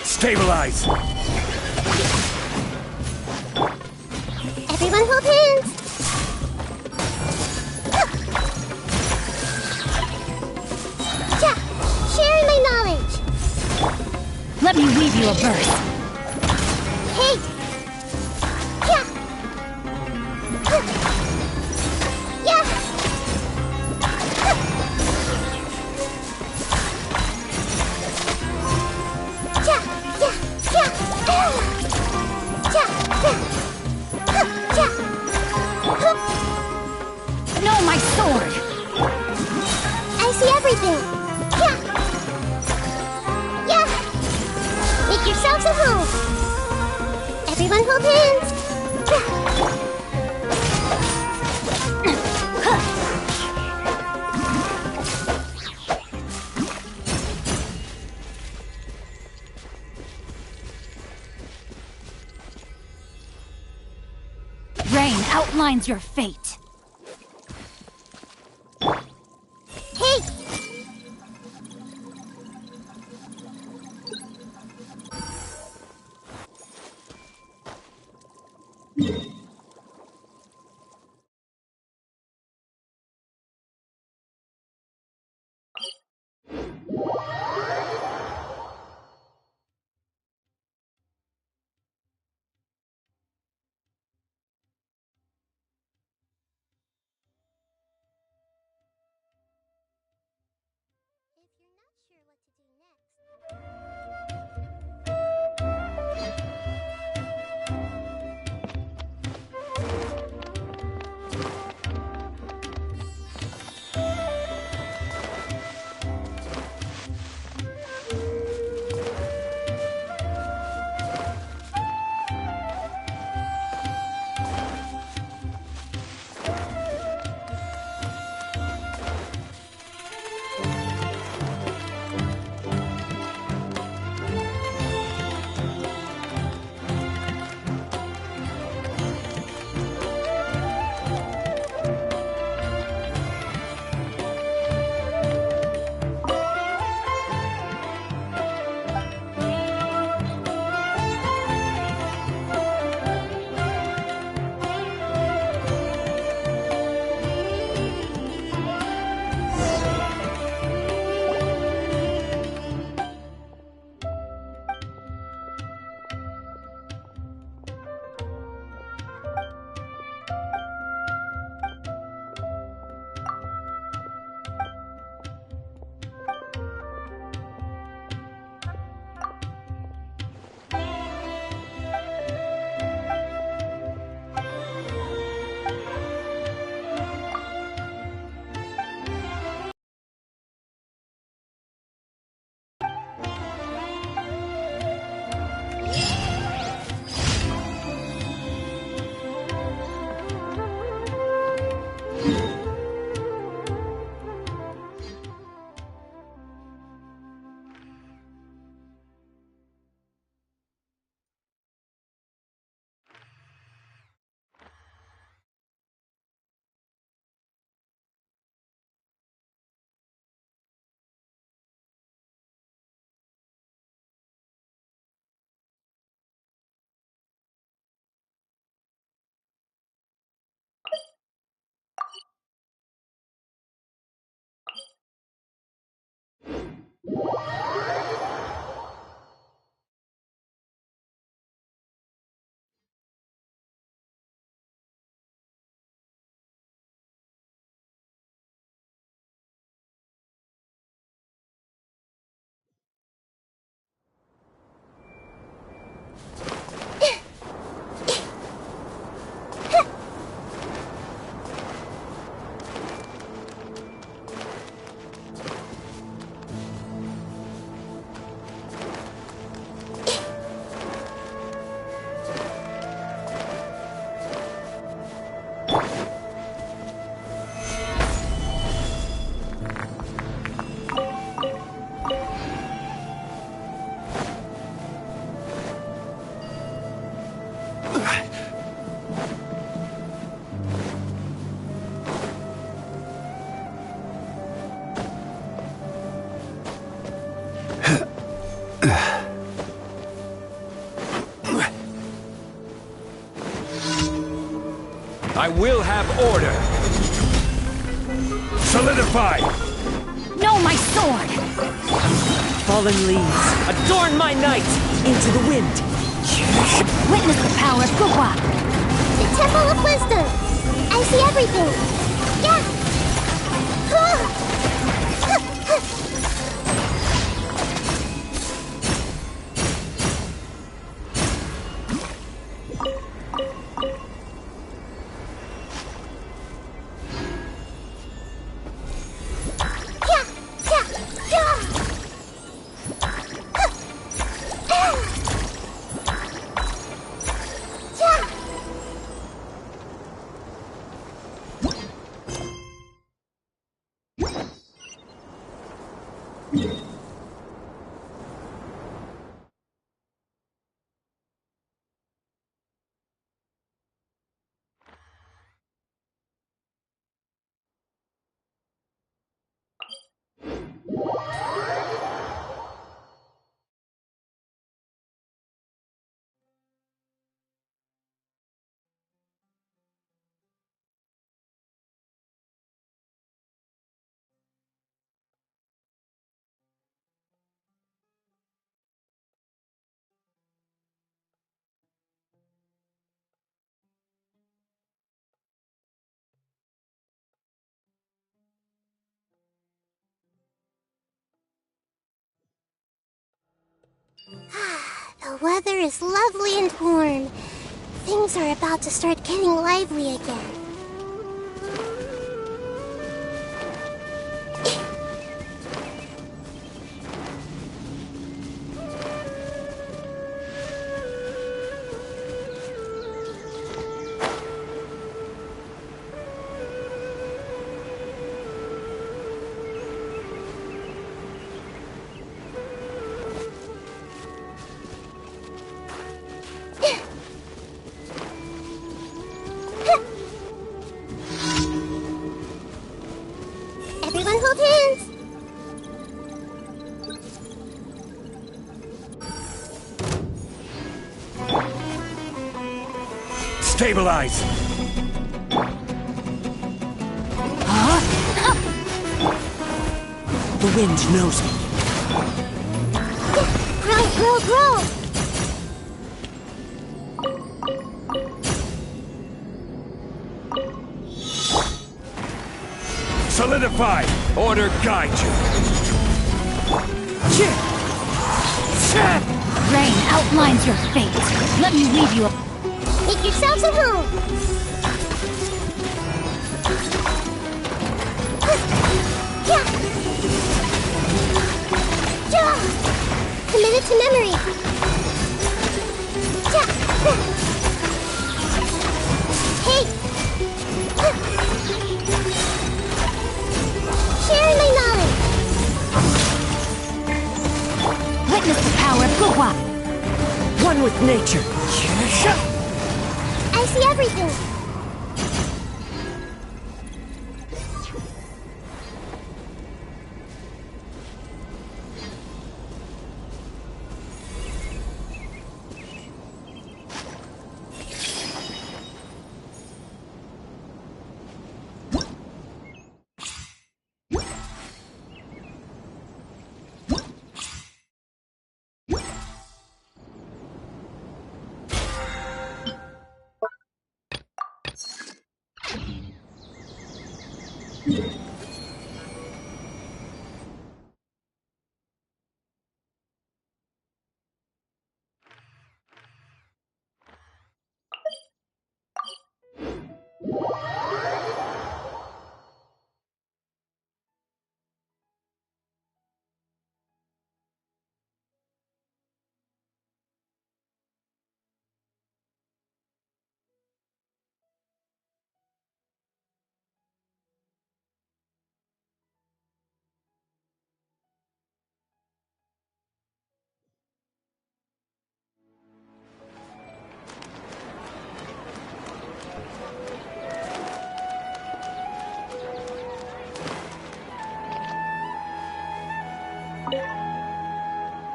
Stabilize! Everyone hold hands! Sharing my knowledge! Let me weave you a verse. Hey! Yeah! Yeah! Yeah! Yeah! Yeah! home. Everyone hold hands. Rain outlines your fate. Hey! If you're not sure what to do next... I will have order. Solidify! No, my sword! Fallen leaves, adorn my night! Into the wind! Witness the power of Gugwa! The Temple of Wisdom! I see everything! Yeah! weather is lovely and warm. Things are about to start getting lively again. Everyone hold hands! Stabilize! The wind knows me. Grow! Solidify! Order guide you! Rain outlines your fate. Let me leave you. Make yourselves at home! Committed to memory! Hey! Sharing my knowledge! Witness the power of Gugwa. One with nature. I see everything!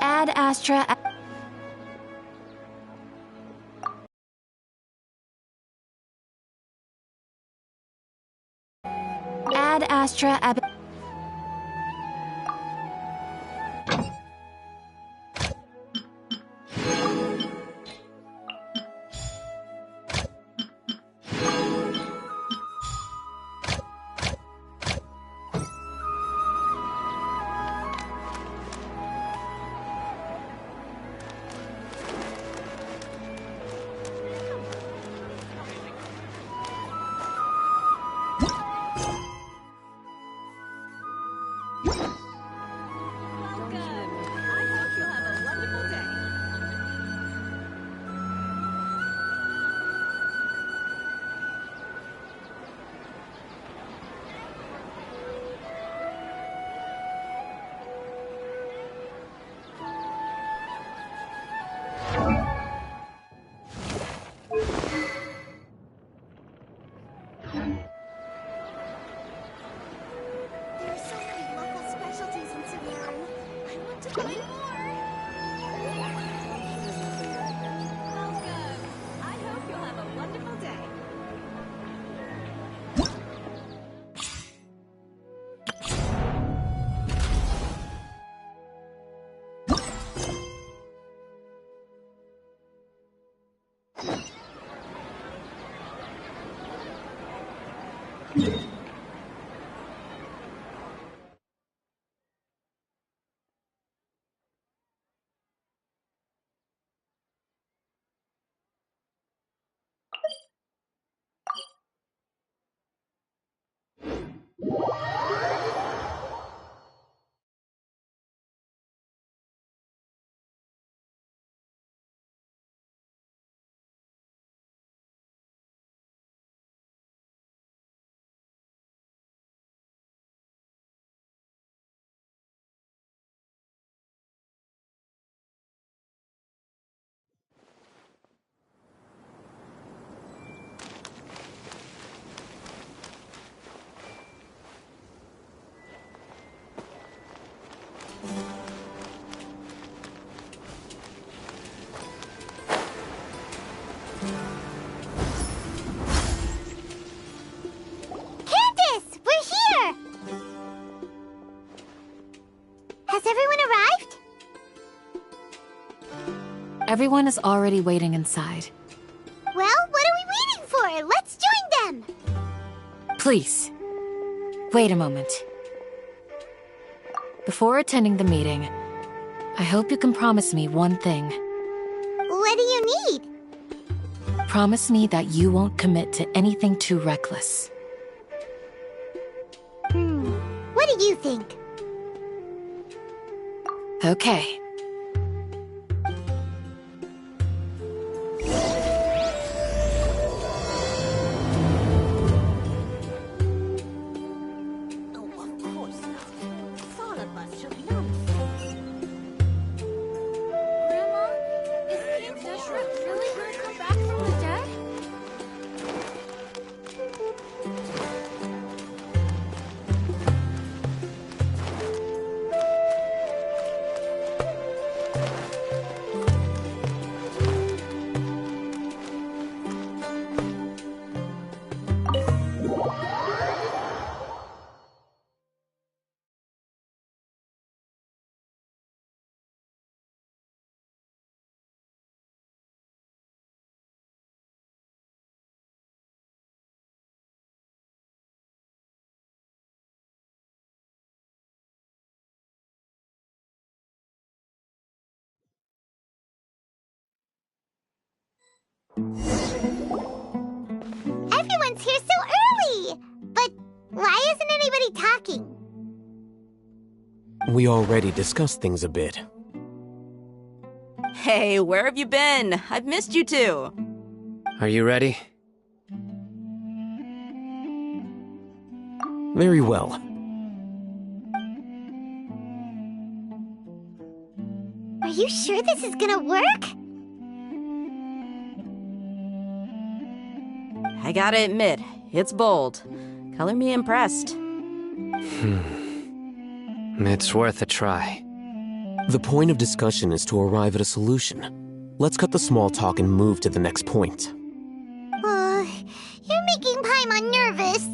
Ad Astra. Ad Astra. Everyone is already waiting inside. Well, what are we waiting for? Let's join them! Please, wait a moment. Before attending the meeting, I hope you can promise me one thing. What do you need? Promise me that you won't commit to anything too reckless. What do you think? Okay. Everyone's here so early! But why isn't anybody talking? We already discussed things a bit. Hey, where have you been? I've missed you too. Are you ready? Very well. Are you sure this is gonna work? I gotta admit, it's bold. Color me impressed. It's worth a try. The point of discussion is to arrive at a solution. Let's cut the small talk and move to the next point. You're making Paimon nervous.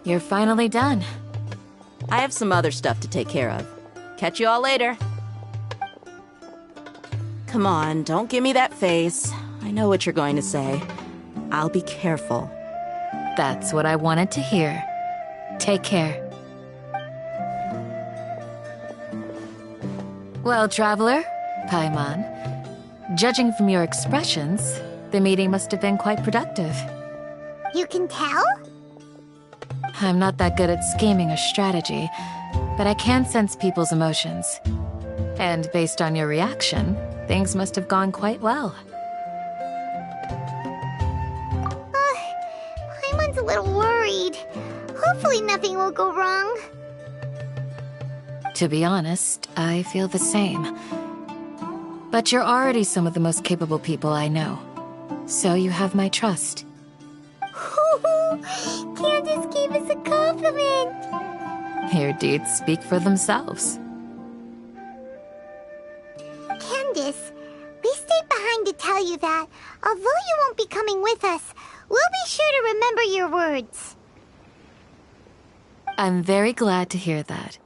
You're finally done. I have some other stuff to take care of. Catch you all later. Come on, don't give me that face. I know what you're going to say. I'll be careful. That's what I wanted to hear. Take care. Well, Traveler, Paimon, judging from your expressions, the meeting must have been quite productive. You can tell? I'm not that good at scheming or strategy, but I can sense people's emotions. And based on your reaction, things must have gone quite well. Paimon's a little worried. Hopefully nothing will go wrong. To be honest, I feel the same. But you're already some of the most capable people I know. So you have my trust. Candace gave us a compliment! Your deeds speak for themselves. Candace, we stayed behind to tell you that, although you won't be coming with us, we'll be sure to remember your words. I'm very glad to hear that.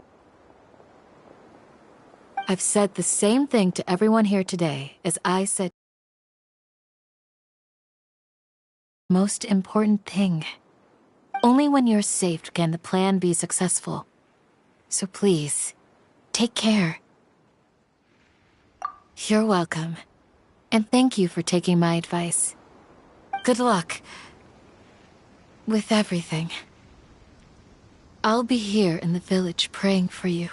I've said the same thing to everyone here today as I said. Most important thing. Only when you're safe can the plan be successful. So please, take care. You're welcome. And thank you for taking my advice. Good luck. With everything. I'll be here in the village praying for you.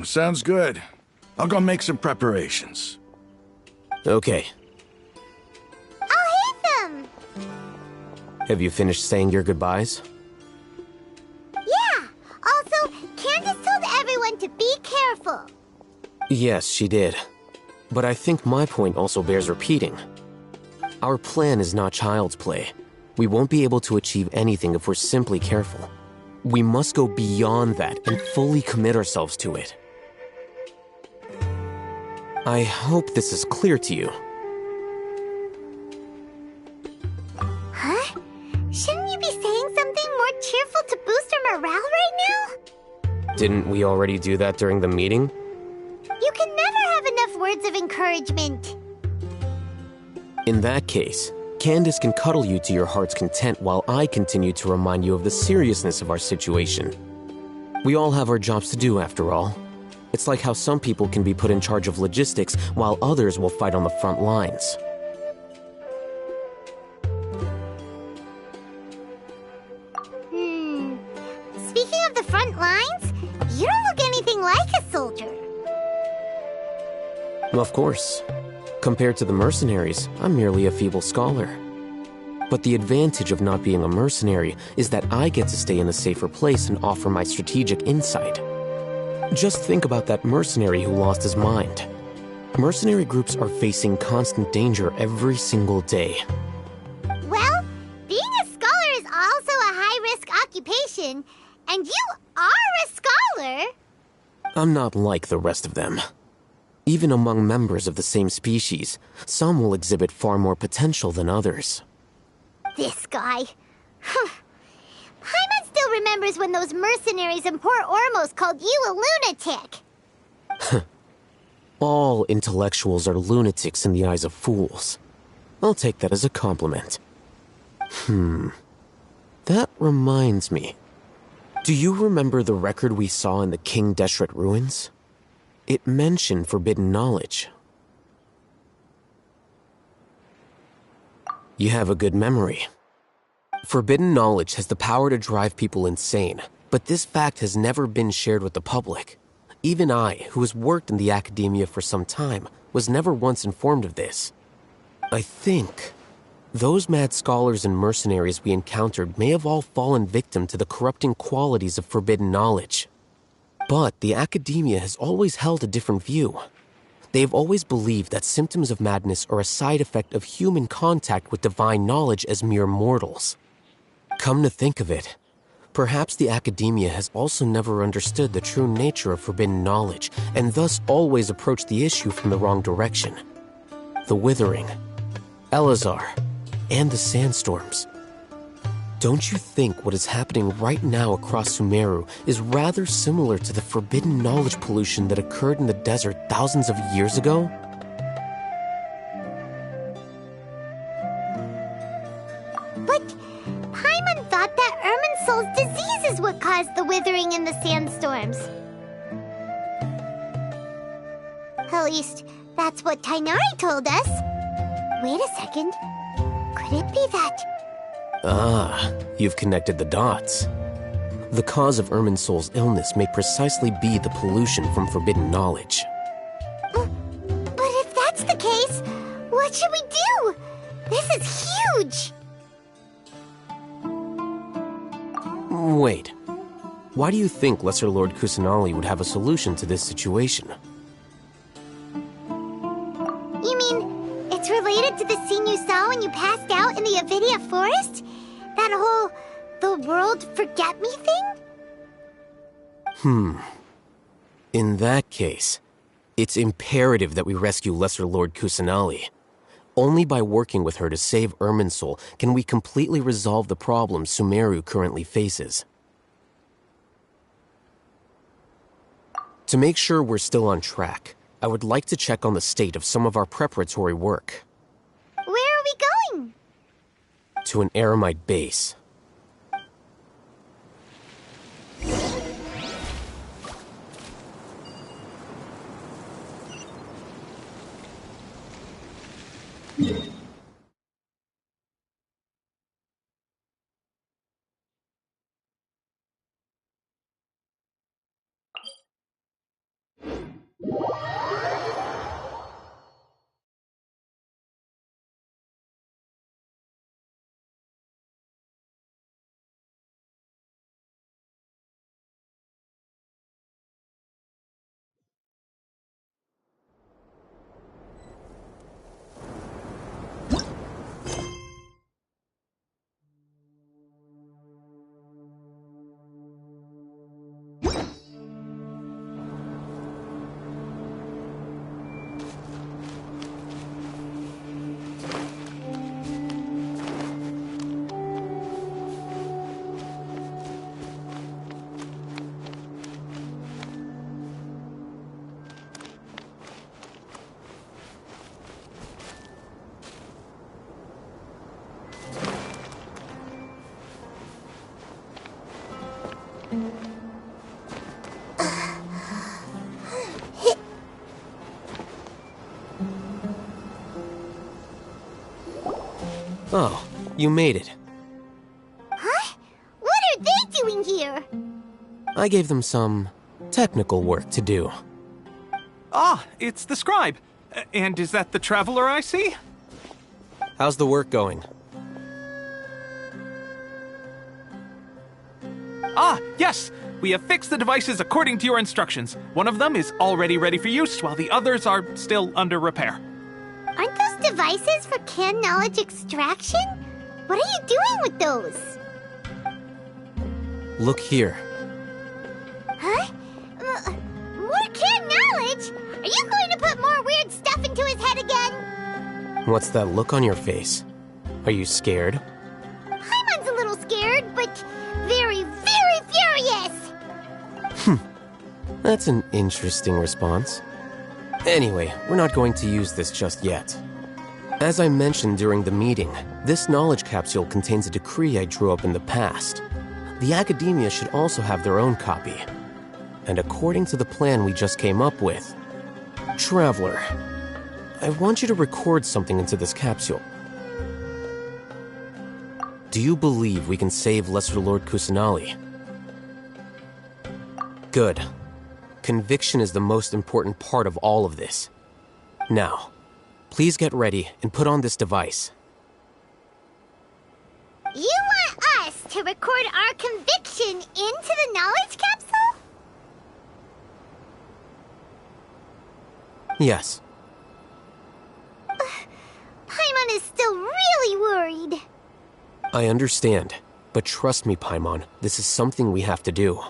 Sounds good. I'll go make some preparations. Okay. I'll hate them! Have you finished saying your goodbyes? Yeah! Also, Candace told everyone to be careful. Yes, she did. But I think my point also bears repeating. Our plan is not child's play. We won't be able to achieve anything if we're simply careful. We must go beyond that and fully commit ourselves to it. I hope this is clear to you. Huh? Shouldn't you be saying something more cheerful to boost our morale right now? Didn't we already do that during the meeting? You can never have enough words of encouragement. In that case, Candace can cuddle you to your heart's content while I continue to remind you of the seriousness of our situation. We all have our jobs to do, after all. It's like how some people can be put in charge of logistics while others will fight on the front lines. Speaking of the front lines, you don't look anything like a soldier. Of course. Compared to the mercenaries, I'm merely a feeble scholar. But the advantage of not being a mercenary is that I get to stay in a safer place and offer my strategic insight. Just think about that mercenary who lost his mind. Mercenary groups are facing constant danger every single day. Well, being a scholar is also a high-risk occupation, and you are a scholar. I'm not like the rest of them. Even among members of the same species, some will exhibit far more potential than others. This guy. Paimon still remembers when those mercenaries in Port Ormos called you a lunatic. All intellectuals are lunatics in the eyes of fools. I'll take that as a compliment. That reminds me. Do you remember the record we saw in the King Deshret ruins? It mentioned forbidden knowledge. You have a good memory. Forbidden knowledge has the power to drive people insane, but this fact has never been shared with the public. Even I, who has worked in the academia for some time, was never once informed of this. I think those mad scholars and mercenaries we encountered may have all fallen victim to the corrupting qualities of forbidden knowledge. But the academia has always held a different view. They have always believed that symptoms of madness are a side effect of human contact with divine knowledge as mere mortals. Come to think of it, perhaps the academia has also never understood the true nature of forbidden knowledge and thus always approached the issue from the wrong direction. The Withering, Elazar, and the sandstorms. Don't you think what is happening right now across Sumeru is rather similar to the forbidden knowledge pollution that occurred in the desert thousands of years ago? But Paimon thought that Irminsul's disease is what caused the withering in the sandstorms. At least, that's what Tainari told us. Wait a second. Could it be that... Ah, you've connected the dots. The cause of Irminsul's illness may precisely be the pollution from forbidden knowledge. But if that's the case, what should we do? This is huge! Wait. Why do you think Lesser Lord Kusanali would have a solution to this situation? You mean, it's related to the scene you saw when you passed out in the Avidia forest? That that whole the world forget me thing? In that case, it's imperative that we rescue Lesser Lord Kusanali. Only by working with her to save Irminsul can we completely resolve the problems Sumeru currently faces. To make sure we're still on track, I would like to check on the state of some of our preparatory work. Where are we going? To an Eremite base. Oh, you made it. Huh? What are they doing here? I gave them some technical work to do. Ah, it's the scribe. And is that the traveler I see? How's the work going? Ah, yes! We have fixed the devices according to your instructions. One of them is already ready for use, while the others are still under repair. Aren't those devices for canned knowledge extraction? What are you doing with those? Look here. Huh? More canned knowledge? Are you going to put more weird stuff into his head again? What's that look on your face? Are you scared? Paimon's a little scared, but very, very furious! That's an interesting response. Anyway, we're not going to use this just yet. As I mentioned during the meeting, this knowledge capsule contains a decree I drew up in the past. The academia should also have their own copy. And according to the plan we just came up with, Traveler, I want you to record something into this capsule. Do you believe we can save Lesser Lord Kusanali? Good. Conviction is the most important part of all of this. Now, please get ready and put on this device. You want us to record our conviction into the knowledge capsule? Yes. Paimon is still really worried. I understand, but trust me, Paimon, this is something we have to do.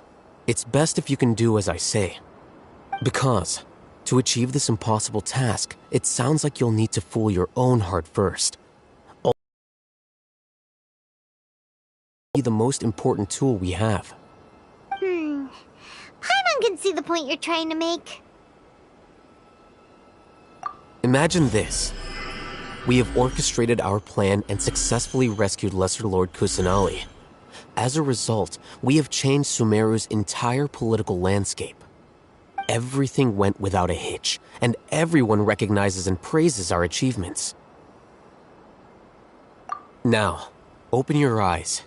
It's best if you can do as I say. Because, to achieve this impossible task, it sounds like you'll need to fool your own heart first. The most important tool we have. Paimon can see the point you're trying to make. Imagine this. We have orchestrated our plan and successfully rescued Lesser Lord Kusanali. As a result, we have changed Sumeru's entire political landscape. Everything went without a hitch, and everyone recognizes and praises our achievements. Now, open your eyes.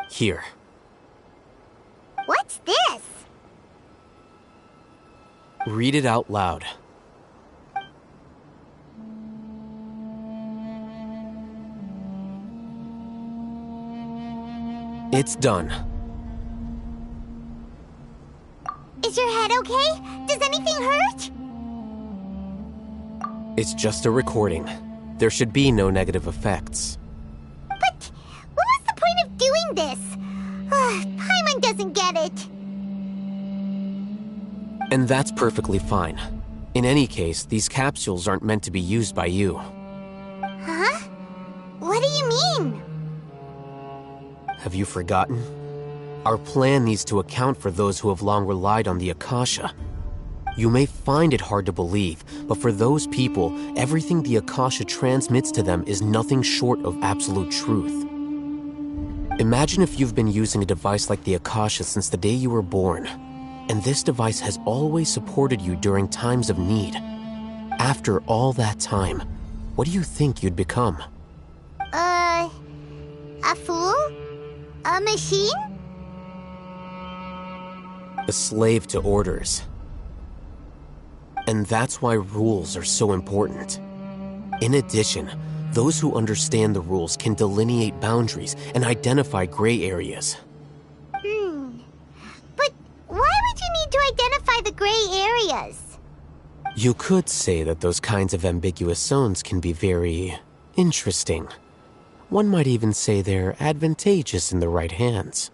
Here. What's this? Read it out loud. It's done. Is your head okay? Does anything hurt? It's just a recording. there should be no negative effects. But what was the point of doing this? Paimon doesn't get it. And that's perfectly fine. In any case, these capsules aren't meant to be used by you. Huh? What do you mean? Have you forgotten? Our plan needs to account for those who have long relied on the Akasha. You may find it hard to believe, but for those people, everything the Akasha transmits to them is nothing short of absolute truth. Imagine if you've been using a device like the Akasha since the day you were born, and this device has always supported you during times of need. After all that time, what do you think you'd become? A fool? A machine? A slave to orders. And that's why rules are so important. In addition, those who understand the rules can delineate boundaries and identify gray areas. But why would you need to identify the gray areas? You could say that those kinds of ambiguous zones can be very interesting. One might even say they're advantageous in the right hands.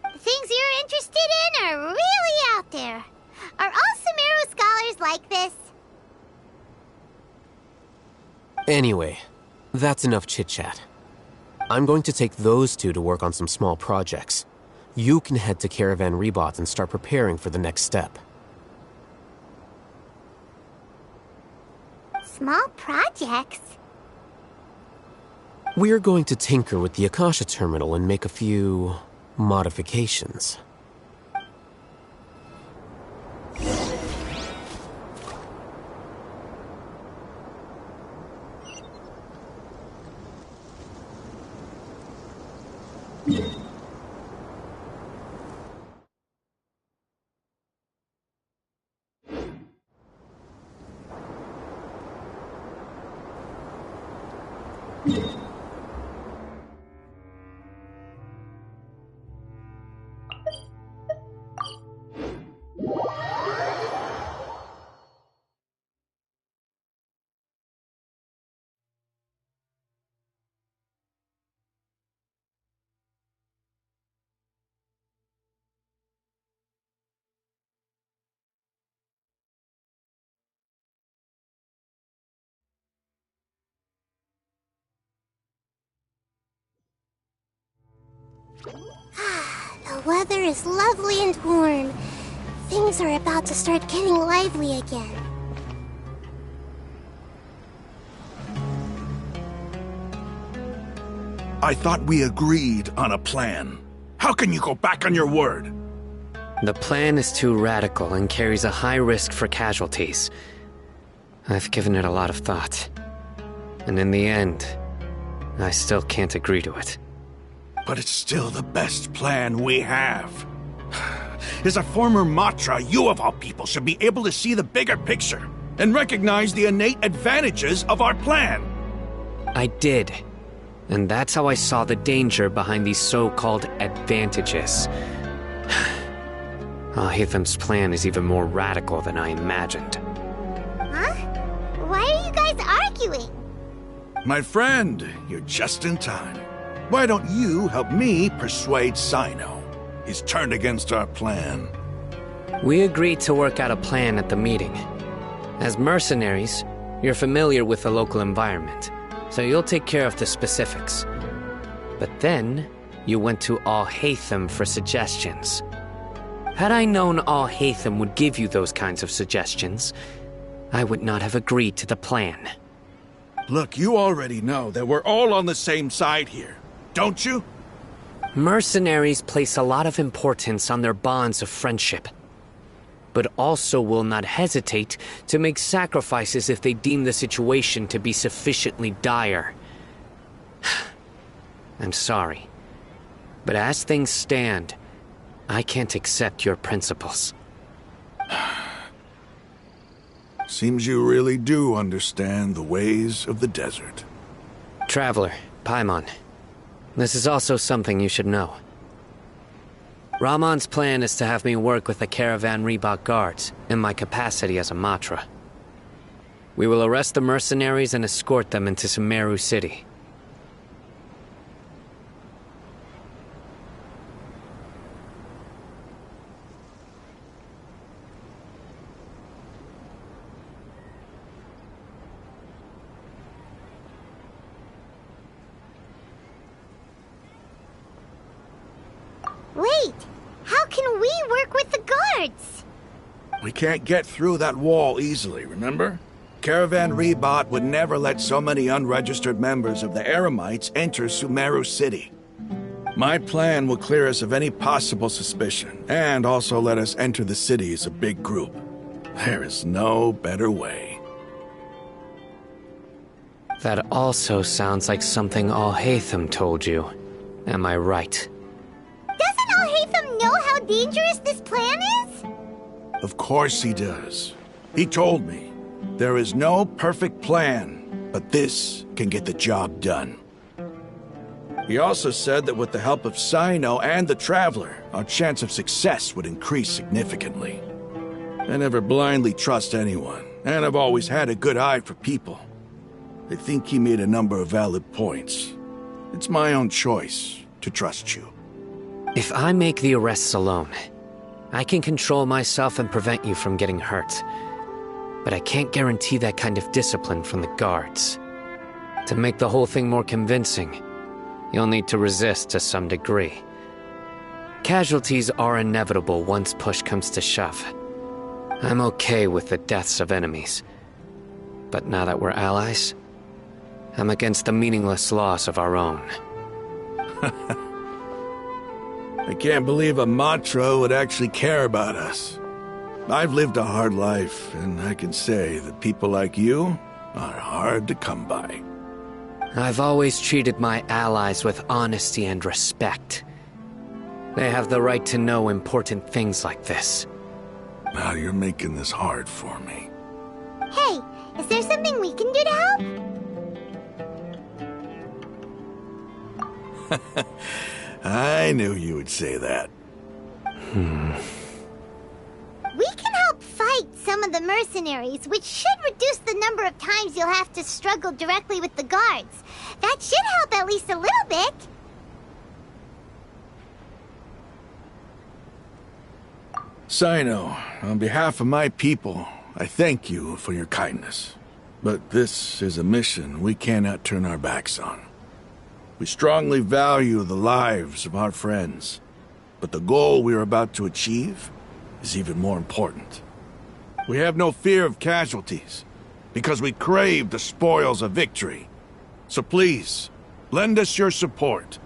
Things you're interested in are really out there. Are all Sumeru scholars like this? Anyway, that's enough chit-chat. I'm going to take those two to work on some small projects. You can head to Caravan Rebot and start preparing for the next step. Small projects? We're going to tinker with the Akasha terminal and make a few modifications. The weather is lovely and warm. Things are about to start getting lively again. I thought we agreed on a plan. How can you go back on your word? The plan is too radical and carries a high risk for casualties. I've given it a lot of thought. And in the end, I still can't agree to it. But it's still the best plan we have. As a former Matra, you of all people should be able to see the bigger picture and recognize the innate advantages of our plan. I did. And that's how I saw the danger behind these so-called advantages. Al-Hitham's plan is even more radical than I imagined. Huh? Why are you guys arguing? My friend, you're just in time. Why don't you help me persuade Sino? He's turned against our plan. We agreed to work out a plan at the meeting. As mercenaries, you're familiar with the local environment, so you'll take care of the specifics. But then, you went to Al-Hatham for suggestions. Had I known Al-Hatham would give you those kinds of suggestions, I would not have agreed to the plan. Look, you already know that we're all on the same side here, don't you? Mercenaries place a lot of importance on their bonds of friendship, but also will not hesitate to make sacrifices if they deem the situation to be sufficiently dire. I'm sorry, but as things stand, I can't accept your principles. Seems you really do understand the ways of the desert. Traveler, Paimon, this is also something you should know. Rahman's plan is to have me work with the Caravan Rebot guards in my capacity as a Matra. We will arrest the mercenaries and escort them into Sumeru City. Wait! How can we work with the guards? We can't get through that wall easily, remember? Caravan Rebot would never let so many unregistered members of the Eremites enter Sumeru City. My plan will clear us of any possible suspicion, and also let us enter the city as a big group. There is no better way. That also sounds like something Al-Haytham told you. Am I right? Doesn't Al-Haytham know how dangerous this plan is? Of course he does. He told me. There is no perfect plan, but this can get the job done. He also said that with the help of Sino and the Traveler, our chance of success would increase significantly. I never blindly trust anyone, and I've always had a good eye for people. I think he made a number of valid points. It's my own choice to trust you. If I make the arrests alone, I can control myself and prevent you from getting hurt. But I can't guarantee that kind of discipline from the guards. To make the whole thing more convincing, you'll need to resist to some degree. Casualties are inevitable once push comes to shove. I'm okay with the deaths of enemies. But now that we're allies, I'm against the meaningless loss of our own. I can't believe a Matra would actually care about us. I've lived a hard life, and I can say that people like you are hard to come by. I've always treated my allies with honesty and respect. They have the right to know important things like this. Now you're making this hard for me. Hey, is there something we can do to help? I knew you would say that. We can help fight some of the mercenaries, which should reduce the number of times you'll have to struggle directly with the guards. That should help at least a little bit. Sino, on behalf of my people, I thank you for your kindness. But this is a mission we cannot turn our backs on. We strongly value the lives of our friends, but the goal we are about to achieve is even more important. We have no fear of casualties, because we crave the spoils of victory. So please, lend us your support.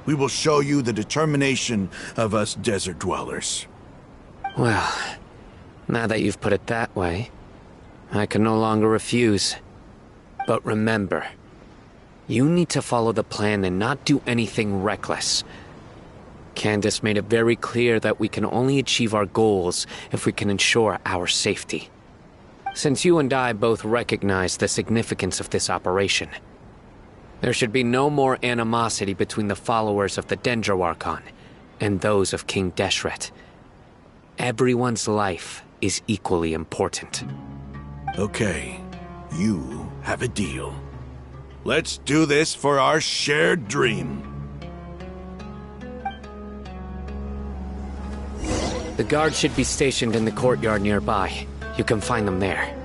We will show you the determination of us desert dwellers. Well, now that you've put it that way, I can no longer refuse. But remember, you need to follow the plan and not do anything reckless. Candace made it very clear that we can only achieve our goals if we can ensure our safety. Since you and I both recognize the significance of this operation, there should be no more animosity between the followers of the Dendro Archon and those of King Deshret. Everyone's life is equally important. Okay, you have a deal. Let's do this for our shared dream. The guards should be stationed in the courtyard nearby. You can find them there.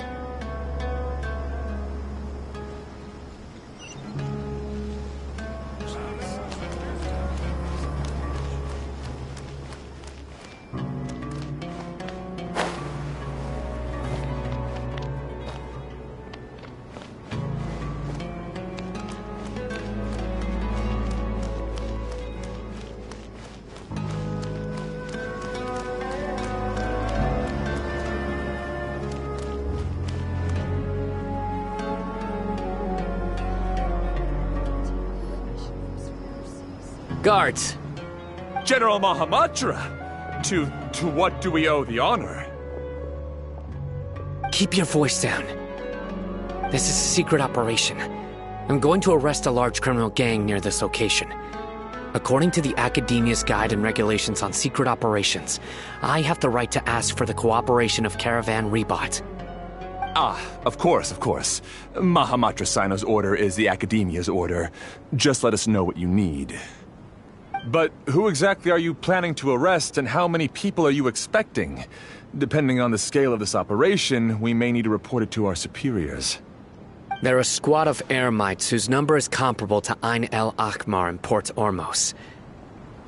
Guards! General Mahamatra! To what do we owe the honor? Keep your voice down. This is a secret operation. I'm going to arrest a large criminal gang near this location. According to the Academia's Guide and Regulations on Secret Operations, I have the right to ask for the cooperation of Caravan Rebot. Of course. Mahamatra Sino's order is the Academia's order. Just let us know what you need. But who exactly are you planning to arrest, and how many people are you expecting? Depending on the scale of this operation, we may need to report it to our superiors. They're a squad of Eremites whose number is comparable to Ain el Akhmar in Port Ormos.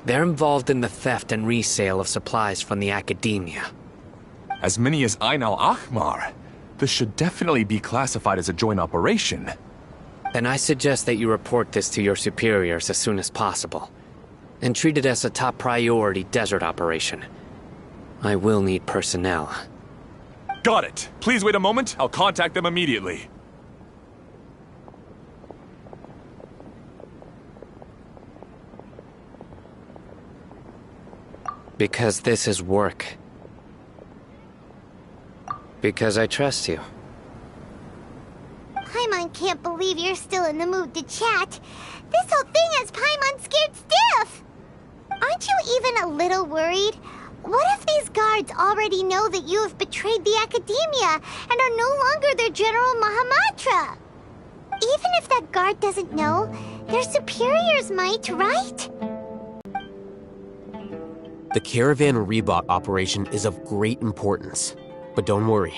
They're involved in the theft and resale of supplies from the Academia. As many as Ain el Akhmar? This should definitely be classified as a joint operation. Then I suggest that you report this to your superiors as soon as possible, and treat it as a top priority desert operation. I will need personnel. Got it. Please wait a moment. I'll contact them immediately. Because this is work. Because I trust you. Paimon can't believe you're still in the mood to chat. This whole thing has Paimon scared stiff. Aren't you even a little worried? What if these guards already know that you have betrayed the Academia and are no longer their General Mahamatra? Even if that guard doesn't know, their superiors might, right? The Caravan Rebot operation is of great importance. But don't worry,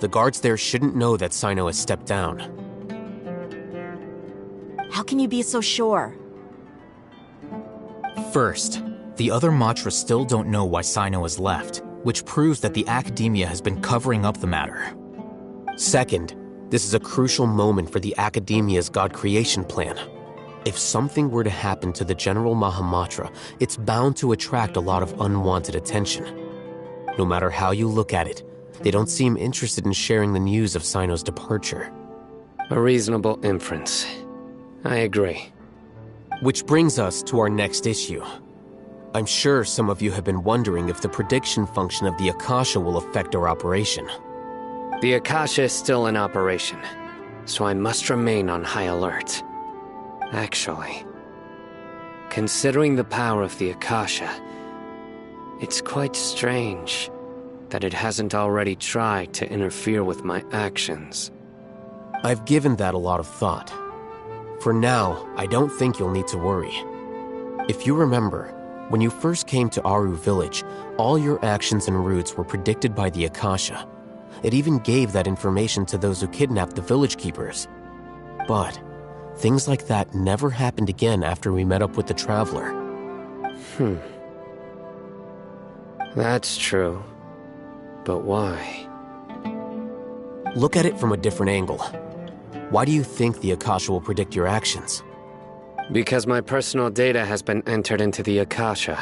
the guards there shouldn't know that Sino has stepped down. How can you be so sure? First, the other Matras still don't know why Sino has left, which proves that the Academia has been covering up the matter. Second, this is a crucial moment for the Academia's God creation plan. If something were to happen to the General Mahamatra, it's bound to attract a lot of unwanted attention. No matter how you look at it, they don't seem interested in sharing the news of Sino's departure. A reasonable inference. I agree. Which brings us to our next issue. I'm sure some of you have been wondering if the prediction function of the Akasha will affect our operation. The Akasha is still in operation, so I must remain on high alert. Actually, considering the power of the Akasha, it's quite strange that it hasn't already tried to interfere with my actions. I've given that a lot of thought. For now, I don't think you'll need to worry. If you remember, when you first came to Aru Village, all your actions and routes were predicted by the Akasha. It even gave that information to those who kidnapped the village keepers. But things like that never happened again after we met up with the Traveler. That's true. But why? Look at it from a different angle. Why do you think the Akasha will predict your actions? Because my personal data has been entered into the Akasha.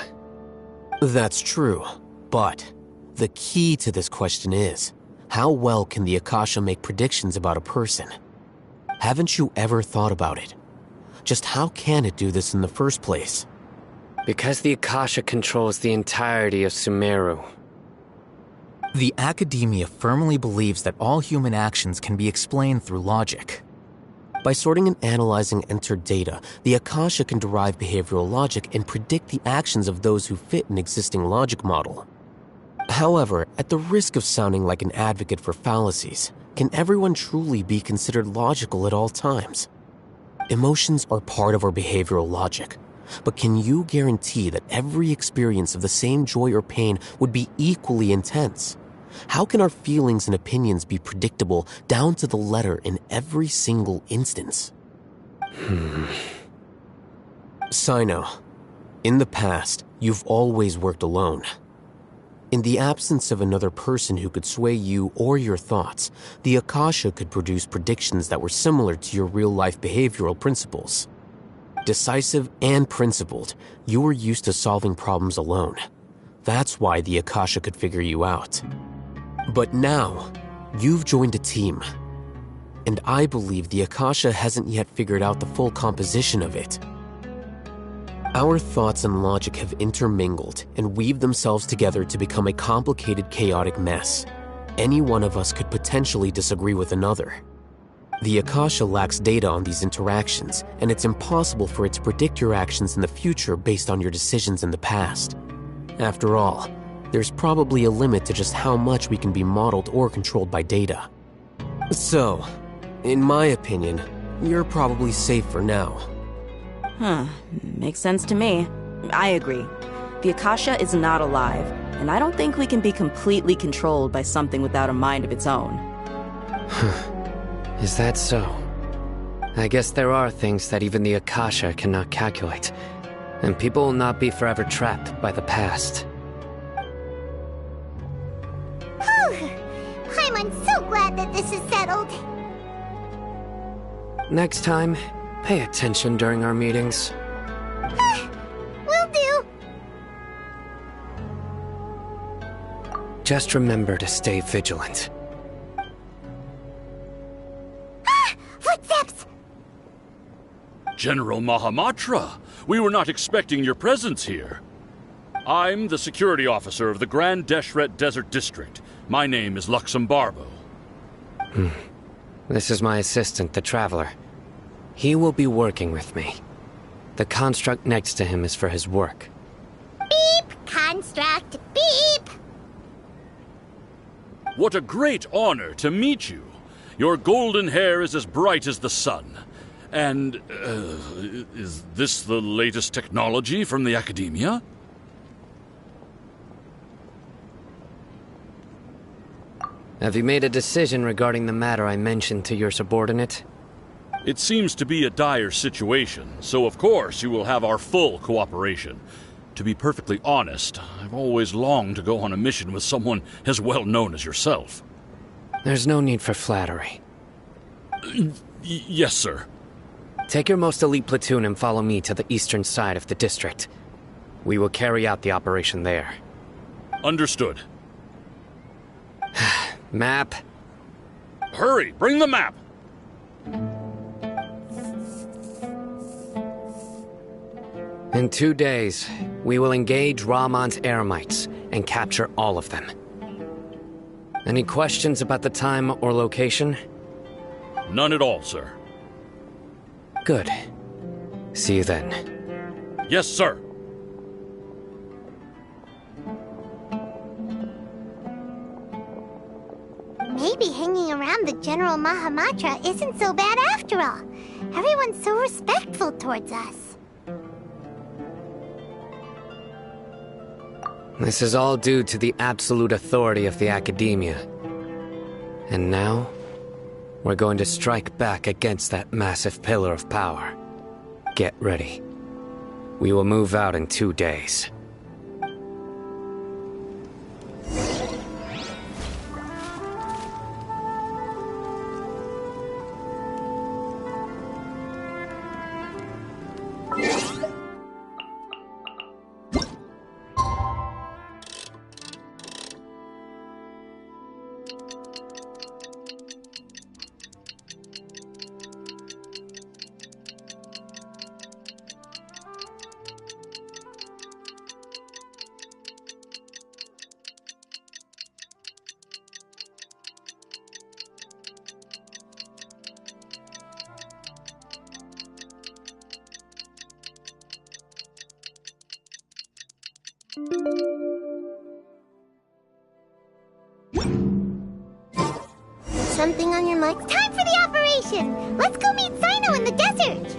That's true, but the key to this question is, how well can the Akasha make predictions about a person? Haven't you ever thought about it? Just how can it do this in the first place? Because the Akasha controls the entirety of Sumeru. The Academia firmly believes that all human actions can be explained through logic. By sorting and analyzing entered data, the Akasha can derive behavioral logic and predict the actions of those who fit an existing logic model. However, at the risk of sounding like an advocate for fallacies, can everyone truly be considered logical at all times? Emotions are part of our behavioral logic, but can you guarantee that every experience of the same joy or pain would be equally intense? How can our feelings and opinions be predictable down to the letter in every single instance? Sino, in the past, you've always worked alone. In the absence of another person who could sway you or your thoughts, the Akasha could produce predictions that were similar to your real-life behavioral principles. Decisive and principled, you were used to solving problems alone. That's why the Akasha could figure you out. But now, you've joined a team. And I believe the Akasha hasn't yet figured out the full composition of it. Our thoughts and logic have intermingled and weaved themselves together to become a complicated, chaotic mess. Any one of us could potentially disagree with another. The Akasha lacks data on these interactions, and it's impossible for it to predict your actions in the future based on your decisions in the past. After all, there's probably a limit to just how much we can be modeled or controlled by data. So, in my opinion, you're probably safe for now. Huh. Makes sense to me. I agree. The Akasha is not alive, and I don't think we can be completely controlled by something without a mind of its own. Is that so? I guess there are things that even the Akasha cannot calculate, and people will not be forever trapped by the past. Whew. I'm so glad that this is settled. Next time, pay attention during our meetings. Will do. Just remember to stay vigilant. Footsteps! General Mahamatra, we were not expecting your presence here. I'm the security officer of the Grand Deshret Desert District. My name is Luxembarbo. This is my assistant, the Traveler. He will be working with me. The construct next to him is for his work. Beep! Construct, beep! What a great honor to meet you. Your golden hair is as bright as the sun. And, is this the latest technology from the Academia? Have you made a decision regarding the matter I mentioned to your subordinate? It seems to be a dire situation, so of course you will have our full cooperation. To be perfectly honest, I've always longed to go on a mission with someone as well known as yourself. There's no need for flattery. Yes, sir. Take your most elite platoon and follow me to the eastern side of the district. We will carry out the operation there. Understood. Map. Hurry, bring the map! In 2 days, we will engage Rahman's Eremites and capture all of them. Any questions about the time or location? None at all, sir. Good. See you then. Yes, sir. Maybe hanging around the General Mahamatra isn't so bad after all. Everyone's so respectful towards us. This is all due to the absolute authority of the Academia. And now, we're going to strike back against that massive pillar of power. Get ready. We will move out in 2 days. Something on your mic? Time for the operation! Let's go meet Sino in the desert!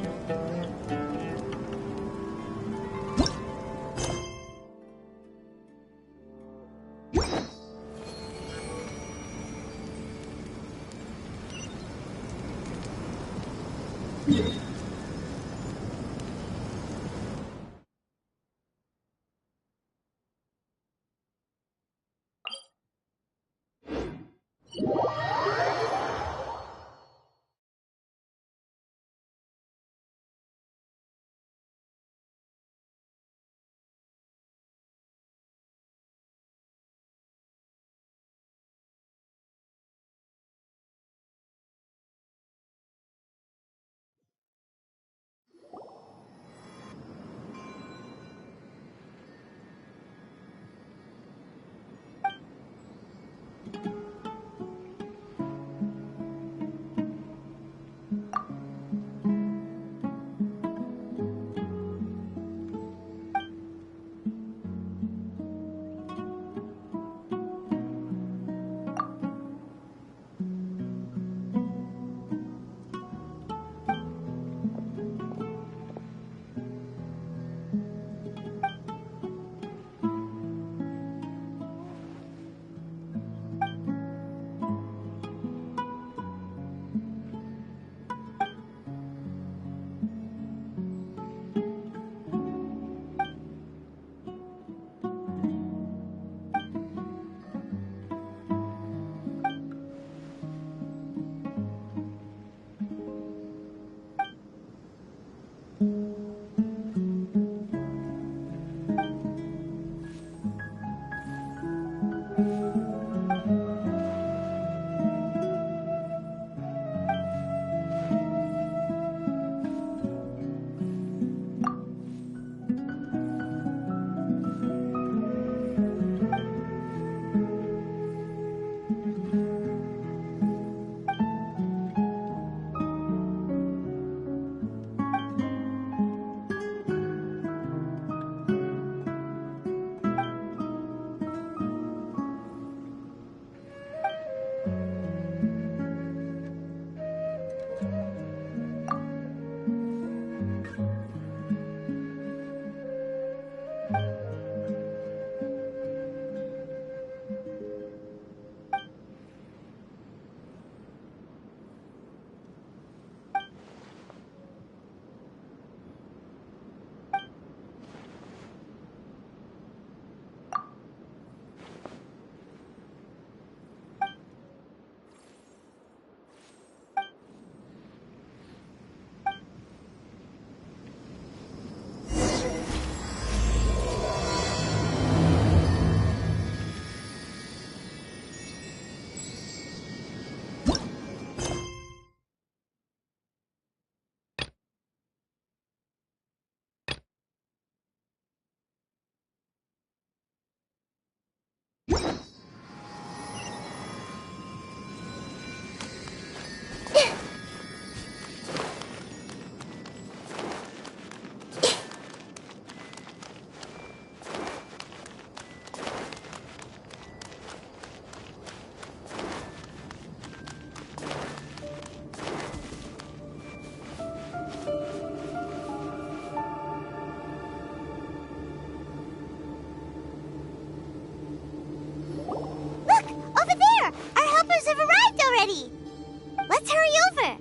Let's hurry over!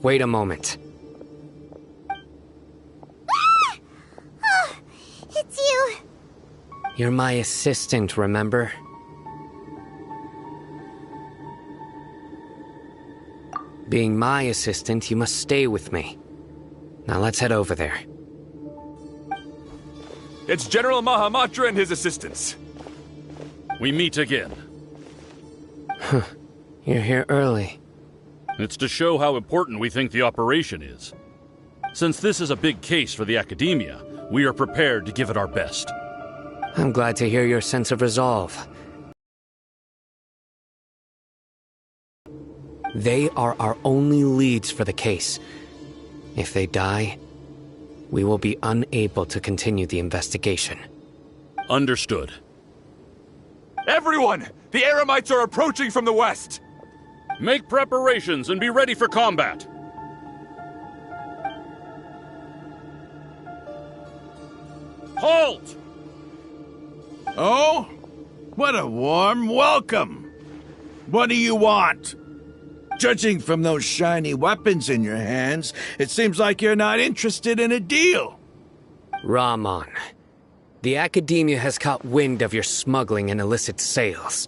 Wait a moment. Ah! Oh, it's you. You're my assistant, remember? Being my assistant, you must stay with me. Now let's head over there. It's General Mahamatra and his assistants. We meet again. Huh. You're here early. It's to show how important we think the operation is. Since this is a big case for the Academia, we are prepared to give it our best. I'm glad to hear your sense of resolve. They are our only leads for the case. If they die, we will be unable to continue the investigation. Understood. Everyone! The Eremites are approaching from the west! Make preparations and be ready for combat! Halt! Oh? What a warm welcome! What do you want? Judging from those shiny weapons in your hands, it seems like you're not interested in a deal. Rahman, the Academia has caught wind of your smuggling and illicit sales.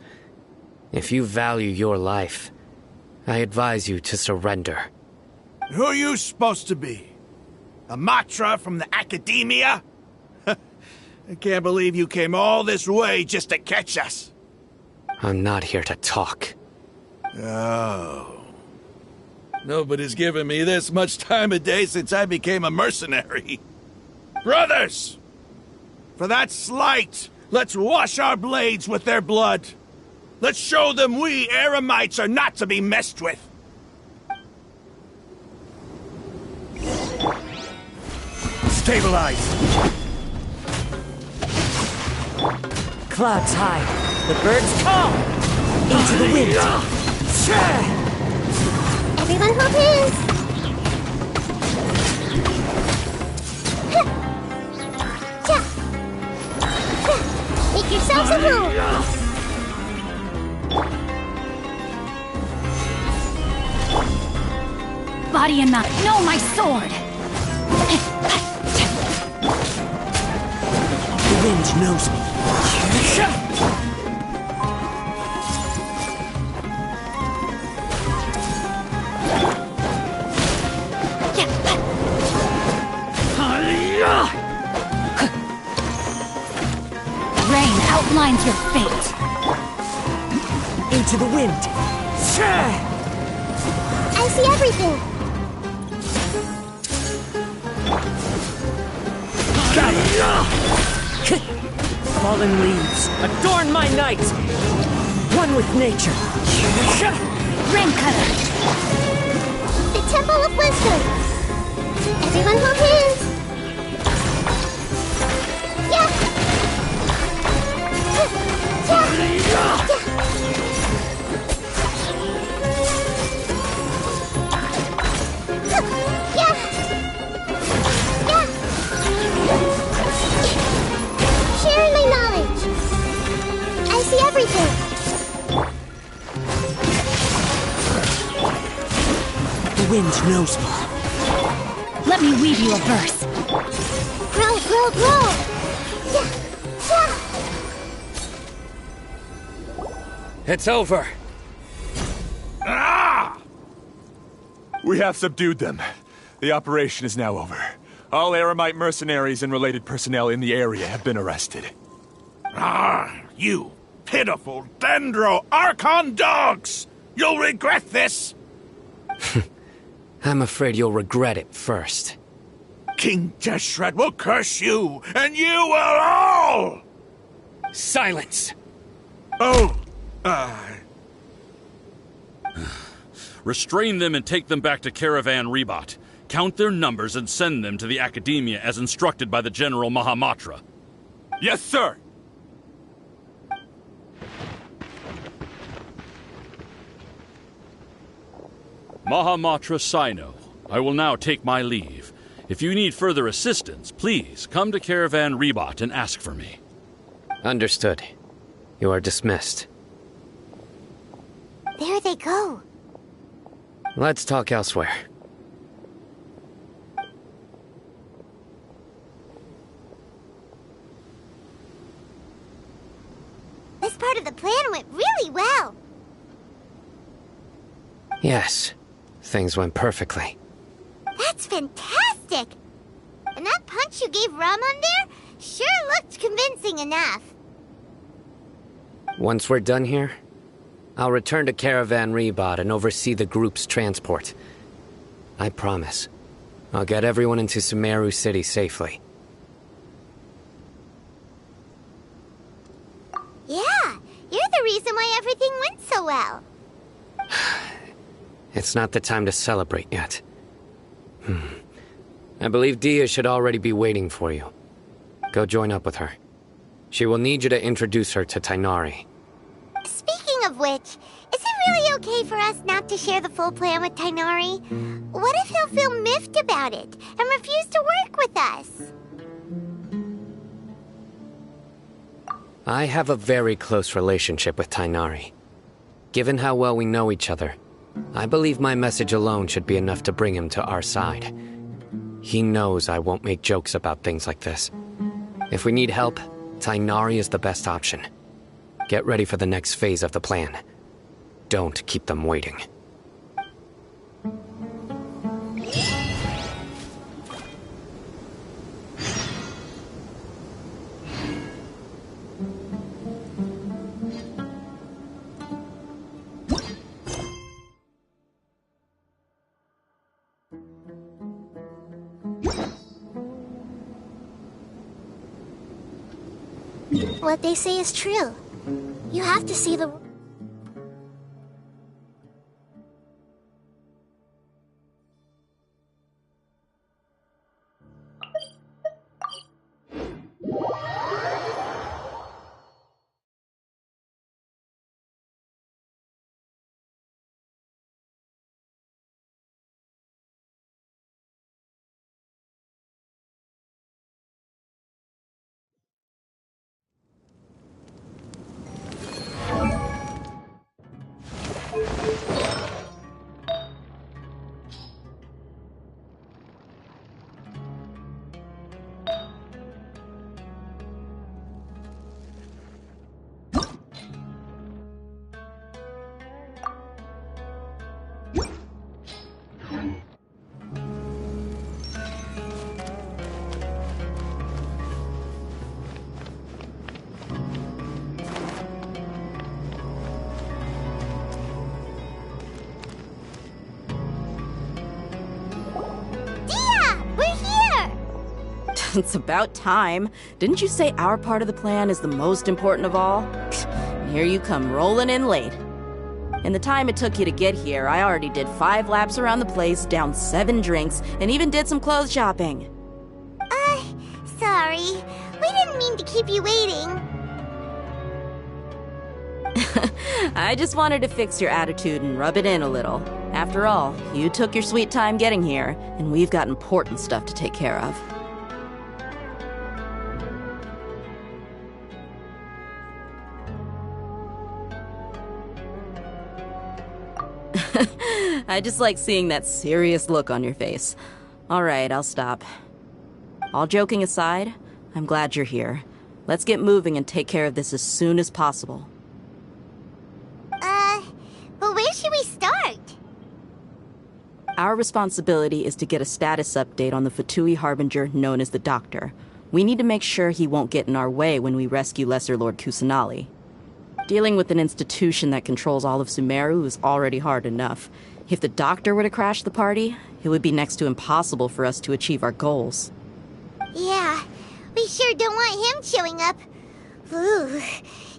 If you value your life, I advise you to surrender. Who are you supposed to be? A Matra from the Academia? I can't believe you came all this way just to catch us. I'm not here to talk. Oh. Nobody's given me this much time of day since I became a mercenary. Brothers! For that slight, let's wash our blades with their blood. Let's show them we Eremites are not to be messed with. Stabilize! Clouds high, the birds call! Into the wind! Everyone hold hands! Make yourselves a move! Body and mind. No, my sword! The wind knows me. outlines your fate. Into the wind. I see everything. Got it. Fallen leaves, adorn my night. One with nature. Ring cutter. The Temple of Wisdom. Everyone hold hands. Yeah. Sharing my knowledge. I see everything. The wind knows me. Let me weave you a verse. Grow, grow, grow. It's over. Ah! We have subdued them. The operation is now over. All Aramite mercenaries and related personnel in the area have been arrested. Ah, you pitiful Dendro Archon dogs! You'll regret this! I'm afraid you'll regret it first. King Deshret will curse you, and you will all! Silence! Oh, Restrain them and take them back to Caravan Rebot. Count their numbers and send them to the Academia as instructed by the General Mahamatra. Yes, sir! Mahamatra Sino, I will now take my leave. If you need further assistance, please come to Caravan Rebot and ask for me. Understood. You are dismissed. There they go. Let's talk elsewhere. This part of the plan went really well. Yes, things went perfectly. That's fantastic! And that punch you gave Ramon there sure looked convincing enough. Once we're done here, I'll return to Caravan Rebot and oversee the group's transport. I promise. I'll get everyone into Sumeru City safely. Yeah, you're the reason why everything went so well. It's not the time to celebrate yet. I believe Dia should already be waiting for you. Go join up with her. She will need you to introduce her to Tainari. Speaking of which, is it really okay for us not to share the full plan with Tainari? What if he'll feel miffed about it and refuse to work with us? I have a very close relationship with Tainari. Given how well we know each other, I believe my message alone should be enough to bring him to our side. He knows I won't make jokes about things like this. If we need help, Tainari is the best option. Get ready for the next phase of the plan. Don't keep them waiting. What they say is true. You have to see the... It's about time. Didn't you say our part of the plan is the most important of all? And here you come rolling in late. In the time it took you to get here, I already did 5 laps around the place, downed 7 drinks, and even did some clothes shopping. Sorry. We didn't mean to keep you waiting. I just wanted to fix your attitude and rub it in a little. After all, you took your sweet time getting here, and we've got important stuff to take care of. I just like seeing that serious look on your face. All right, I'll stop. All joking aside, I'm glad you're here. Let's get moving and take care of this as soon as possible. But where should we start? Our responsibility is to get a status update on the Fatui Harbinger known as the Doctor. We need to make sure he won't get in our way when we rescue Lesser Lord Kusanali. Dealing with an institution that controls all of Sumeru is already hard enough. If the Doctor were to crash the party, it would be next to impossible for us to achieve our goals. Yeah, we sure don't want him showing up. Ooh,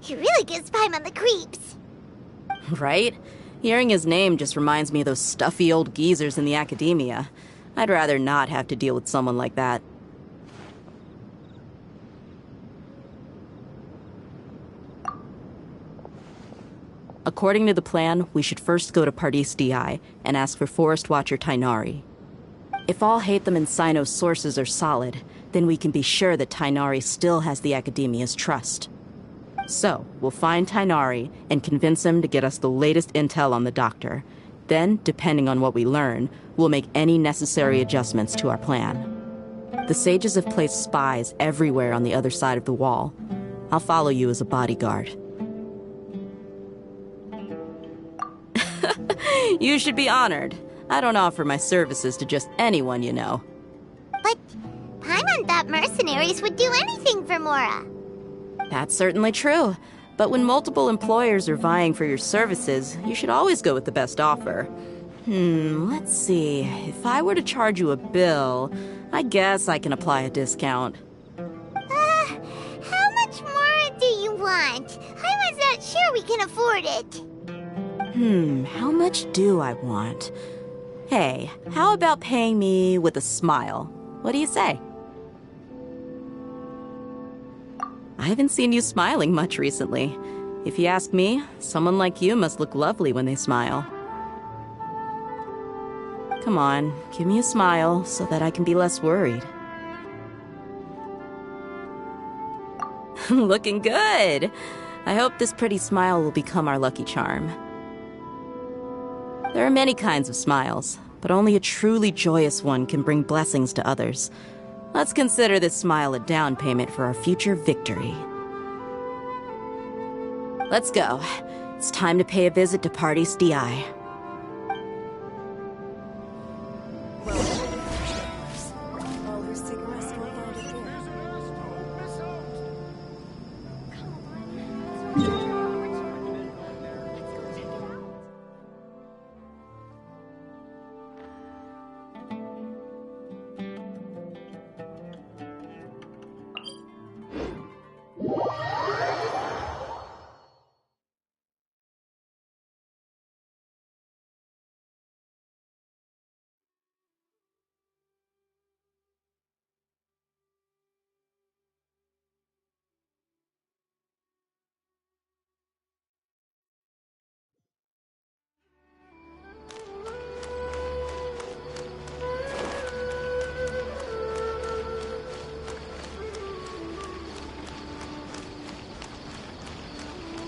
he really gives Paimon the creeps. Right? Hearing his name just reminds me of those stuffy old geezers in the academia. I'd rather not have to deal with someone like that. According to the plan, we should first go to Pardis DI and ask for Forest Watcher Tainari. If all Hatham and Sino's sources are solid, then we can be sure that Tainari still has the Academia's trust. So, we'll find Tainari and convince him to get us the latest intel on the Doctor. Then, depending on what we learn, we'll make any necessary adjustments to our plan. The sages have placed spies everywhere on the other side of the wall. I'll follow you as a bodyguard. You should be honored. I don't offer my services to just anyone you know. But Paimon thought mercenaries would do anything for Mora. That's certainly true. But when multiple employers are vying for your services, you should always go with the best offer. Let's see. If I were to charge you a bill, I guess I can apply a discount. How much more do you want? Paimon's not sure we can afford it. How much do I want? Hey, how about paying me with a smile? What do you say? I haven't seen you smiling much recently. If you ask me, someone like you must look lovely when they smile. Come on, give me a smile so that I can be less worried. Looking good! I hope this pretty smile will become our lucky charm. There are many kinds of smiles, but only a truly joyous one can bring blessings to others. Let's consider this smile a down payment for our future victory. Let's go. It's time to pay a visit to Pardis DI.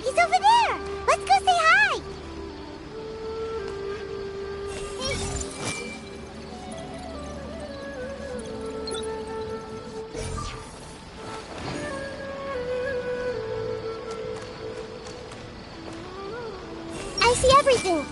He's over there! Let's go say hi! I see everything!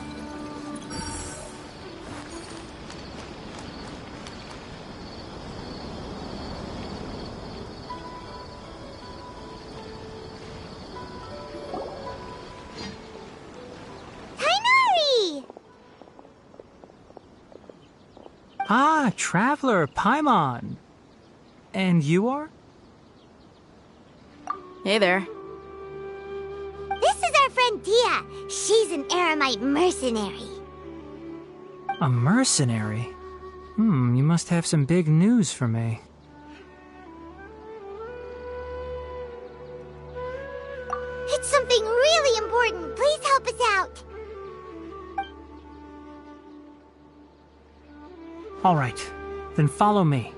Ah, Traveler, Paimon. And you are? Hey there. This is our friend Dia. She's an Aramite mercenary. A mercenary? You must have some big news for me. It's something really important. Please help us out. All right, then follow me.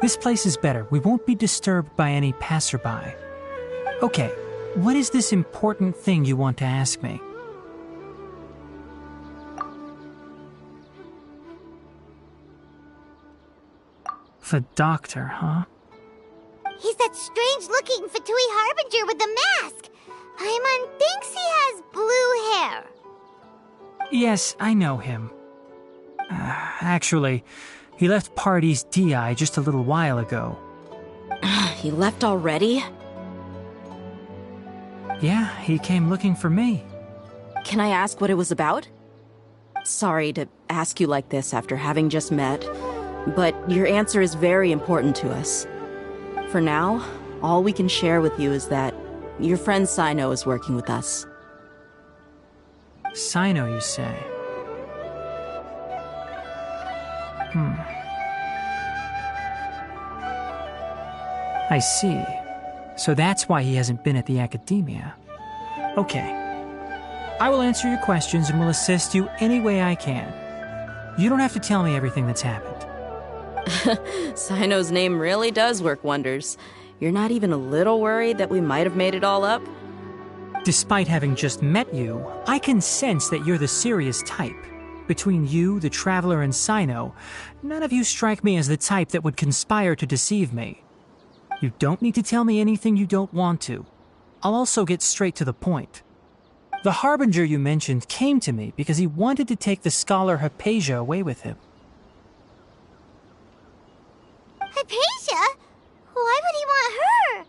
This place is better. We won't be disturbed by any passerby. Okay, what is this important thing you want to ask me? The doctor, huh? He's that strange-looking Fatui Harbinger with the mask. Paimon thinks he has blue hair. Yes, I know him. Actually, he left Party's DI just a little while ago. He left already? Yeah, he came looking for me. Can I ask what it was about? Sorry to ask you like this after having just met, but your answer is very important to us. For now, all we can share with you is that your friend Sino is working with us. Sino, you say? I see. So that's why he hasn't been at the academia. Okay. I will answer your questions and will assist you any way I can. You don't have to tell me everything that's happened. Sino's name really does work wonders. You're not even a little worried that we might have made it all up? Despite having just met you, I can sense that you're the serious type. Between you, the Traveler, and Sino, none of you strike me as the type that would conspire to deceive me. You don't need to tell me anything you don't want to. I'll also get straight to the point. The Harbinger you mentioned came to me because he wanted to take the scholar Hypatia away with him. Hypatia? Why would he want her?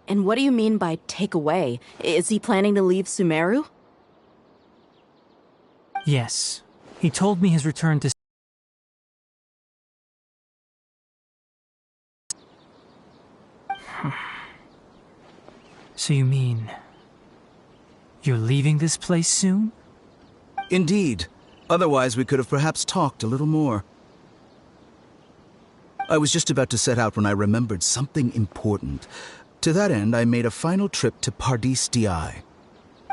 And what do you mean by take away? Is he planning to leave Sumeru? Yes. He told me his return to... So you mean... you're leaving this place soon? Indeed. Otherwise, we could have perhaps talked a little more. I was just about to set out when I remembered something important. To that end, I made a final trip to Pardis Di.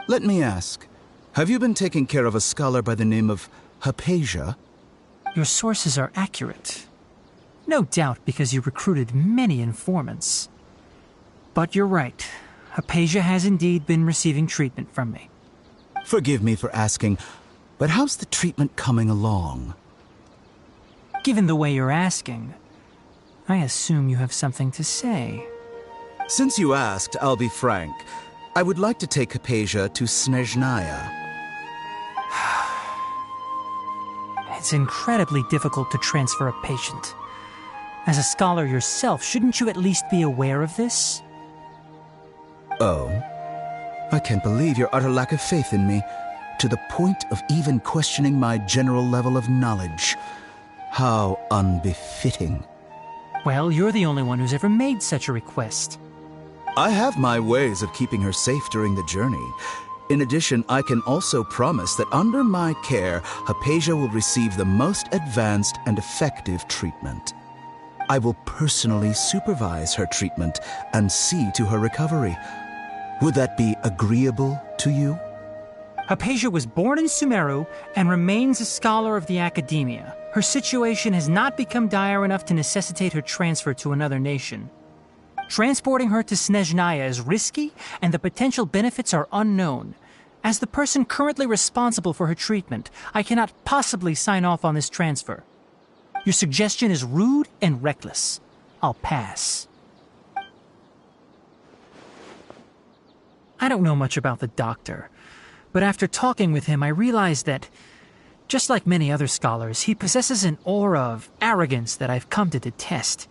Let me ask, have you been taking care of a scholar by the name of Hypatia? Your sources are accurate. No doubt because you recruited many informants. But you're right. Hypatia has indeed been receiving treatment from me. Forgive me for asking, but how's the treatment coming along? Given the way you're asking, I assume you have something to say. Since you asked, I'll be frank. I would like to take Hypatia to Snezhnaya. It's incredibly difficult to transfer a patient. As a scholar yourself, shouldn't you at least be aware of this? Oh? I can't believe your utter lack of faith in me, to the point of even questioning my general level of knowledge. How unbefitting. Well, you're the only one who's ever made such a request. I have my ways of keeping her safe during the journey. In addition, I can also promise that under my care, Hypatia will receive the most advanced and effective treatment. I will personally supervise her treatment and see to her recovery. Would that be agreeable to you? Hypatia was born in Sumeru and remains a scholar of the academia. Her situation has not become dire enough to necessitate her transfer to another nation. Transporting her to Snezhnaya is risky, and the potential benefits are unknown. As the person currently responsible for her treatment, I cannot possibly sign off on this transfer. Your suggestion is rude and reckless. I'll pass. I don't know much about the doctor, but after talking with him, I realized that, just like many other scholars, he possesses an aura of arrogance that I've come to detest.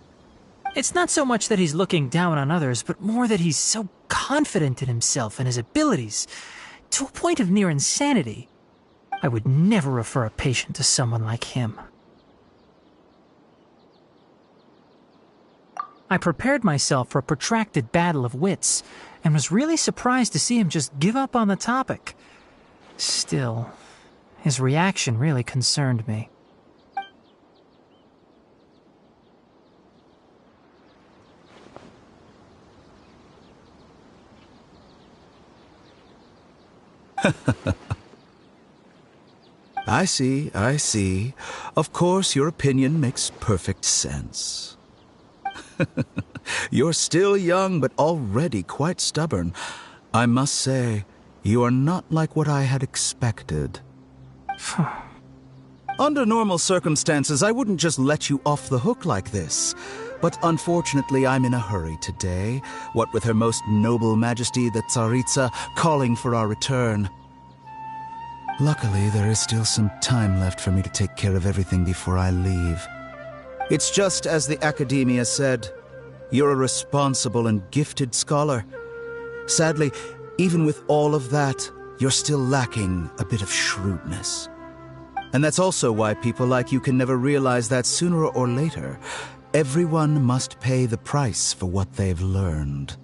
It's not so much that he's looking down on others, but more that he's so confident in himself and his abilities, to a point of near insanity. I would never refer a patient to someone like him. I prepared myself for a protracted battle of wits, and was really surprised to see him just give up on the topic. Still, his reaction really concerned me. I see. Of course, your opinion makes perfect sense. You're still young, but already quite stubborn. I must say, you are not like what I had expected. Under normal circumstances, I wouldn't just let you off the hook like this. But unfortunately, I'm in a hurry today, what with Her Most Noble Majesty the Tsaritsa calling for our return. Luckily, there is still some time left for me to take care of everything before I leave. It's just as the Academia said, you're a responsible and gifted scholar. Sadly, even with all of that, you're still lacking a bit of shrewdness. And that's also why people like you can never realize that sooner or later, everyone must pay the price for what they've learned.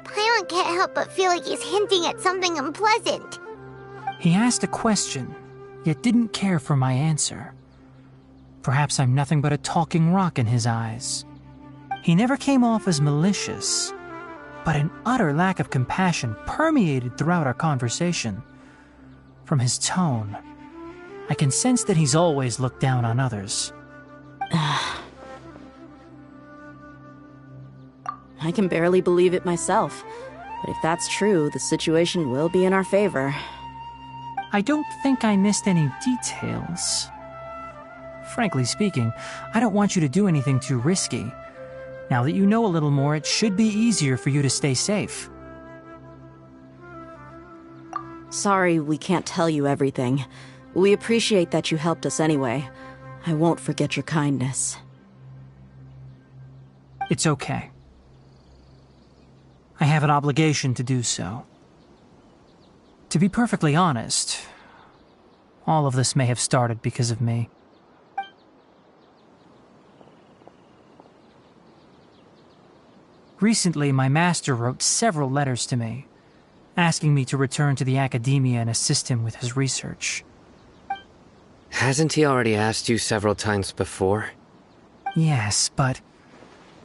Paimon can't help but feel like he's hinting at something unpleasant. He asked a question, yet didn't care for my answer. Perhaps I'm nothing but a talking rock in his eyes. He never came off as malicious, but an utter lack of compassion permeated throughout our conversation. From his tone, I can sense that he's always looked down on others. I can barely believe it myself, but if that's true, the situation will be in our favor. I don't think I missed any details. Frankly speaking, I don't want you to do anything too risky. Now that you know a little more, it should be easier for you to stay safe. Sorry we can't tell you everything. We appreciate that you helped us anyway. I won't forget your kindness. It's okay. I have an obligation to do so. To be perfectly honest, all of this may have started because of me. Recently, my master wrote several letters to me, asking me to return to the Academia and assist him with his research. Hasn't he already asked you several times before? Yes, but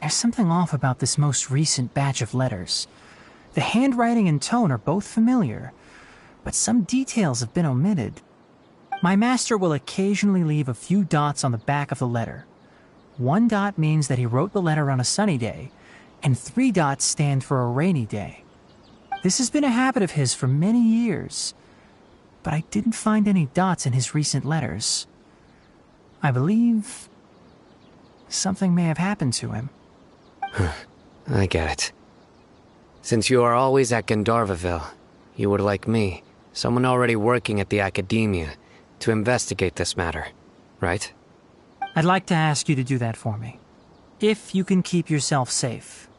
there's something off about this most recent batch of letters. The handwriting and tone are both familiar, but some details have been omitted. My master will occasionally leave a few dots on the back of the letter. 1 dot means that he wrote the letter on a sunny day, and 3 dots stand for a rainy day. This has been a habit of his for many years, but I didn't find any dots in his recent letters. I believe something may have happened to him. I get it. Since you are always at Gandharvaville, you would like me, someone already working at the Academia, to investigate this matter, right? I'd like to ask you to do that for me. If you can keep yourself safe,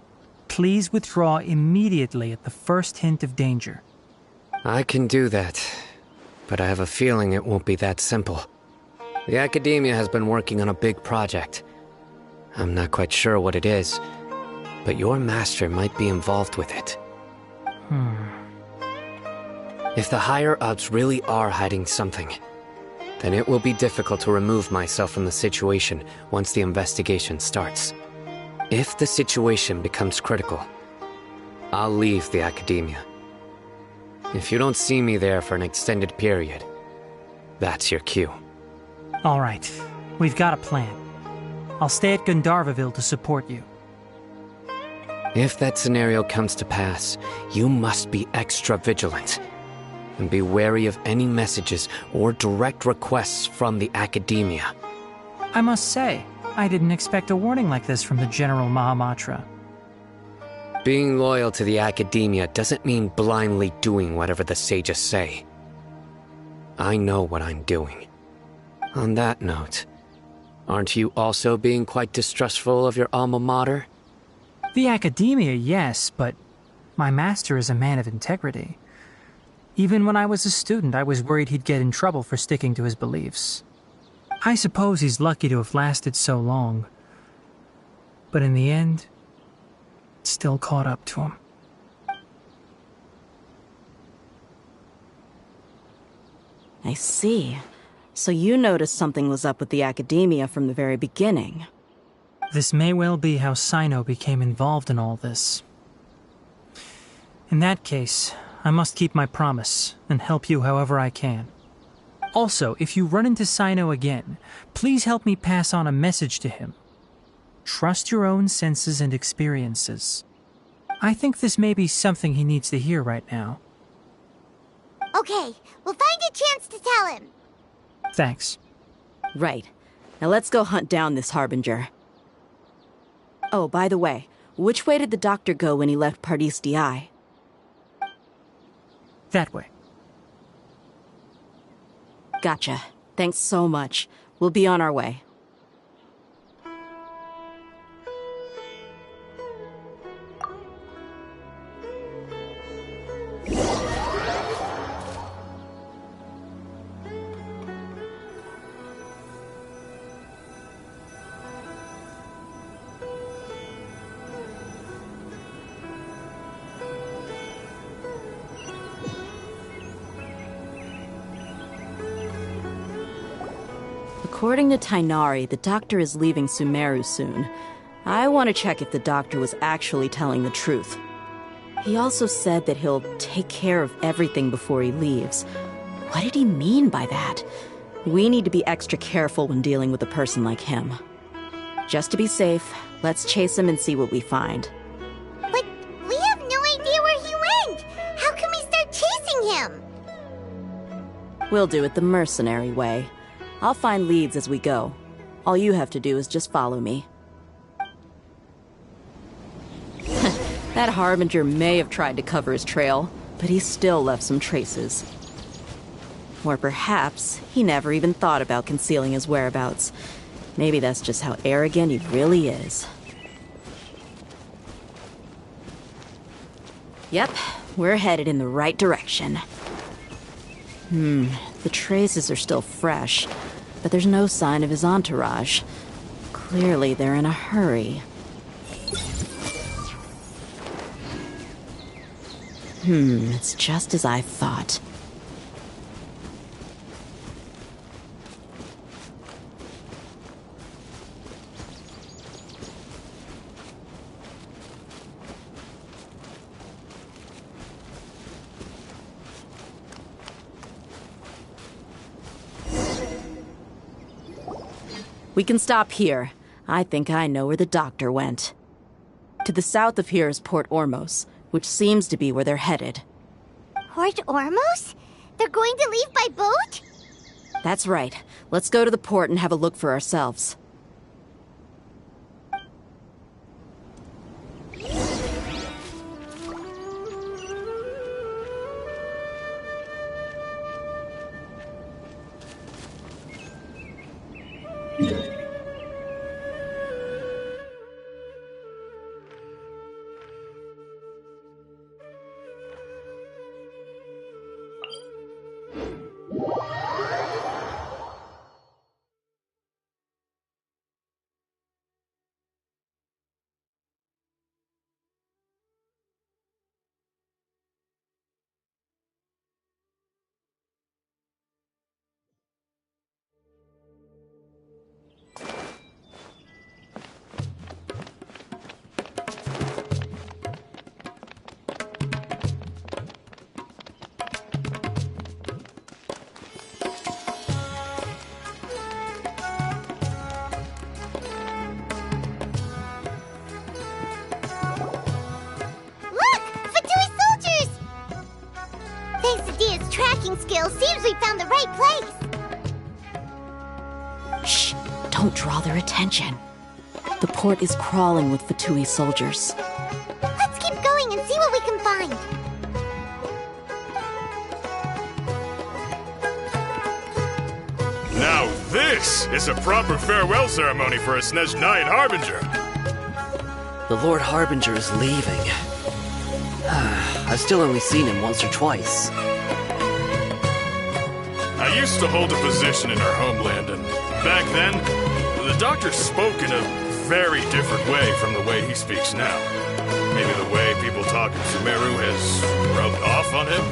please withdraw immediately at the first hint of danger. I can do that, but I have a feeling it won't be that simple. The Academia has been working on a big project. I'm not quite sure what it is, but your master might be involved with it. If the higher-ups really are hiding something, then it will be difficult to remove myself from the situation once the investigation starts. If the situation becomes critical, I'll leave the Academia. If you don't see me there for an extended period, that's your cue. All right, we've got a plan. I'll stay at Gandharvaville to support you. If that scenario comes to pass, you must be extra vigilant. And be wary of any messages or direct requests from the Academia. I must say, I didn't expect a warning like this from the General Mahamatra. Being loyal to the Academia doesn't mean blindly doing whatever the sages say. I know what I'm doing. On that note, aren't you also being quite distrustful of your alma mater? The academia, yes, but my master is a man of integrity. Even when I was a student, I was worried he'd get in trouble for sticking to his beliefs. I suppose he's lucky to have lasted so long. But in the end, it still caught up to him. I see. So you noticed something was up with the academia from the very beginning. This may well be how Sino became involved in all this. In that case, I must keep my promise and help you however I can. Also, if you run into Sino again, please help me pass on a message to him. Trust your own senses and experiences. I think this may be something he needs to hear right now. Okay, we'll find a chance to tell him. Thanks. Right. Now let's go hunt down this Harbinger. Oh, by the way, which way did the doctor go when he left Pardis DI? That way. Gotcha. Thanks so much. We'll be on our way. According to Tainari, the doctor is leaving Sumeru soon. I want to check if the doctor was actually telling the truth. He also said that he'll take care of everything before he leaves. What did he mean by that? We need to be extra careful when dealing with a person like him. Just to be safe, let's chase him and see what we find. But we have no idea where he went! How can we start chasing him? We'll do it the mercenary way. I'll find leads as we go. All you have to do is just follow me. That Harbinger may have tried to cover his trail, but he still left some traces. Or perhaps he never even thought about concealing his whereabouts. Maybe that's just how arrogant he really is. Yep, we're headed in the right direction. The traces are still fresh, but there's no sign of his entourage. Clearly they're in a hurry. It's just as I thought. We can stop here. I think I know where the doctor went. To the south of here is Port Ormos, which seems to be where they're headed. Port Ormos? They're going to leave by boat? That's right. Let's go to the port and have a look for ourselves. Skills, seems we found the right place. Shh! Don't draw their attention. The port is crawling with Fatui soldiers. Let's keep going and see what we can find. this is a proper farewell ceremony for a Snezhnayan Harbinger. The Lord Harbinger is leaving. I've still only seen him once or twice. I used to hold a position in our homeland, and back then, the doctor spoke in a very different way from the way he speaks now. Maybe the way people talk in Sumeru has rubbed off on him?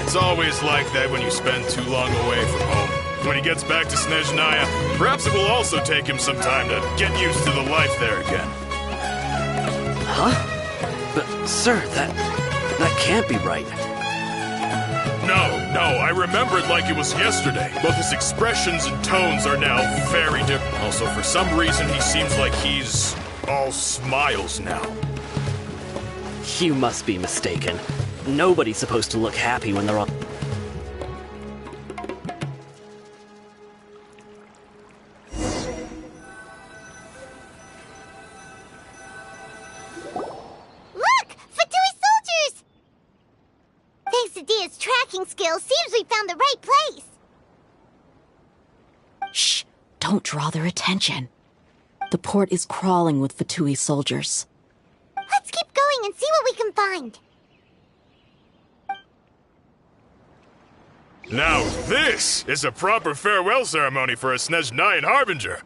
It's always like that when you spend too long away from home. When he gets back to Snezhnaya, perhaps it will also take him some time to get used to the life there again. Huh? But, sir, that can't be right. No, I remember it like it was yesterday. Both his expressions and tones are now very different. Also, for some reason, he seems like he's all smiles now. You must be mistaken. Nobody's supposed to look happy when they're on... Look! Fatui soldiers! Thanks to Dia's tracking skills, seems we found the right place. Shh! Don't draw their attention. The port is crawling with Fatui soldiers. Let's keep going and see what we can find. Now this is a proper farewell ceremony for a Snezhnayan Harbinger.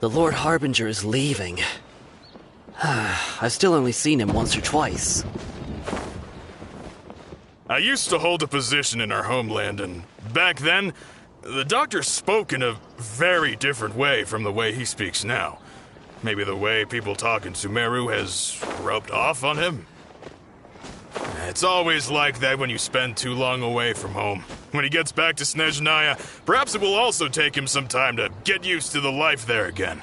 The Lord Harbinger is leaving. I've still only seen him once or twice. I used to hold a position in our homeland, and back then, the doctor spoke in a very different way from the way he speaks now. Maybe the way people talk in Sumeru has rubbed off on him? It's always like that when you spend too long away from home. When he gets back to Snezhnaya, perhaps it will also take him some time to get used to the life there again.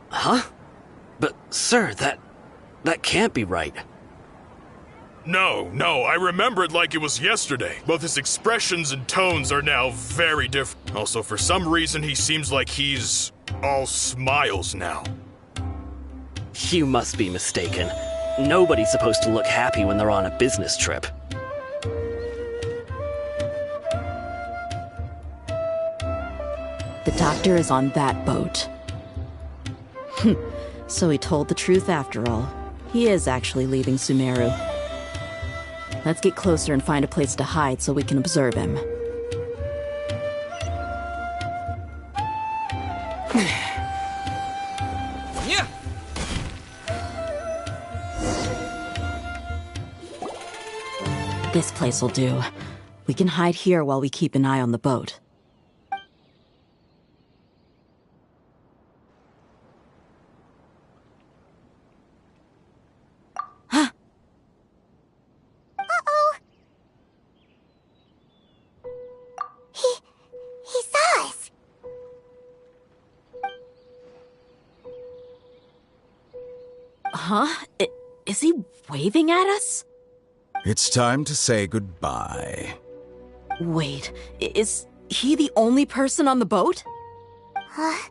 Huh? But, sir, that can't be right. No, I remember it like it was yesterday. Both his expressions and tones are now very different. Also, for some reason, he seems like he's all smiles now. You must be mistaken. Nobody's supposed to look happy when they're on a business trip. The doctor is on that boat. So he told the truth after all. He is actually leaving Sumeru. Let's get closer and find a place to hide so we can observe him. Yeah. This place will do. We can hide here while we keep an eye on the boat. He saw us. Huh? Is he waving at us? It's time to say goodbye. Wait, is he the only person on the boat? Huh?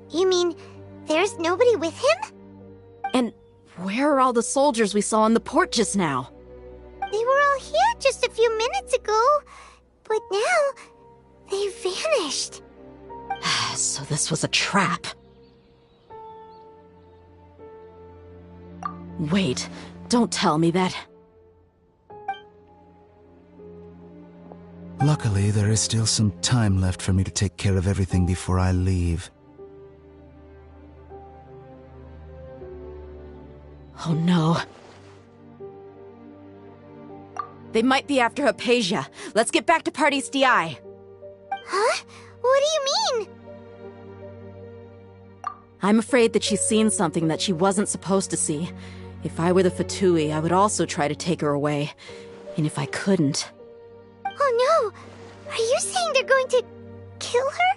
You mean there's nobody with him? And where are all the soldiers we saw in the port just now? They were all here just a few minutes ago, but now they vanished. So this was a trap. Wait, don't tell me that. Luckily, there is still some time left for me to take care of everything before I leave. Oh no. They might be after Hypatia. Let's get back to Party's DI. Huh? What do you mean? I'm afraid that she's seen something that she wasn't supposed to see. If I were the Fatui, I would also try to take her away. And if I couldn't... Oh no! Are you saying they're going to kill her?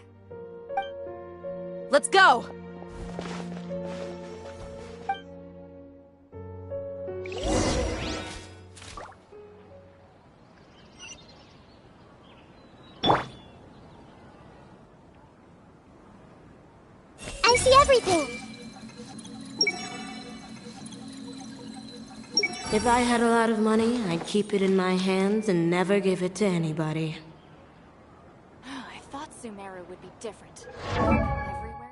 Let's go! I see everything! If I had a lot of money, I'd keep it in my hands and never give it to anybody. Sumeru would be different. Everywhere.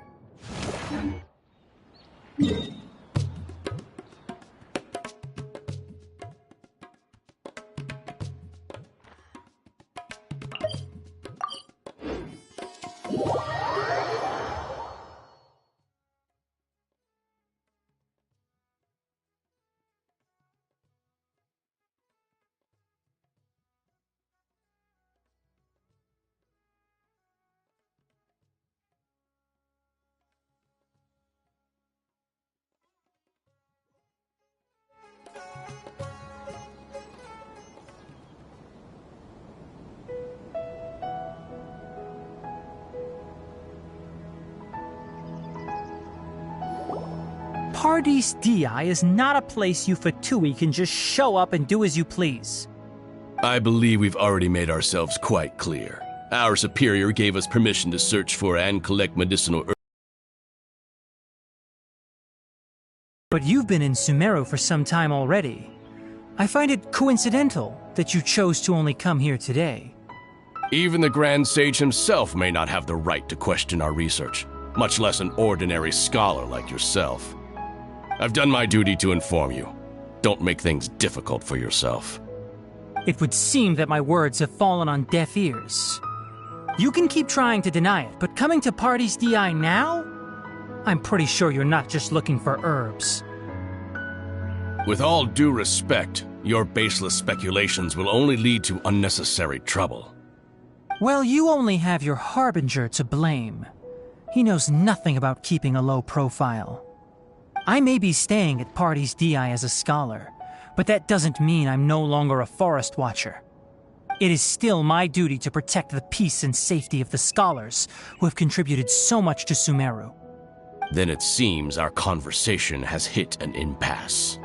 Paradise Di is not a place you Fatui can just show up and do as you please. I believe we've already made ourselves quite clear. Our superior gave us permission to search for and collect medicinal herbs. But you've been in Sumeru for some time already. I find it coincidental that you chose to only come here today. Even the Grand Sage himself may not have the right to question our research, much less an ordinary scholar like yourself. I've done my duty to inform you. Don't make things difficult for yourself. It would seem that my words have fallen on deaf ears. You can keep trying to deny it, but coming to Paradise Di now? I'm pretty sure you're not just looking for herbs. With all due respect, your baseless speculations will only lead to unnecessary trouble. Well, you only have your Harbinger to blame. He knows nothing about keeping a low profile. I may be staying at Paradise Di as a scholar, but that doesn't mean I'm no longer a forest watcher. It is still my duty to protect the peace and safety of the scholars who have contributed so much to Sumeru. Then it seems our conversation has hit an impasse.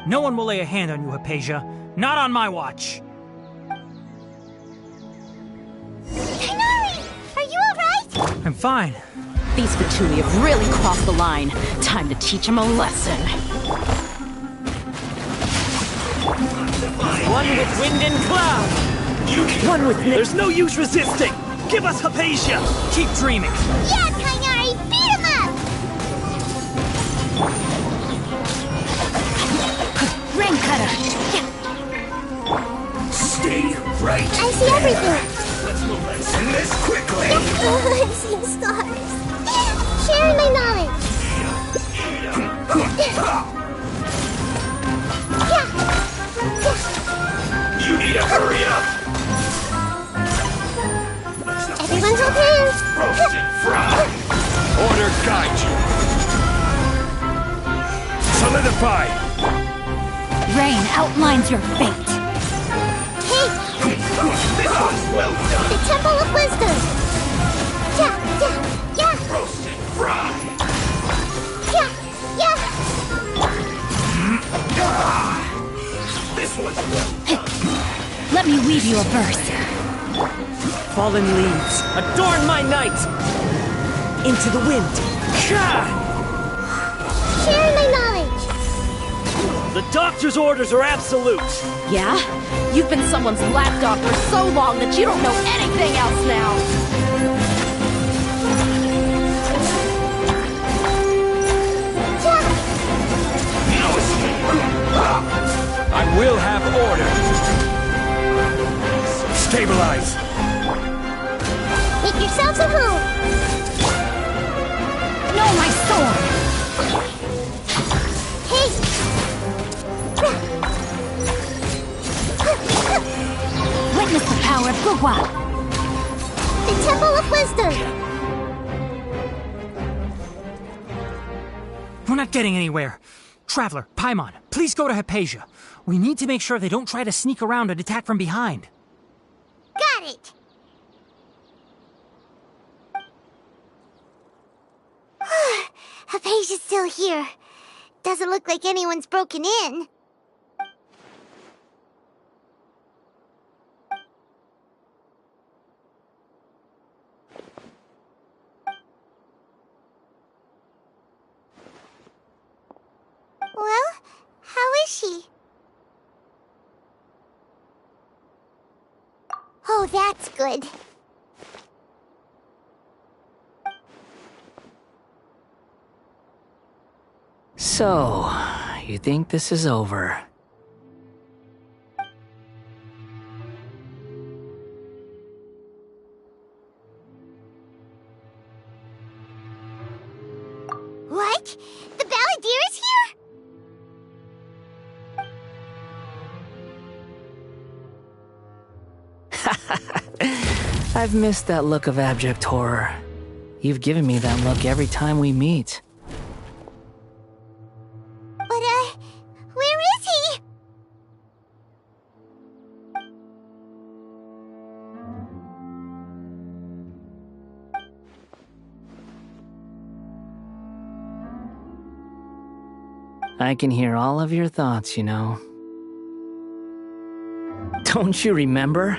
No one will lay a hand on you, Hypatia. Not on my watch. Tighnari! Are you alright? I'm fine. These Fatui have really crossed the line. Time to teach them a lesson. One with wind and cloud! One with... There's no use resisting! Give us Hypatia! Keep dreaming! Yeah, Tighnari! Beat him up! Rain cutter! Stay right I see everything! Let's lessen this quickly! I see stars! Sharing my knowledge! You need to hurry up! Everyone's okay! Roasted fry! Order guide you! Solidify! Rain outlines your fate. Hey! This one's well done! The Temple of Wisdom! Yeah! Roasted fry! Yeah! This one's well done! Let me weave you a verse. Fallen leaves, adorn my night! Into the wind! Sharing my knowledge! The doctor's orders are absolute! Yeah? You've been someone's lab doctor so long that you don't know anything else now! I will have order! Stabilize! Make yourselves at home! No, my sword! Hey! Witness the power of Gugwa! The Temple of Wisdom! We're not getting anywhere. Traveler, Paimon, please go to Hypatia. We need to make sure they don't try to sneak around and attack from behind. Got it! Hypatia's still here. Doesn't look like anyone's broken in. Well, how is she? Oh, that's good. So, you think this is over? What? The Balladeer is here? I've missed that look of abject horror. You've given me that look every time we meet. But, where is he? I can hear all of your thoughts, you know. Don't you remember?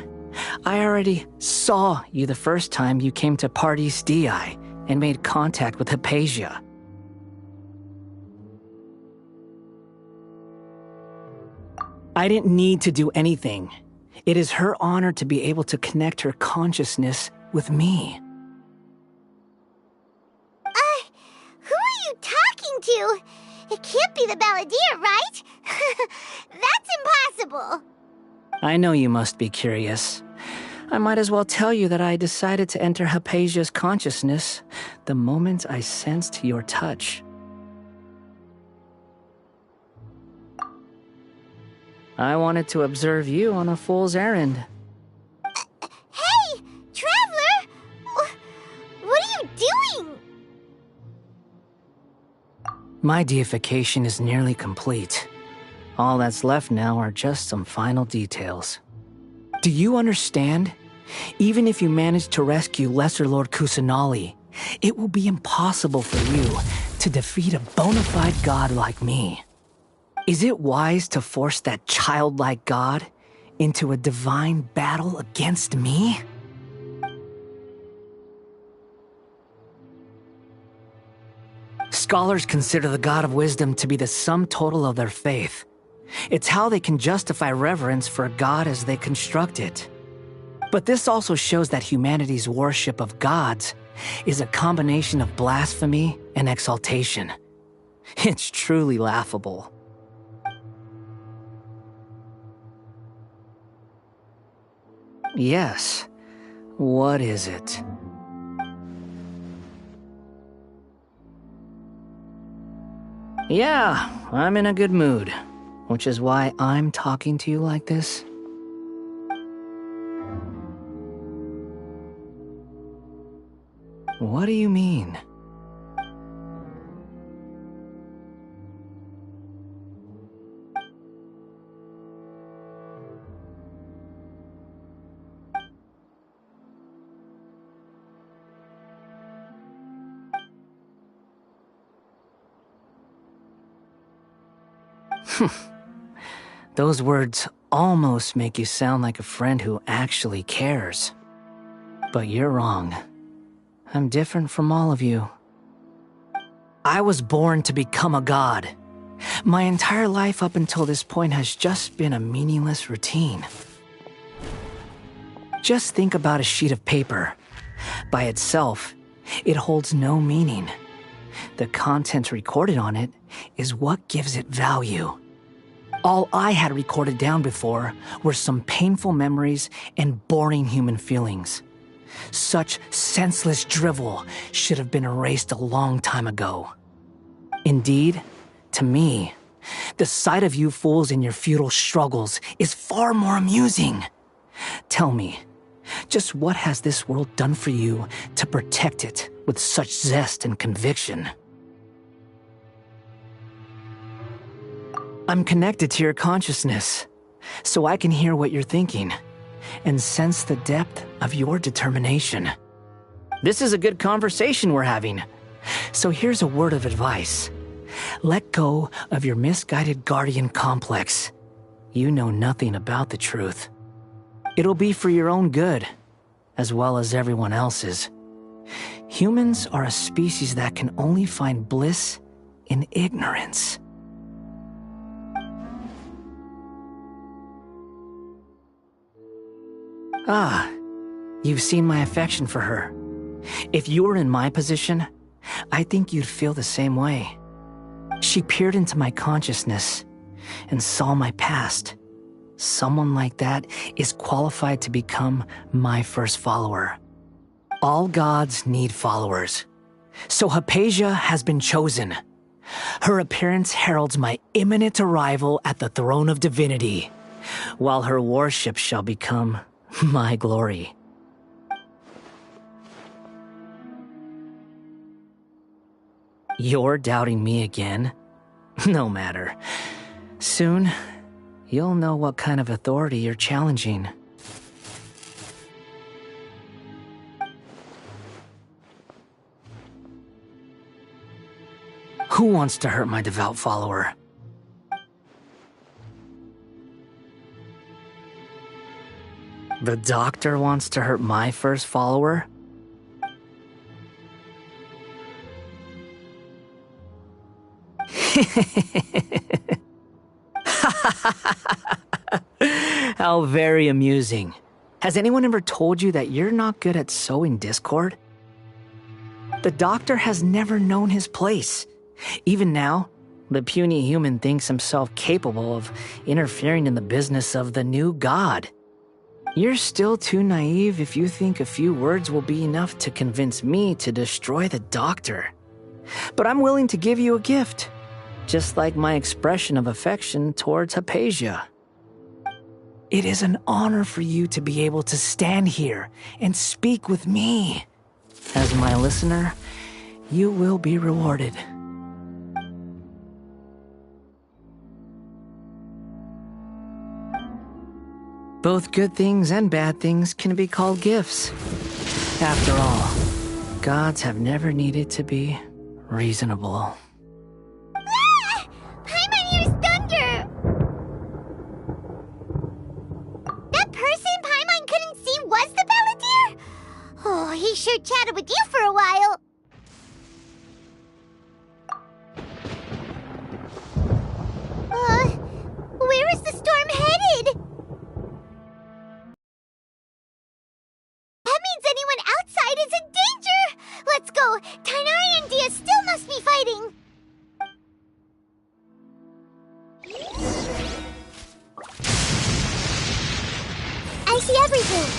I already saw you the first time you came to Parties DI and made contact with Hypatia. I didn't need to do anything. It is her honor to be able to connect her consciousness with me. Who are you talking to? It can't be the Balladeer, right? That's impossible. I know you must be curious. I might as well tell you that I decided to enter Hypatia's consciousness the moment I sensed your touch. I wanted to observe you on a fool's errand. Hey, Traveler! What are you doing? My deification is nearly complete. All that's left now are just some final details. Do you understand? Even if you manage to rescue Lesser Lord Kusanali, it will be impossible for you to defeat a bona fide god like me. Is it wise to force that childlike god into a divine battle against me? Scholars consider the god of wisdom to be the sum total of their faith. It's how they can justify reverence for a god as they construct it. But this also shows that humanity's worship of gods is a combination of blasphemy and exaltation. It's truly laughable. Yes. What is it? Yeah, I'm in a good mood, which is why I'm talking to you like this. What do you mean? Those words almost make you sound like a friend who actually cares. But you're wrong. I'm different from all of you. I was born to become a god. My entire life up until this point has just been a meaningless routine. Just think about a sheet of paper. By itself, it holds no meaning. The content recorded on it is what gives it value. All I had recorded down before were some painful memories and boring human feelings. Such senseless drivel should have been erased a long time ago. Indeed, to me, the sight of you fools in your futile struggles is far more amusing. Tell me, just what has this world done for you to protect it with such zest and conviction? I'm connected to your consciousness, so I can hear what you're thinking and sense the depth of your determination. This is a good conversation we're having, so here's a word of advice. Let go of your misguided guardian complex. You know nothing about the truth. It'll be for your own good, as well as everyone else's. Humans are a species that can only find bliss in ignorance. Ah, you've seen my affection for her. If you were in my position, I think you'd feel the same way. She peered into my consciousness and saw my past. Someone like that is qualified to become my first follower. All gods need followers. So Hypatia has been chosen. Her appearance heralds my imminent arrival at the throne of divinity, while her worship shall become my glory. You're doubting me again? No matter. Soon, you'll know what kind of authority you're challenging. Who wants to hurt my devout follower? The doctor wants to hurt my first follower? How very amusing. Has anyone ever told you that you're not good at sowing discord? The doctor has never known his place. Even now, the puny human thinks himself capable of interfering in the business of the new god. You're still too naive if you think a few words will be enough to convince me to destroy the doctor. But I'm willing to give you a gift, just like my expression of affection towards Hypatia. It is an honor for you to be able to stand here and speak with me. As my listener, you will be rewarded. Both good things and bad things can be called gifts. After all, gods have never needed to be reasonable. Ah! Paimon hears thunder! That person Paimon couldn't see was the Palantir? Oh, he sure chatted with you for a while. Where is the storm headed? That means anyone outside is in danger! Let's go! Tighnari and Dia still must be fighting! I see everything!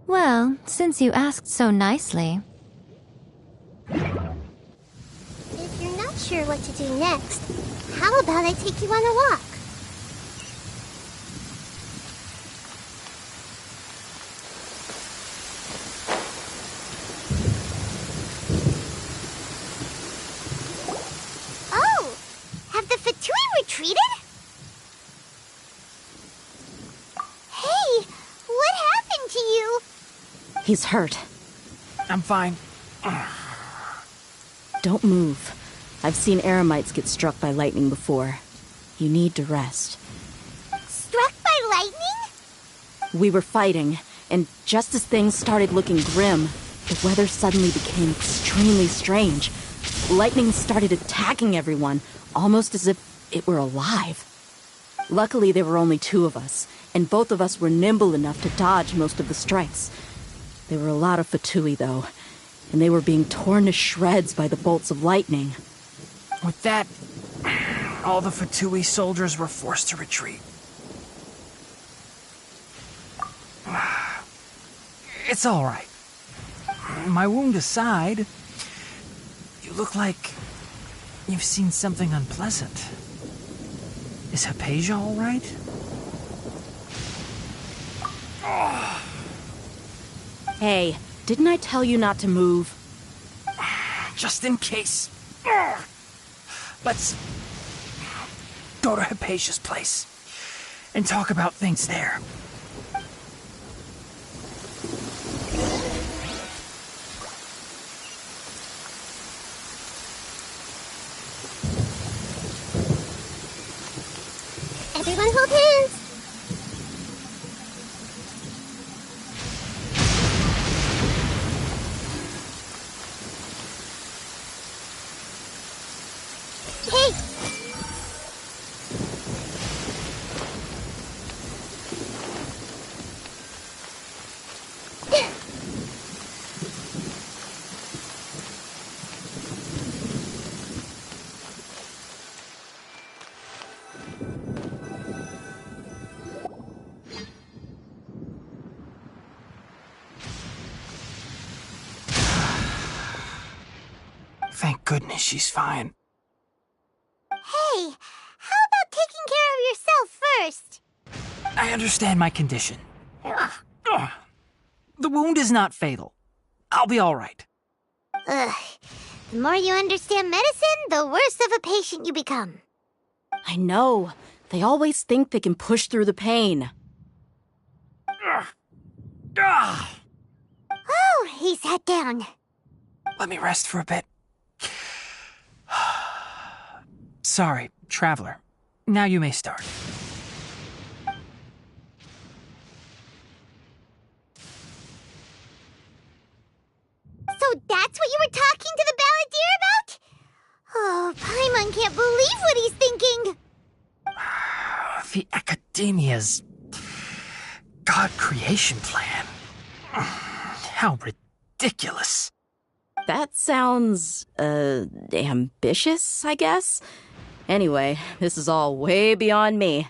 Well, since you asked so nicely. If you're not sure what to do next, how about I take you on a walk? Oh! Have the Fatui retreated? Hey! What happened to you? He's hurt. I'm fine. Don't move. I've seen eremites get struck by lightning before. You need to rest. Struck by lightning? We were fighting, and just as things started looking grim, the weather suddenly became extremely strange. Lightning started attacking everyone, almost as if it were alive. Luckily, there were only two of us, and both of us were nimble enough to dodge most of the strikes. There were a lot of Fatui, though, and they were being torn to shreds by the bolts of lightning. With that, all the Fatui soldiers were forced to retreat. It's all right. My wound aside, you look like you've seen something unpleasant. Is Hypatia all right? Hey, didn't I tell you not to move? Just in case. Let's go to Hypatia's place and talk about things there. Everyone hold hands! Hey! Thank goodness she's fine. Hey, how about taking care of yourself first? I understand my condition. The wound is not fatal. I'll be all right. Ugh. The more you understand medicine, the worse of a patient you become. I know. They always think they can push through the pain. Oh, he sat down. Let me rest for a bit. Sorry, traveler. Now you may start. So that's what you were talking to the balladeer about? Oh, Paimon can't believe what he's thinking. The Academia's God creation plan. How ridiculous. That sounds, ambitious, I guess? Anyway, this is all way beyond me.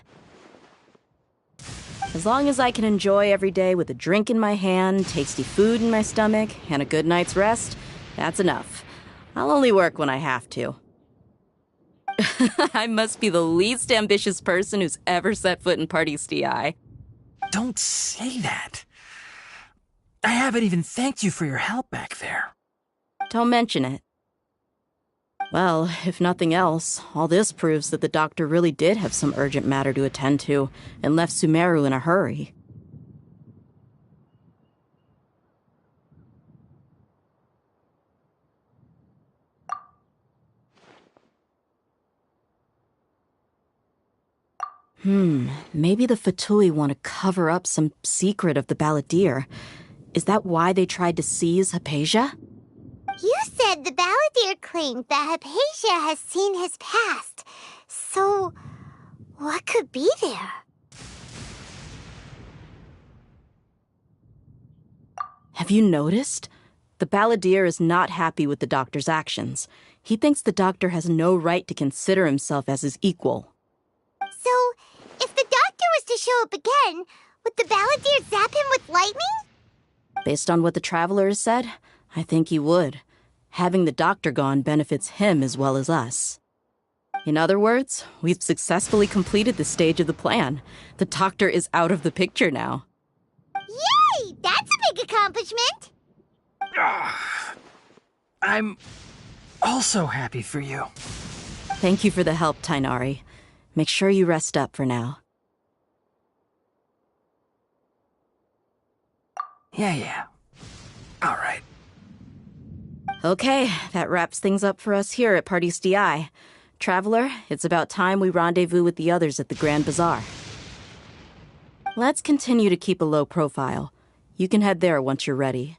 As long as I can enjoy every day with a drink in my hand, tasty food in my stomach, and a good night's rest, that's enough. I'll only work when I have to. I must be the least ambitious person who's ever set foot in Party's DI. Don't say that. I haven't even thanked you for your help back there. Don't mention it. Well, if nothing else, all this proves that the doctor really did have some urgent matter to attend to and left Sumeru in a hurry. Maybe the Fatui want to cover up some secret of the balladeer. Is that why they tried to seize Hypatia? You said the balladeer claimed that Hypatia has seen his past. So, what could be there? Have you noticed? The balladeer is not happy with the doctor's actions. He thinks the doctor has no right to consider himself as his equal. So, if the doctor was to show up again, would the balladeer zap him with lightning? Based on what the traveler has said, I think he would. Having the doctor gone benefits him as well as us. In other words, we've successfully completed this stage of the plan. The doctor is out of the picture now. Yay! That's a big accomplishment! I'm also happy for you. Thank you for the help, Tainari. Make sure you rest up for now. Yeah. All right. Okay, that wraps things up for us here at Party's DI. Traveler, it's about time we rendezvous with the others at the Grand Bazaar. Let's continue to keep a low profile. You can head there once you're ready.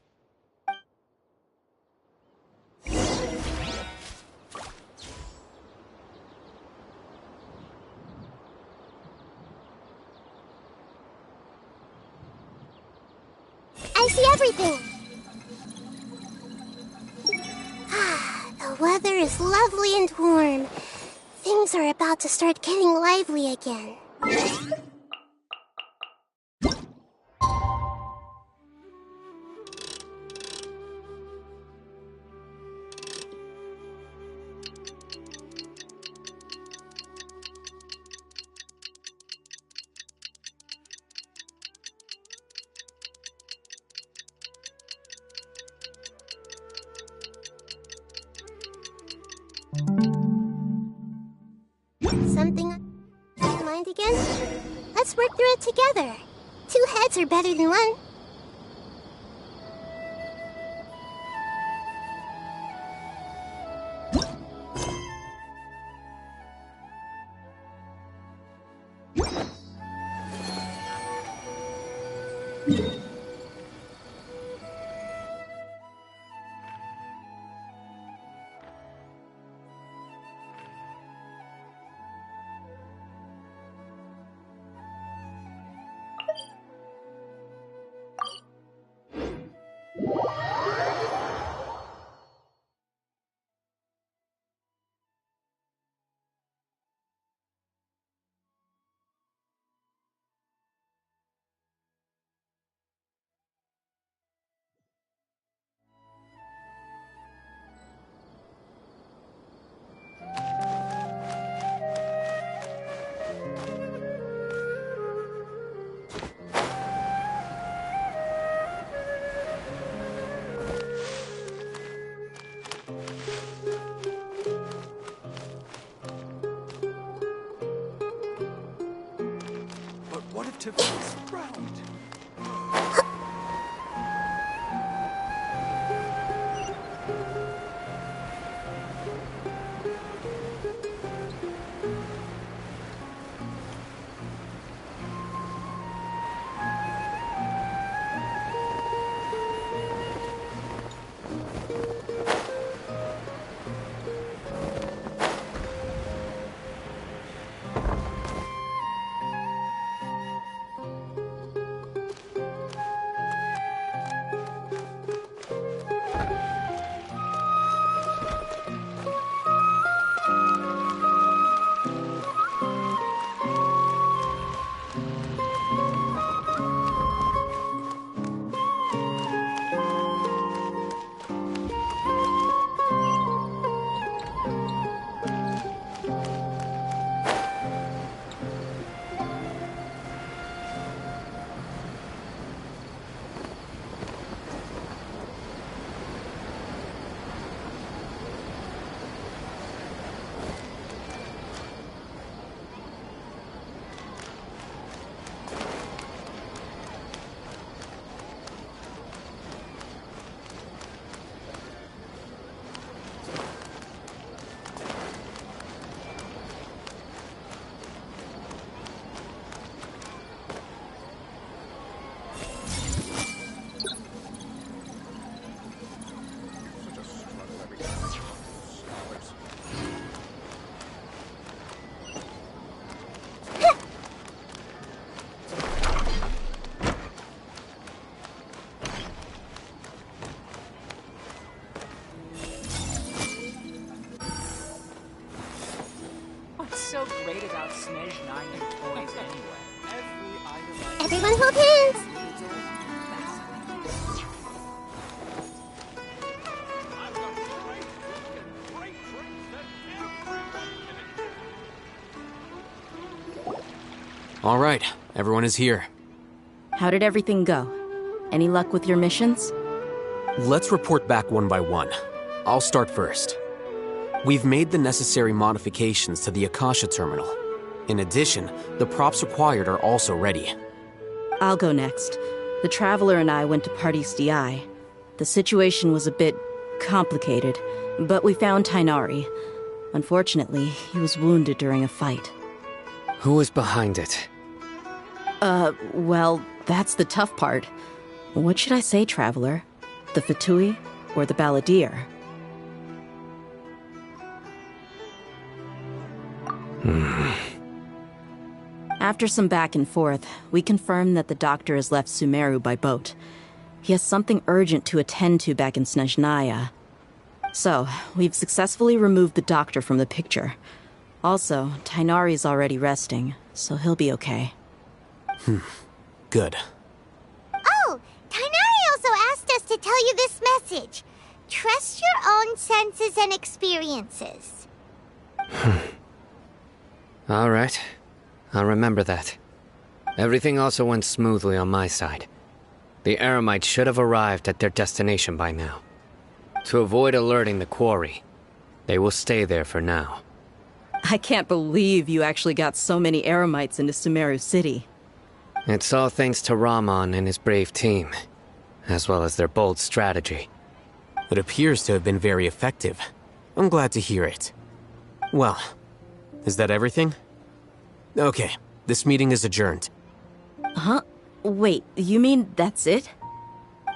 I see everything! The weather is lovely and warm. Things are about to start getting lively again. work through it together. 2 heads are better than 1. What if Tiffany's drowned? So great about Snezhnaya toys anyway. Everyone hold hands! All right, everyone is here. How did everything go? Any luck with your missions? Let's report back one by one. I'll start first. We've made the necessary modifications to the Akasha terminal. In addition, the props required are also ready. I'll go next. The Traveler and I went to Party's DI. The situation was a bit complicated, but we found Tainari. Unfortunately, he was wounded during a fight. Who was behind it? Well, that's the tough part. What should I say, Traveler? The Fatui or the Balladeer? After some back and forth, we confirmed that the doctor has left Sumeru by boat. He has something urgent to attend to back in Snezhnaya. So, we've successfully removed the doctor from the picture. Also, Tainari's already resting, so he'll be okay. Good. Oh, Tainari also asked us to tell you this message. Trust your own senses and experiences. All right. I'll remember that. Everything also went smoothly on my side. The Eremites should have arrived at their destination by now. To avoid alerting the quarry, they will stay there for now. I can't believe you actually got so many Eremites into Sumeru City. It's all thanks to Rahman and his brave team, as well as their bold strategy. It appears to have been very effective. I'm glad to hear it. Well, is that everything? Okay, this meeting is adjourned. Huh? Wait, you mean that's it?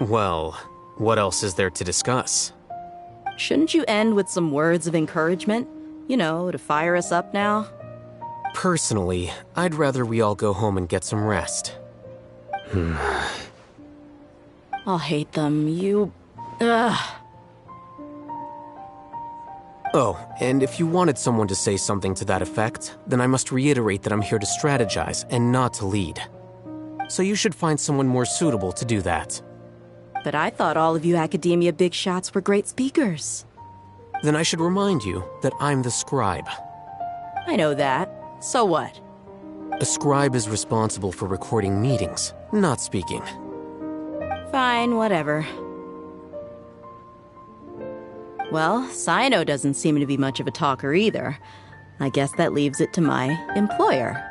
Well, what else is there to discuss? Shouldn't you end with some words of encouragement? You know, to fire us up now? Personally, I'd rather we all go home and get some rest. I'll hate them. Ugh. Oh, and if you wanted someone to say something to that effect, then I must reiterate that I'm here to strategize and not to lead. So you should find someone more suitable to do that. But I thought all of you academia big shots were great speakers. Then I should remind you that I'm the scribe. I know that. So what? A scribe is responsible for recording meetings, not speaking. Fine, whatever. Well, Sino doesn't seem to be much of a talker either. I guess that leaves it to my employer.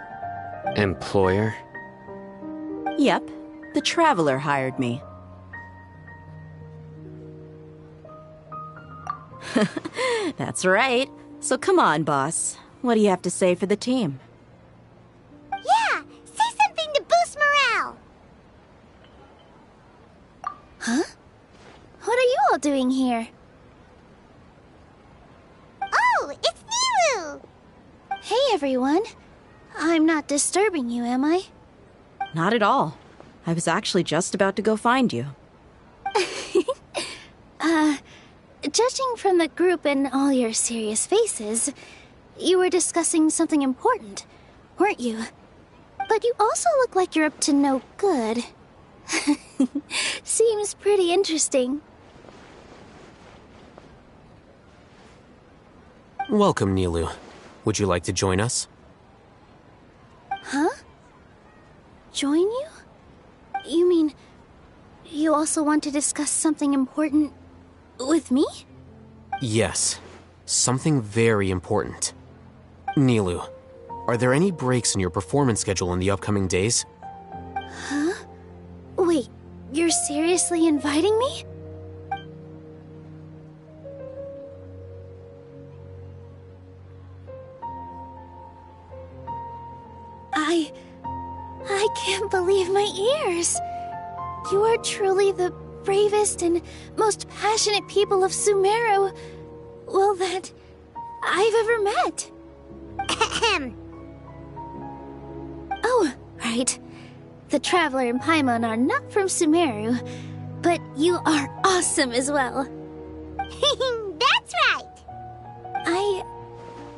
Employer? Yep, the Traveler hired me. That's right. So come on, boss. What do you have to say for the team? Yeah! Say something to boost morale! Huh? What are you all doing here? Oh, it's Nilu! Hey, everyone. I'm not disturbing you, am I? Not at all. I was actually just about to go find you. Judging from the group and all your serious faces, you were discussing something important, weren't you? But you also look like you're up to no good. Seems pretty interesting. Welcome, Nilu. Would you like to join us? Huh? Join you? You mean, you also want to discuss something important with me? Yes. Something very important. Nilu, are there any breaks in your performance schedule in the upcoming days? Huh? Wait, you're seriously inviting me? I can't believe my ears. You are truly the bravest and most passionate people of Sumeru, well, that I've ever met. Ahem. Oh, right. The Traveler and Paimon are not from Sumeru, but you are awesome as well. That's right!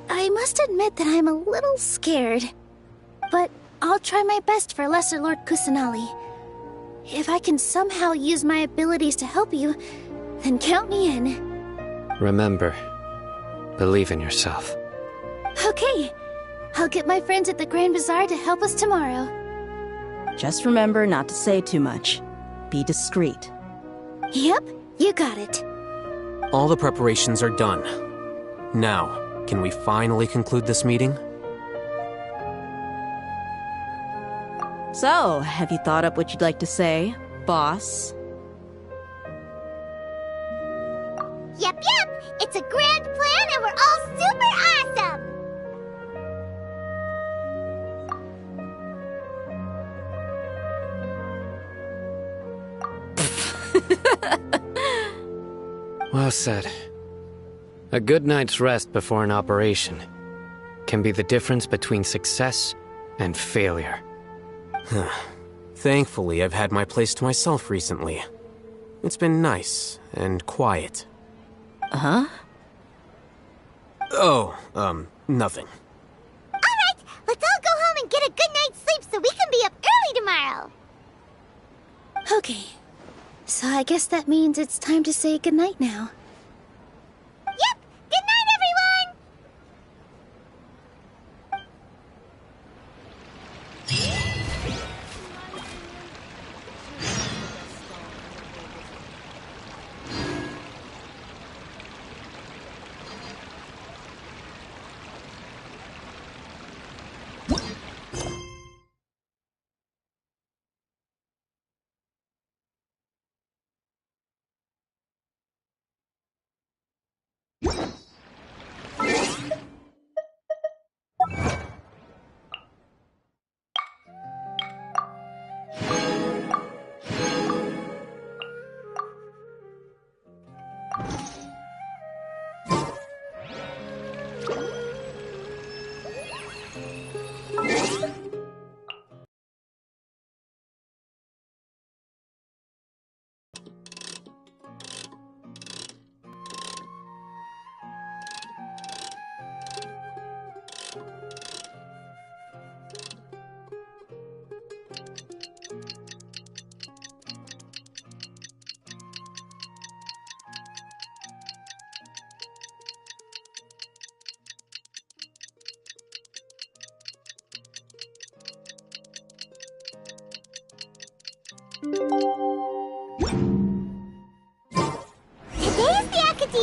I must admit that I'm a little scared, but I'll try my best for Lesser Lord Kusanali. If I can somehow use my abilities to help you, then count me in. Remember, believe in yourself. Okay, I'll get my friends at the Grand Bazaar to help us tomorrow. Just remember not to say too much. Be discreet. Yep, you got it. All the preparations are done. Now, can we finally conclude this meeting? So, have you thought up what you'd like to say, boss? Yep, it's a grand plan and we're all super awesome! Well said. A good night's rest before an operation can be the difference between success and failure. Thankfully, I've had my place to myself recently. It's been nice and quiet. Huh? Oh, nothing. Alright, let's all go home and get a good night's sleep so we can be up early tomorrow. Okay, so I guess that means it's time to say goodnight now.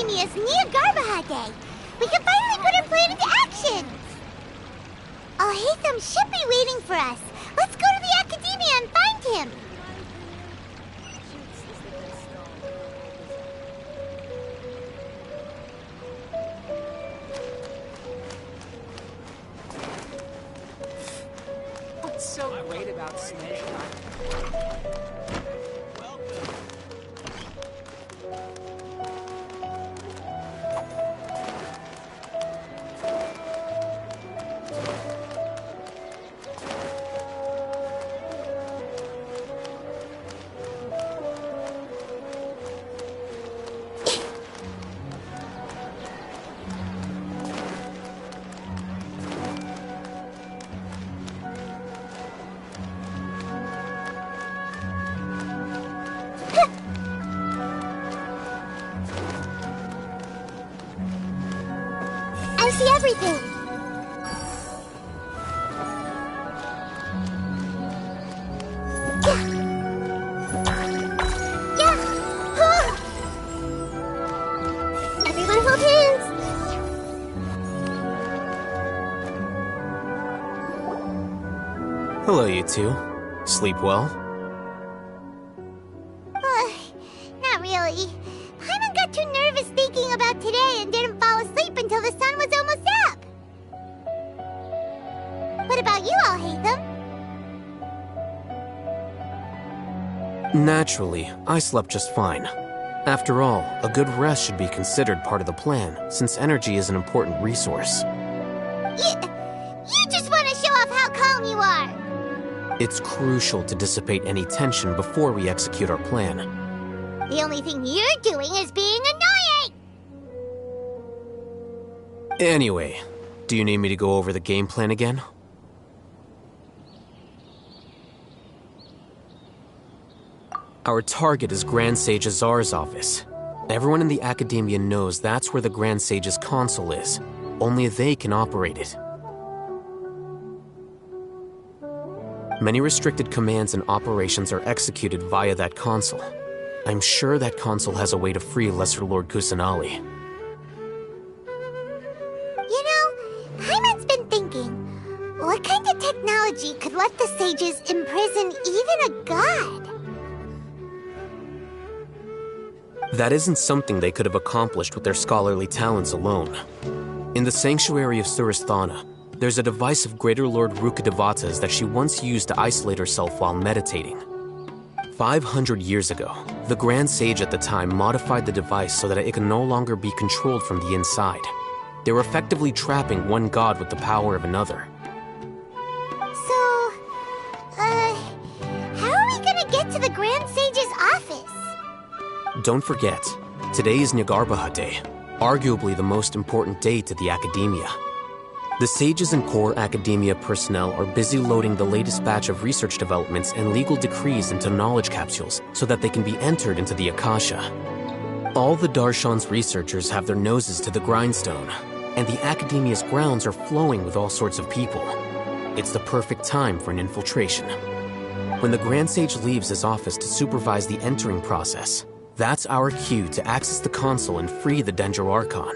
Academia's Niagarbaha Day. We can finally put our plan into action. Al-Haytham should be waiting for us. Let's go to the Academia and find him. What's so great about Smash? I see everything. Everyone hold hands. Hello, you two. Sleep well? Not really. Paimon got too nervous thinking about today and didn't fall asleep until the sun was almost up. What about you, Al-Haytham? Naturally, I slept just fine. After all, a good rest should be considered part of the plan, since energy is an important resource. You just want to show off how calm you are. It's crucial to dissipate any tension before we execute our plan. The only thing you're doing is being annoying. Anyway, do you need me to go over the game plan again? Our target is Grand Sage Azar's office. Everyone in the Academia knows that's where the Grand Sage's console is. Only they can operate it. Many restricted commands and operations are executed via that console. I'm sure that console has a way to free Lesser Lord Kusanali. You know, Paimon's been thinking, what kind of technology could let the sages imprison even a god? That isn't something they could have accomplished with their scholarly talents alone. In the Sanctuary of Suristhana, there's a device of Greater Lord Rukkhadevata's that she once used to isolate herself while meditating. 500 years ago, the Grand Sage at the time modified the device so that it can no longer be controlled from the inside. They were effectively trapping one god with the power of another. So, how are we gonna get to the Grand Sage's office? Don't forget, today is Niagarbaha Day, arguably the most important day to the Academia. The sages and core Academia personnel are busy loading the latest batch of research developments and legal decrees into knowledge capsules so that they can be entered into the Akasha. All the Darshan's researchers have their noses to the grindstone, and the Academia's grounds are flowing with all sorts of people. It's the perfect time for an infiltration. When the Grand Sage leaves his office to supervise the entering process, that's our cue to access the console and free the Dendro Archon.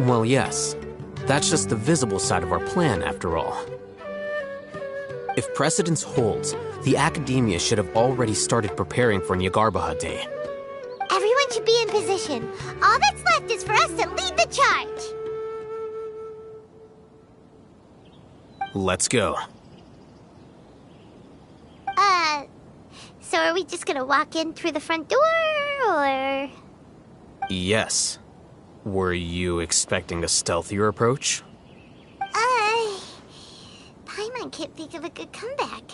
Well, yes. That's just the visible side of our plan, after all. If precedence holds, the Academia should have already started preparing for Niagarbaha Day. Everyone should be in position. All that's left is for us to lead the charge. Let's go. So are we just gonna walk in through the front door, or...? Yes. Were you expecting a stealthier approach? Paimon can't think of a good comeback.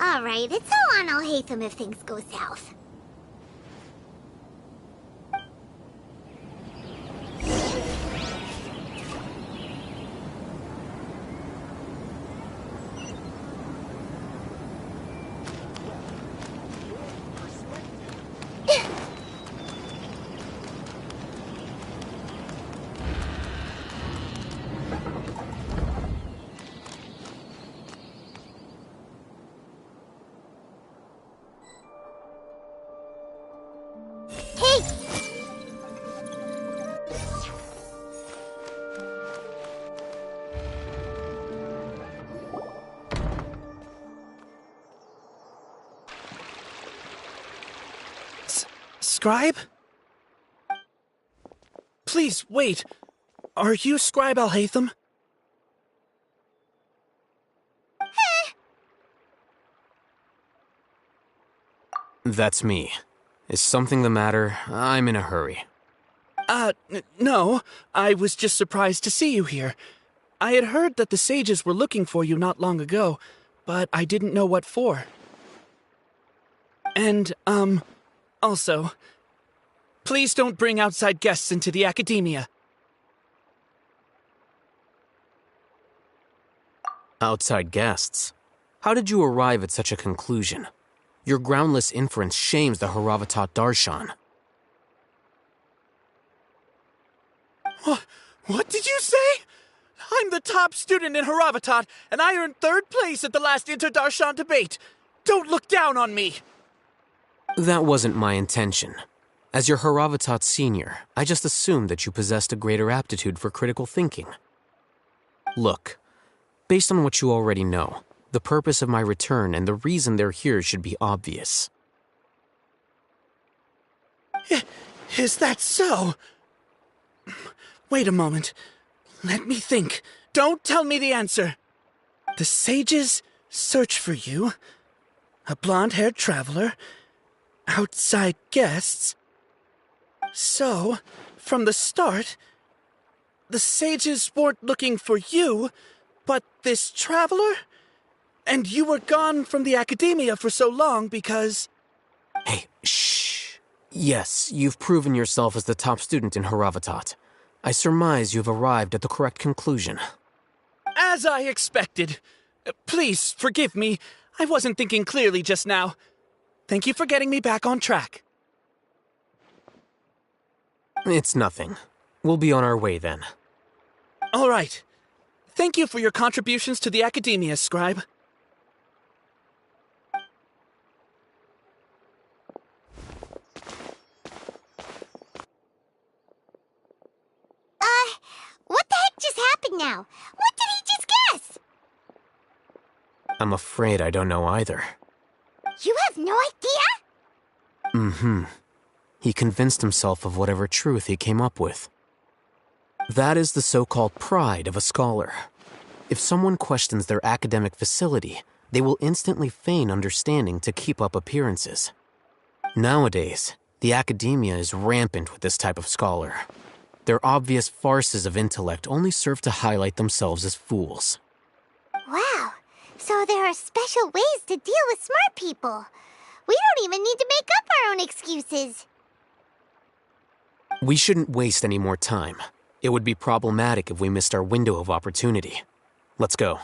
Alright, it's all on Al-Haytham if things go south. Scribe? Please, wait. Are you Scribe Alhaitham? That's me. Is something the matter? I'm in a hurry. No. I was just surprised to see you here. I had heard that the sages were looking for you not long ago, but I didn't know what for. And, also, please don't bring outside guests into the academia. Outside guests? How did you arrive at such a conclusion? Your groundless inference shames the Haravatat Darshan. What did you say? I'm the top student in Haravatat, and I earned 3rd place at the last Inter-Darshan debate. Don't look down on me! That wasn't my intention. As your Haravatat senior, I just assumed that you possessed a greater aptitude for critical thinking. Look, based on what you already know, the purpose of my return and the reason they're here should be obvious. Is that so? Wait a moment. Let me think. Don't tell me the answer. The sages search for you. A blonde-haired traveler. Outside guests. So, from the start, the sages weren't looking for you, but this traveler? And you were gone from the academia for so long because... Hey, shh. Yes, you've proven yourself as the top student in Haravatat. I surmise you've arrived at the correct conclusion. As I expected. Please, forgive me. I wasn't thinking clearly just now. Thank you for getting me back on track. It's nothing. We'll be on our way then. All right. Thank you for your contributions to the academia, Scribe. What the heck just happened now? What did he just guess? I'm afraid I don't know either. You have no idea? Mm-hmm. He convinced himself of whatever truth he came up with. That is the so-called pride of a scholar. If someone questions their academic facility, they will instantly feign understanding to keep up appearances. Nowadays, the academia is rampant with this type of scholar. Their obvious farces of intellect only serve to highlight themselves as fools. Wow, so there are special ways to deal with smart people. We don't even need to make up our own excuses. We shouldn't waste any more time. It would be problematic if we missed our window of opportunity. Let's go.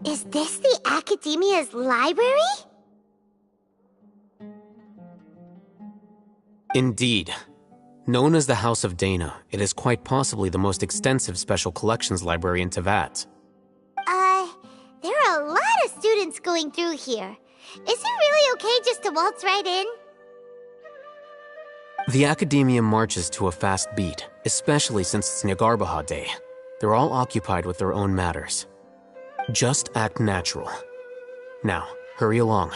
Is this the Academia's library? Indeed. Known as the House of Dana, it is quite possibly the most extensive special collections library in Teyvat. There are a lot of students going through here. Is it really okay just to waltz right in? The Academia marches to a fast beat, especially since it's Nagarbaha Day. They're all occupied with their own matters. Just act natural. Now, hurry along.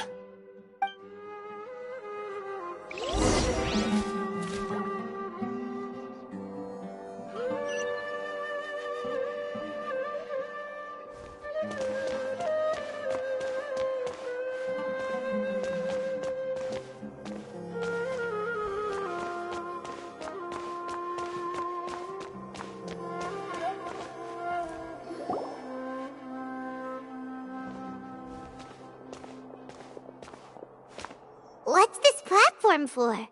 What's this platform for?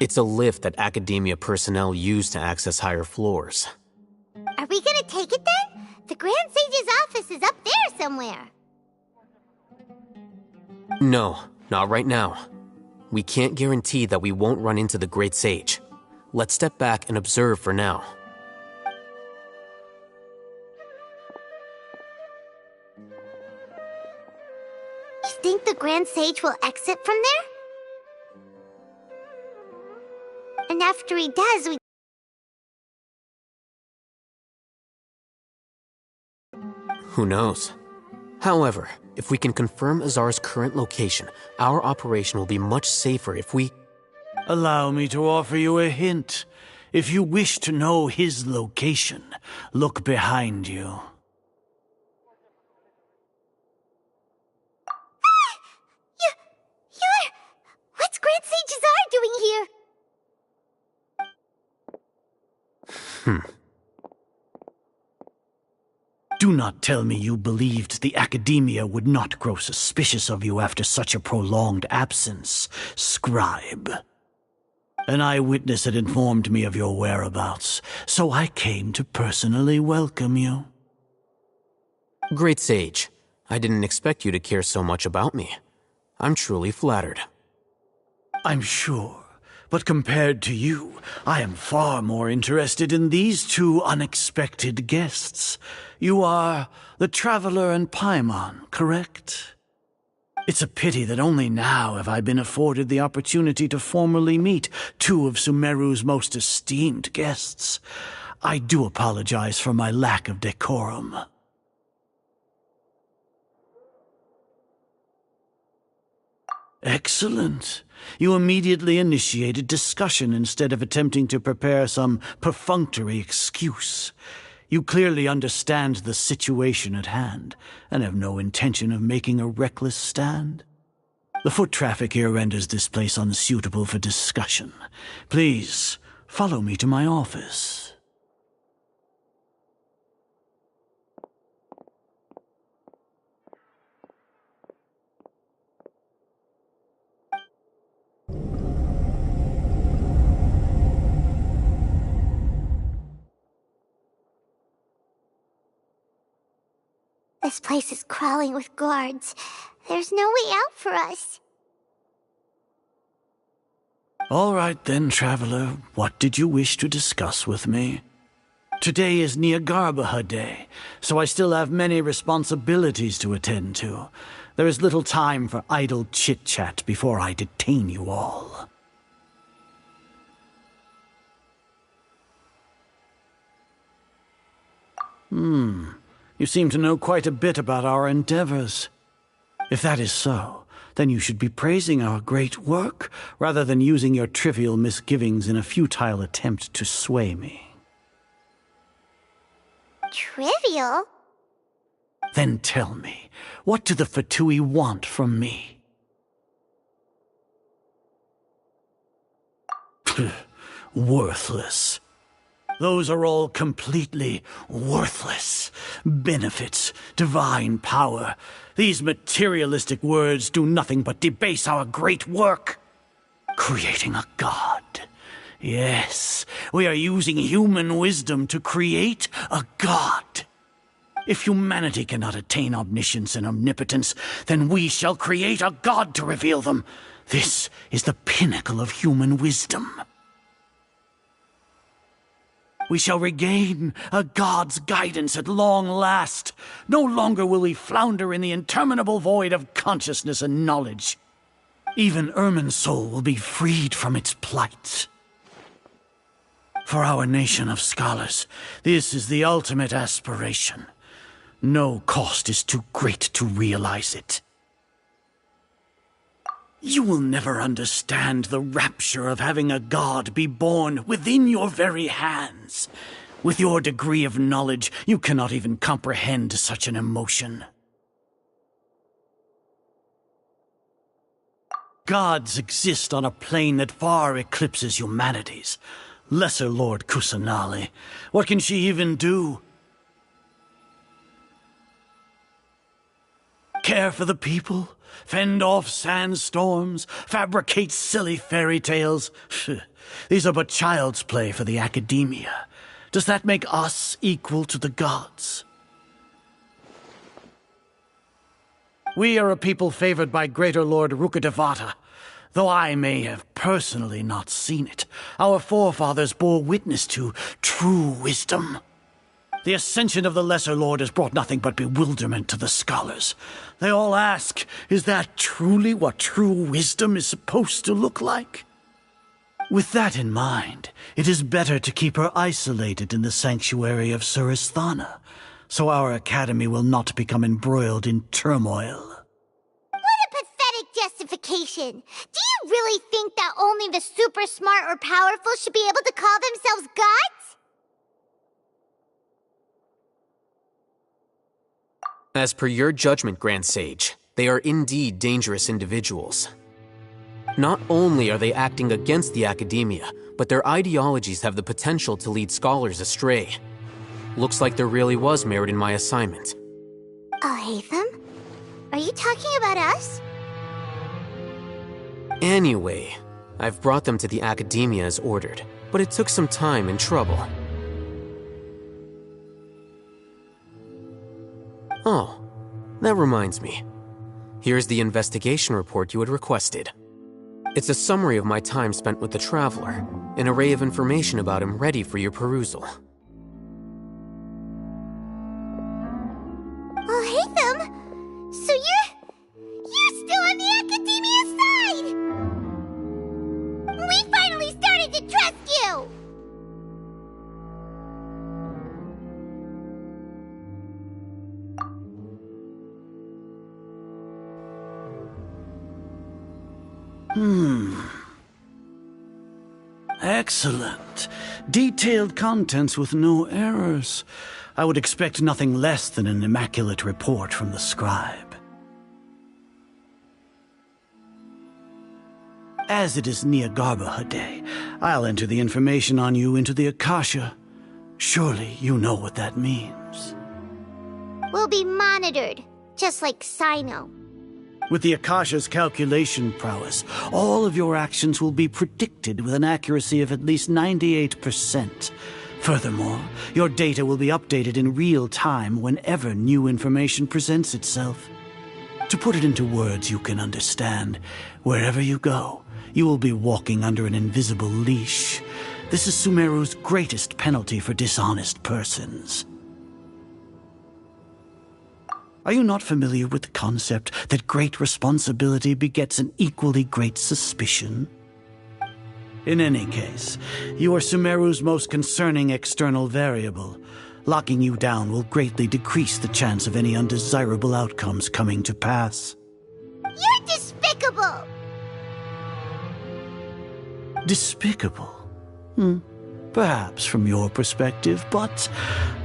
It's a lift that Academia personnel use to access higher floors. Are we gonna take it then? The Grand Sage's office is up there somewhere. No, not right now. We can't guarantee that we won't run into the Great Sage. Let's step back and observe for now. You think the Grand Sage will exit from there? And after he does, we... Who knows? However, if we can confirm Azar's current location, our operation will be much safer if we... Allow me to offer you a hint. If you wish to know his location, look behind you. What's Grand Sage Azar doing here? Do not tell me you believed the Academia would not grow suspicious of you after such a prolonged absence, scribe. An eyewitness had informed me of your whereabouts, so I came to personally welcome you. Great Sage, I didn't expect you to care so much about me. I'm truly flattered. I'm sure. But compared to you, I am far more interested in these two unexpected guests. You are the Traveler and Paimon, correct? It's a pity that only now have I been afforded the opportunity to formally meet two of Sumeru's most esteemed guests. I do apologize for my lack of decorum. Excellent. You immediately initiated discussion instead of attempting to prepare some perfunctory excuse. You clearly understand the situation at hand, and have no intention of making a reckless stand. The foot traffic here renders this place unsuitable for discussion. Please, follow me to my office. This place is crawling with guards. There's no way out for us. All right then, Traveler. What did you wish to discuss with me? Today is Niagarbaha Day, so I still have many responsibilities to attend to. There is little time for idle chit-chat before I detain you all. You seem to know quite a bit about our endeavors. If that is so, then you should be praising our great work, rather than using your trivial misgivings in a futile attempt to sway me. Trivial? Then tell me, what do the Fatui want from me? Worthless. Those are all completely worthless. Benefits, divine power. These materialistic words do nothing but debase our great work. Creating a god. Yes, we are using human wisdom to create a god. If humanity cannot attain omniscience and omnipotence, then we shall create a god to reveal them. This is the pinnacle of human wisdom. We shall regain a god's guidance at long last. No longer will we flounder in the interminable void of consciousness and knowledge. Even Irmin's soul will be freed from its plight. For our nation of scholars, this is the ultimate aspiration. No cost is too great to realize it. You will never understand the rapture of having a god be born within your very hands. With your degree of knowledge, you cannot even comprehend such an emotion. Gods exist on a plane that far eclipses humanity's. Lesser Lord Kusanali, what can she even do? Care for the people? Fend off sandstorms? Fabricate silly fairy tales? These are but child's play for the academia. Does that make us equal to the gods? We are a people favored by Greater Lord Rukadevata. Though I may have personally not seen it, our forefathers bore witness to true wisdom. The ascension of the Lesser Lord has brought nothing but bewilderment to the scholars. They all ask, is that truly what true wisdom is supposed to look like? With that in mind, it is better to keep her isolated in the sanctuary of Suristhana, so our academy will not become embroiled in turmoil. Justification. Do you really think that only the super smart or powerful should be able to call themselves gods? As per your judgment, Grand Sage, they are indeed dangerous individuals. Not only are they acting against the academia, but their ideologies have the potential to lead scholars astray. Looks like there really was merit in my assignment. Oh, Hatham? Are you talking about us? Anyway, I've brought them to the academia as ordered, but it took some time and trouble. Oh, that reminds me. Here's the investigation report you had requested. It's a summary of my time spent with the Traveler, an array of information about him ready for your perusal. Oh, Hatham! So you're still on the academia side! We finally started to trust you! Excellent. Detailed contents with no errors. I would expect nothing less than an immaculate report from the scribe. As it is Niagarbaha Day, I'll enter the information on you into the Akasha. Surely you know what that means. We'll be monitored, just like Sino. With the Akasha's calculation prowess, all of your actions will be predicted with an accuracy of at least 98%. Furthermore, your data will be updated in real time whenever new information presents itself. To put it into words you can understand, wherever you go, you will be walking under an invisible leash. This is Sumeru's greatest penalty for dishonest persons. Are you not familiar with the concept that great responsibility begets an equally great suspicion? In any case, you are Sumeru's most concerning external variable. Locking you down will greatly decrease the chance of any undesirable outcomes coming to pass. You're despicable! Despicable? Perhaps from your perspective, but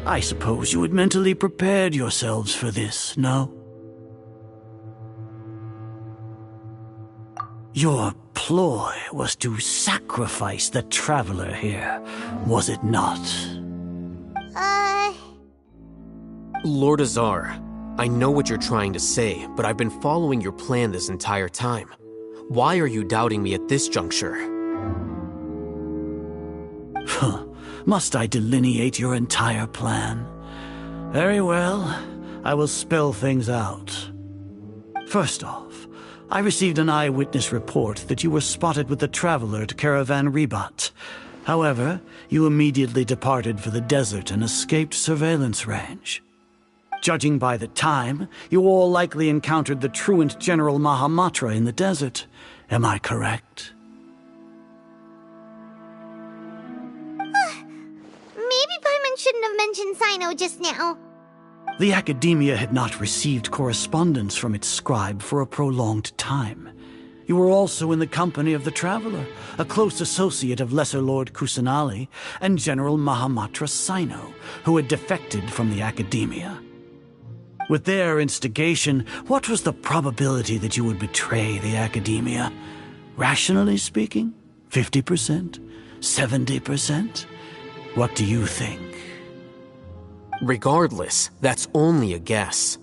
I suppose you had mentally prepared yourselves for this, no? Your ploy was to sacrifice the Traveler here, was it not? Lord Azar, I know what you're trying to say, but I've been following your plan this entire time. Why are you doubting me at this juncture? Must I delineate your entire plan? Very well, I will spell things out. First off, I received an eyewitness report that you were spotted with the Traveler at Caravan Ribat. However, you immediately departed for the desert and escaped surveillance range. Judging by the time, you all likely encountered the truant General Mahamatra in the desert. Am I correct? Genshin Sino just now? The Academia had not received correspondence from its scribe for a prolonged time. You were also in the company of the Traveler, a close associate of Lesser Lord Kusanali and General Mahamatra Sino, who had defected from the Academia. With their instigation, what was the probability that you would betray the Academia? Rationally speaking, 50%? 70%? What do you think? Regardless, that's only a guess.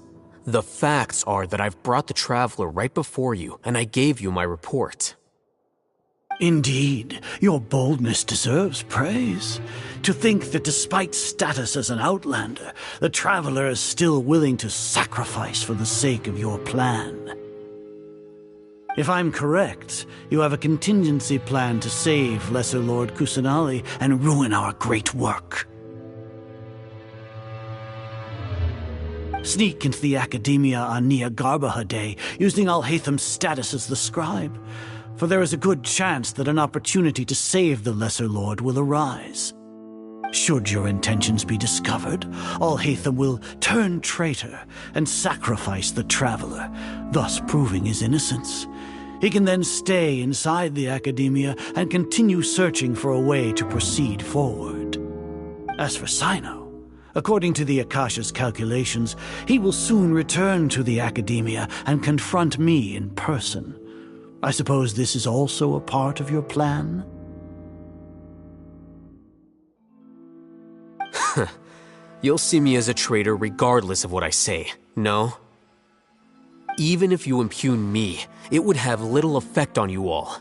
The facts are that I've brought the Traveler right before you, and I gave you my report. Indeed, your boldness deserves praise. To think that despite status as an outlander, the Traveler is still willing to sacrifice for the sake of your plan. If I'm correct, you have a contingency plan to save Lesser Lord Kusanali and ruin our great work. Sneak into the Academia on Nia Garbaha Day, using Alhaitham's status as the scribe, for there is a good chance that an opportunity to save the Lesser Lord will arise. Should your intentions be discovered, Alhaitham will turn traitor and sacrifice the Traveler, thus proving his innocence. He can then stay inside the Academia and continue searching for a way to proceed forward. As for Sino, according to the Akasha's calculations, he will soon return to the Academia and confront me in person. I suppose this is also a part of your plan? You'll see me as a traitor regardless of what I say, no? Even if you impugn me, it would have little effect on you all.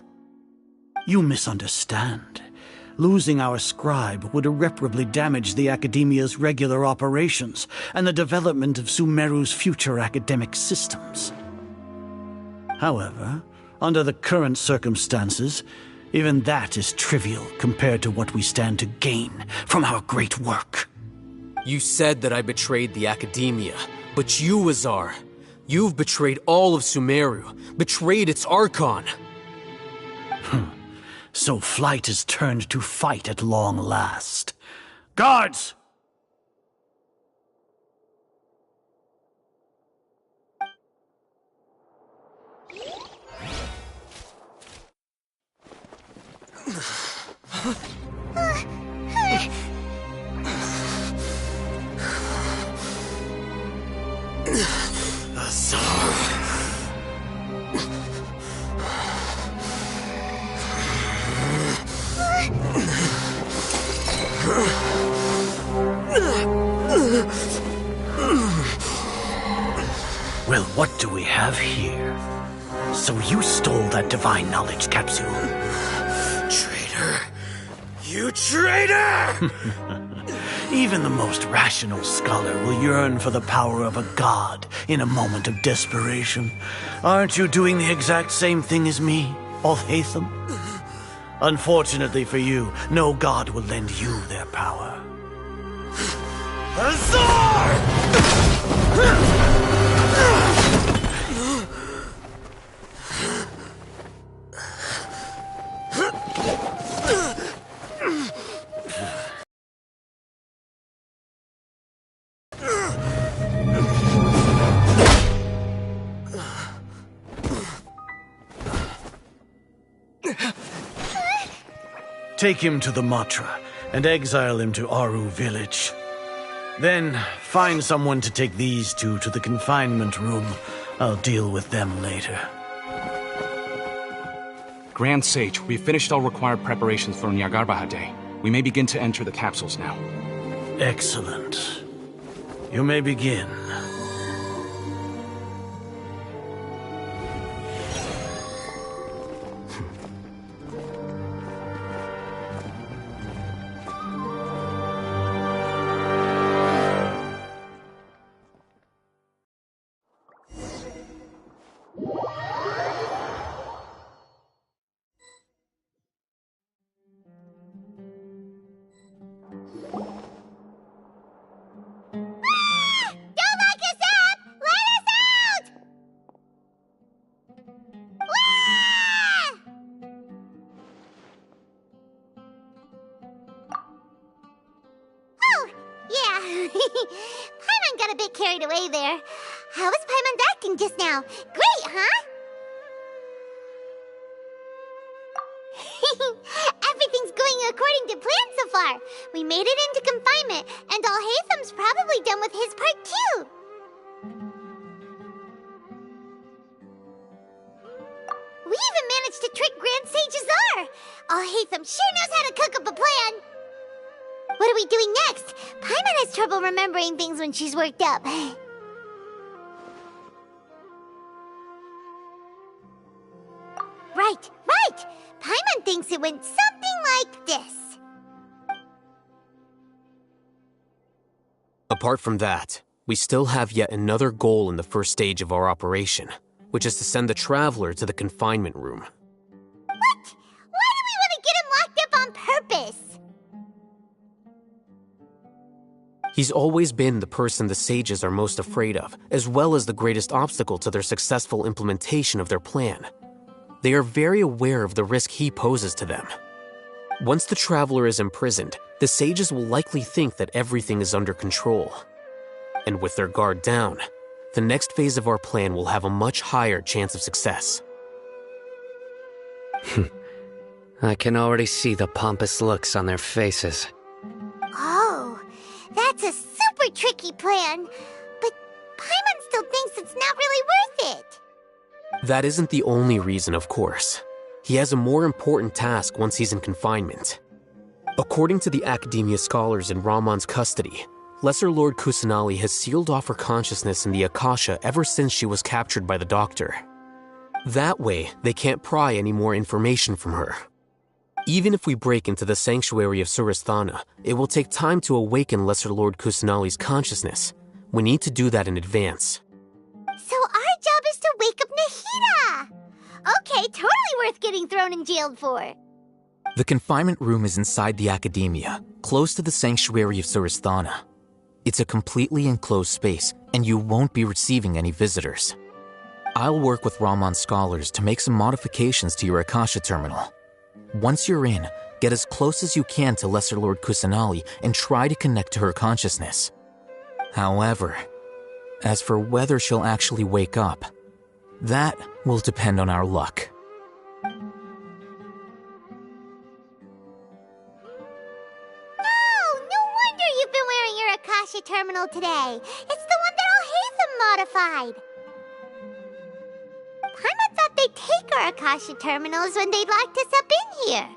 You misunderstand. Losing our scribe would irreparably damage the Academia's regular operations and the development of Sumeru's future academic systems. However, under the current circumstances, even that is trivial compared to what we stand to gain from our great work. You said that I betrayed the Academia, but you, Azar, you've betrayed all of Sumeru, betrayed its Archon. So flight is turned to fight at long last. Guards! Well, what do we have here? So you stole that divine knowledge capsule? Traitor! You traitor! Even the most rational scholar will yearn for the power of a god in a moment of desperation. Aren't you doing the exact same thing as me, Alhaitham? Unfortunately for you, no god will lend you their power. Azar! Take him to the Matra and exile him to Aru village. Then find someone to take these two to the confinement room. I'll deal with them later. Grand Sage, we've finished all required preparations for Nyagarbha Day. We may begin to enter the capsules now. Excellent. You may begin. Paimon got a bit carried away there. How was Paimon's acting just now? Great, huh? Everything's going according to plan so far. We made it into confinement, and Alhaitham's probably done with his part too. We even managed to trick Grand Sage Azar. Alhaitham sure knows how to cook up a plan. What are we doing next? Paimon has trouble remembering things when she's worked up. Right. Paimon thinks it went something like this. Apart from that, we still have yet another goal in the first stage of our operation, which is to send the Traveler to the confinement room. What? Why do we want to get him locked up on purpose? He's always been the person the sages are most afraid of, as well as the greatest obstacle to their successful implementation of their plan. They are very aware of the risk he poses to them. Once the Traveler is imprisoned, the sages will likely think that everything is under control. And with their guard down, the next phase of our plan will have a much higher chance of success. I can already see the pompous looks on their faces. Oh, that's a super tricky plan. But Paimon still thinks it's not really worth it. That isn't the only reason, of course. He has a more important task once he's in confinement. According to the Academia scholars in Ramon's custody, Lesser Lord Kusanali has sealed off her consciousness in the Akasha ever since she was captured by the Doctor. That way, they can't pry any more information from her. Even if we break into the sanctuary of Suristhana, it will take time to awaken Lesser Lord Kusanali's consciousness. We need to do that in advance. So our job is to wake up Nahida! Okay, totally worth getting thrown and jailed for. The confinement room is inside the Academia, close to the sanctuary of Suristhana. It's a completely enclosed space, and you won't be receiving any visitors. I'll work with Ramon's scholars to make some modifications to your Akasha terminal. Once you're in, get as close as you can to Lesser Lord Kusanali and try to connect to her consciousness. However, as for whether she'll actually wake up, that will depend on our luck. You've been wearing your Akasha terminal today. It's the one that Alhaitham modified. Paimon thought they'd take our Akasha terminals when they locked us up in here.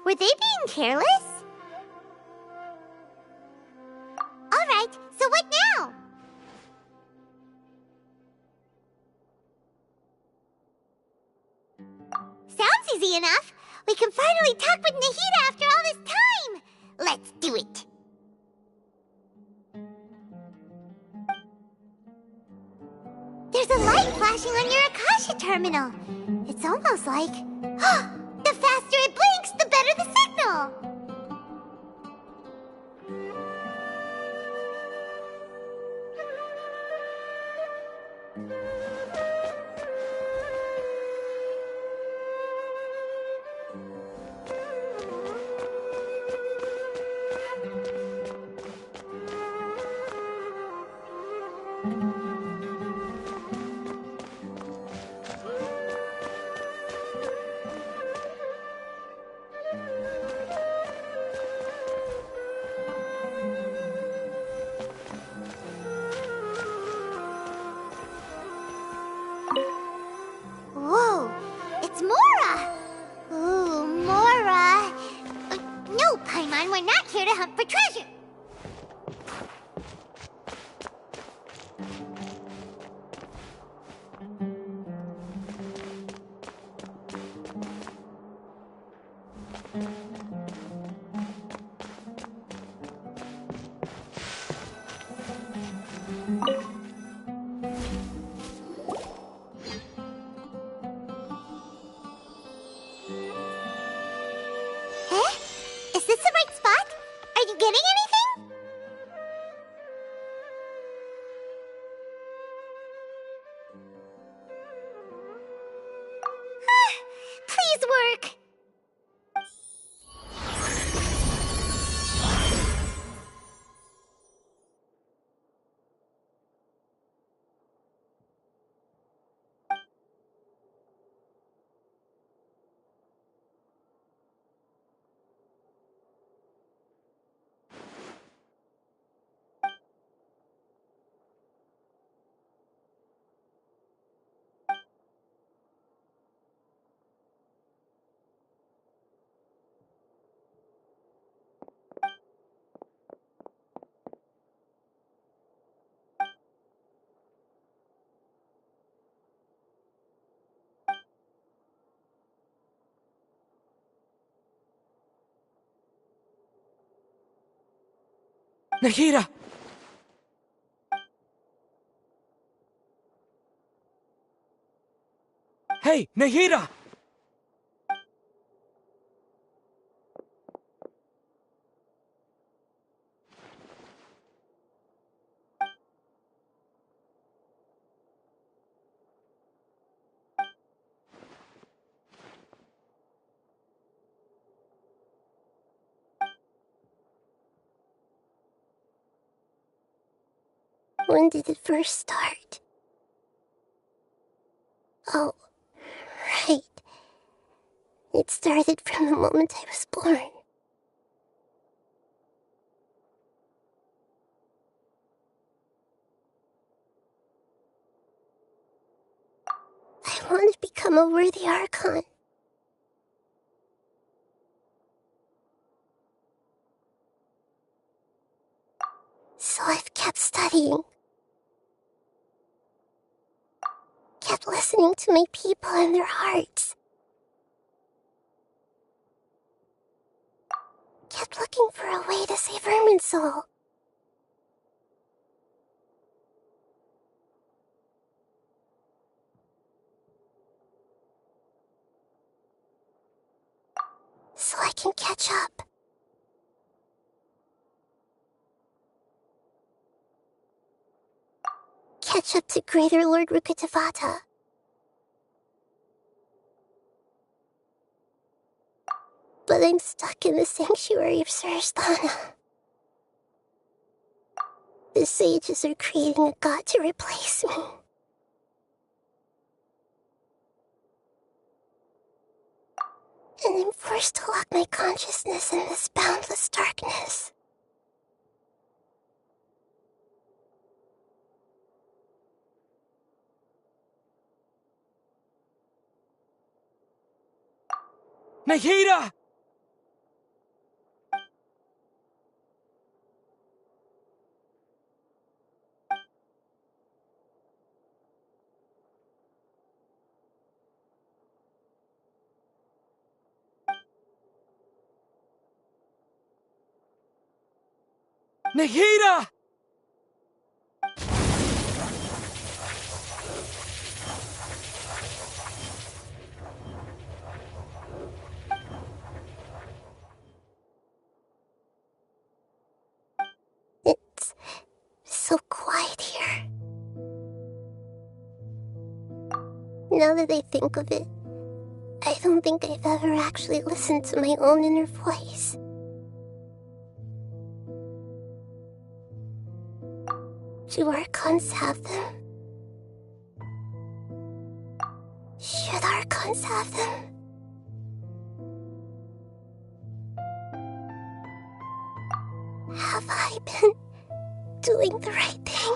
Were they being careless? Alright, so what now? Sounds easy enough. We can finally talk with Nahida after all this time. Let's do it. There's a light flashing on your Akasha terminal. It's almost like... the faster it blinks, the better the signal! Whoa, it's Mora! Ooh, Mora! No, Paimon, we're not here to hunt for treasure! Is this the right spot? Are you getting anything? Nahida! Hey, Nahida! When did it first start? Oh, right. It started from the moment I was born. I want to become a worthy Archon. So I've kept studying. Kept listening to my people and their hearts. Kept looking for a way to save Irminsul. So I can catch up. Catch up to Greater Lord Rukkhadevata. But I'm stuck in the sanctuary of Surasthana. The sages are creating a god to replace me. And I'm forced to lock my consciousness in this boundless darkness. Nahida! Nahida! It's so quiet here. Now that I think of it, I don't think I've ever actually listened to my own inner voice. Do Archons have them? Should Archons have them? Have I been doing the right thing?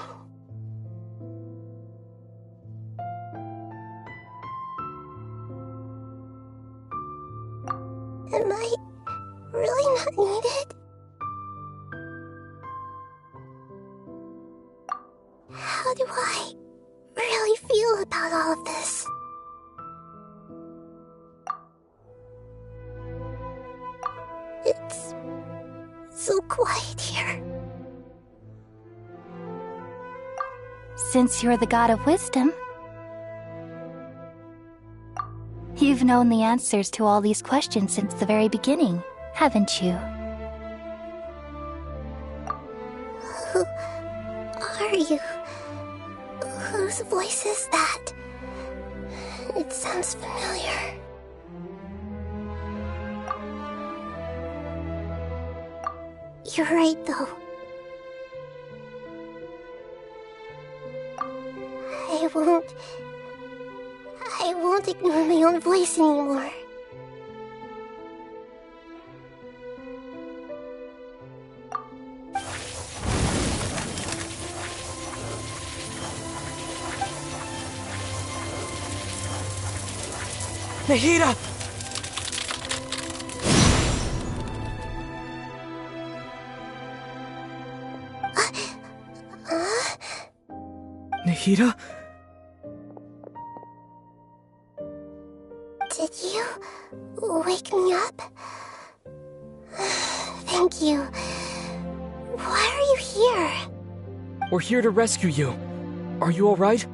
Am I really not needed? How do I really feel about all of this? It's so quiet here. Since you're the god of wisdom, you've known the answers to all these questions since the very beginning, haven't you? Who are you? Whose voice is that? It sounds familiar. You're right, though. I won't ignore my own voice anymore. Nahida! Nahida? Did you wake me up? Thank you. Why are you here? We're here to rescue you. Are you alright?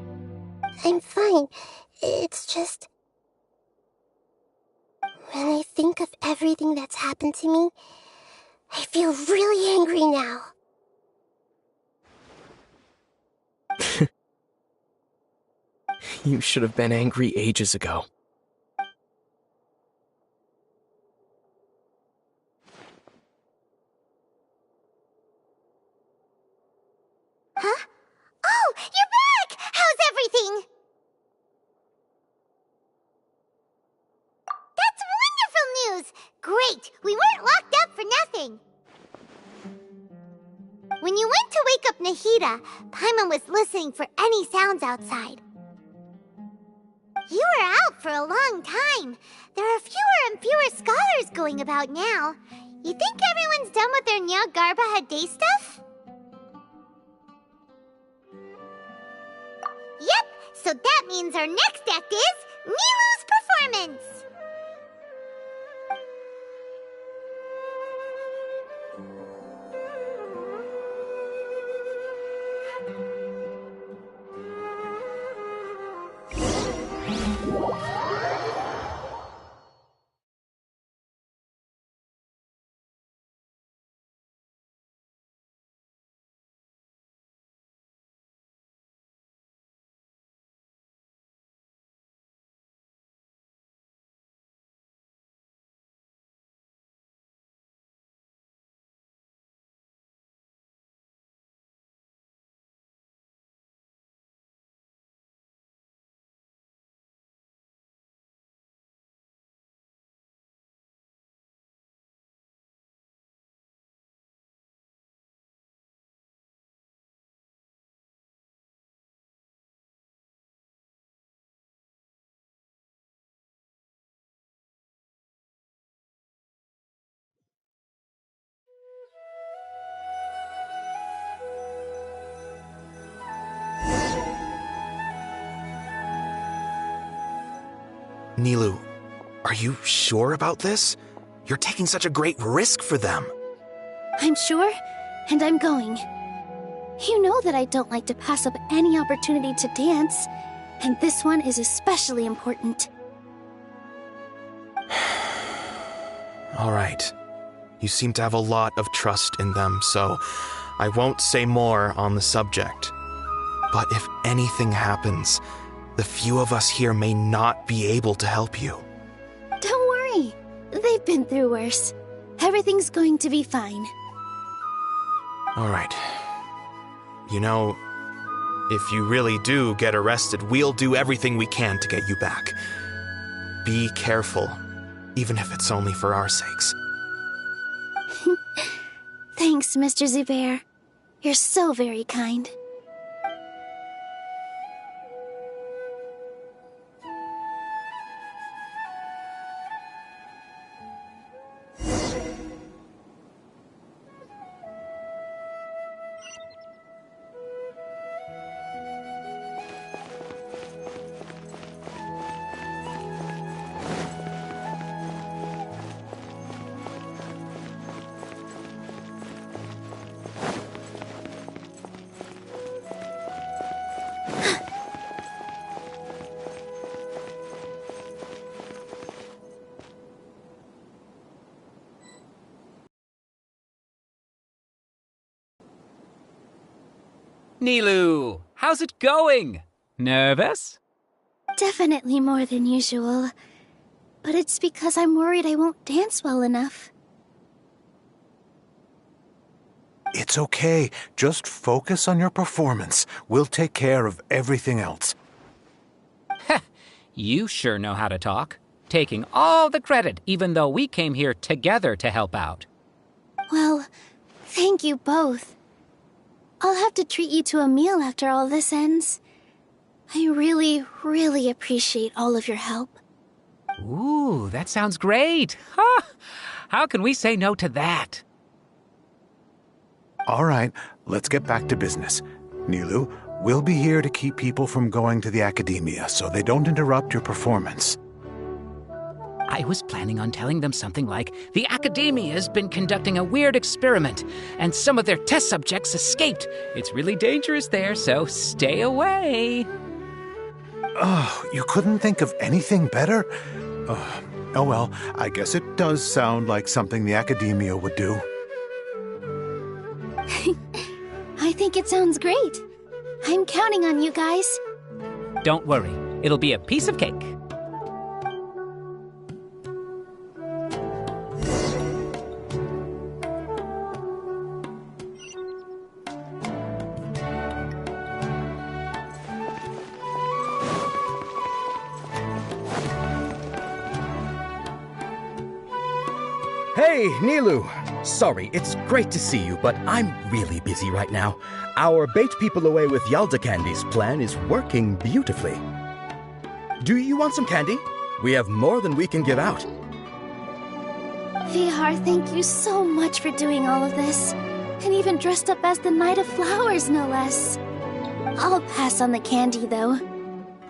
I'm fine. It's just... when I think of everything that's happened to me, I feel really angry now. You should have been angry ages ago. Huh? Oh, you're back! How's everything? That's wonderful news! Great! We weren't locked up for nothing! When you went to wake up Nahida, Paimon was listening for any sounds outside. You were out for a long time. There are fewer and fewer scholars going about now. You think everyone's done with their Nyargarbaha Day stuff? Yep, so that means our next act is Nilu's performance! Nilu, are you sure about this? You're taking such a great risk for them. I'm sure, and I'm going. You know that I don't like to pass up any opportunity to dance, and this one is especially important. All right. You seem to have a lot of trust in them, so I won't say more on the subject. But if anything happens, the few of us here may not be able to help you. Don't worry. They've been through worse. Everything's going to be fine. All right. You know, if you really do get arrested, we'll do everything we can to get you back. Be careful, even if it's only for our sakes. Thanks, Mr. Zubair. You're so very kind. Nilu, how's it going? Nervous? Definitely more than usual. But it's because I'm worried I won't dance well enough. It's okay. Just focus on your performance. We'll take care of everything else. You sure know how to talk. Taking all the credit, even though we came here together to help out. Well, thank you both. I'll have to treat you to a meal after all this ends. I really, really appreciate all of your help. Ooh, that sounds great. Huh? How can we say no to that? All right, let's get back to business. Nilu, we'll be here to keep people from going to the academia so they don't interrupt your performance. I was planning on telling them something like, the Academia's been conducting a weird experiment, and some of their test subjects escaped. It's really dangerous there, so stay away. Oh, you couldn't think of anything better? Oh well, I guess it does sound like something the Academia would do. I think it sounds great. I'm counting on you guys. Don't worry, it'll be a piece of cake. Hey, Nilu! Sorry, it's great to see you, but I'm really busy right now. Our Bait People Away with Yalda Candies plan is working beautifully. Do you want some candy? We have more than we can give out. Vihar, thank you so much for doing all of this. And even dressed up as the Knight of Flowers, no less. I'll pass on the candy, though.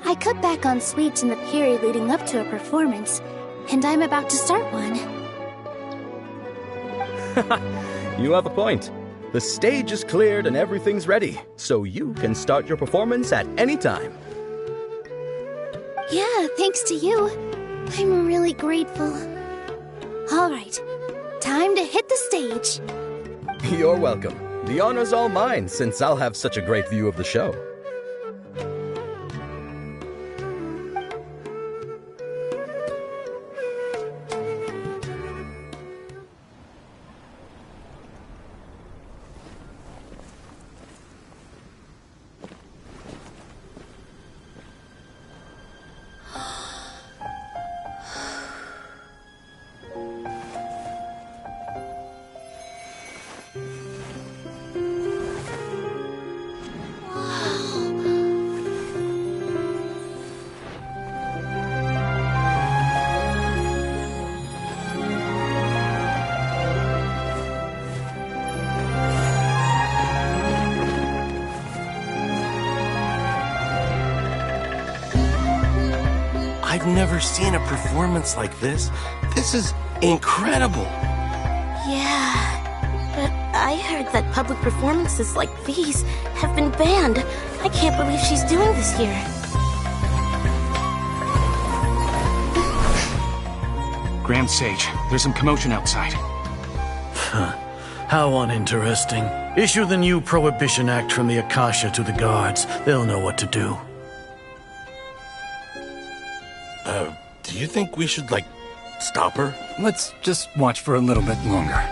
I cut back on sweets in the period leading up to a performance, and I'm about to start one. You have a point. The stage is cleared and everything's ready, so you can start your performance at any time. Yeah, thanks to you. I'm really grateful. All right, time to hit the stage. You're welcome. The honor's all mine, since I'll have such a great view of the show. I've never seen a performance like this. This is incredible. Yeah, but I heard that public performances like these have been banned. I can't believe she's doing this here. Grand Sage, there's some commotion outside. How uninteresting. Issue the new Prohibition Act from the Akasha to the guards. They'll know what to do. Do you think we should, stop her? Let's just watch for a little bit longer.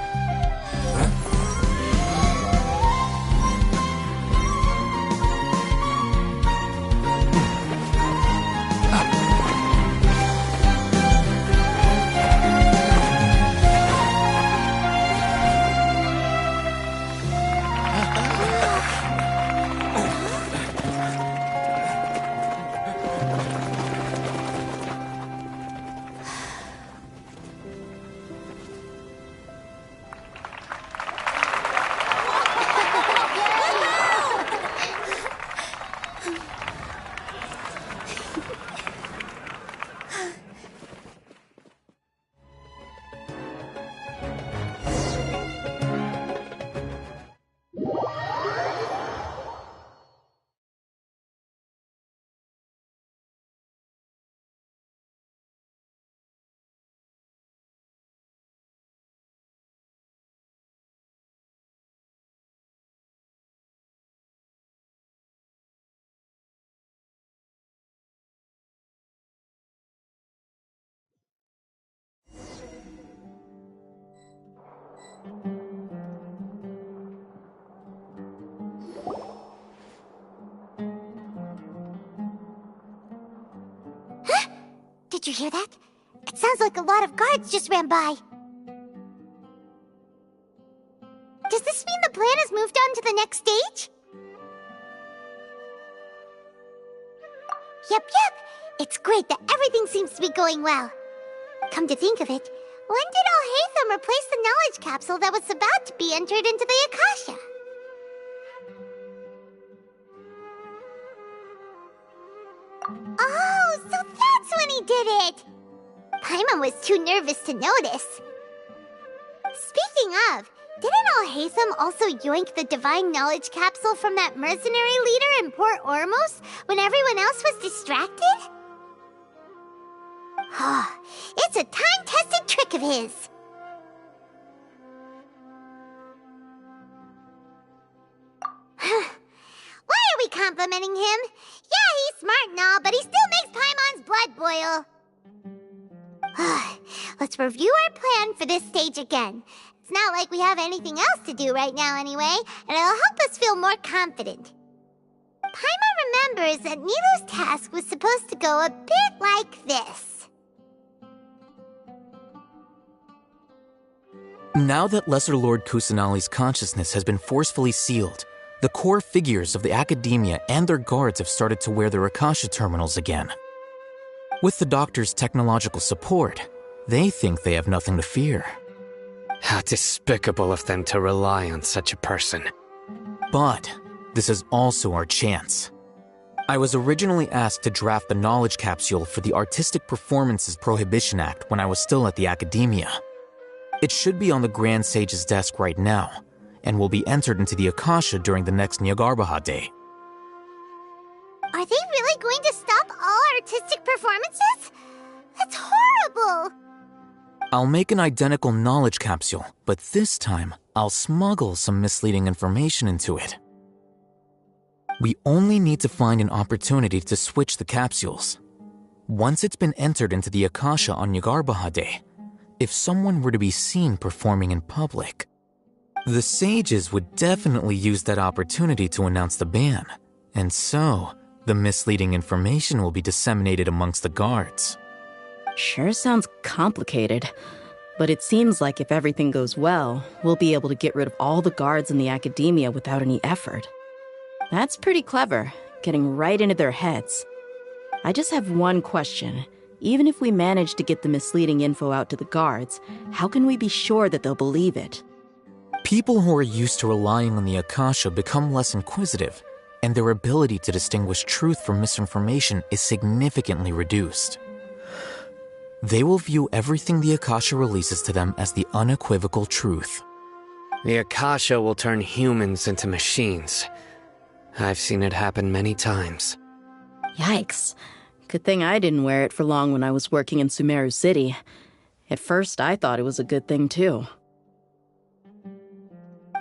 Did you hear that? It sounds like a lot of guards just ran by. Does this mean the plan has moved on to the next stage? Yep. It's great that everything seems to be going well. Come to think of it, when did Alhaitham replace the knowledge capsule that was about to be entered into the Akasha? Oh, so that's when he did it! Paimon was too nervous to notice. Speaking of, didn't Alhaitham also yoink the divine knowledge capsule from that mercenary leader in Port Ormos when everyone else was distracted? It's a time-tested trick of his. Why are we complimenting him? Yeah, he's smart and all, but he still makes Paimon's blood boil. Let's review our plan for this stage again. It's not like we have anything else to do right now anyway, and it'll help us feel more confident. Paimon remembers that Nilu's task was supposed to go a bit like this. Now that Lesser Lord Kusanali's consciousness has been forcefully sealed, the core figures of the Academia and their guards have started to wear their Akasha terminals again. With the Doctor's technological support, they think they have nothing to fear. How despicable of them to rely on such a person. But this is also our chance. I was originally asked to draft the knowledge capsule for the Artistic Performances Prohibition Act when I was still at the Academia. It should be on the Grand Sage's desk right now, and will be entered into the Akasha during the next Nyargarbaha Day. Are they really going to stop all artistic performances? That's horrible! I'll make an identical knowledge capsule, but this time, I'll smuggle some misleading information into it. We only need to find an opportunity to switch the capsules. Once it's been entered into the Akasha on Nyargarbaha Day, if someone were to be seen performing in public, the sages would definitely use that opportunity to announce the ban, and so the misleading information will be disseminated amongst the guards. Sure sounds complicated, but it seems like if everything goes well, we'll be able to get rid of all the guards in the Academia without any effort. That's pretty clever, getting right into their heads. I just have one question. Even if we manage to get the misleading info out to the guards, how can we be sure that they'll believe it? People who are used to relying on the Akasha become less inquisitive, and their ability to distinguish truth from misinformation is significantly reduced. They will view everything the Akasha releases to them as the unequivocal truth. The Akasha will turn humans into machines. I've seen it happen many times. Yikes. Good thing I didn't wear it for long when I was working in Sumeru City. At first, I thought it was a good thing too.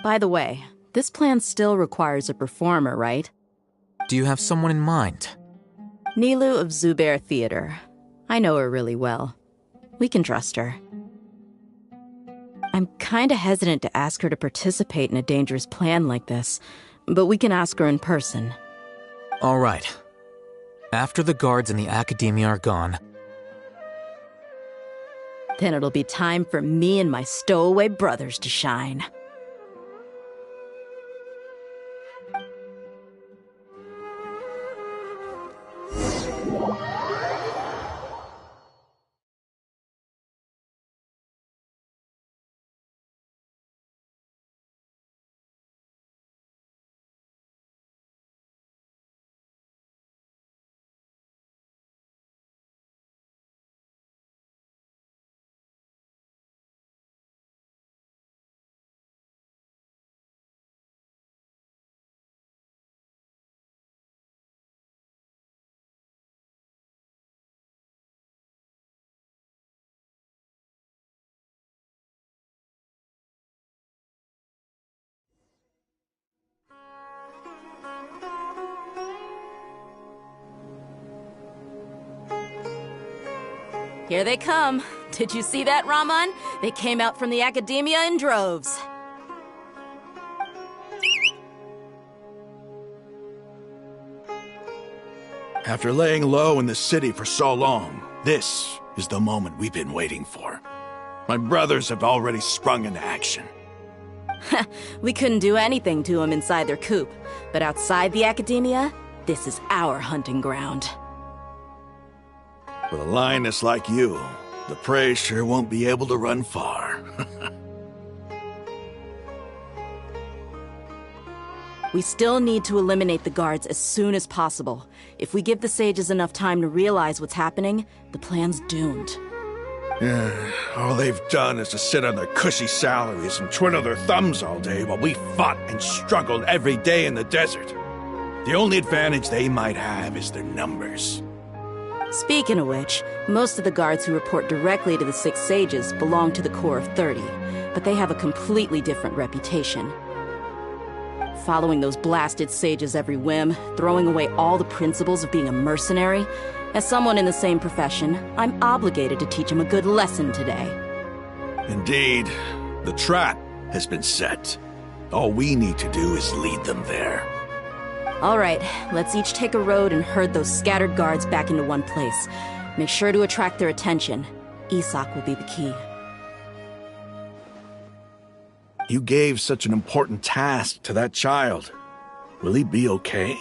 By the way, this plan still requires a performer, right? Do you have someone in mind? Nilu of Zubair Theater. I know her really well. We can trust her. I'm kinda hesitant to ask her to participate in a dangerous plan like this, but we can ask her in person. All right. After the guards in the Academia are gone, then it'll be time for me and my stowaway brothers to shine. Here they come. Did you see that, Raman? They came out from the Academia in droves. After laying low in the city for so long, this is the moment we've been waiting for. My brothers have already sprung into action. We couldn't do anything to them inside their coop, but outside the Academia, this is our hunting ground. With a lioness like you, the prey sure won't be able to run far. We still need to eliminate the guards as soon as possible. If we give the sages enough time to realize what's happening, the plan's doomed. Yeah, all they've done is to sit on their cushy salaries and twiddle their thumbs all day while we fought and struggled every day in the desert. The only advantage they might have is their numbers. Speaking of which, most of the guards who report directly to the Six Sages belong to the Corps of 30, but they have a completely different reputation. Following those blasted sages every whim, throwing away all the principles of being a mercenary. As someone in the same profession, I'm obligated to teach them a good lesson today. Indeed, the trap has been set. All we need to do is lead them there. All right, let's each take a road and herd those scattered guards back into one place. Make sure to attract their attention. Isak will be the key. You gave such an important task to that child. Will he be okay?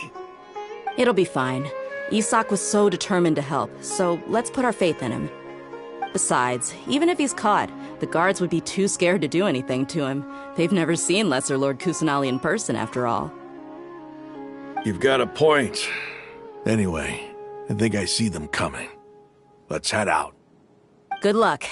It'll be fine. Isak was so determined to help, so let's put our faith in him. Besides, even if he's caught, the guards would be too scared to do anything to him. They've never seen Lesser Lord Kusanali in person, after all. You've got a point. Anyway, I think I see them coming. Let's head out. Good luck.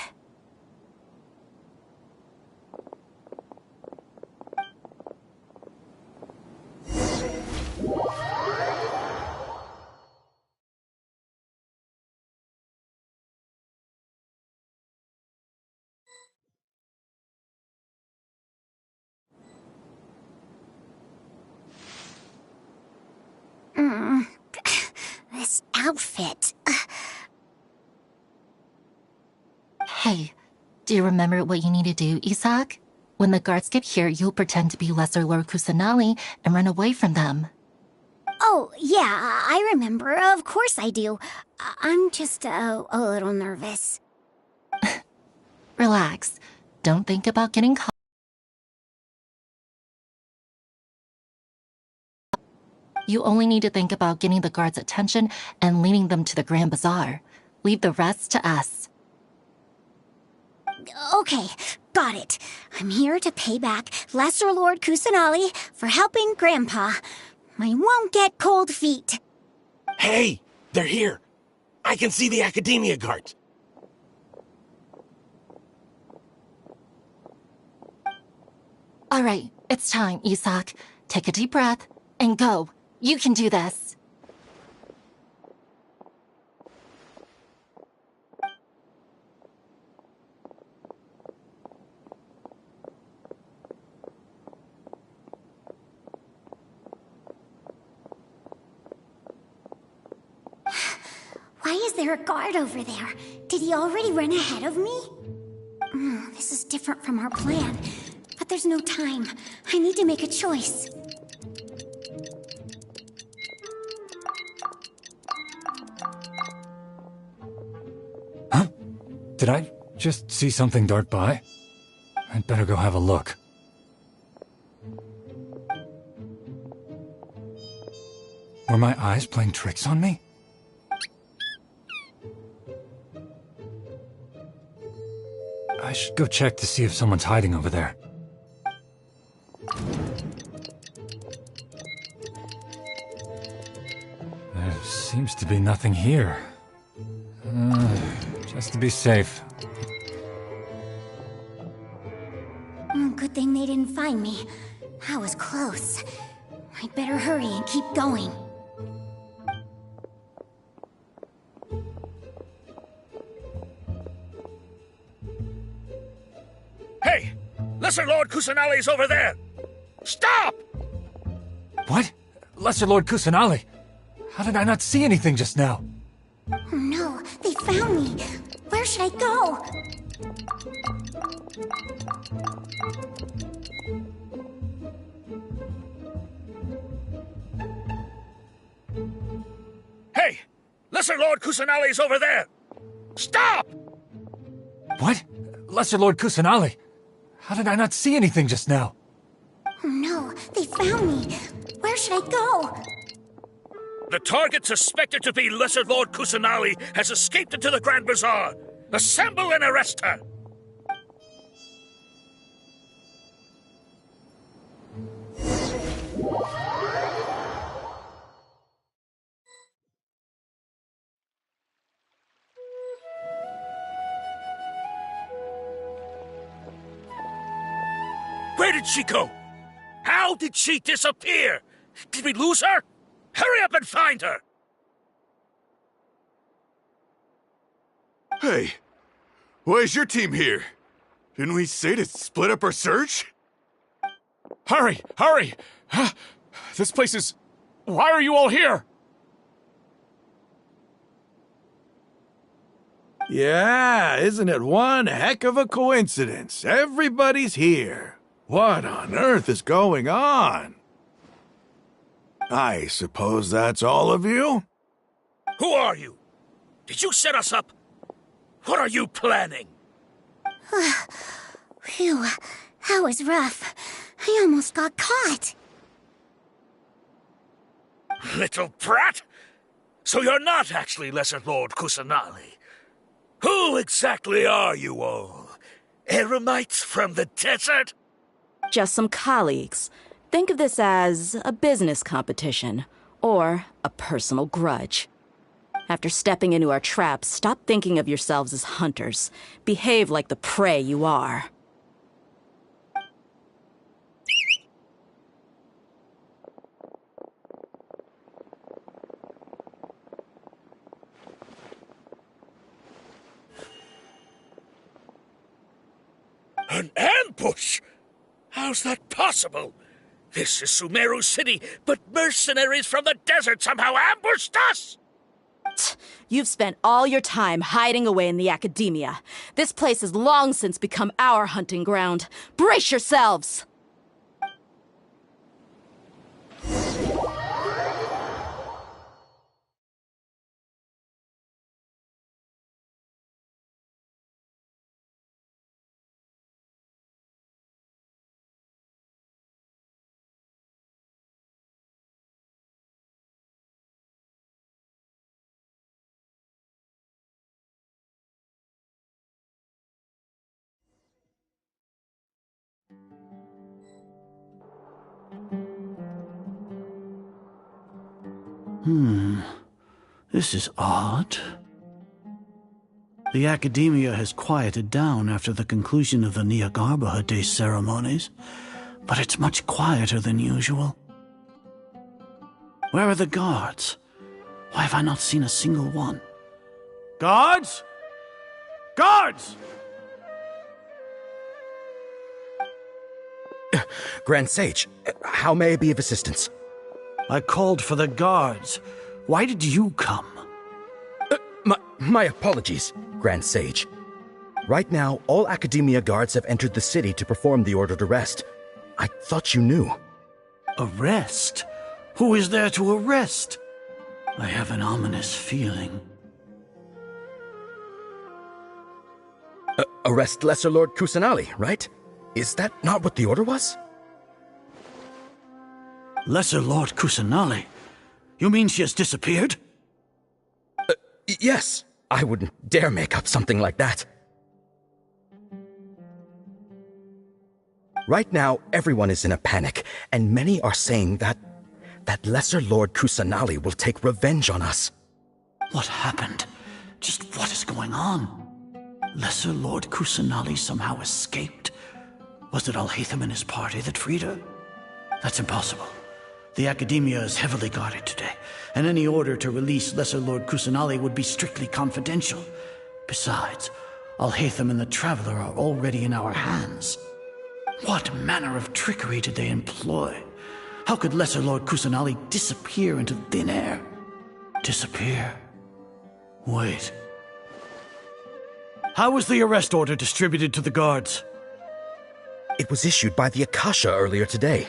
This outfit. Hey, do you remember what you need to do, Isak? When the guards get here, you'll pretend to be Lesser Lord Kusanali and run away from them. Oh, yeah, I remember. Of course I do. I'm just a little nervous. Relax. Don't think about getting caught. You only need to think about getting the guards' attention and leading them to the Grand Bazaar. Leave the rest to us. Okay, got it. I'm here to pay back Lesser Lord Kusanali for helping Grandpa. I won't get cold feet. Hey, they're here. I can see the Academia guards. All right, it's time, Isak. Take a deep breath and go. You can do this. Why is there a guard over there? Did he already run ahead of me? This is different from our plan. But there's no time. I need to make a choice. Did I just see something dart by? I'd better go have a look. Were my eyes playing tricks on me? I should go check to see if someone's hiding over there. There seems to be nothing here. Just to be safe. Good thing they didn't find me. That was close. I'd better hurry and keep going. Hey! Lesser Lord Kusanali's over there! Stop! What? Lesser Lord Kusanali? How did I not see anything just now? Oh no, they found me. Where should I go? Hey! Lesser Lord Kusanali's over there! Stop! What? Lesser Lord Kusanali? How did I not see anything just now? Oh no, they found me. Where should I go? The target suspected to be Lesser Lord Kusanali has escaped into the Grand Bazaar. Assemble and arrest her! Where did she go? How did she disappear? Did we lose her? Hurry up and find her! Hey, why is your team here? Didn't we say to split up our search? Hurry! Hurry! This place is... Why are you all here? Yeah, isn't it one heck of a coincidence? Everybody's here. What on earth is going on? I suppose that's all of you? Who are you? Did you set us up? What are you planning? Phew, that was rough. I almost got caught. Little brat! So you're not actually Lesser Lord Kusanali. Who exactly are you all? Eremites from the desert? Just some colleagues. Think of this as a business competition, or a personal grudge. After stepping into our traps, stop thinking of yourselves as hunters. Behave like the prey you are. An ambush? How's that possible? This is Sumeru City, but mercenaries from the desert somehow ambushed us! You've spent all your time hiding away in the academia. This place has long since become our hunting ground. Brace yourselves! This is odd. The academia has quieted down after the conclusion of the Nyagarbha Day ceremonies, but it's much quieter than usual. Where are the guards? Why have I not seen a single one? Guards? Guards! Grand Sage, how may I be of assistance? I called for the guards. Why did you come? My apologies, Grand Sage. Right now, all Academia guards have entered the city to perform the ordered arrest. I thought you knew. Arrest? Who is there to arrest? I have an ominous feeling. Arrest Lesser Lord Kusanali, right? Is that not what the order was? Lesser Lord Kusanali? You mean she has disappeared? Yes. I wouldn't dare make up something like that. Right now, everyone is in a panic, and many are saying that Lesser Lord Kusanali will take revenge on us. What happened? Just what is going on? Lesser Lord Kusanali somehow escaped? Was it Alhaitham and his party that freed her? That's impossible. The Academia is heavily guarded today, and any order to release Lesser Lord Kusanali would be strictly confidential. Besides, Alhaitham and the Traveler are already in our hands. What manner of trickery did they employ? How could Lesser Lord Kusanali disappear into thin air? Disappear? Wait. How was the arrest order distributed to the guards? It was issued by the Akasha earlier today.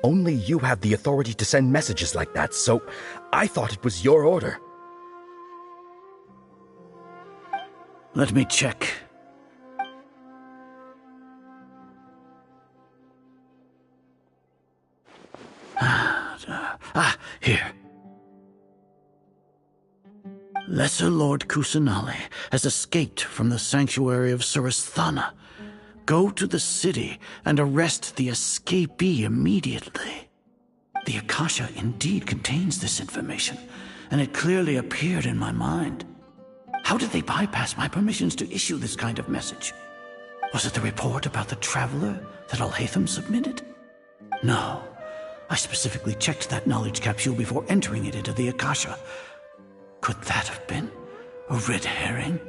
Only you have the authority to send messages like that, so I thought it was your order. Let me check. Here. Lesser Lord Kusanali has escaped from the sanctuary of Surasthana. Go to the city and arrest the escapee immediately. The Akasha indeed contains this information, and it clearly appeared in my mind. How did they bypass my permissions to issue this kind of message? Was it the report about the Traveler that Alhaitham submitted? No. I specifically checked that knowledge capsule before entering it into the Akasha. Could that have been a red herring?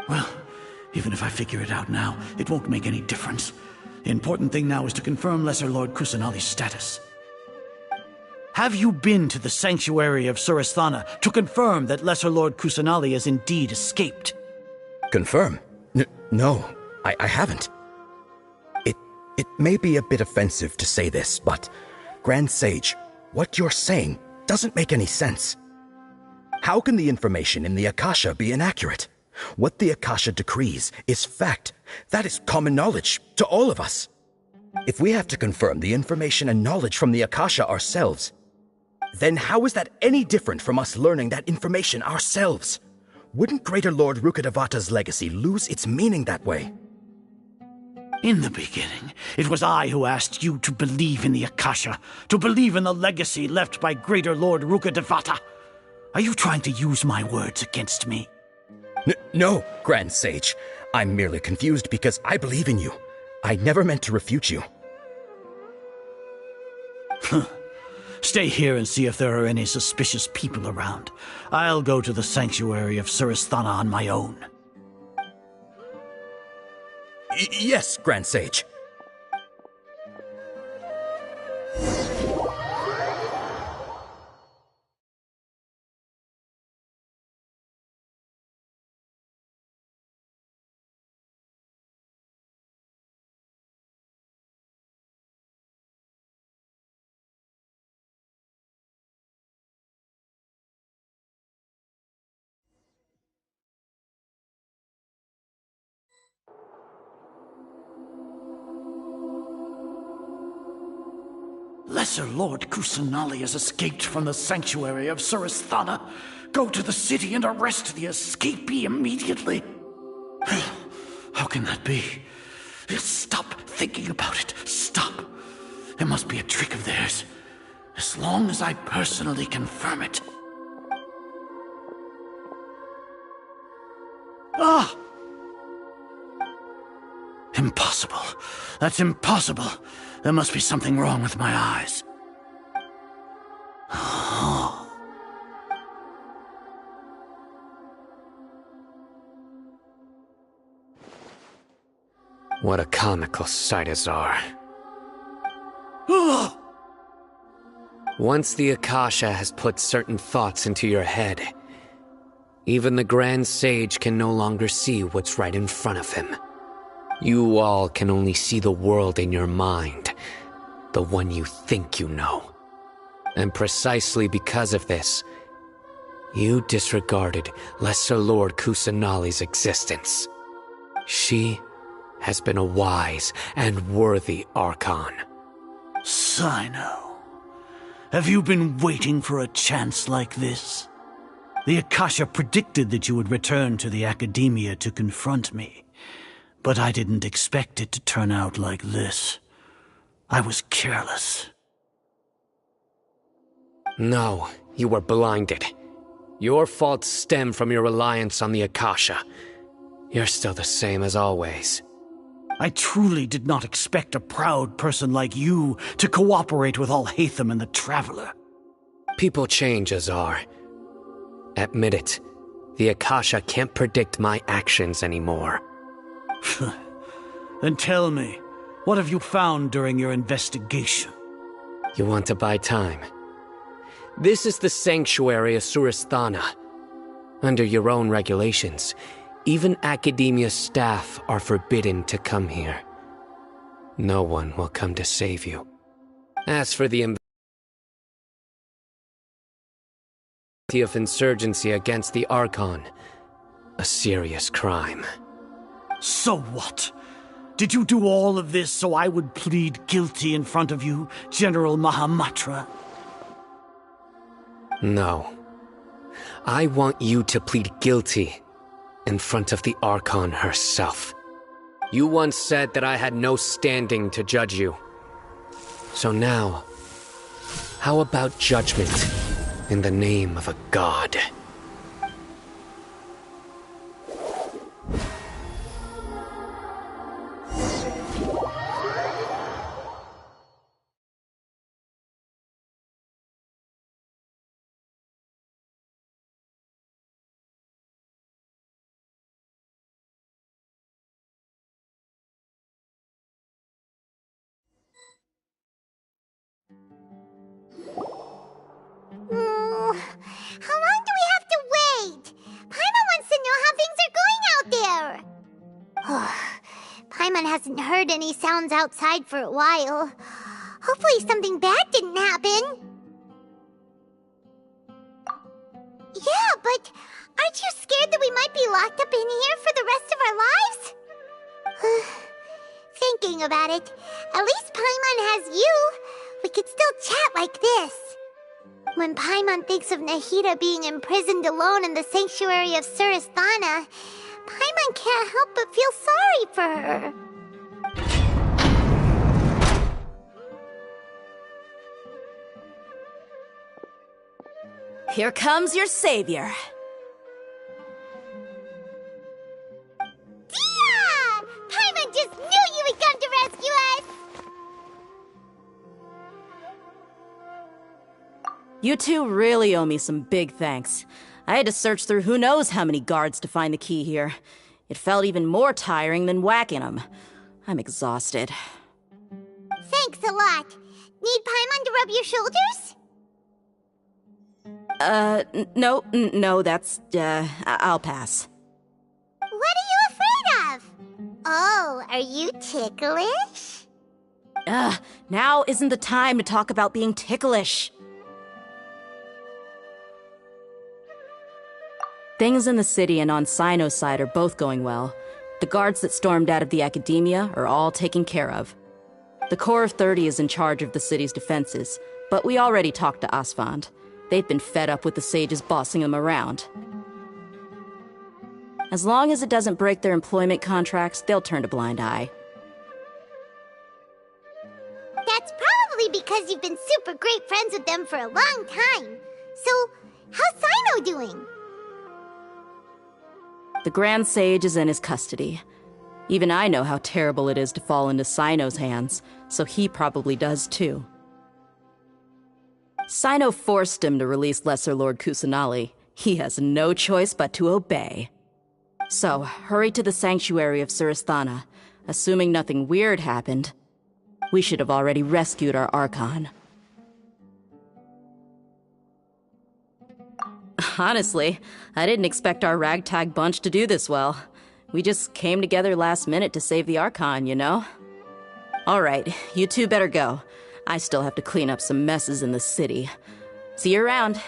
Well, even if I figure it out now, it won't make any difference. The important thing now is to confirm Lesser Lord Kusanali's status. Have you been to the sanctuary of Surasthana to confirm that Lesser Lord Kusanali has indeed escaped? Confirm? No, I haven't. It may be a bit offensive to say this, but Grand Sage, what you're saying doesn't make any sense. How can the information in the Akasha be inaccurate? What the Akasha decrees is fact. That is common knowledge to all of us. If we have to confirm the information and knowledge from the Akasha ourselves, then how is that any different from us learning that information ourselves? Wouldn't Greater Lord Rukkhadevata's legacy lose its meaning that way? In the beginning, it was I who asked you to believe in the Akasha, to believe in the legacy left by Greater Lord Rukkhadevata. Are you trying to use my words against me? No, Grand Sage. I'm merely confused because I believe in you. I never meant to refute you. Stay here and see if there are any suspicious people around. I'll go to the sanctuary of Surasthana on my own. Yes, Grand Sage. Lesser Lord Kusanali has escaped from the sanctuary of Surasthana. Go to the city and arrest the escapee immediately. How can that be? Stop thinking about it. Stop. It must be a trick of theirs. As long as I personally confirm it. Ah! Impossible. That's impossible. There must be something wrong with my eyes. What a comical sight, Azar. Once the Akasha has put certain thoughts into your head, even the Grand Sage can no longer see what's right in front of him. You all can only see the world in your mind, the one you think you know. And precisely because of this, you disregarded Lesser Lord Kusanali's existence. She has been a wise and worthy Archon. Sino, have you been waiting for a chance like this? The Akasha predicted that you would return to the Academia to confront me. But I didn't expect it to turn out like this. I was careless. No, you were blinded. Your faults stem from your reliance on the Akasha. You're still the same as always. I truly did not expect a proud person like you to cooperate with Alhaitham and the Traveler. People change, Azar. Admit it. The Akasha can't predict my actions anymore. Then tell me, what have you found during your investigation? You want to buy time? This is the sanctuary of Surasthana. Under your own regulations, even Academia staff are forbidden to come here. No one will come to save you. As for the of insurgency against the Archon, a serious crime. So what? Did you do all of this so I would plead guilty in front of you, General Mahamatra? No. I want you to plead guilty in front of the Archon herself. You once said that I had no standing to judge you. So now, how about judgment in the name of a god? Paimon hasn't heard any sounds outside for a while. Hopefully something bad didn't happen. Yeah, but aren't you scared that we might be locked up in here for the rest of our lives? Thinking about it, at least Paimon has you. We could still chat like this. When Paimon thinks of Nahida being imprisoned alone in the sanctuary of Surasthana, Paimon can't help but feel sorry for her. Here comes your savior. Dia! Paimon just knew you would come to rescue us! You two really owe me some big thanks. I had to search through who knows how many guards to find the key here. It felt even more tiring than whacking them. I'm exhausted. Thanks a lot. Need Paimon to rub your shoulders? No, that's, I'll pass. What are you afraid of? Oh, are you ticklish? Now isn't the time to talk about being ticklish. Things in the city and on Sino's side are both going well. The guards that stormed out of the academia are all taken care of. The Corps of 30 is in charge of the city's defenses, but we already talked to Asfand. They've been fed up with the sages bossing them around. As long as it doesn't break their employment contracts, they'll turn a blind eye. That's probably because you've been super great friends with them for a long time. So, how's Sino doing? The Grand Sage is in his custody. Even I know how terrible it is to fall into Sino's hands, so he probably does too. Sino forced him to release Lesser Lord Kusanali. He has no choice but to obey. So, hurry to the sanctuary of Surasthana. Assuming nothing weird happened, we should have already rescued our Archon. Honestly, I didn't expect our ragtag bunch to do this well. We just came together last minute to save the Archon, you know? Alright, you two better go. I still have to clean up some messes in the city. See you around.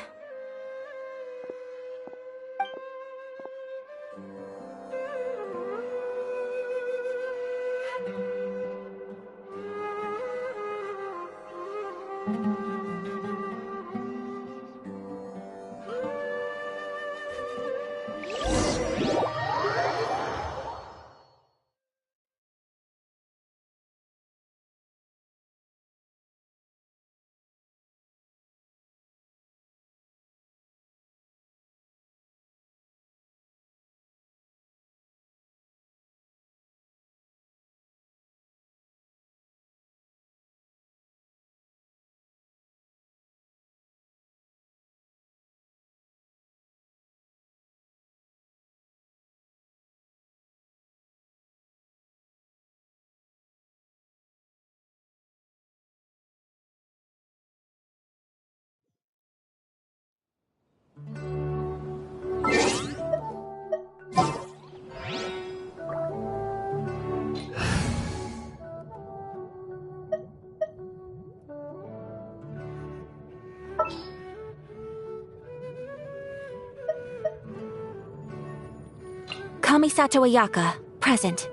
Kamisato Ayaka, present.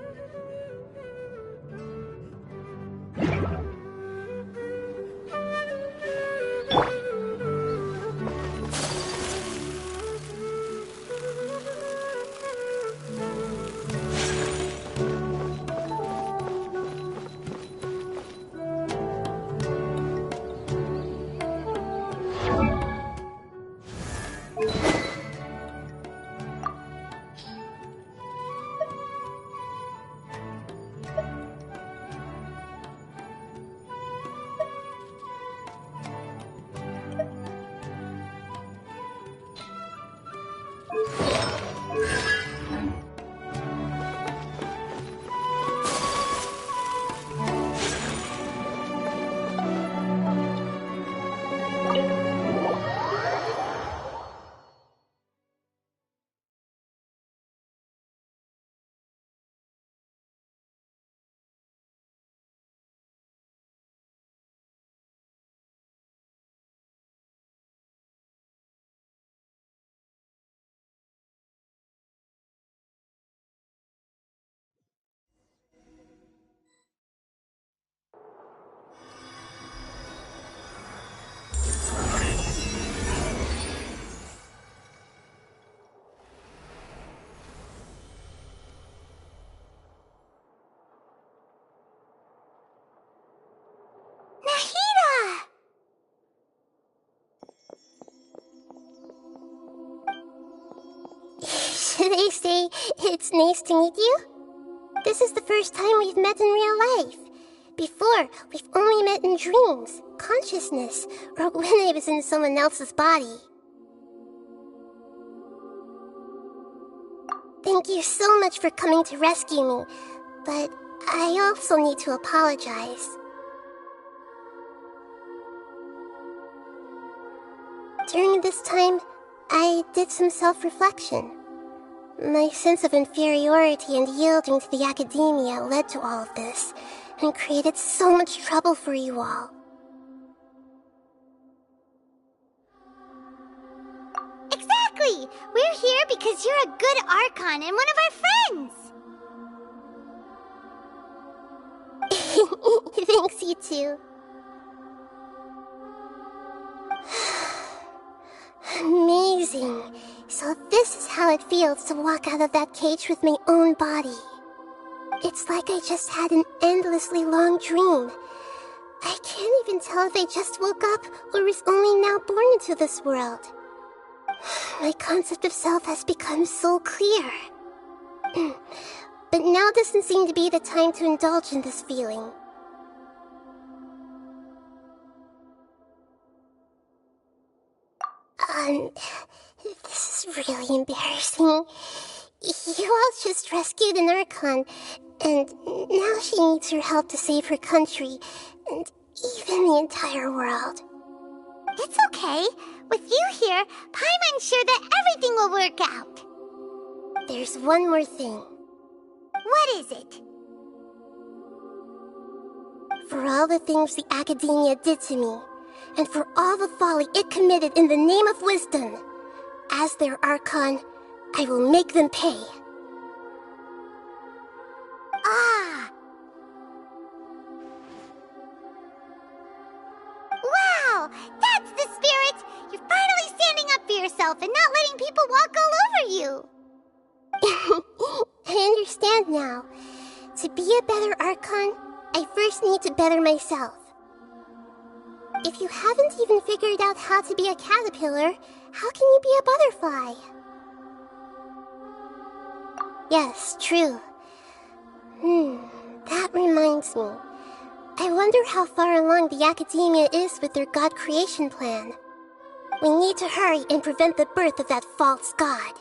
They say it's nice to meet you? This is the first time we've met in real life. Before, we've only met in dreams, consciousness, or when I was in someone else's body. Thank you so much for coming to rescue me, but I also need to apologize. During this time, I did some self-reflection. My sense of inferiority and yielding to the academia led to all of this, and created so much trouble for you all. Exactly! We're here because you're a good Archon and one of our friends! Thanks, you too. Amazing. So this is how it feels to walk out of that cage with my own body. It's like I just had an endlessly long dream. I can't even tell if I just woke up or was only now born into this world. My concept of self has become so clear. But now doesn't seem to be the time to indulge in this feeling. This is really embarrassing. You all just rescued an Archon, and now she needs your help to save her country, and even the entire world. It's okay. With you here, Paimon's sure that everything will work out. There's one more thing. What is it? For all the things the Academia did to me, and for all the folly it committed in the name of wisdom, as their Archon, I will make them pay. Ah! Wow! That's the spirit! You're finally standing up for yourself and not letting people walk all over you! I understand now. To be a better Archon, I first need to better myself. If you haven't even figured out how to be a caterpillar, how can you be a butterfly? Yes, true. That reminds me. I wonder how far along the Academia is with their god creation plan. We need to hurry and prevent the birth of that false god.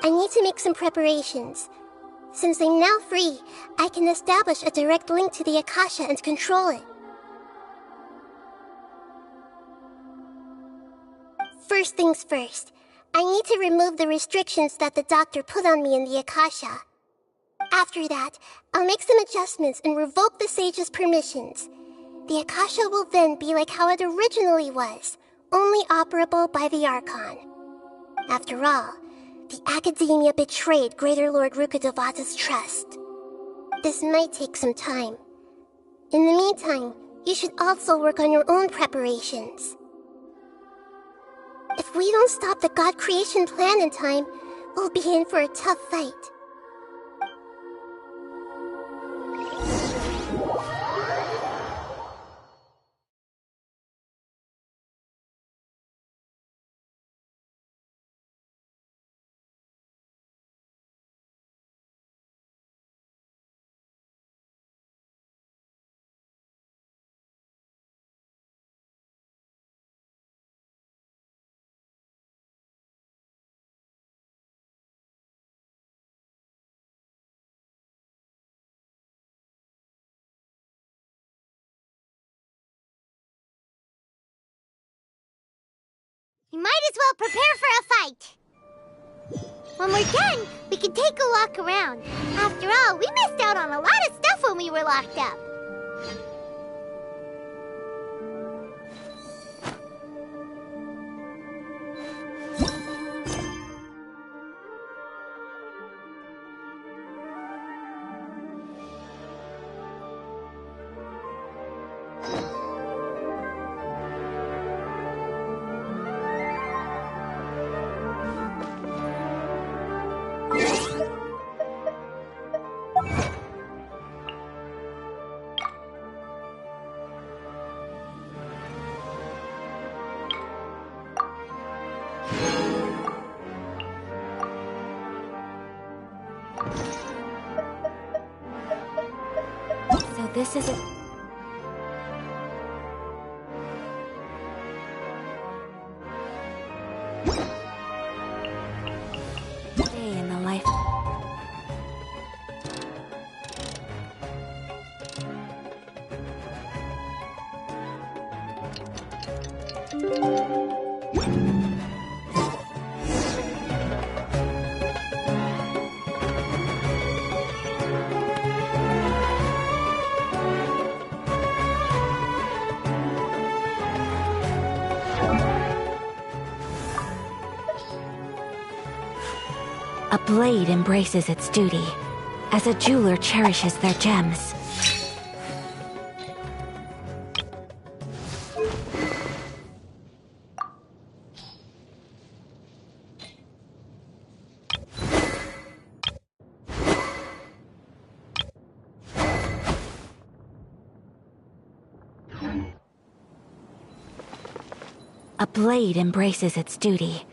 I need to make some preparations. Since I'm now free, I can establish a direct link to the Akasha and control it. First things first, I need to remove the restrictions that the doctor put on me in the Akasha. After that, I'll make some adjustments and revoke the sage's permissions. The Akasha will then be like how it originally was, only operable by the Archon. After all, the Academia betrayed Greater Lord Rukkhadevata's trust. This might take some time. In the meantime, you should also work on your own preparations. If we don't stop the god creation plan in time, we'll be in for a tough fight. You might as well prepare for a fight. When we're done, we can take a walk around. After all, we missed out on a lot of stuff when we were locked up. This is a... day in the life... A blade embraces its duty, as a jeweler cherishes their gems. A blade embraces its duty,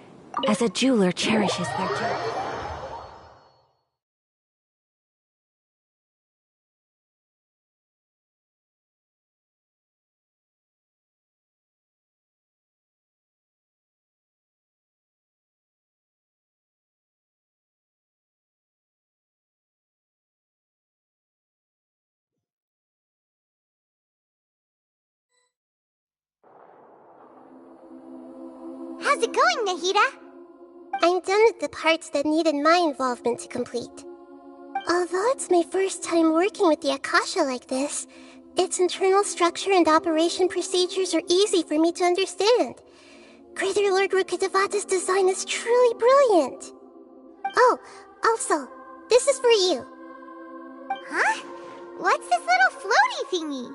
as a jeweler cherishes their gems. How's it going, Nahida? I'm done with the parts that needed my involvement to complete. Although it's my first time working with the Akasha like this, its internal structure and operation procedures are easy for me to understand. Greater Lord Rukkhadevata's design is truly brilliant. Oh, also, this is for you. Huh? What's this little floaty thingy?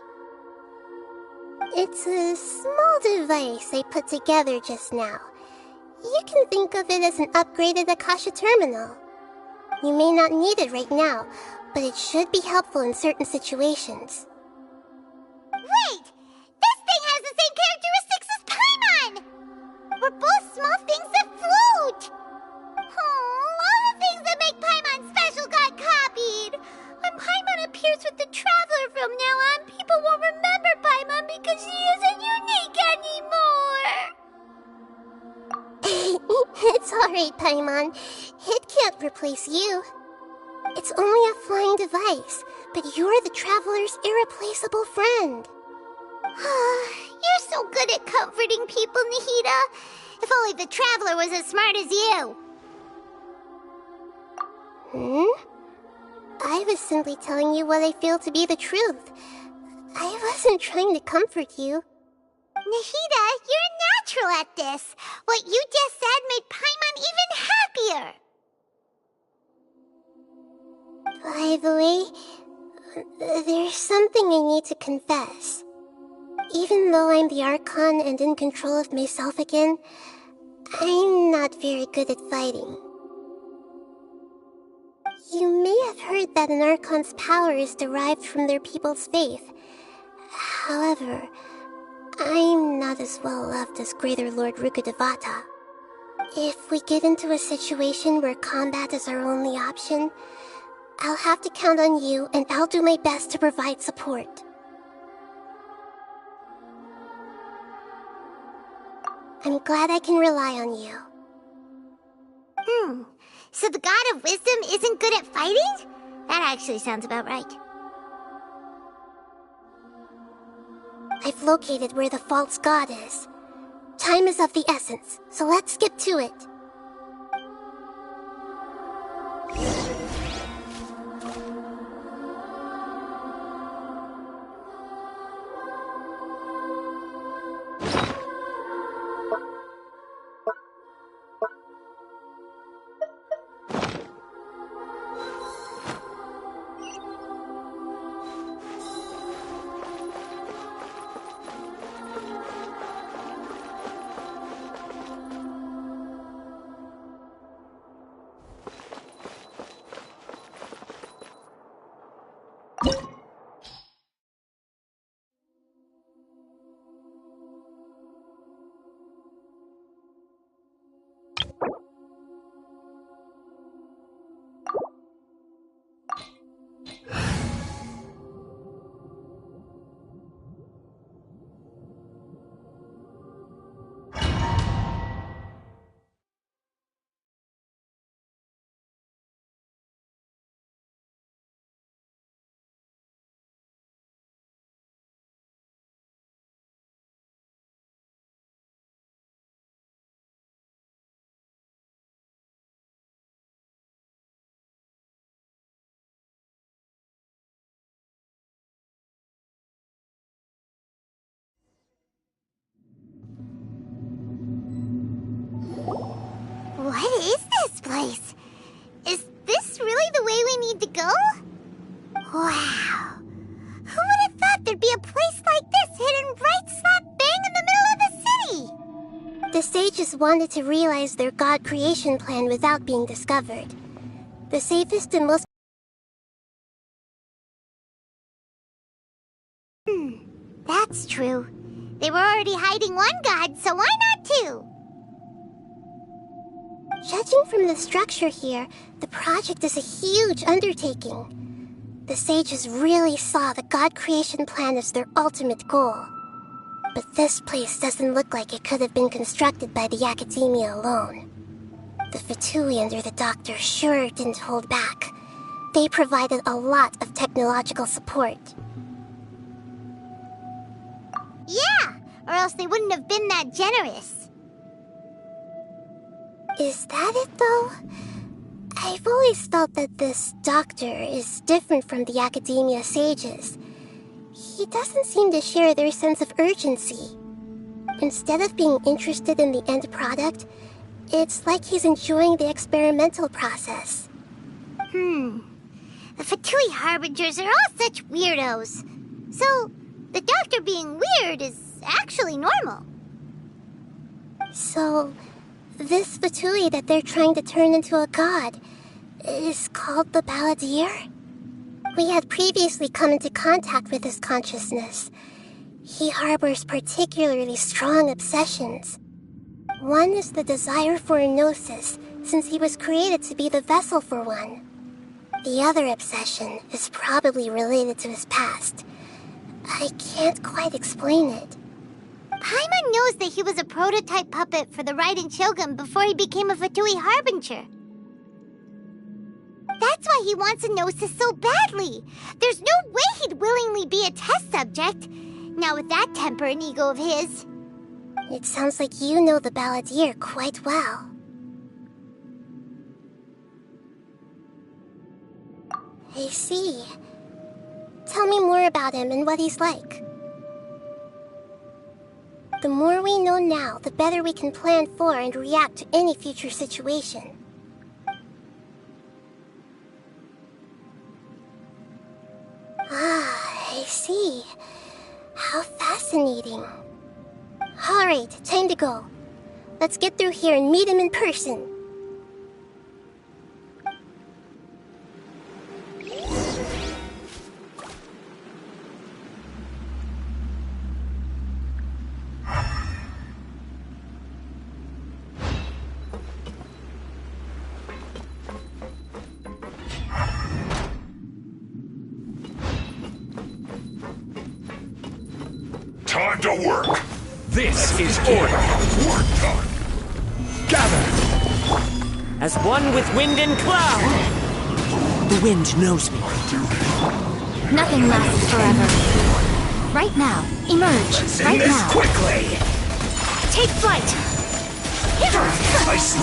It's a small device I put together just now. You can think of it as an upgraded Akasha terminal. You may not need it right now, but it should be helpful in certain situations. Wait! This thing has the same characteristics as Paimon! We're both small things that float! Oh, all the things that make Paimon special got copied! When Paimon appears with the Traveler from now on, people won't remember Paimon because she isn't unique anymore! It's alright, Paimon. It can't replace you. It's only a flying device, but you're the Traveler's irreplaceable friend. You're so good at comforting people, Nahida. If only the Traveler was as smart as you. I was simply telling you what I feel to be the truth. I wasn't trying to comfort you. Nahida, you're a natural at this. What you just said made Paimon even happier. By the way, there's something I need to confess. Even though I'm the Archon and in control of myself again, I'm not very good at fighting. You may have heard that an Archon's power is derived from their people's faith. However, I'm not as well loved as Greater Lord Rukkhadevata. If we get into a situation where combat is our only option, I'll have to count on you, and I'll do my best to provide support. I'm glad I can rely on you. So the God of Wisdom isn't good at fighting? That actually sounds about right. I've located where the false god is. Time is of the essence, so let's skip to it. wanted to realize their god creation plan without being discovered. The safest and most... That's true. They were already hiding one god, so why not two? Judging from the structure here, the project is a huge undertaking. The sages really saw the god creation plan as their ultimate goal. But this place doesn't look like it could have been constructed by the academia alone. The Fatui under the Doctor sure didn't hold back. They provided a lot of technological support. Yeah, or else they wouldn't have been that generous. Is that it, though? I've always felt that this Doctor is different from the academia sages. He doesn't seem to share their sense of urgency. Instead of being interested in the end product, it's like he's enjoying the experimental process. The Fatui Harbingers are all such weirdos. So, the Doctor being weird is actually normal. So, this Fatui that they're trying to turn into a god is called the Balladeer? We had previously come into contact with his consciousness. He harbors particularly strong obsessions. One is the desire for a gnosis, since he was created to be the vessel for one. The other obsession is probably related to his past. I can't quite explain it. Paimon knows that he was a prototype puppet for the Raiden Shogun before he became a Fatui Harbinger. That's why he wants a gnosis so badly. There's no way he'd willingly be a test subject. Now with that temper and ego of his. It sounds like you know the Balladeer quite well. I see. Tell me more about him and what he's like. The more we know now, the better we can plan for and react to any future situation. Ah, I see. How fascinating. Alright, time to go. Let's get through here and meet him in person. Time to work. This is order. Work time. Gather. As one with wind and cloud. The wind knows me. Nothing lasts forever. Right now. Emerge. Right now. Quickly. Take flight. I see.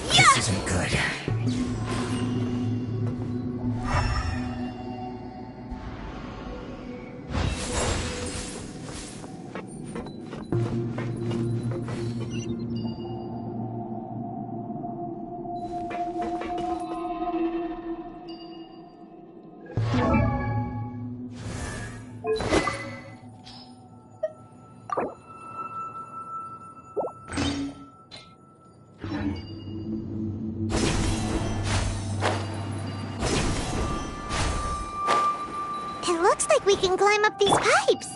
This isn't good. It looks like we can climb up these pipes.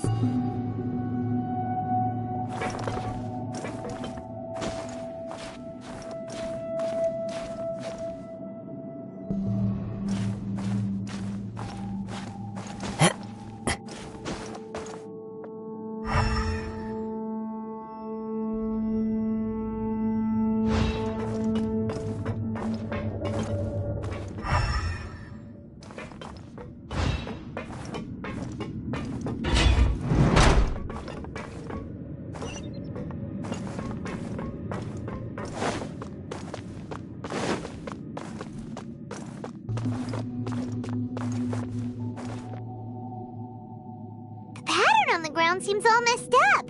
On the ground seems all messed up.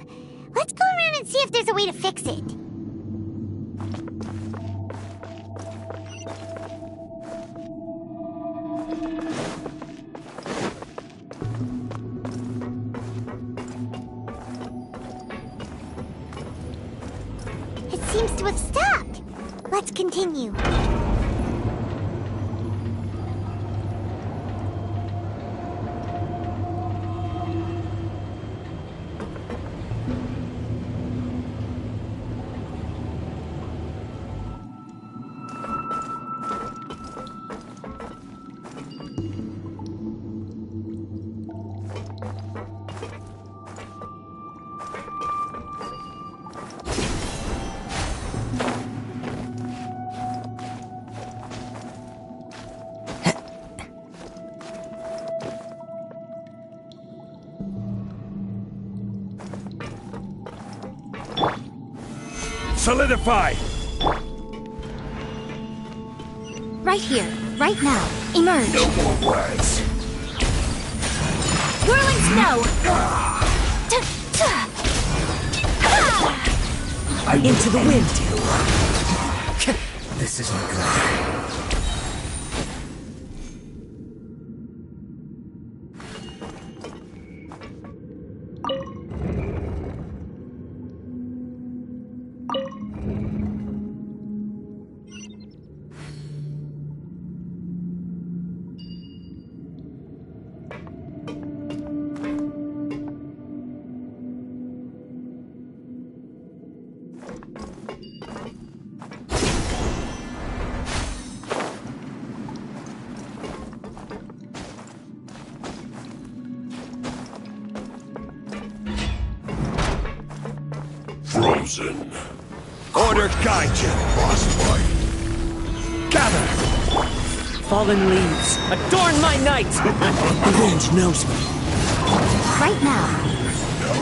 Let's go around and see if there's a way to fix it. It seems to have stopped. Let's continue. Solidify! Right here, right now. Emerge. No more words. Whirling snow! Into the wind! This isn't good. Frozen. Order guide you. Frostbite. Gather! Fallen leaves, adorn my night! The wind knows me. Right now.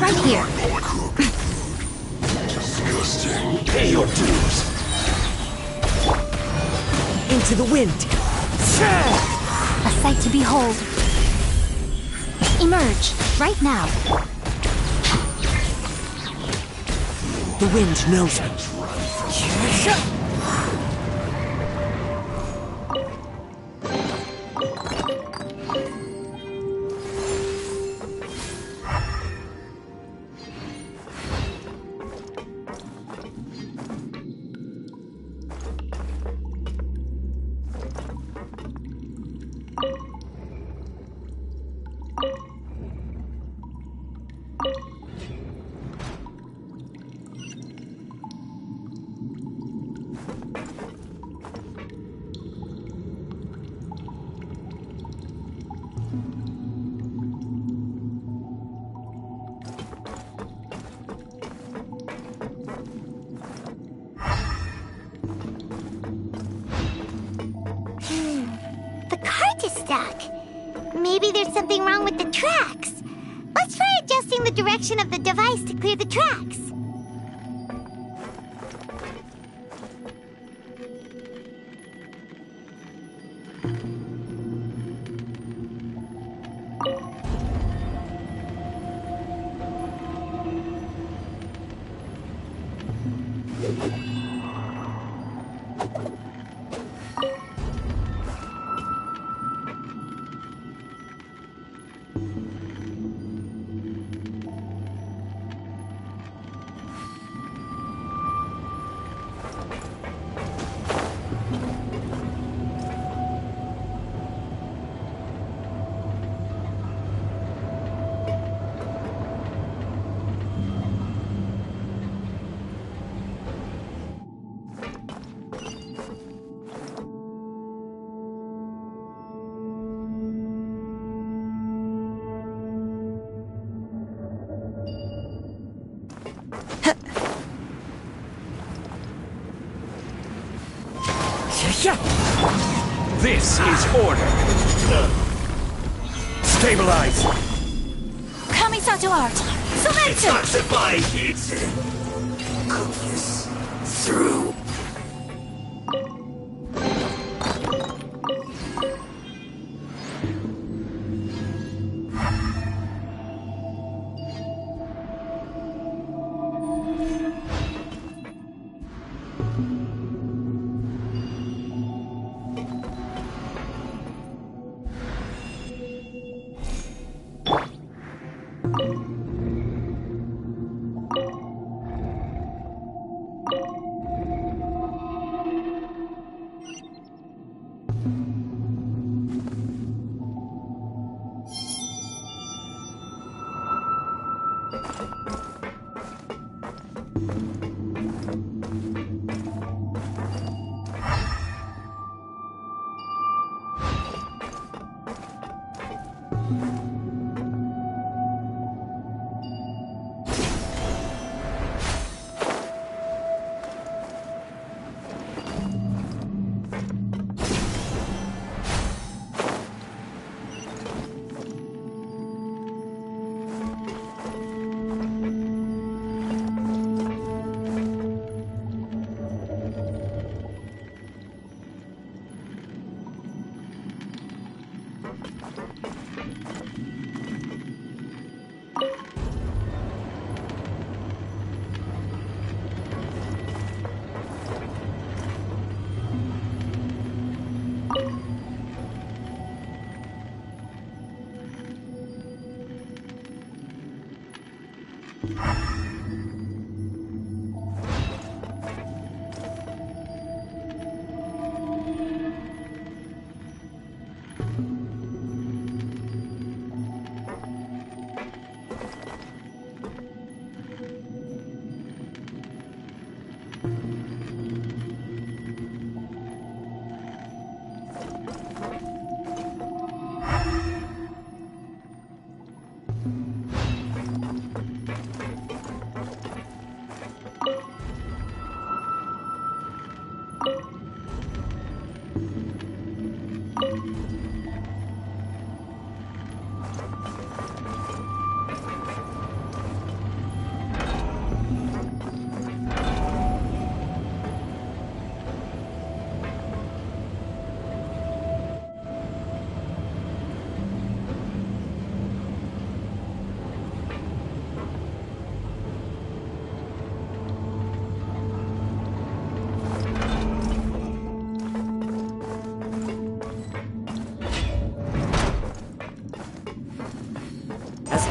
Right here. Disgusting. Pay your dues. Into the wind. A sight to behold. Emerge. Right now. The wind knows me. The cart is stuck. Maybe there's something wrong with the tracks. Let's try adjusting the direction of the device to clear the tracks. This is order. Stabilize. Kamisato art. It's not survive, it's cook this through.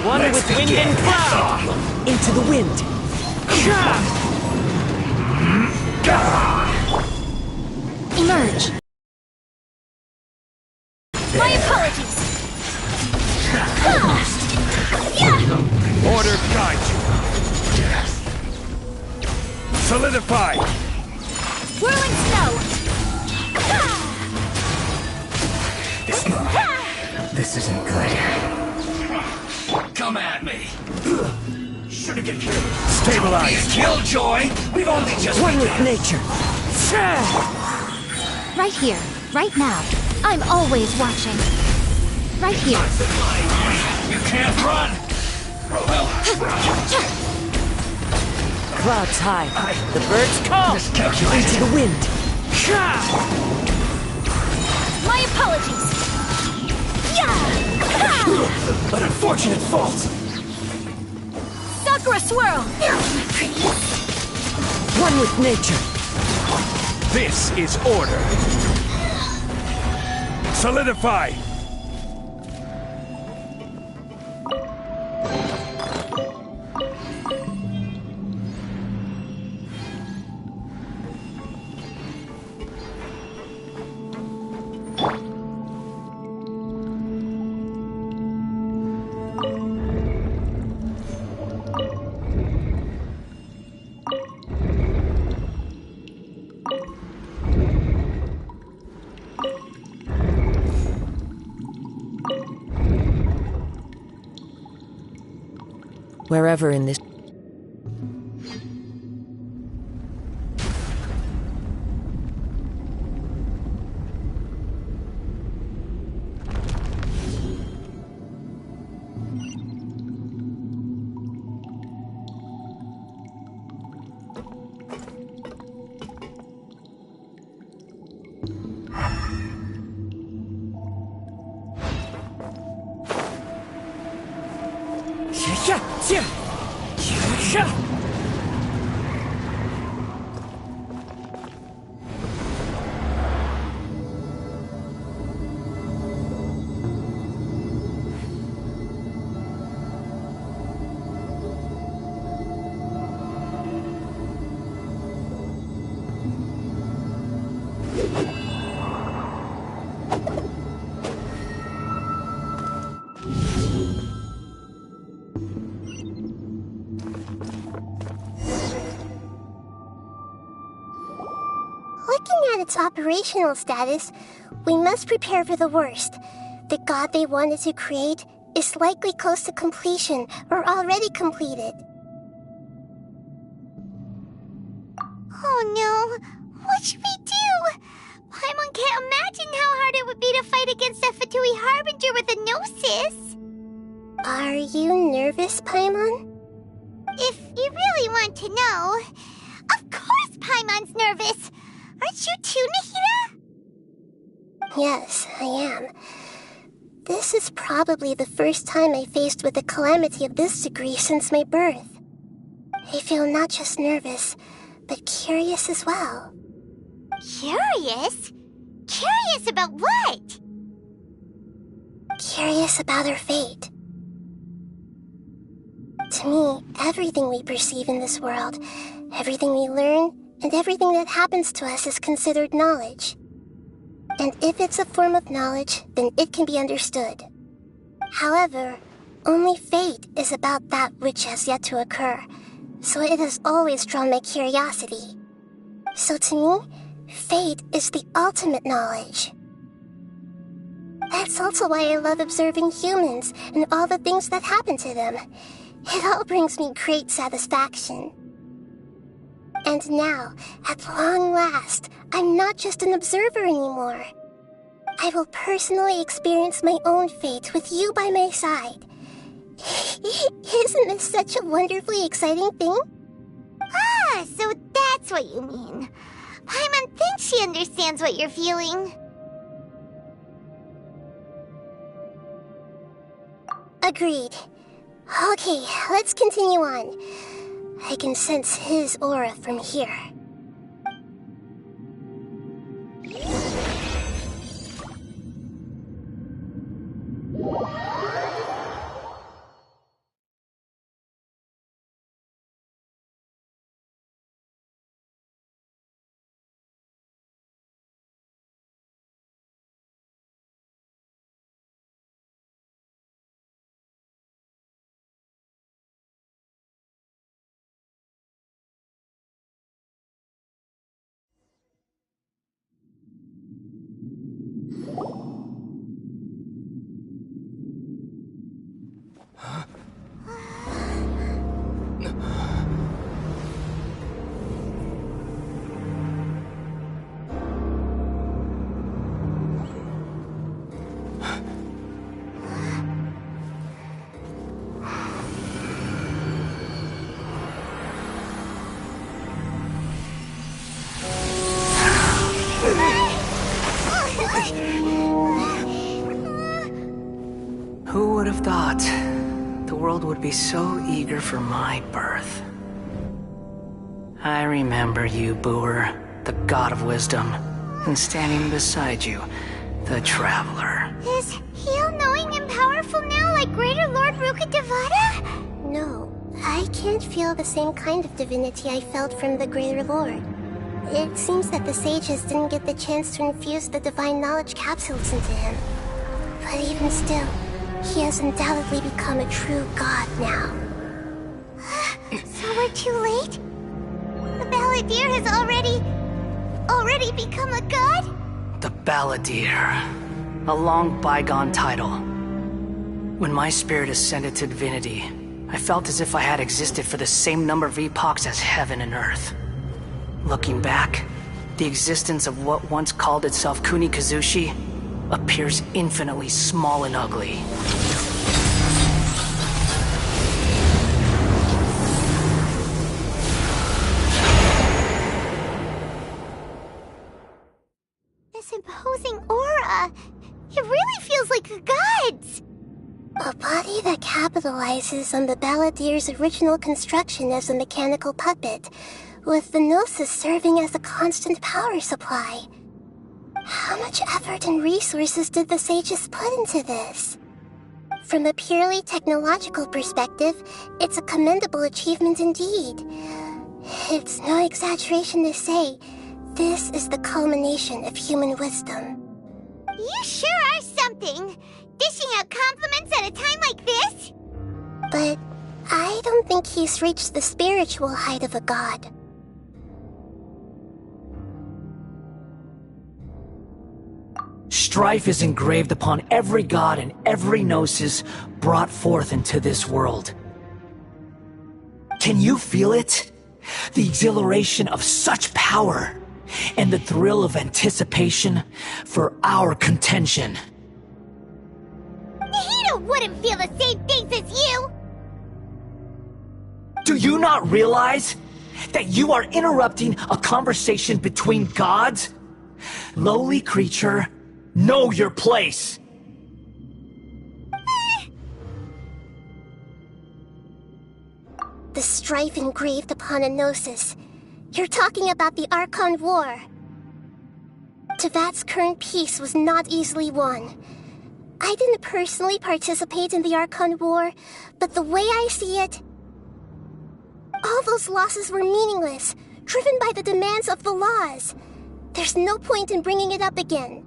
One with wind and cloud! Into the wind! Emerge! My apologies! Order guide you! Solidify! Whirling snow! This isn't good. Come at me! Should've get killed. Stabilize! Killjoy! We've only just One with nature! Right here, right now. I'm always watching. Right here. You can't run! Clouds high. The birds call! Into the wind! My apologies! An unfortunate fault! Sakura swirl! One with nature! This is order! Solidify! Wherever in this... its operational status, we must prepare for the worst. The god they wanted to create is likely close to completion or already completed. Oh no! What should we do? Paimon can't imagine how hard it would be to fight against a Fatui Harbinger with a Gnosis! Are you nervous, Paimon? If you really want to know, of course Paimon's nervous! Aren't you too, Nahida? Yes, I am. This is probably the first time I faced with a calamity of this degree since my birth. I feel not just nervous, but curious as well. Curious? Curious about what? Curious about our fate. To me, everything we perceive in this world, everything we learn, and everything that happens to us is considered knowledge. And if it's a form of knowledge, then it can be understood. However, only fate is about that which has yet to occur, so it has always drawn my curiosity. So to me, fate is the ultimate knowledge. That's also why I love observing humans and all the things that happen to them. It all brings me great satisfaction. And now, at long last, I'm not just an observer anymore. I will personally experience my own fate with you by my side. Isn't this such a wonderfully exciting thing? Ah, so that's what you mean. Paimon thinks she understands what you're feeling. Agreed. Okay, let's continue on. I can sense his aura from here. Who would have thought the world would be so eager for my birth? I remember you, Booer, the god of wisdom, and standing beside you, the traveler. Is he all-knowing and powerful now like Greater Lord Rukkhadevata? No, I can't feel the same kind of divinity I felt from the Greater Lord. It seems that the sages didn't get the chance to infuse the divine knowledge capsules into him. But even still, he has undoubtedly become a true god now. So we're too late? The Balladeer has already become a god? The Balladeer. A long bygone title. When my spirit ascended to divinity, I felt as if I had existed for the same number of epochs as heaven and earth. Looking back, the existence of what once called itself Kunikazushi appears infinitely small and ugly. This imposing aura, it really feels like the gods! A body that capitalizes on the Balladeer's original construction as a mechanical puppet, with the Gnosis serving as a constant power supply. How much effort and resources did the sages put into this? From a purely technological perspective, it's a commendable achievement indeed. It's no exaggeration to say, this is the culmination of human wisdom. You sure are something! Dishing out compliments at a time like this? But I don't think he's reached the spiritual height of a god. Strife is engraved upon every god and every gnosis brought forth into this world. Can you feel it? The exhilaration of such power, and the thrill of anticipation for our contention. Nahida wouldn't feel the same things as you! Do you not realize that you are interrupting a conversation between gods? Lowly creature, know your place! The strife engraved upon a gnosis. You're talking about the Archon War. Tevat's current peace was not easily won. I didn't personally participate in the Archon War, but the way I see it, all those losses were meaningless, driven by the demands of the laws. There's no point in bringing it up again.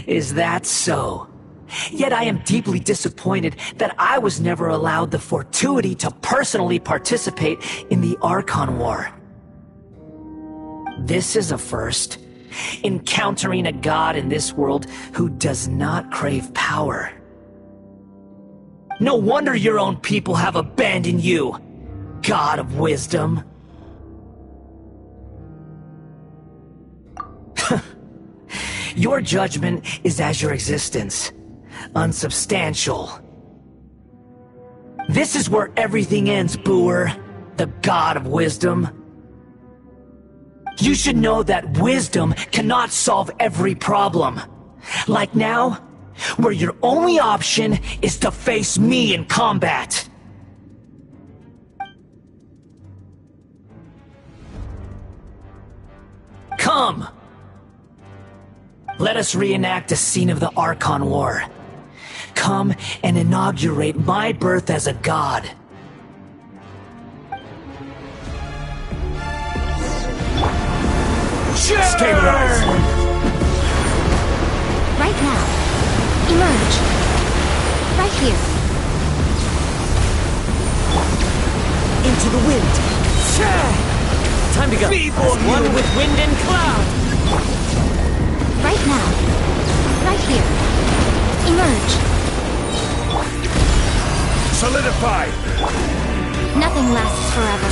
Is that so? Yet I am deeply disappointed that I was never allowed the fortuity to personally participate in the Archon War. This is a first. Encountering a god in this world who does not crave power. No wonder your own people have abandoned you, God of Wisdom. Your judgment is as your existence, unsubstantial. This is where everything ends, Booer, the God of Wisdom. You should know that wisdom cannot solve every problem. Like now, where your only option is to face me in combat. Come! Let us reenact a scene of the Archon War. Come and inaugurate my birth as a god. Stabilize! Right now. Emerge. Right here. Into the wind. Time to go. Feeble one with wind and cloud. Right now. Right here. Emerge. Solidify! Nothing lasts forever.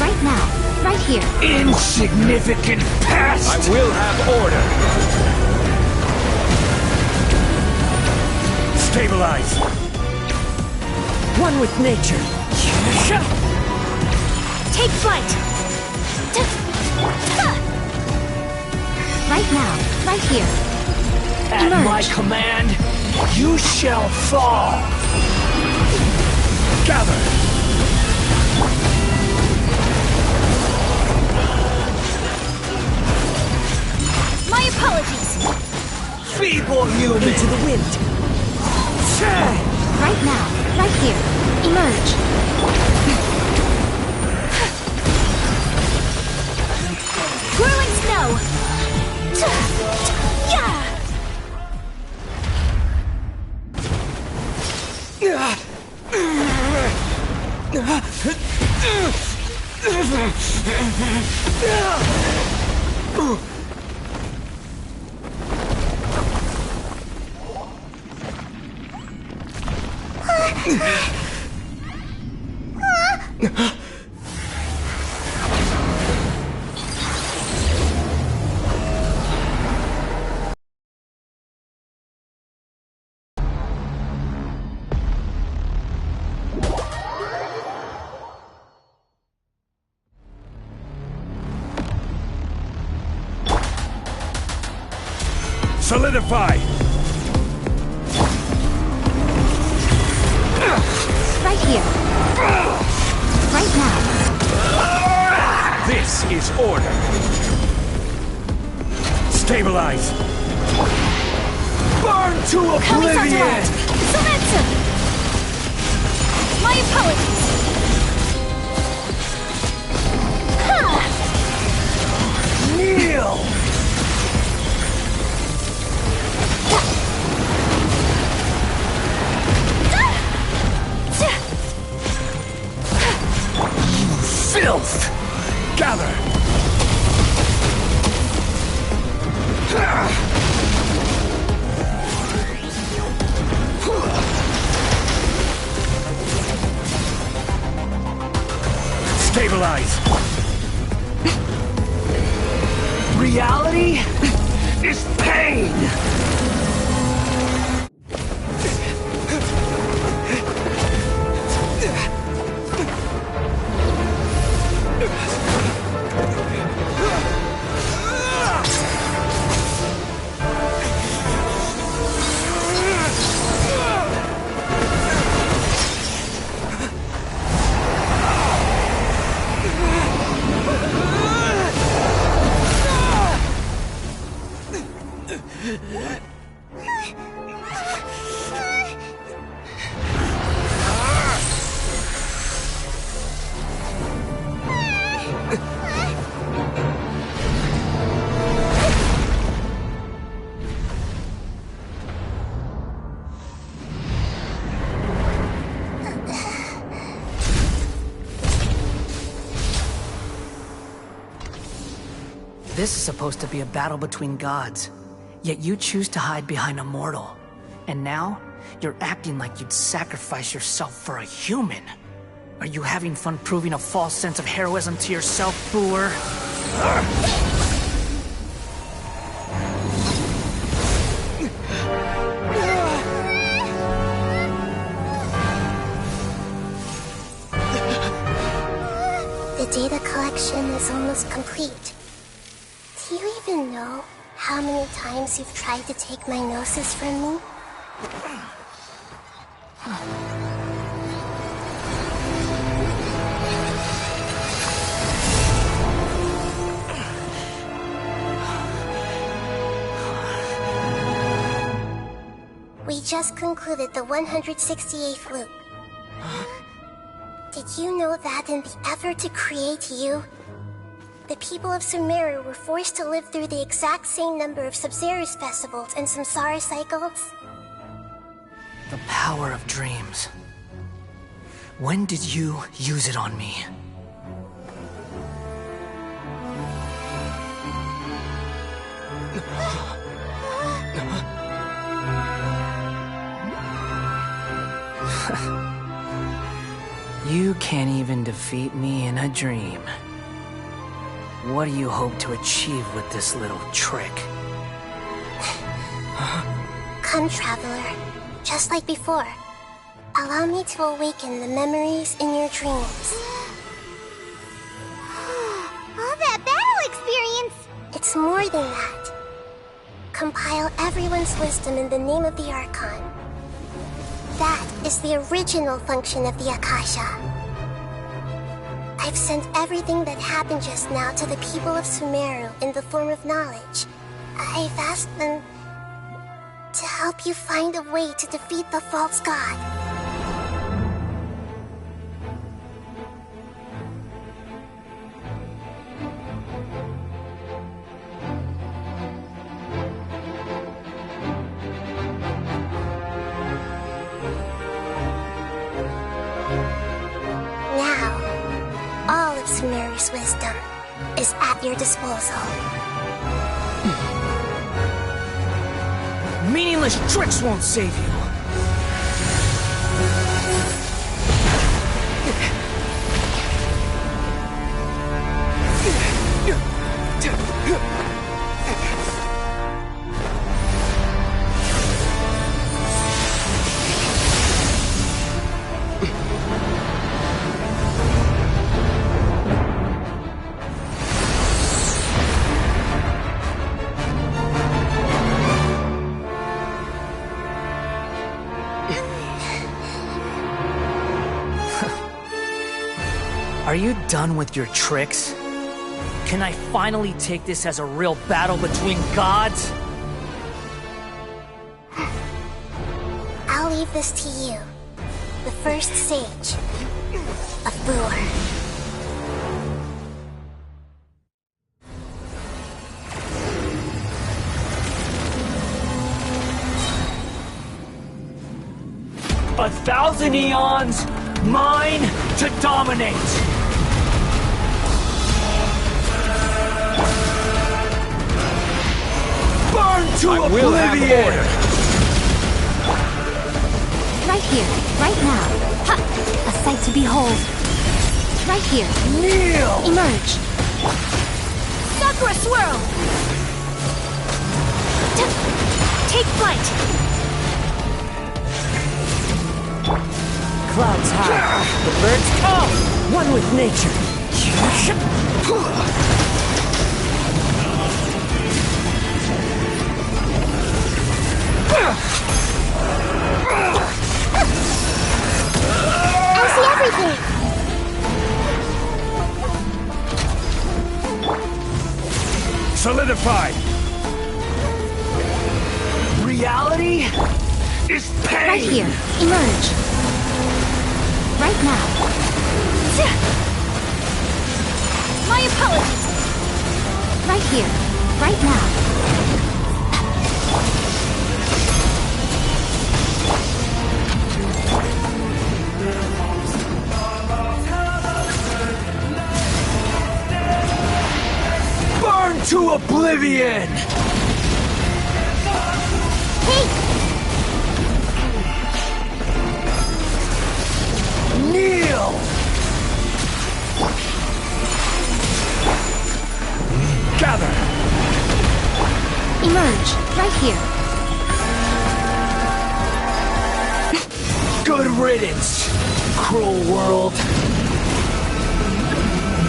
Right now. Right here. Insignificant pest! I will have order. Stabilize! One with nature. Take flight. Right now. Right here. At Emerge. my command, you shall fall. Gather! My apologies. Feeble human! Into the wind. Right now. Right here. Emerge. Whirling snow. Yeah. Solidify! Right here. Right now. This is order. Stabilize! Burn to oblivion! Sometsu! My apologies. Kneel! You filth! Gather! reality is pain! This is supposed to be a battle between gods, yet you choose to hide behind a mortal. And now, you're acting like you'd sacrifice yourself for a human. Are you having fun proving a false sense of heroism to yourself, Booer? The data collection is almost complete. Do you even know how many times you've tried to take my gnosis from me? We just concluded the 168th loop. Did you know that in the effort to create you, the people of Sumeru were forced to live through the exact same number of Sabzeruz festivals and Samsara cycles? The power of dreams. When did you use it on me? You can't even defeat me in a dream. What do you hope to achieve with this little trick? Come, Traveler. Just like before. Allow me to awaken the memories in your dreams. All that battle experience! It's more than that. Compile everyone's wisdom in the name of the Archon. That is the original function of the Akasha. I've sent everything that happened just now to the people of Sumeru in the form of knowledge. I've asked them to help you find a way to defeat the false god. Sumeru's wisdom is at your disposal. Meaningless tricks won't save you. Are you done with your tricks? Can I finally take this as a real battle between gods? I'll leave this to you. The first sage of Booer. A thousand eons, mine to dominate! Burn to oblivion! Right here, right now. Ha! A sight to behold. Right here. Kneel! Emerge. Sakura Swirl! Take flight! Clouds high, the birds call, one with nature. I see everything! Solidified! Reality is pain! Right here. Emerge. Right now. My apologies. Right here. Right now. Burn to oblivion! Hey! Kneel! Gather! Emerge. Right here. Good riddance, cruel world.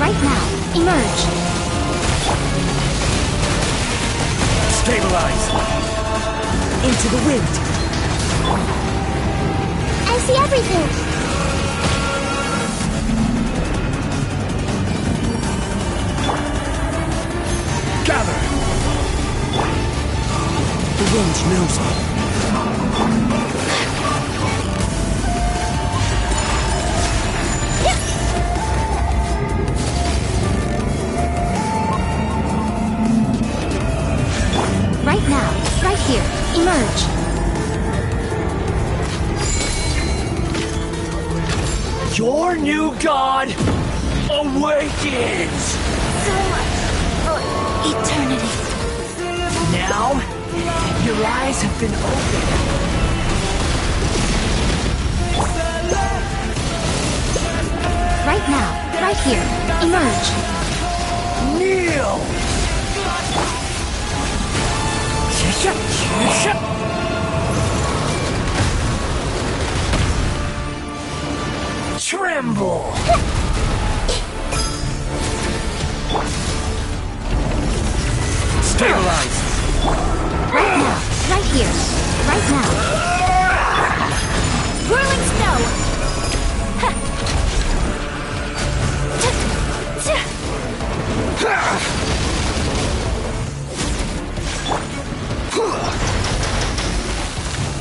Right now. Emerge. Stabilize! Into the wind. I see everything! Gather! The wind knows me. Right now. Right here. Emerge. Your new god awakens! So much for eternity. Now, your eyes have been opened. Right now. Right here. Emerge. Kneel! Tremble! Stabilize! Right now. Right here. Right now. Whirling snow!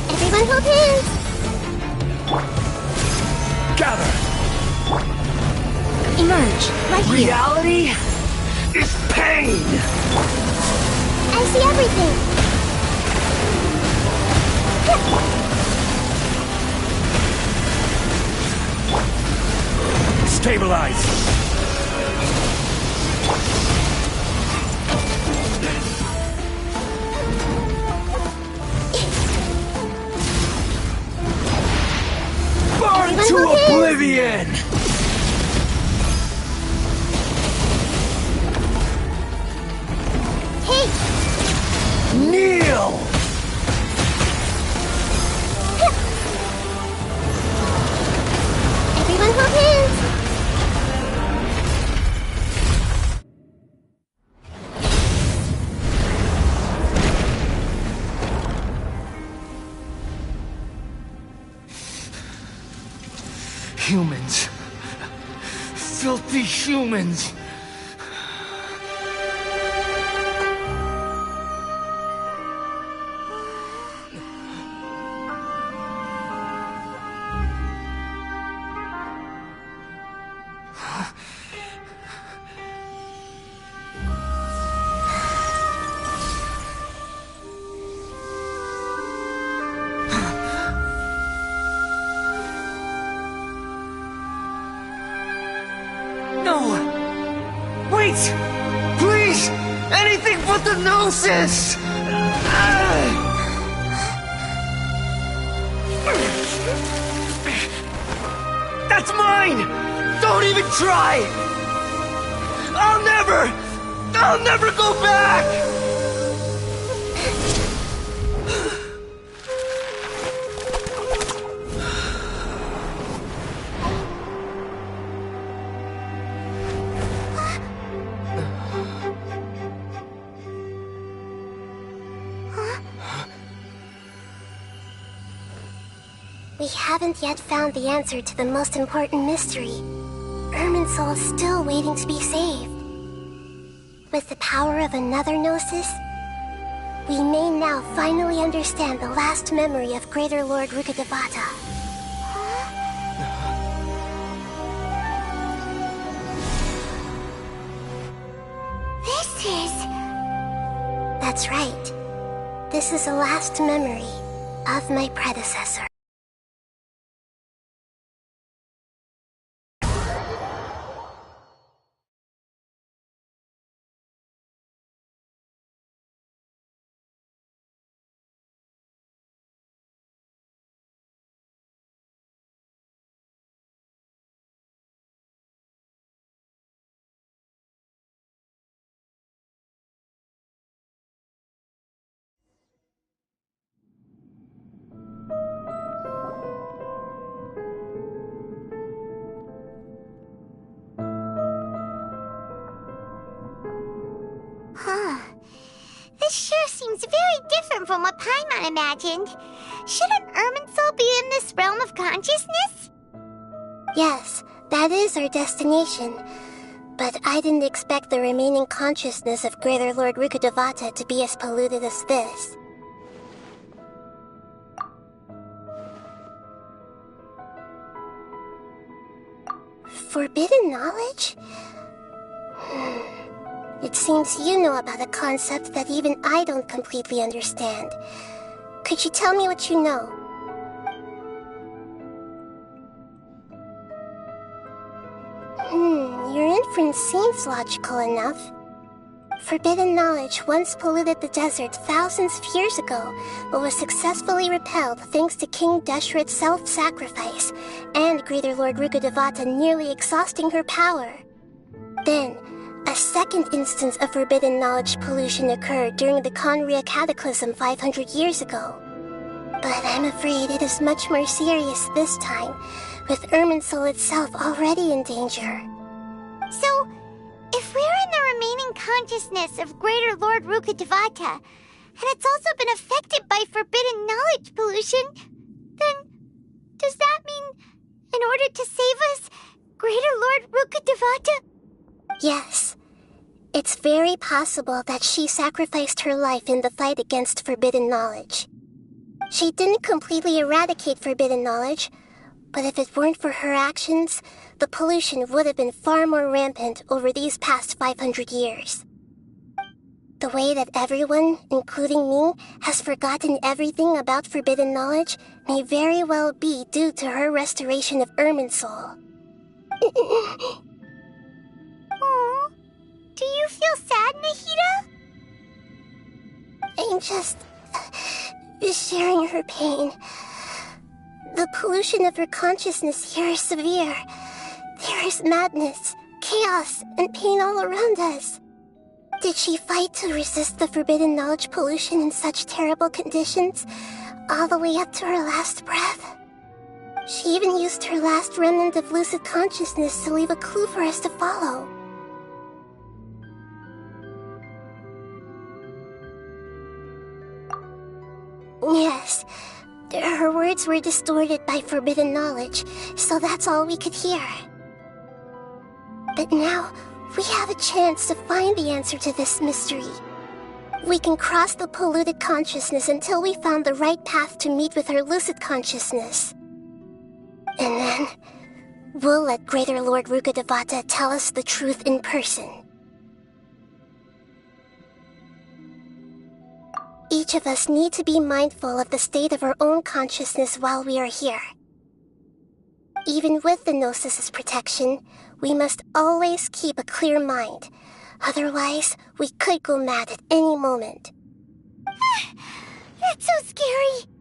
Everyone hold hands! Gather! Emerge. Right here. Reality is pain! I see everything! Stabilize! Burn to oblivion! Hey! Kneel! Everyone hold hands! Humans. Filthy humans. Wait! Please! Anything but the Gnosis! That's mine! Don't even try! I'll never I'll never go back! We haven't yet found the answer to the most important mystery. Irminsul is still waiting to be saved. With the power of another Gnosis, we may now finally understand the last memory of Greater Lord Rukkhadevata. This is... That's right. This is the last memory of my predecessor. Huh. This sure seems very different from what Paimon imagined. Shouldn't Irminsul be in this realm of consciousness? Yes, that is our destination. But I didn't expect the remaining consciousness of Greater Lord Rukkhadevata to be as polluted as this. Forbidden knowledge? It seems you know about a concept that even I don't completely understand. Could you tell me what you know? Your inference seems logical enough. Forbidden knowledge once polluted the desert thousands of years ago, but was successfully repelled thanks to King Deshret's self-sacrifice, and Greater Lord Rukkhadevata nearly exhausting her power. Then, a second instance of forbidden knowledge pollution occurred during the Conria Cataclysm 500 years ago. But I'm afraid it is much more serious this time, with Irminsul itself already in danger. So, if we're in the remaining consciousness of Greater Lord Rukkhadevata, and it's also been affected by forbidden knowledge pollution, then does that mean, in order to save us, Greater Lord Rukkhadevata... Yes. It's very possible that she sacrificed her life in the fight against forbidden knowledge. She didn't completely eradicate forbidden knowledge, but if it weren't for her actions, the pollution would have been far more rampant over these past 500 years. The way that everyone, including me, has forgotten everything about forbidden knowledge may very well be due to her restoration of Irminsul. Aww. Do you feel sad, Nahida? I'm just sharing her pain. The pollution of her consciousness here is severe. There is madness, chaos, and pain all around us. Did she fight to resist the forbidden knowledge pollution in such terrible conditions, all the way up to her last breath? She even used her last remnant of lucid consciousness to leave a clue for us to follow. Yes, her words were distorted by forbidden knowledge, so that's all we could hear. But now, we have a chance to find the answer to this mystery. We can cross the polluted consciousness until we found the right path to meet with her lucid consciousness. And then, we'll let Greater Lord Rukkhadevata tell us the truth in person. Each of us need to be mindful of the state of our own consciousness while we are here. Even with the Gnosis' protection, we must always keep a clear mind. Otherwise, we could go mad at any moment. That's so scary.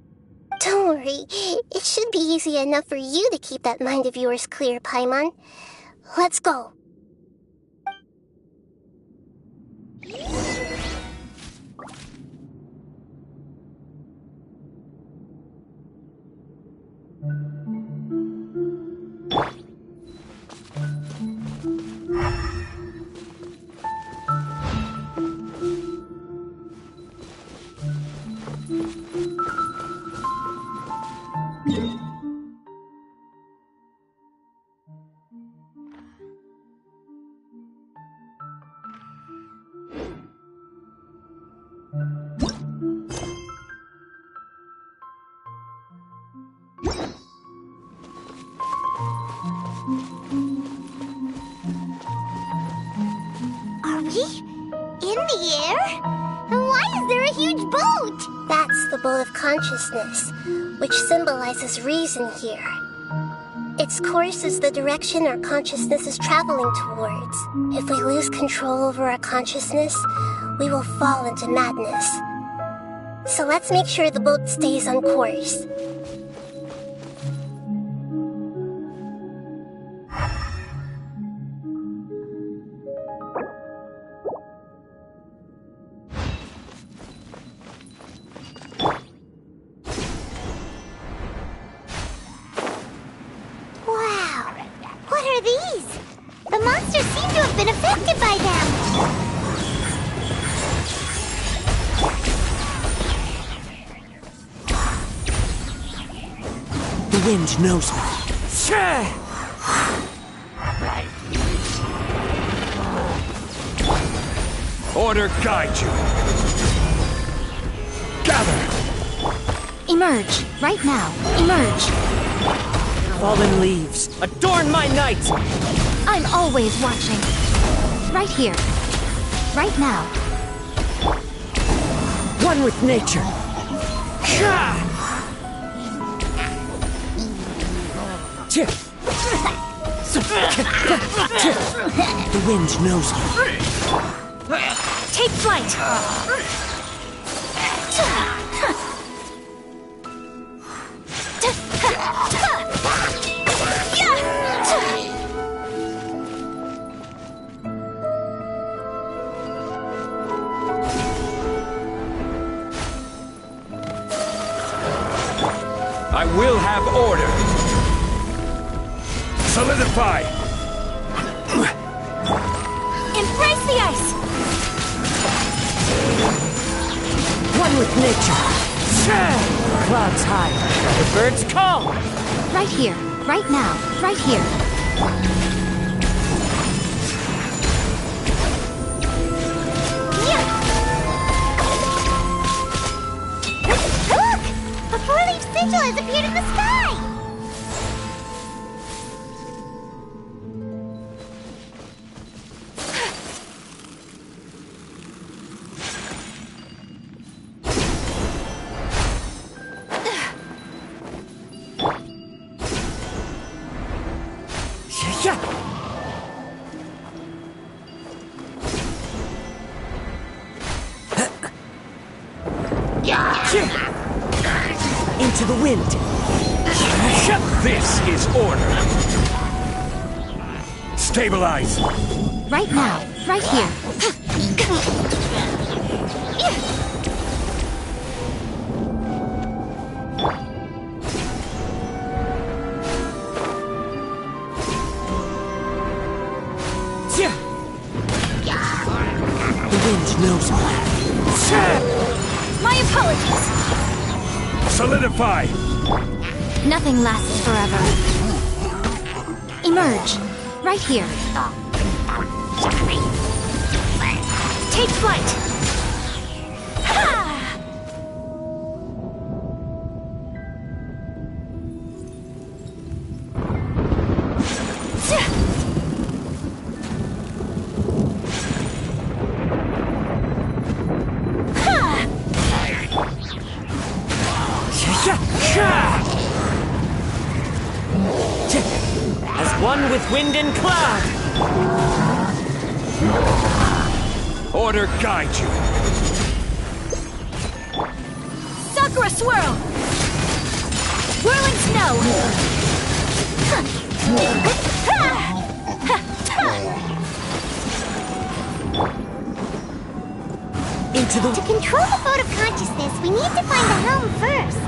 Don't worry. It should be easy enough for you to keep that mind of yours clear, Paimon. Let's go. in the air? And why is there a huge boat? That's the boat of consciousness, which symbolizes reason here. Its course is the direction our consciousness is traveling towards. If we lose control over our consciousness, we will fall into madness. So let's make sure the boat stays on course. The wind knows me. Order guide you. Gather. Emerge, right now. Emerge. Fallen leaves, adorn my night! I'm always watching. Right here. Right now. One with nature. The wind knows me. Take flight! I will have order. Solidify. Embrace the ice! One with nature. Clouds high. The birds call. Right here. Right now. Right here. Look! A four-leaf sigil has appeared in the sky! Into the wind. This is order. Stabilize. Right now. Right here. The wind knows me. My apologies. Solidify. Nothing lasts forever. Emerge. Right here. Take flight. As one with wind and cloud. Order guide you. Sakura swirl. Whirling snow. Into the... To control the boat of consciousness, we need to find the helm first.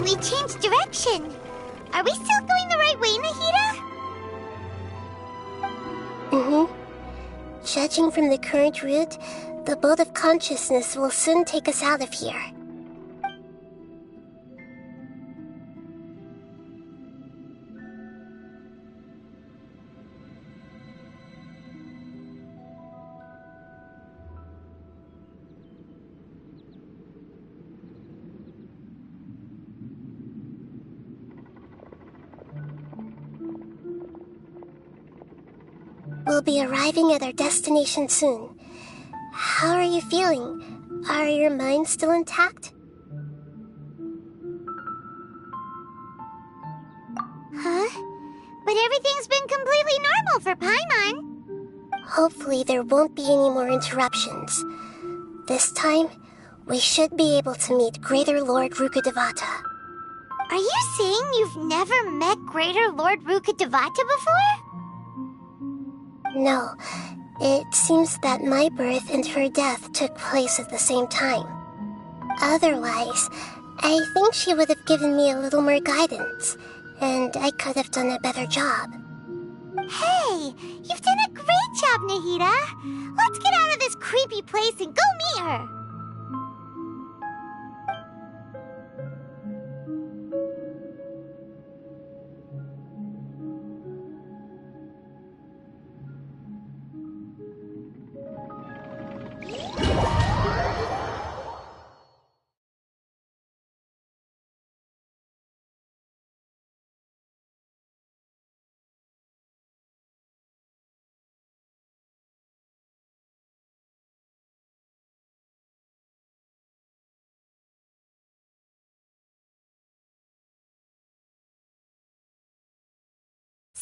We changed direction. Are we still going the right way, Nahida? Judging from the current route, the boat of consciousness will soon take us out of here. We'll be arriving at our destination soon. How are you feeling? Are your minds still intact? Huh? But everything's been completely normal for Paimon. Hopefully there won't be any more interruptions. This time, we should be able to meet Greater Lord Rukkhadevata. Are you saying you've never met Greater Lord Rukkhadevata before? No. It seems that my birth and her death took place at the same time. Otherwise, I think she would have given me a little more guidance, and I could have done a better job. Hey, you've done a great job, Nahida. Let's get out of this creepy place and go meet her.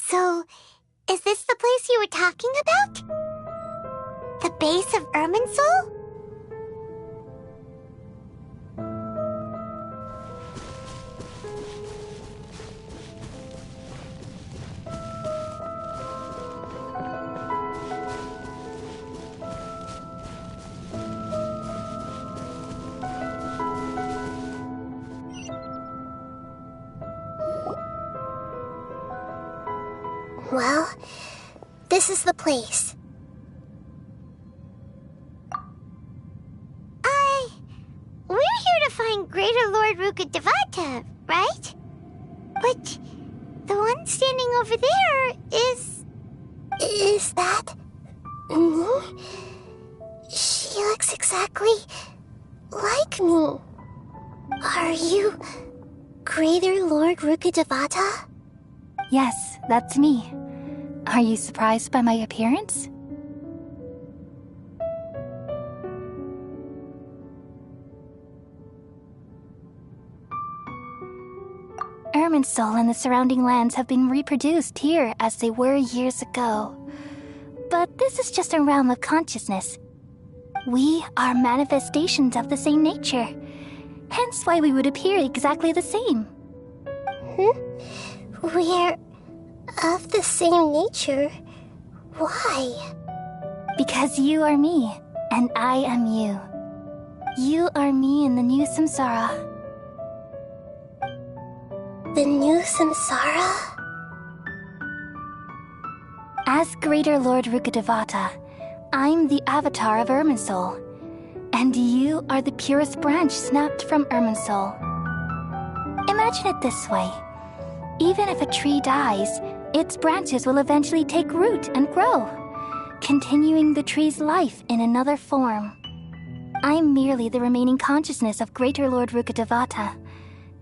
So, is this the place you were talking about? The base of Irminsul? Well, this is the place. We're here to find Greater Lord Rukkhadevata, right? But the one standing over there is... Is that... me? She looks exactly like me. Are you Greater Lord Rukkhadevata? Yes, that's me. Are you surprised by my appearance? Irminsul and the surrounding lands have been reproduced here as they were years ago. But this is just a realm of consciousness. We are manifestations of the same nature, hence why we would appear exactly the same. We're of the same nature? Why? Because you are me, and I am you. You are me in the new samsara. The new samsara? As Greater Lord Rukkhadevata, I'm the avatar of Irminsul, and you are the purest branch snapped from Irminsul. Imagine it this way. Even if a tree dies, its branches will eventually take root and grow, continuing the tree's life in another form. I'm merely the remaining consciousness of Greater Lord Rukkhadevata.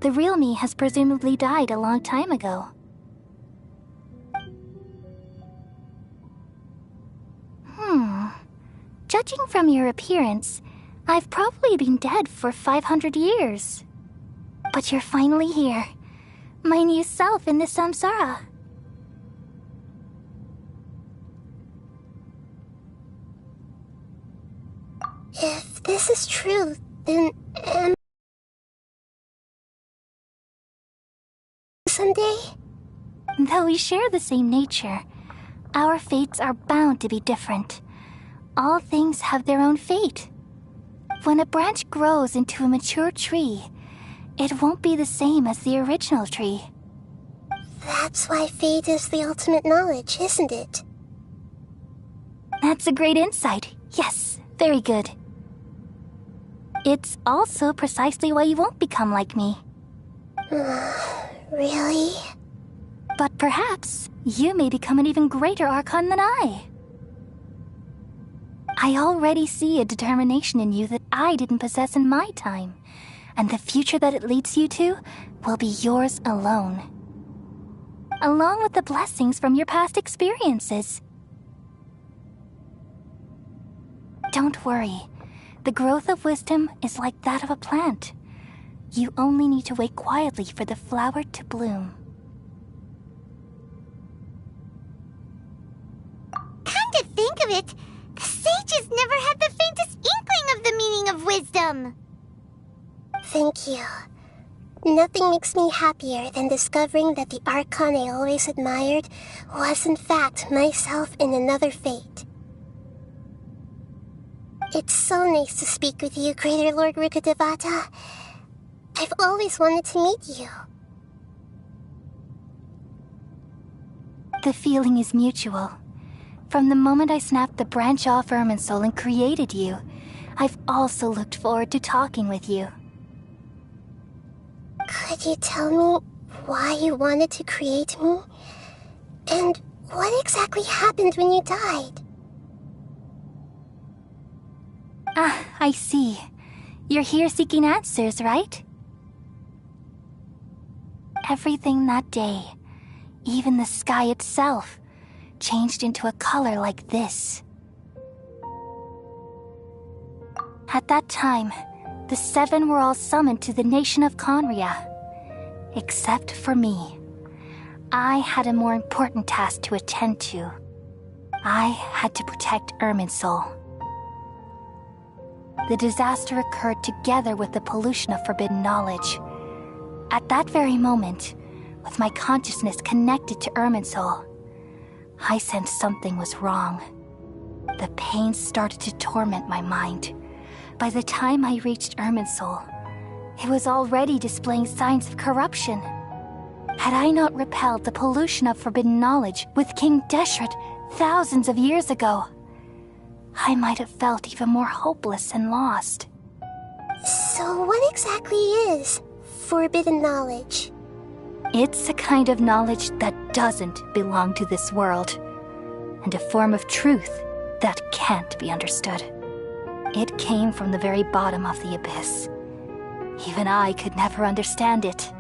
The real me has presumably died a long time ago. Judging from your appearance, I've probably been dead for 500 years. But you're finally here. My new self in the samsara. If this is true, then someday? Though we share the same nature, our fates are bound to be different. All things have their own fate. When a branch grows into a mature tree, it won't be the same as the original tree. That's why fate is the ultimate knowledge, isn't it? That's a great insight. Yes, very good. It's also precisely why you won't become like me. Really? But perhaps you may become an even greater Archon than I. I already see a determination in you that I didn't possess in my time, and the future that it leads you to will be yours alone. Along with the blessings from your past experiences. Don't worry. The growth of wisdom is like that of a plant. You only need to wait quietly for the flower to bloom. Come to think of it, the sages never had the faintest inkling of the meaning of wisdom. Thank you. Nothing makes me happier than discovering that the Archon I always admired was in fact myself in another fate. It's so nice to speak with you, Greater Lord Rukkhadevata. I've always wanted to meet you. The feeling is mutual. From the moment I snapped the branch off Irminsul and created you, I've also looked forward to talking with you. Could you tell me why you wanted to create me? And what exactly happened when you died? Ah, I see. You're here seeking answers, right? Everything that day, even the sky itself, changed into a color like this. At that time, the seven were all summoned to the nation of Conria. Except for me. I had a more important task to attend to. I had to protect Irminsul. The disaster occurred together with the pollution of forbidden knowledge. At that very moment, with my consciousness connected to Irminsul, I sensed something was wrong. The pain started to torment my mind. By the time I reached Irminsul, it was already displaying signs of corruption. Had I not repelled the pollution of forbidden knowledge with King Deshret thousands of years ago, I might have felt even more hopeless and lost. So what exactly is forbidden knowledge? It's a kind of knowledge that doesn't belong to this world, and a form of truth that can't be understood. It came from the very bottom of the abyss. Even I could never understand it.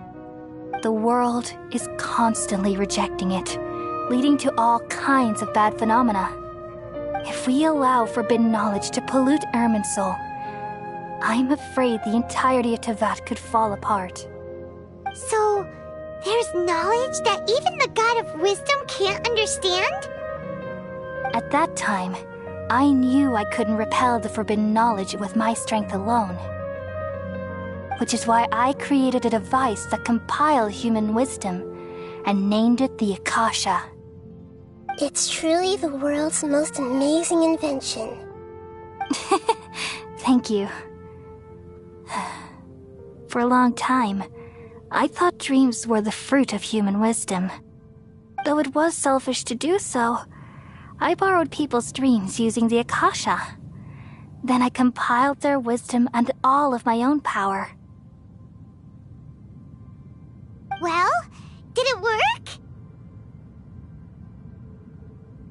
The world is constantly rejecting it, leading to all kinds of bad phenomena. If we allow forbidden knowledge to pollute Irminsul, I'm afraid the entirety of Teyvat could fall apart. So, there's knowledge that even the God of Wisdom can't understand? At that time, I knew I couldn't repel the forbidden knowledge with my strength alone. Which is why I created a device that compiled human wisdom and named it the Akasha. It's truly the world's most amazing invention. Thank you. For a long time, I thought dreams were the fruit of human wisdom. Though it was selfish to do so, I borrowed people's dreams using the Akasha. Then I compiled their wisdom and all of my own power. Well, did it work?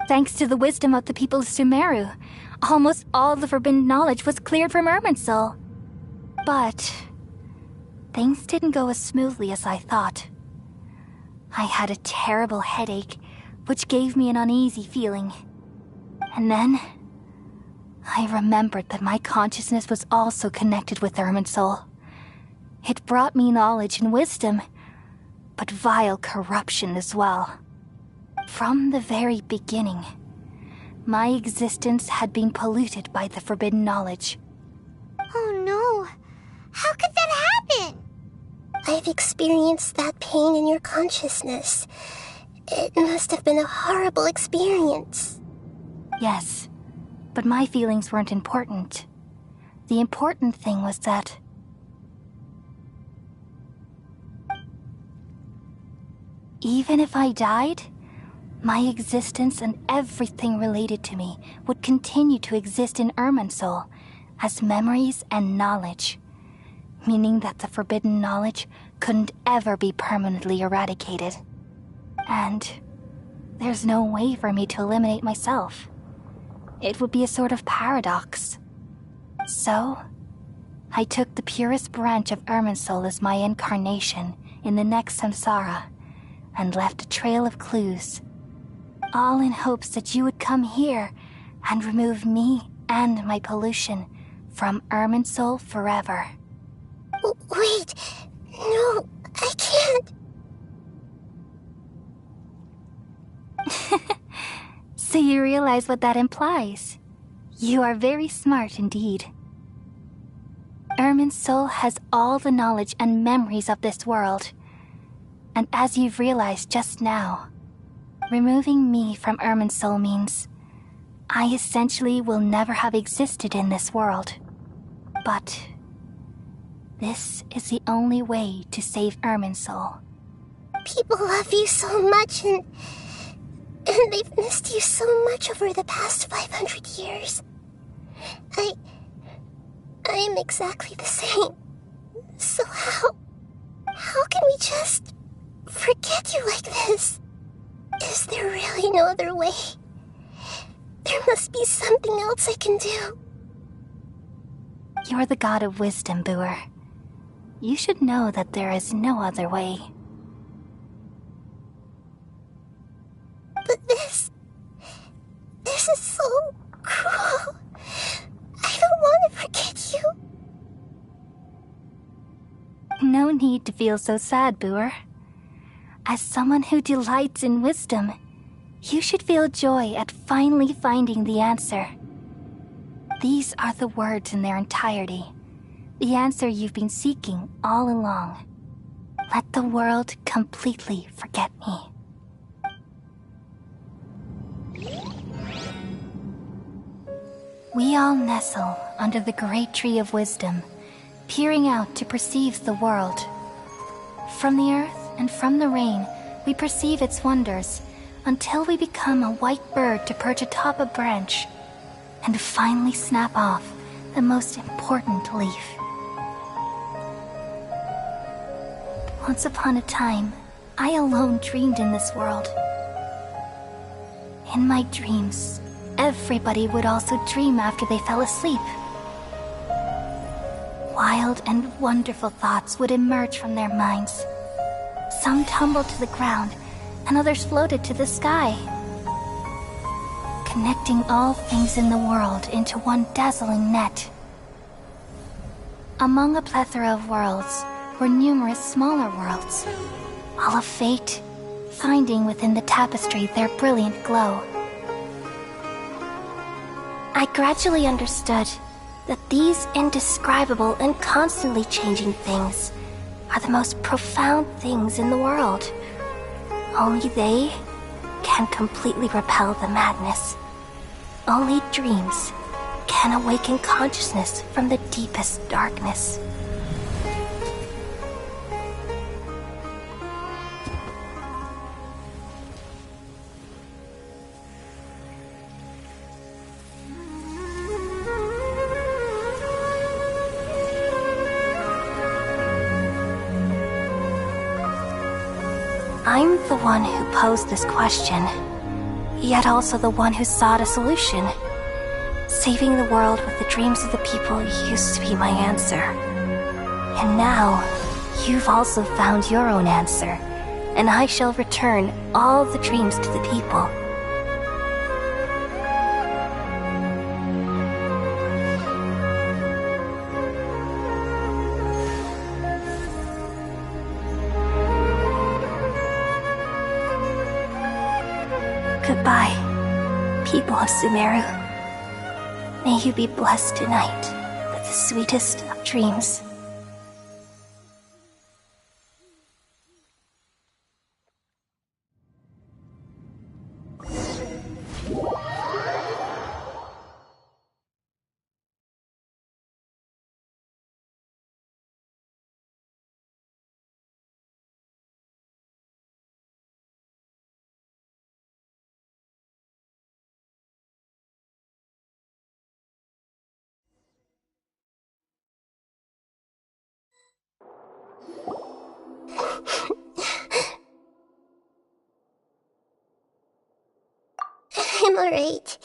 Thanks to the wisdom of the people of Sumeru, almost all the forbidden knowledge was cleared from Irminsul. But things didn't go as smoothly as I thought. I had a terrible headache, which gave me an uneasy feeling. And then I remembered that my consciousness was also connected with Irminsul. It brought me knowledge and wisdom, but vile corruption as well. From the very beginning, my existence had been polluted by the forbidden knowledge. Oh no! How could that happen? I've experienced that pain in your consciousness. It must have been a horrible experience. Yes, but my feelings weren't important. The important thing was that even if I died, my existence and everything related to me would continue to exist in Irminsul as memories and knowledge, meaning that the forbidden knowledge couldn't ever be permanently eradicated. And there's no way for me to eliminate myself. It would be a sort of paradox. So, I took the purest branch of Irminsul as my incarnation in the next samsara and left a trail of clues, all in hopes that you would come here and remove me and my pollution from Irminsul forever. Wait, no, I can't. So you realize what that implies. You are very smart indeed. Irminsul has all the knowledge and memories of this world. And as you've realized just now, removing me from Irminsul means I essentially will never have existed in this world. But this is the only way to save Irminsul. People love you so much, and they've missed you so much over the past 500 years. I am exactly the same. So how can we just forget you like this? Is there really no other way? There must be something else I can do. You're the god of wisdom, Boer. You should know that there is no other way. But this is so cruel. I don't want to forget you. No need to feel so sad, Boer. As someone who delights in wisdom, you should feel joy at finally finding the answer. These are the words in their entirety, the answer you've been seeking all along. Let the world completely forget me. We all nestle under the great tree of wisdom, peering out to perceive the world. From the earth and from the rain, we perceive its wonders, until we become a white bird to perch atop a branch, and finally snap off the most important leaf. Once upon a time, I alone dreamed in this world. In my dreams, everybody would also dream after they fell asleep. Wild and wonderful thoughts would emerge from their minds. Some tumbled to the ground, and others floated to the sky, connecting all things in the world into one dazzling net. Among a plethora of worlds were numerous smaller worlds, all of fate, finding within the tapestry their brilliant glow. I gradually understood that these indescribable and constantly changing things are the most profound things in the world. Only they can completely repel the madness. Only dreams can awaken consciousness from the deepest darkness. I'm the one who posed this question, yet also the one who sought a solution. Saving the world with the dreams of the people used to be my answer. And now, you've also found your own answer, and I shall return all the dreams to the people. Goodbye, people of Sumeru. May you be blessed tonight with the sweetest of dreams. I'm alright.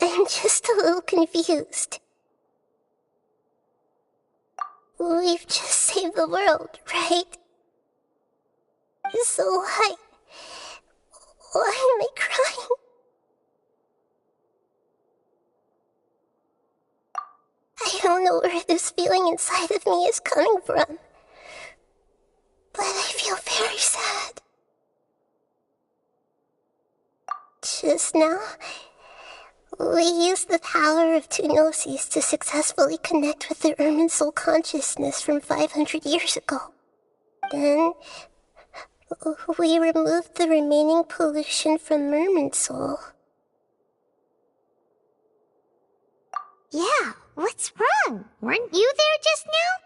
I'm just a little confused. We've just saved the world, right? So why am I crying? I don't know where this feeling inside of me is coming from, but I feel very sad. Just now, we used the power of two gnosis to successfully connect with the Irminsul consciousness from 500 years ago. Then, we removed the remaining pollution from Irminsul. Yeah, what's wrong? Weren't you there just now?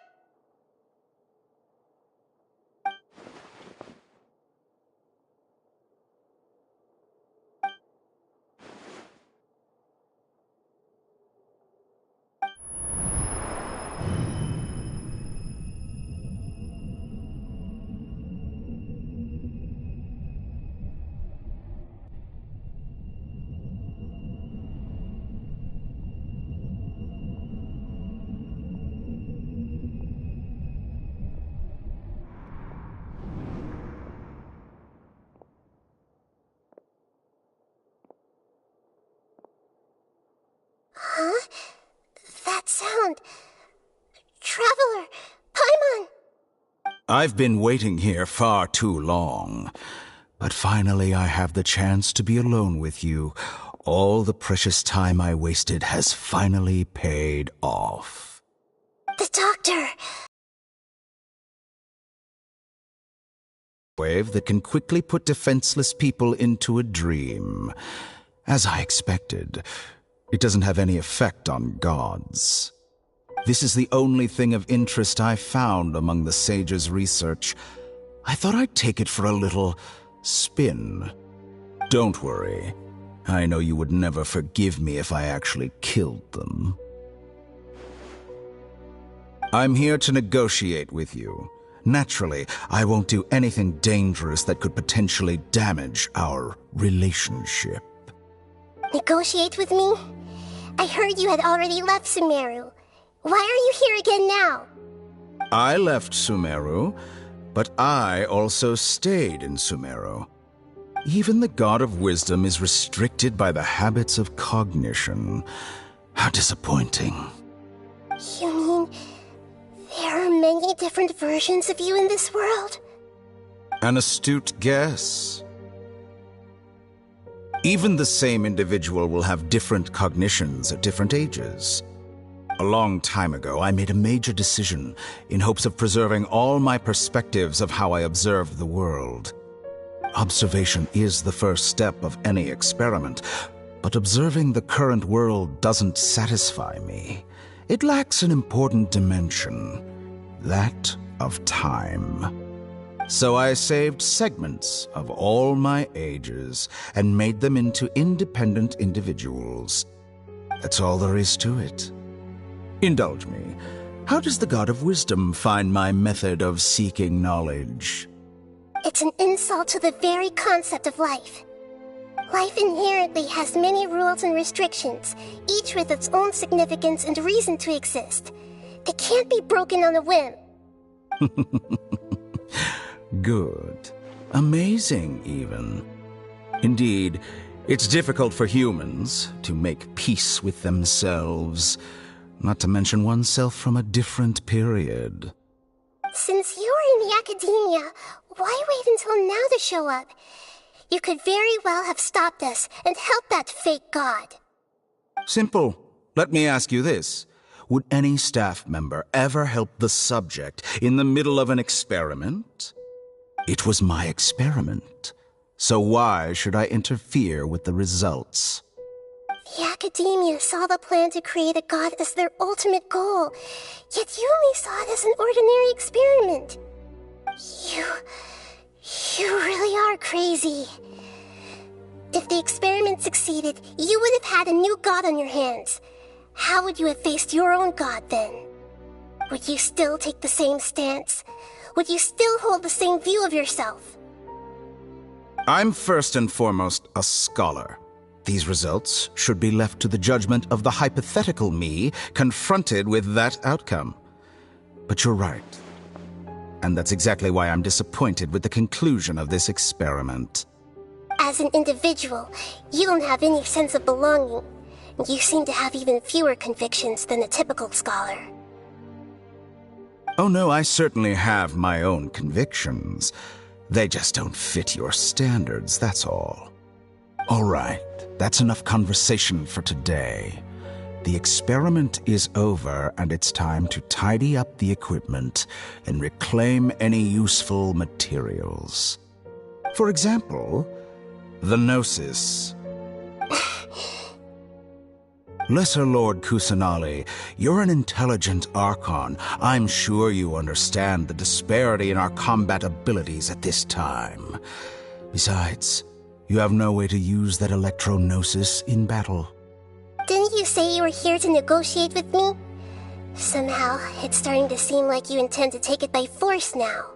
Huh? That sound. Traveler! Paimon! I've been waiting here far too long. But finally I have the chance to be alone with you. All the precious time I wasted has finally paid off. The doctor! Wave that can quickly put defenseless people into a dream. As I expected, it doesn't have any effect on gods. This is the only thing of interest I found among the sage's research. I thought I'd take it for a little spin. Don't worry. I know you would never forgive me if I actually killed them. I'm here to negotiate with you. Naturally, I won't do anything dangerous that could potentially damage our relationship. Negotiate with me? I heard you had already left Sumeru. Why are you here again now? I left Sumeru, but I also stayed in Sumeru. Even the God of Wisdom is restricted by the habits of cognition. How disappointing. You mean there are many different versions of you in this world? An astute guess. Even the same individual will have different cognitions at different ages. A long time ago, I made a major decision in hopes of preserving all my perspectives of how I observed the world. Observation is the first step of any experiment, but observing the current world doesn't satisfy me. It lacks an important dimension, that of time. So I saved segments of all my ages and made them into independent individuals. That's all there is to it. Indulge me. How does the God of Wisdom find my method of seeking knowledge? It's an insult to the very concept of life. Life inherently has many rules and restrictions, each with its own significance and reason to exist. They can't be broken on a whim. Good. Amazing, even. Indeed, it's difficult for humans to make peace with themselves, not to mention oneself from a different period. Since you were in the academia, why wait until now to show up? You could very well have stopped us and helped that fake god. Simple. Let me ask you this. Would any staff member ever help the subject in the middle of an experiment? It was my experiment. So why should I interfere with the results? The academia saw the plan to create a god as their ultimate goal, yet you only saw it as an ordinary experiment. You really are crazy. If the experiment succeeded, you would have had a new god on your hands. How would you have faced your own god then? Would you still take the same stance? Would you still hold the same view of yourself? I'm first and foremost a scholar. These results should be left to the judgment of the hypothetical me confronted with that outcome. But you're right. And that's exactly why I'm disappointed with the conclusion of this experiment. As an individual, you don't have any sense of belonging. You seem to have even fewer convictions than a typical scholar. Oh no, I certainly have my own convictions. They just don't fit your standards, that's all. All right, that's enough conversation for today. The experiment is over, and it's time to tidy up the equipment and reclaim any useful materials. For example, the Gnosis. Lesser Lord Kusanali, you're an intelligent Archon. I'm sure you understand the disparity in our combat abilities at this time. Besides, you have no way to use that Electro-Gnosis in battle. Didn't you say you were here to negotiate with me? Somehow, it's starting to seem like you intend to take it by force now.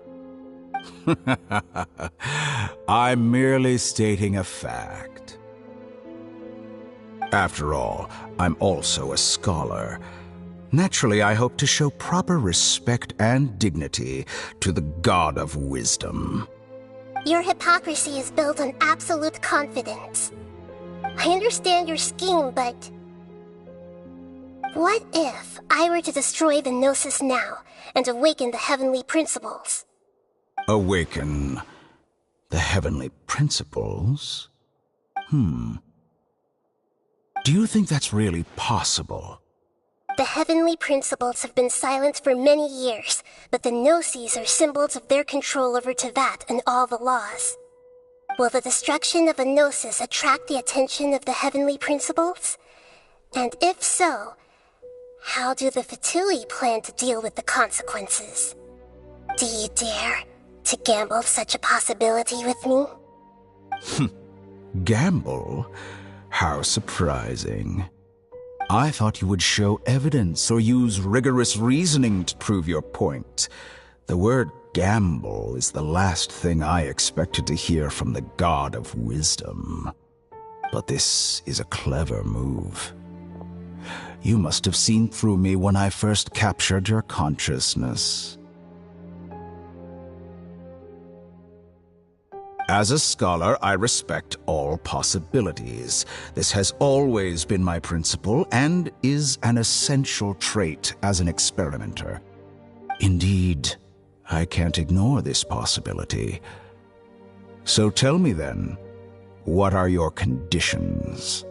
I'm merely stating a fact. After all, I'm also a scholar. Naturally, I hope to show proper respect and dignity to the God of Wisdom. Your hypocrisy is built on absolute confidence. I understand your scheme, but... what if I were to destroy the Gnosis now and awaken the heavenly principles? Awaken the heavenly principles? Do you think that's really possible? The heavenly principles have been silent for many years, but the Gnosis are symbols of their control over Tevat and all the laws. Will the destruction of a Gnosis attract the attention of the heavenly principles? And if so, how do the Fatui plan to deal with the consequences? Do you dare to gamble such a possibility with me? Gamble? How surprising. I thought you would show evidence or use rigorous reasoning to prove your point. The word gamble is the last thing I expected to hear from the God of Wisdom. But this is a clever move. You must have seen through me when I first captured your consciousness. As a scholar, I respect all possibilities. This has always been my principle and is an essential trait as an experimenter. Indeed, I can't ignore this possibility. So tell me then, what are your conditions?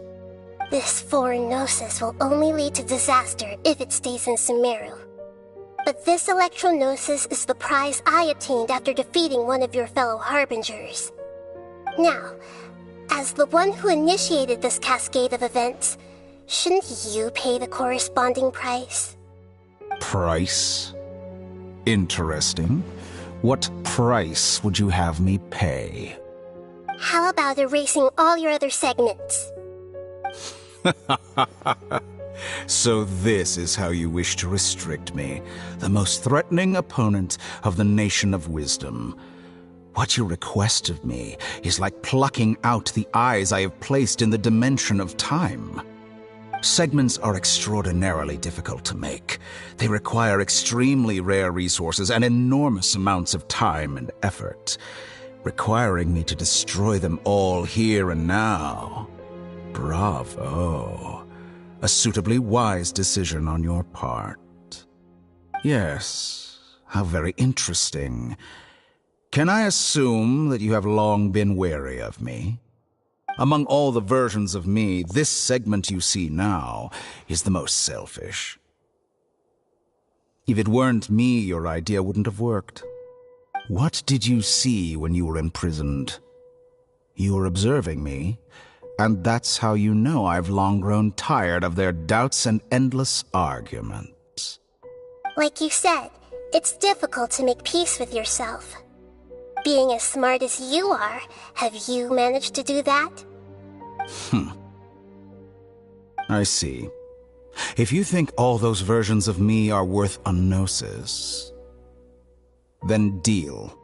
This foreign Gnosis will only lead to disaster if it stays in Sumeru. But this Electro-Gnosis is the prize I obtained after defeating one of your fellow Harbingers. Now, as the one who initiated this cascade of events, shouldn't you pay the corresponding price? Price? Interesting. What price would you have me pay? How about erasing all your other segments? So this is how you wish to restrict me, the most threatening opponent of the Nation of Wisdom. What you request of me is like plucking out the eyes I have placed in the dimension of time. Segments are extraordinarily difficult to make. They require extremely rare resources and enormous amounts of time and effort, requiring me to destroy them all here and now. Bravo. A suitably wise decision on your part. Yes, how very interesting. Can I assume that you have long been wary of me? Among all the versions of me, this segment you see now is the most selfish. If it weren't me, your idea wouldn't have worked. What did you see when you were imprisoned? You were observing me, and that's how you know I've long grown tired of their doubts and endless arguments. Like you said, it's difficult to make peace with yourself. Being as smart as you are, have you managed to do that? I see. If you think all those versions of me are worth a Gnosis, then deal.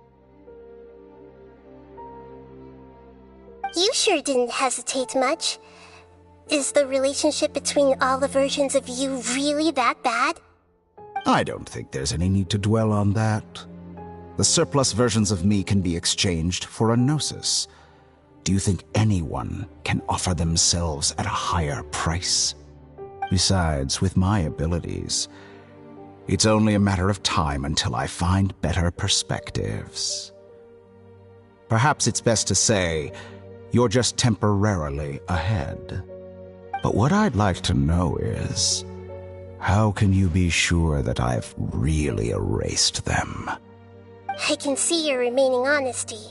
You sure didn't hesitate much. Is the relationship between all the versions of you really that bad? I don't think there's any need to dwell on that. The surplus versions of me can be exchanged for a Gnosis. Do you think anyone can offer themselves at a higher price? Besides, with my abilities, it's only a matter of time until I find better perspectives. Perhaps it's best to say you're just temporarily ahead. But what I'd like to know is, how can you be sure that I've really erased them? I can see your remaining honesty.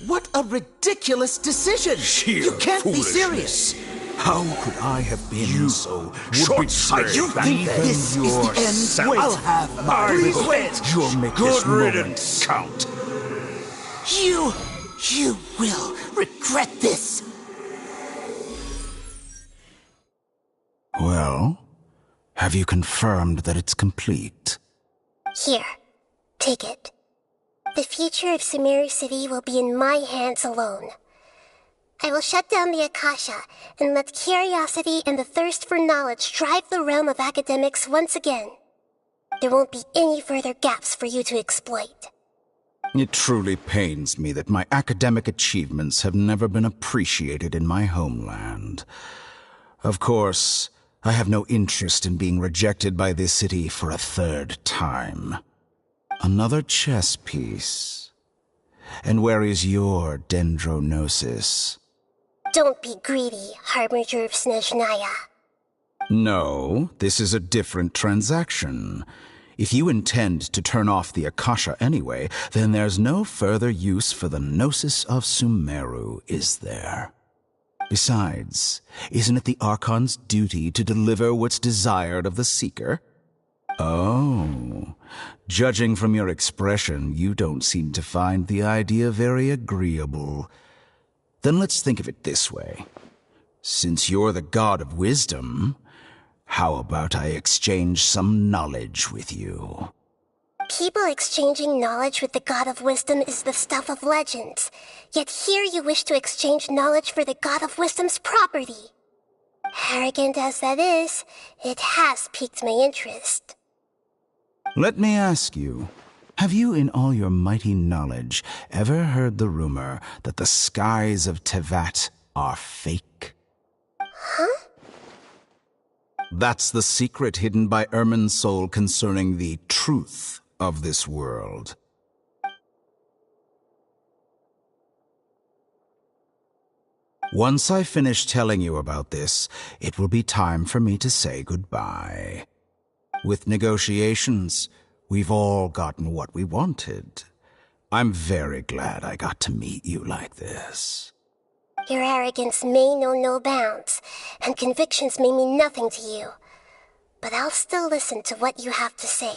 What a ridiculous decision! You can't be serious! How could I have been so short-sighted? You think this is the end? I'll have my revenge! You'll make this moment count. You will regret this! Well, have you confirmed that it's complete? Here, take it. The future of Sumeru City will be in my hands alone. I will shut down the Akasha and let curiosity and the thirst for knowledge drive the realm of academics once again. There won't be any further gaps for you to exploit. It truly pains me that my academic achievements have never been appreciated in my homeland. Of course, I have no interest in being rejected by this city for a third time. Another chess piece. And where is your dendronosis? Don't be greedy, Harbinger of Snezhnaya. No, this is a different transaction. If you intend to turn off the Akasha anyway, then there's no further use for the Gnosis of Sumeru, is there? Besides, isn't it the Archon's duty to deliver what's desired of the Seeker? Oh, judging from your expression, you don't seem to find the idea very agreeable. Then let's think of it this way. Since you're the god of wisdom, how about I exchange some knowledge with you? People exchanging knowledge with the god of wisdom is the stuff of legends. Yet here you wish to exchange knowledge for the god of wisdom's property. Arrogant as that is, it has piqued my interest. Let me ask you, have you in all your mighty knowledge ever heard the rumor that the skies of Tevat are fake? Huh? That's the secret hidden by Irminsul concerning the truth of this world. Once I finish telling you about this, it will be time for me to say goodbye. With negotiations, we've all gotten what we wanted. I'm very glad I got to meet you like this. Your arrogance may know no bounds, and convictions may mean nothing to you. But I'll still listen to what you have to say.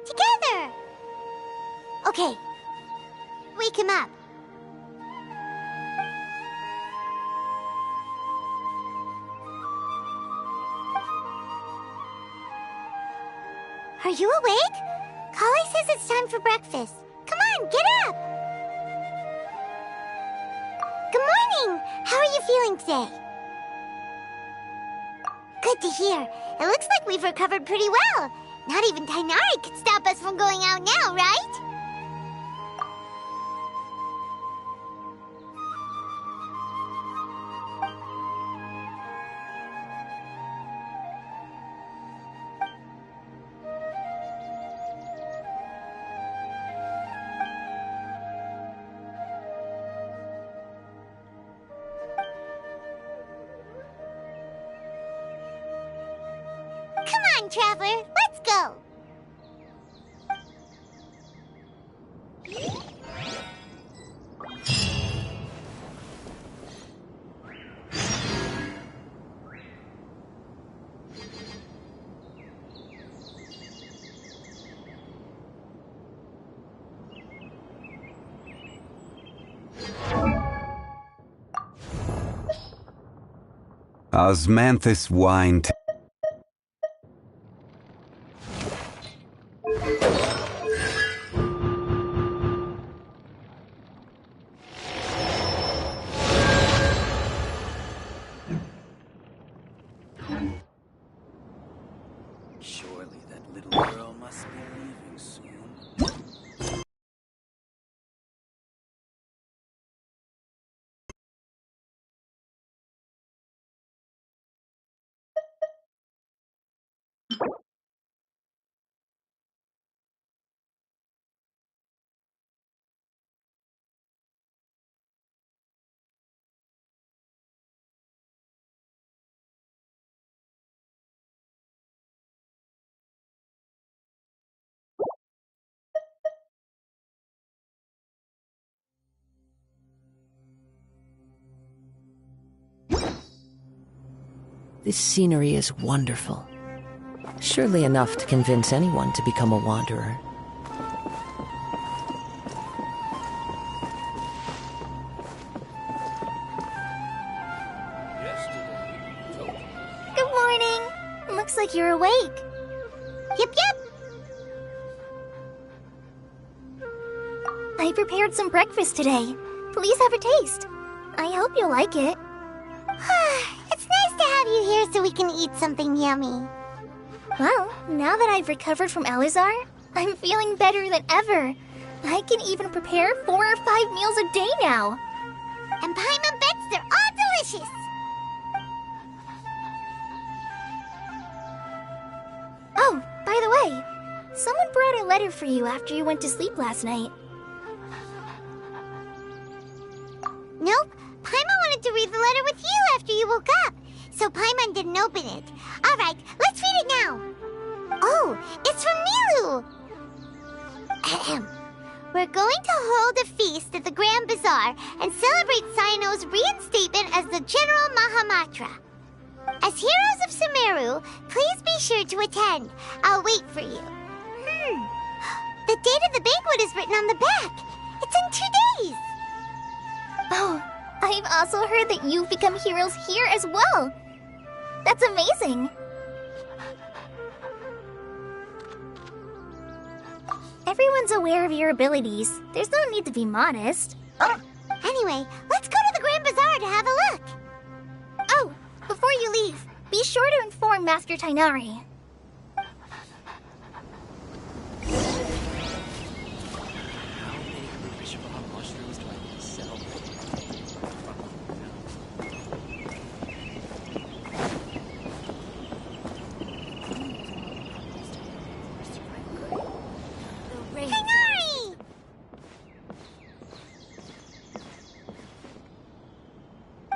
Together! Okay. Wake him up. Are you awake? Kale says it's time for breakfast. Come on, get up! Good morning! How are you feeling today? Good to hear. It looks like we've recovered pretty well. Not even Tainari could stop us from going out now, right? Come on, Traveler, let's go! Osmanthus wine. Surely that little girl must be leaving soon. This scenery is wonderful. Surely enough to convince anyone to become a wanderer. Good morning. Looks like you're awake. Yep. I prepared some breakfast today. Please have a taste. I hope you'll like it. It's nice to have you here so we can eat something yummy. Well, now that I've recovered from Elazar, I'm feeling better than ever. I can even prepare 4 or 5 meals a day now. And Paimon bets they're all delicious. Oh, by the way, someone brought a letter for you after you went to sleep last night. Nope. Paimon wanted to read the letter with you after you woke up, so Paimon didn't open it. All right, let's read it now. Oh, it's from Nilu. Ahem. We're going to hold a feast at the Grand Bazaar and celebrate Sino's reinstatement as the General Mahamatra. As heroes of Sumeru, please be sure to attend. I'll wait for you. The date of the banquet is written on the back. It's in 2 days. Oh, I've also heard that you've become heroes here as well. That's amazing. Everyone's aware of your abilities. There's no need to be modest. Anyway, let's go to the Grand Bazaar to have a look. Oh, before you leave, be sure to inform Master Tainari.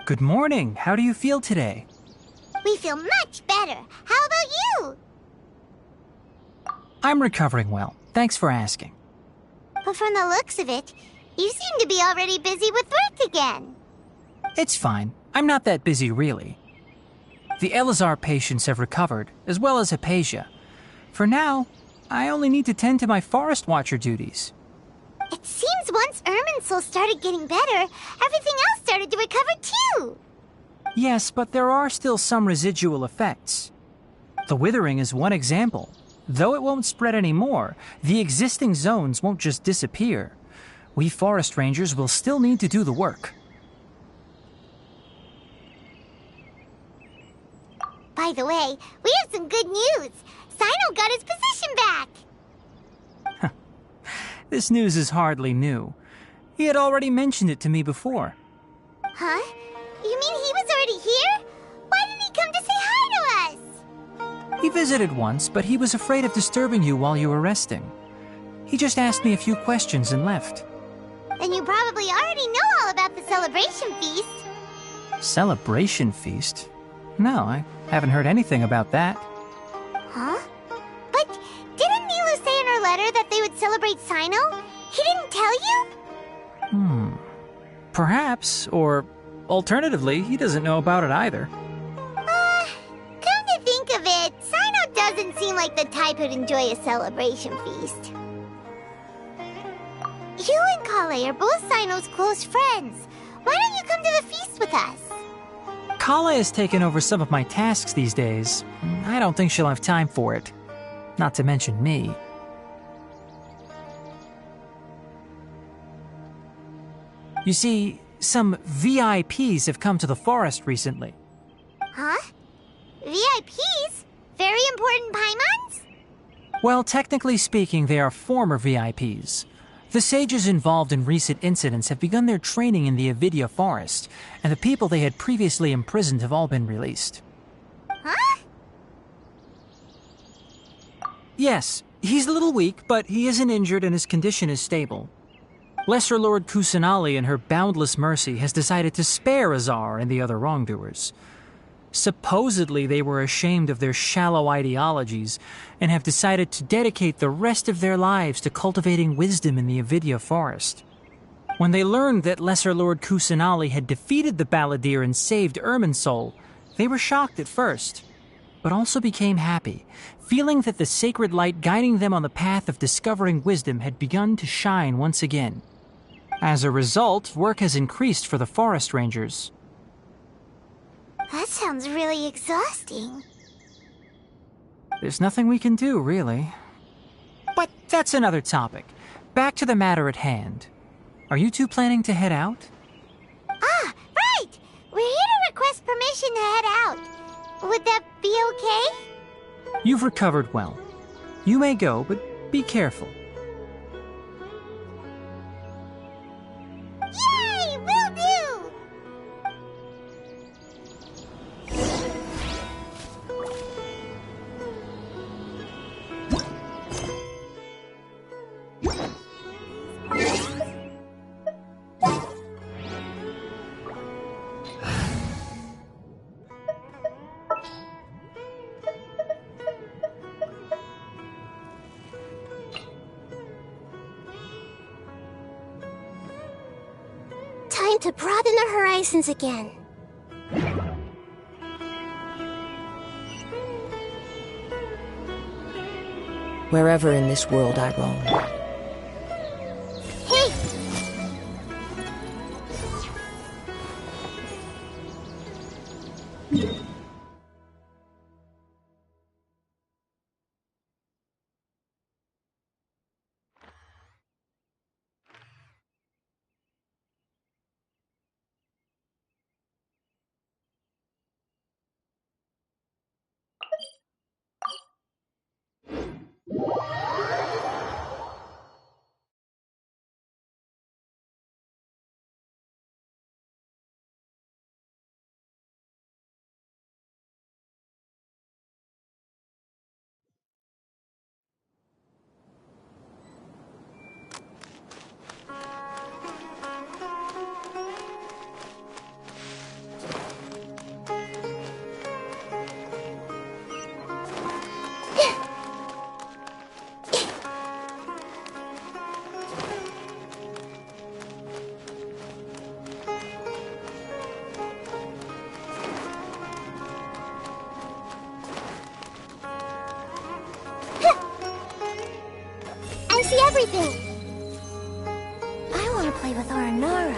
Good morning. How do you feel today? We feel much better. How about you? I'm recovering well. Thanks for asking. But from the looks of it, you seem to be already busy with work again. It's fine. I'm not that busy, really. The Elazar patients have recovered, as well as Hypatia. For now, I only need to tend to my Forest Watcher duties. It seems once Irminsul started getting better, everything else started to recover too. Yes, but there are still some residual effects. The withering is one example. Though it won't spread anymore, the existing zones won't just disappear. We forest rangers will still need to do the work. By the way, we have some good news. Sino got his position back. This news is hardly new. He had already mentioned it to me before. Huh? You mean he was already here? Why didn't he come to say hi to us? He visited once, but he was afraid of disturbing you while you were resting. He just asked me a few questions and left. Then you probably already know all about the celebration feast. Celebration feast? No, I haven't heard anything about that. Huh? But didn't Nilu say in her letter that they would celebrate Sino? He didn't tell you? Perhaps, or alternatively, he doesn't know about it either. Come to think of it, Sino doesn't seem like the type who'd enjoy a celebration feast. You and Kale are both Sino's close friends. Why don't you come to the feast with us? Kala has taken over some of my tasks these days. I don't think she'll have time for it. Not to mention me. You see, some VIPs have come to the forest recently. Huh? VIPs? Very important Paimons? Well, technically speaking, they are former VIPs. The sages involved in recent incidents have begun their training in the Avidya forest, and the people they had previously imprisoned have all been released. Huh? Yes, he's a little weak, but he isn't injured and his condition is stable. Lesser Lord Kusanali, in her boundless mercy, has decided to spare Azar and the other wrongdoers. Supposedly, they were ashamed of their shallow ideologies and have decided to dedicate the rest of their lives to cultivating wisdom in the Avidya forest. When they learned that Lesser Lord Kusanali had defeated the Balladeer and saved Irminsul, they were shocked at first, but also became happy, feeling that the sacred light guiding them on the path of discovering wisdom had begun to shine once again. As a result, work has increased for the forest rangers. That sounds really exhausting. There's nothing we can do, really. But that's another topic. Back to the matter at hand. Are you two planning to head out? Ah, right! We're here to request permission to head out. Would that be okay? You've recovered well. You may go, but be careful. Yay! Will do! Time to broaden the horizons again. Wherever in this world I roam. Hey! I see everything. I want to play with Aranara.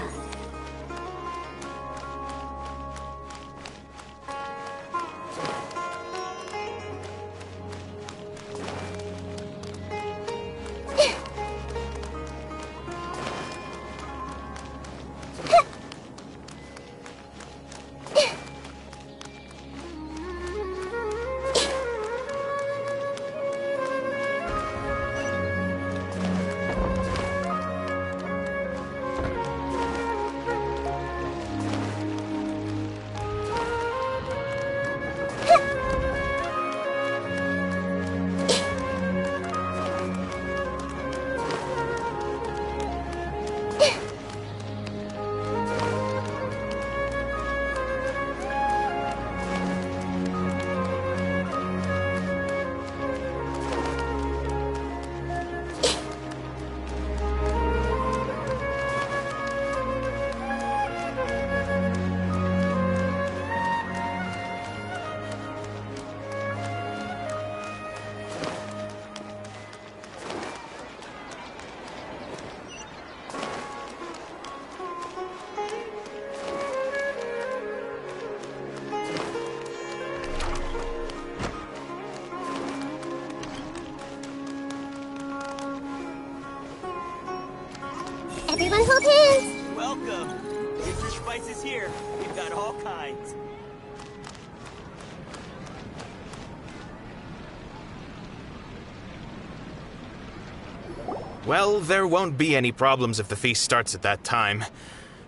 Well, there won't be any problems if the feast starts at that time.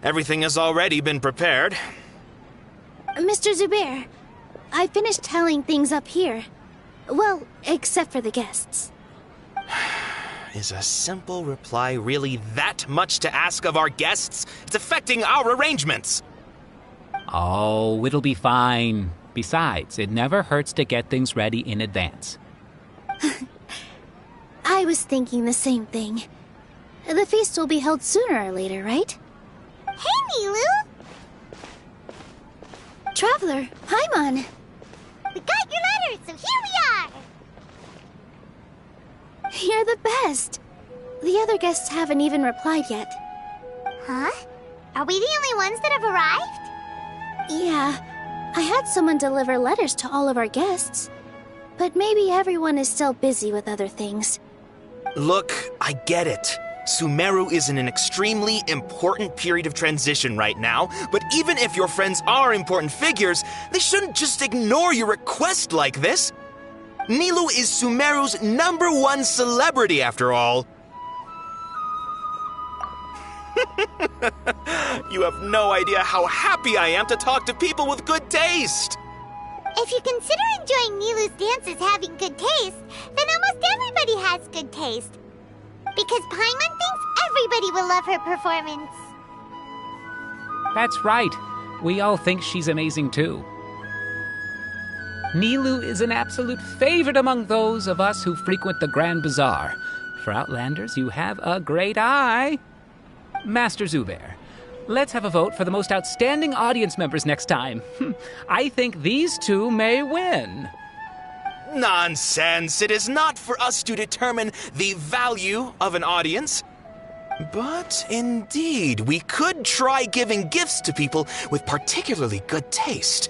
Everything has already been prepared. Mr. Zubair, I finished tallying things up here. Well, except for the guests. Is a simple reply really that much to ask of our guests? It's affecting our arrangements. Oh, it'll be fine. Besides, it never hurts to get things ready in advance. I was thinking the same thing. The feast will be held sooner or later, right? Hey, Nilu! Traveler, Paimon! We got your letter, so here we are! You're the best! The other guests haven't even replied yet. Huh? Are we the only ones that have arrived? Yeah, I had someone deliver letters to all of our guests. But maybe everyone is still busy with other things. Look, I get it. Sumeru is in an extremely important period of transition right now, but even if your friends are important figures, they shouldn't just ignore your request like this. Nilu is Sumeru's #1 celebrity, after all. You have no idea how happy I am to talk to people with good taste. If you consider enjoying Nilu's dances having good taste, then almost everybody has good taste. Because Paimon thinks everybody will love her performance. That's right. We all think she's amazing too. Nilu is an absolute favorite among those of us who frequent the Grand Bazaar. For Outlanders, you have a great eye. Master Zubair, let's have a vote for the most outstanding audience members next time. I think these two may win. Nonsense! It is not for us to determine the value of an audience. But indeed, we could try giving gifts to people with particularly good taste.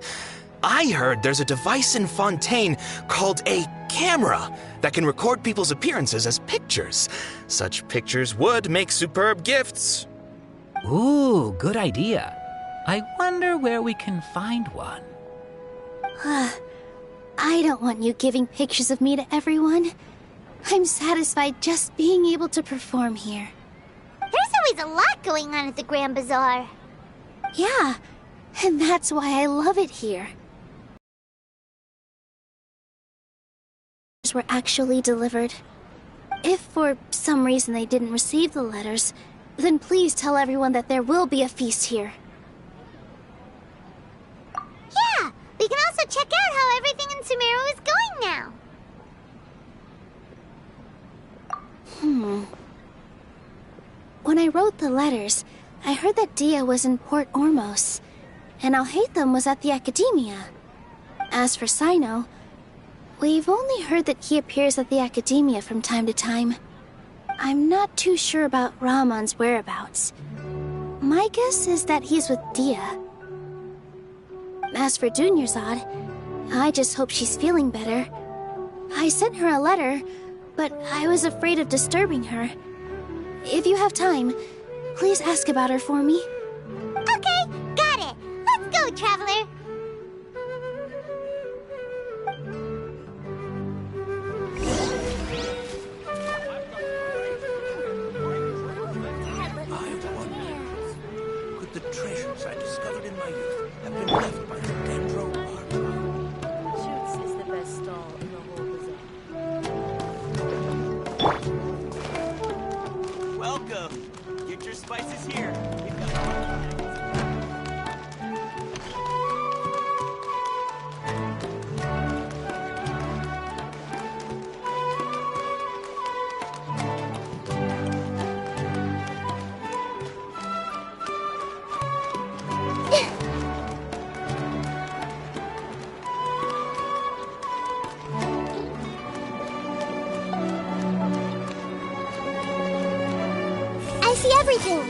I heard there's a device in Fontaine called a camera that can record people's appearances as pictures. Such pictures would make superb gifts. Ooh, good idea. I wonder where we can find one. I don't want you giving pictures of me to everyone. I'm satisfied just being able to perform here. There's always a lot going on at the Grand Bazaar. Yeah, and that's why I love it here. Were actually delivered. If for some reason they didn't receive the letters, then please tell everyone that there will be a feast here. Yeah, we can also check out how everything in Sumeru is going now. When I wrote the letters, I heard that Dia was in Port Ormos, and Alhaitham was at the Academia. As for Sino, we've only heard that he appears at the Academia from time to time. I'm not too sure about Rahman's whereabouts. My guess is that he's with Dia. As for Dunyarzad, I just hope she's feeling better. I sent her a letter, but I was afraid of disturbing her. If you have time, please ask about her for me. Okay, got it. Let's go, Traveler. The treasures I discovered in my youth have been left by the Dendro Ark. Shoots is the best stall in the whole bazaar. Welcome! Get your spices here. I see everything.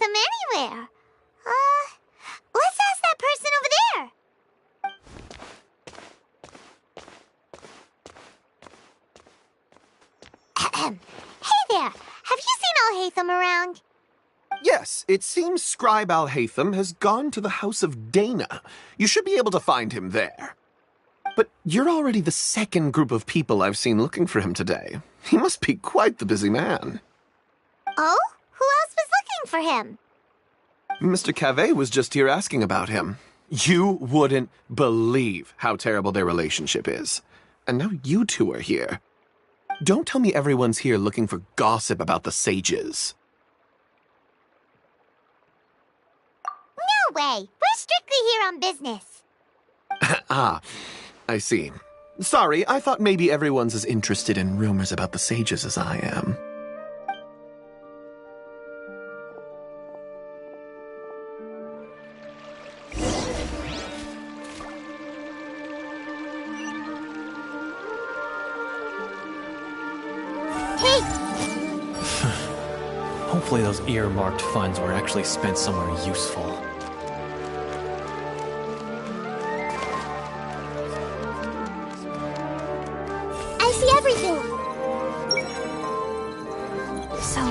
Hatham anywhere. Let's ask that person over there. Hey there, have you seen Al-Hatham around? Yes, it seems Scribe Al-Hatham has gone to the House of Dana. You should be able to find him there. But you're already the second group of people I've seen looking for him today. He must be quite the busy man. Oh? Who else was looking for him? Mr. Cavey was just here asking about him. You wouldn't believe how terrible their relationship is. And now you two are here. Don't tell me everyone's here looking for gossip about the sages. No way! We're strictly here on business. Ah, I see. Sorry, I thought maybe everyone's as interested in rumors about the sages as I am. Hopefully those earmarked funds were actually spent somewhere useful. I see everything! So,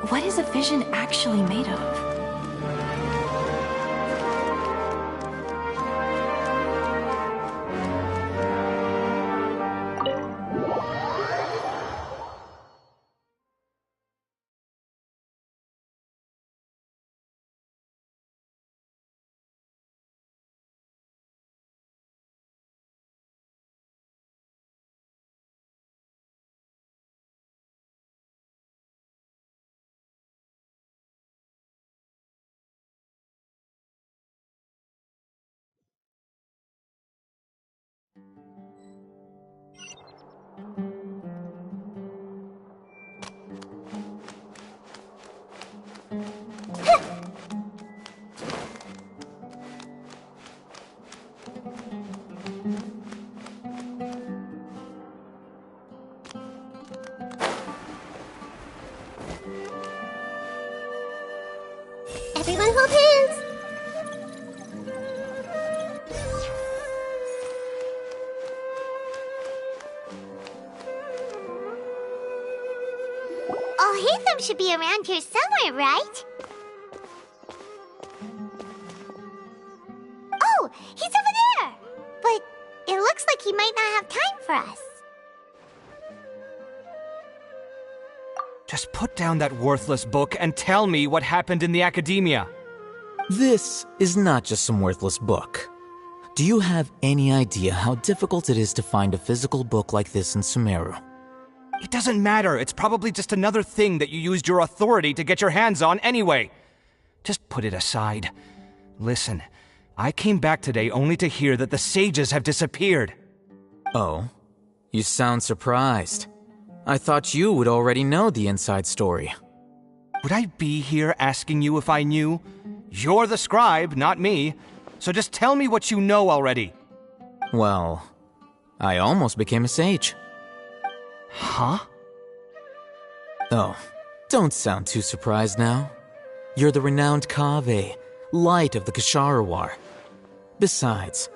what is a vision actually made of? Everyone hold hands! Al-Hatham should be around here somewhere, right? Oh, he's over there! But it looks like he might not have time for us. Just put down that worthless book and tell me what happened in the academia. This is not just some worthless book. Do you have any idea how difficult it is to find a physical book like this in Sumeru? It doesn't matter. It's probably just another thing that you used your authority to get your hands on anyway. Just put it aside. Listen, I came back today only to hear that the sages have disappeared. Oh, you sound surprised. I thought you would already know the inside story. Would I be here asking you if I knew? You're the scribe, not me. So just tell me what you know already. Well, I almost became a sage. Huh? Oh, don't sound too surprised now. You're the renowned Kaveh, light of the Ksharawar. Besides,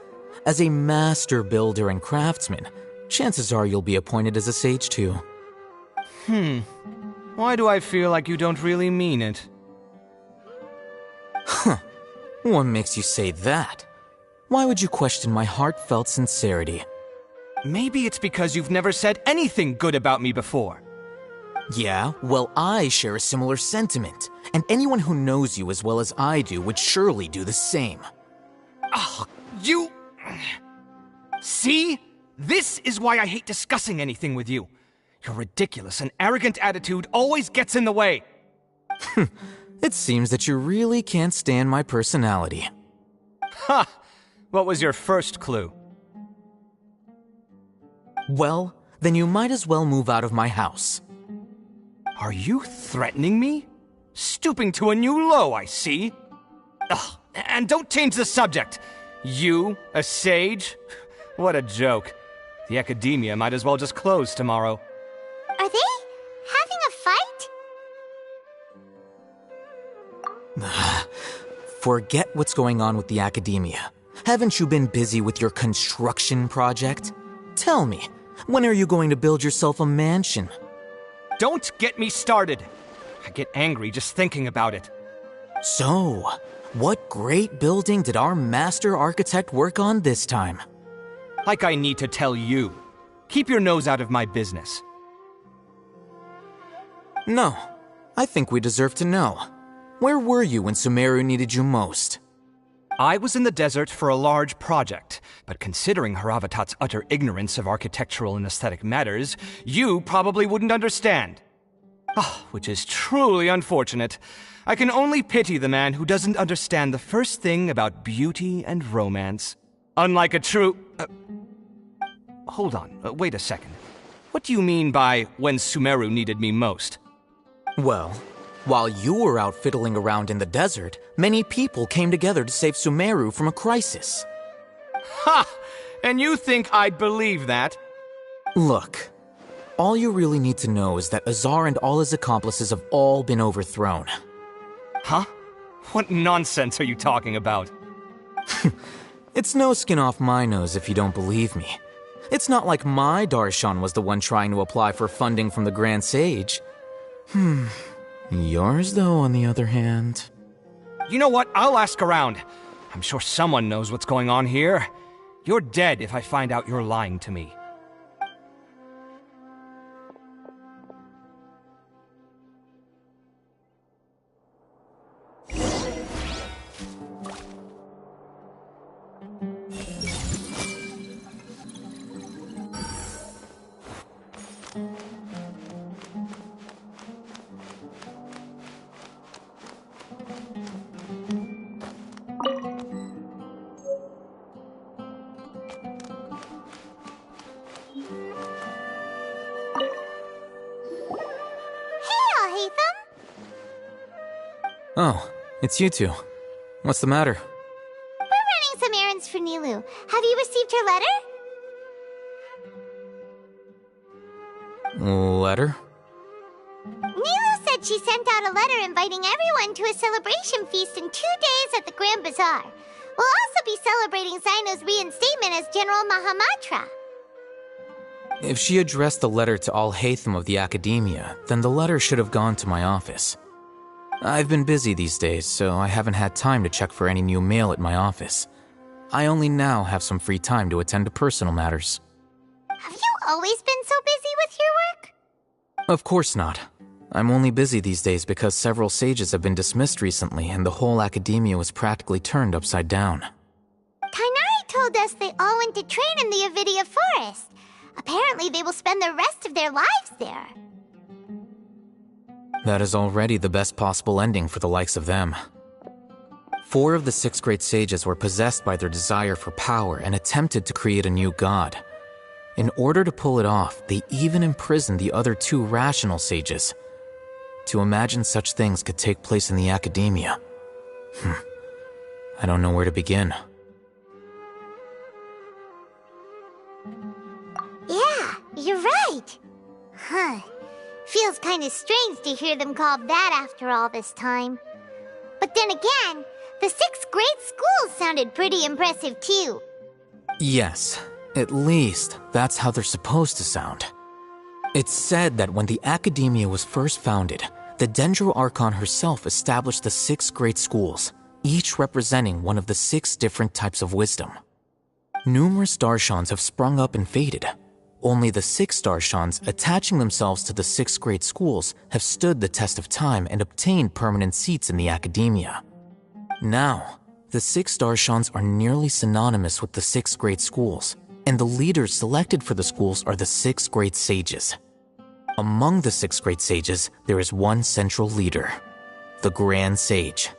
as a master builder and craftsman, chances are you'll be appointed as a sage too. Why do I feel like you don't really mean it? Huh. What makes you say that? Why would you question my heartfelt sincerity? Maybe it's because you've never said anything good about me before. Yeah, well, I share a similar sentiment, and anyone who knows you as well as I do would surely do the same. Oh, you... See? This is why I hate discussing anything with you. Your ridiculous and arrogant attitude always gets in the way. It seems that you really can't stand my personality. Ha! What was your first clue? Well, then you might as well move out of my house. Are you threatening me? Stooping to a new low, I see. Ugh, and don't change the subject. You, a sage? What a joke. The academia might as well just close tomorrow. Are they having a fight? Forget what's going on with the academia. Haven't you been busy with your construction project? Tell me, when are you going to build yourself a mansion? Don't get me started. I get angry just thinking about it. So, what great building did our master architect work on this time? Like I need to tell you. Keep your nose out of my business. No, I think we deserve to know. Where were you when Sumeru needed you most? I was in the desert for a large project, but considering Haravatat's utter ignorance of architectural and aesthetic matters, you probably wouldn't understand. Which is truly unfortunate. I can only pity the man who doesn't understand the first thing about beauty and romance. Unlike a true... Hold on, wait a second. What do you mean by when Sumeru needed me most? Well, while you were out fiddling around in the desert, many people came together to save Sumeru from a crisis. Ha! And you think I'd believe that? Look, all you really need to know is that Azar and all his accomplices have all been overthrown. Huh? What nonsense are you talking about? It's no skin off my nose if you don't believe me. It's not like my Darshan was the one trying to apply for funding from the Grand Sage. Yours, though, on the other hand... You know what? I'll ask around. I'm sure someone knows what's going on here. You're dead if I find out you're lying to me. Oh, it's you two. What's the matter? We're running some errands for Nilu. Have you received her letter? Letter? Nilu said she sent out a letter inviting everyone to a celebration feast in 2 days at the Grand Bazaar. We'll also be celebrating Zaino's reinstatement as General Mahamatra. If she addressed the letter to all Hatham of the Academia, then the letter should have gone to my office. I've been busy these days, so I haven't had time to check for any new mail at my office. I only now have some free time to attend to personal matters. Have you always been so busy with your work? Of course not. I'm only busy these days because several sages have been dismissed recently and the whole academia was practically turned upside down. Kainari told us they all went to train in the Avidia Forest. Apparently they will spend the rest of their lives there. That is already the best possible ending for the likes of them. 4 of the 6 great sages were possessed by their desire for power and attempted to create a new god. In order to pull it off, they even imprisoned the other 2 rational sages. To imagine such things could take place in the academia. I don't know where to begin. Yeah, you're right. Feels kind of strange to hear them called that after all this time. But then again, the 6 great schools sounded pretty impressive too. Yes, at least that's how they're supposed to sound. It's said that when the Academia was first founded, the Dendro Archon herself established the 6 great schools, each representing one of the 6 different types of wisdom. Numerous Darshans have sprung up and faded. Only the 6 Darshans attaching themselves to the 6 great schools have stood the test of time and obtained permanent seats in the Academia. Now, the 6 Darshans are nearly synonymous with the 6 great schools, and the leaders selected for the schools are the 6 great sages. Among the 6 great sages, there is one central leader, the Grand Sage.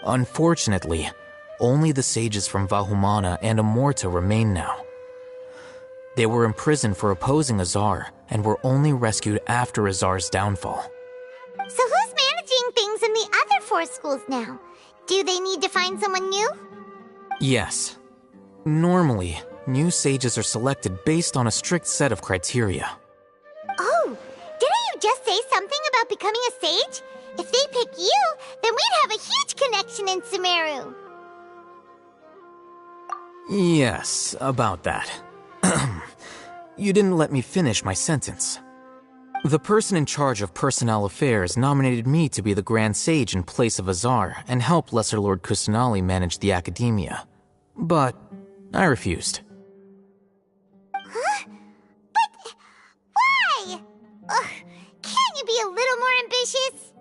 Unfortunately, only the sages from Vahumana and Amorta remain now. They were imprisoned for opposing Azar and were only rescued after Azar's downfall. So who's managing things in the other 4 schools now? Do they need to find someone new? Yes. Normally, new sages are selected based on a strict set of criteria. Oh, didn't you just say something about becoming a sage? If they pick you, then we'd have a huge connection in Sumeru. Yes, about that. You didn't let me finish my sentence. The person in charge of personnel affairs nominated me to be the Grand Sage in place of Azar and help Lesser Lord Kusanali manage the academia. But I refused. Huh? But why? Ugh, can't you be a little more ambitious?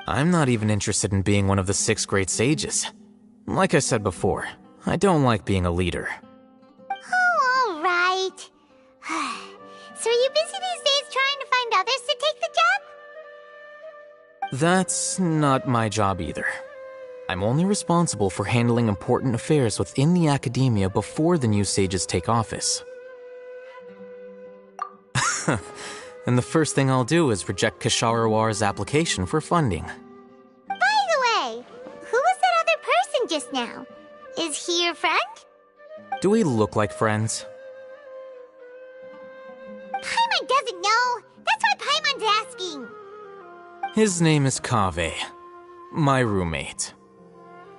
I'm not even interested in being one of the 6 great sages. Like I said before, I don't like being a leader. Oh, all right. So are you busy these days trying to find others to take the job? That's not my job either. I'm only responsible for handling important affairs within the academia before the new sages take office. And the first thing I'll do is reject Kasharawar's application for funding. By the way, who was that other person just now? Is he your friend? Do we look like friends? Paimon doesn't know. That's why Paimon's asking. His name is Kaveh, my roommate.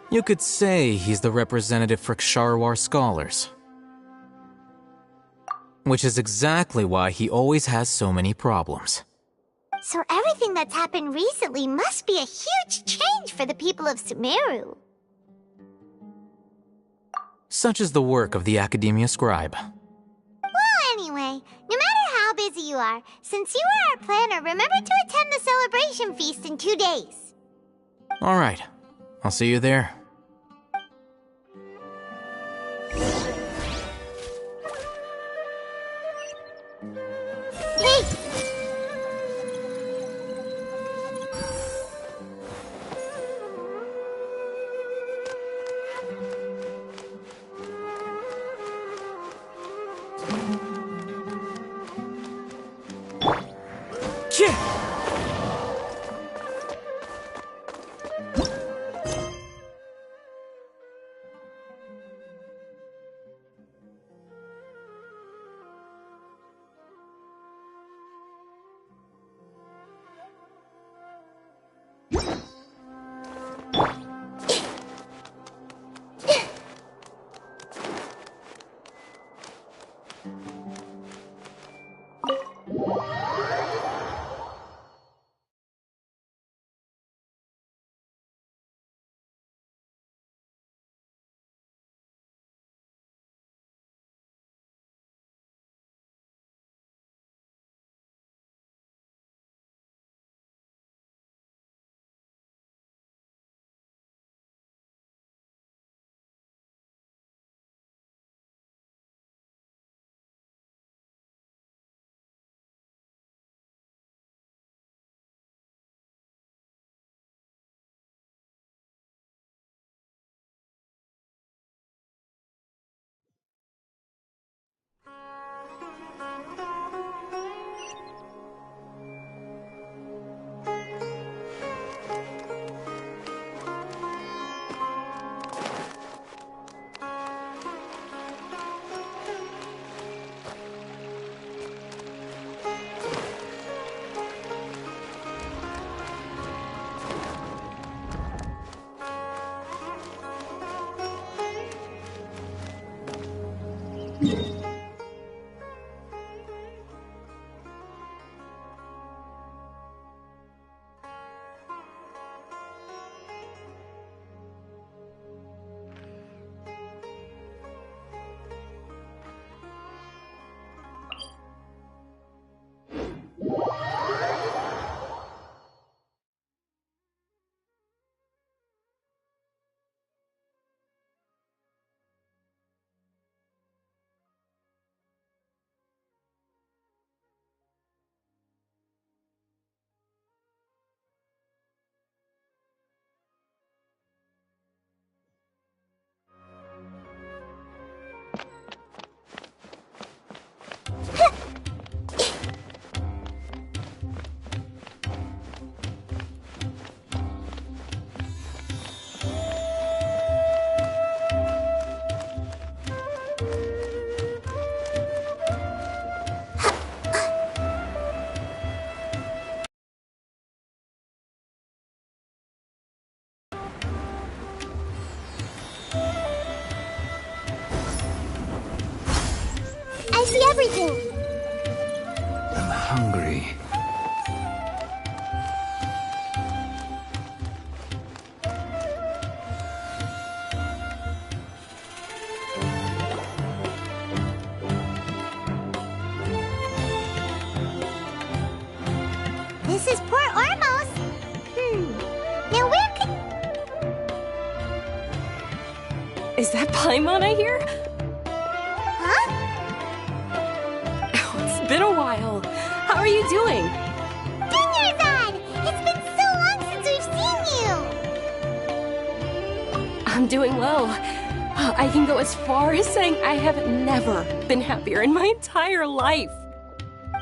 You could say he's the representative for Ksharawar scholars. Which is exactly why he always has so many problems. So everything that's happened recently must be a huge change for the people of Sumeru. Such is the work of the Academia Scribe. Well, anyway, no matter how busy you are, since you are our planner, remember to attend the celebration feast in 2 days. Alright, I'll see you there. Hey! hungry. This is Port Ormos. Now where could... Is that Paimon I hear? Huh? Oh, it's been a while. How are you doing? Dinyarzad! It's been so long since we've seen you! I'm doing well. I can go as far as saying I have never been happier in my entire life.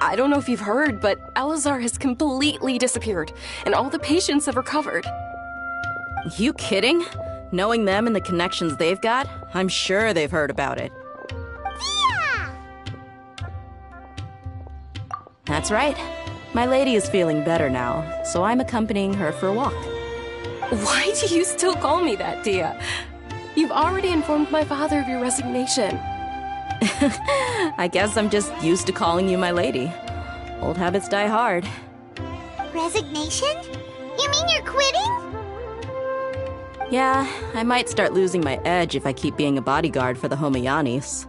I don't know if you've heard, but Elazar has completely disappeared, and all the patients have recovered. You kidding? Knowing them and the connections they've got, I'm sure they've heard about it. Yeah! That's right. My lady is feeling better now, so I'm accompanying her for a walk. Why do you still call me that, Dia? You've already informed my father of your resignation. I guess I'm just used to calling you my lady. Old habits die hard. Resignation? You mean you're quitting? Yeah, I might start losing my edge if I keep being a bodyguard for the Homayanis.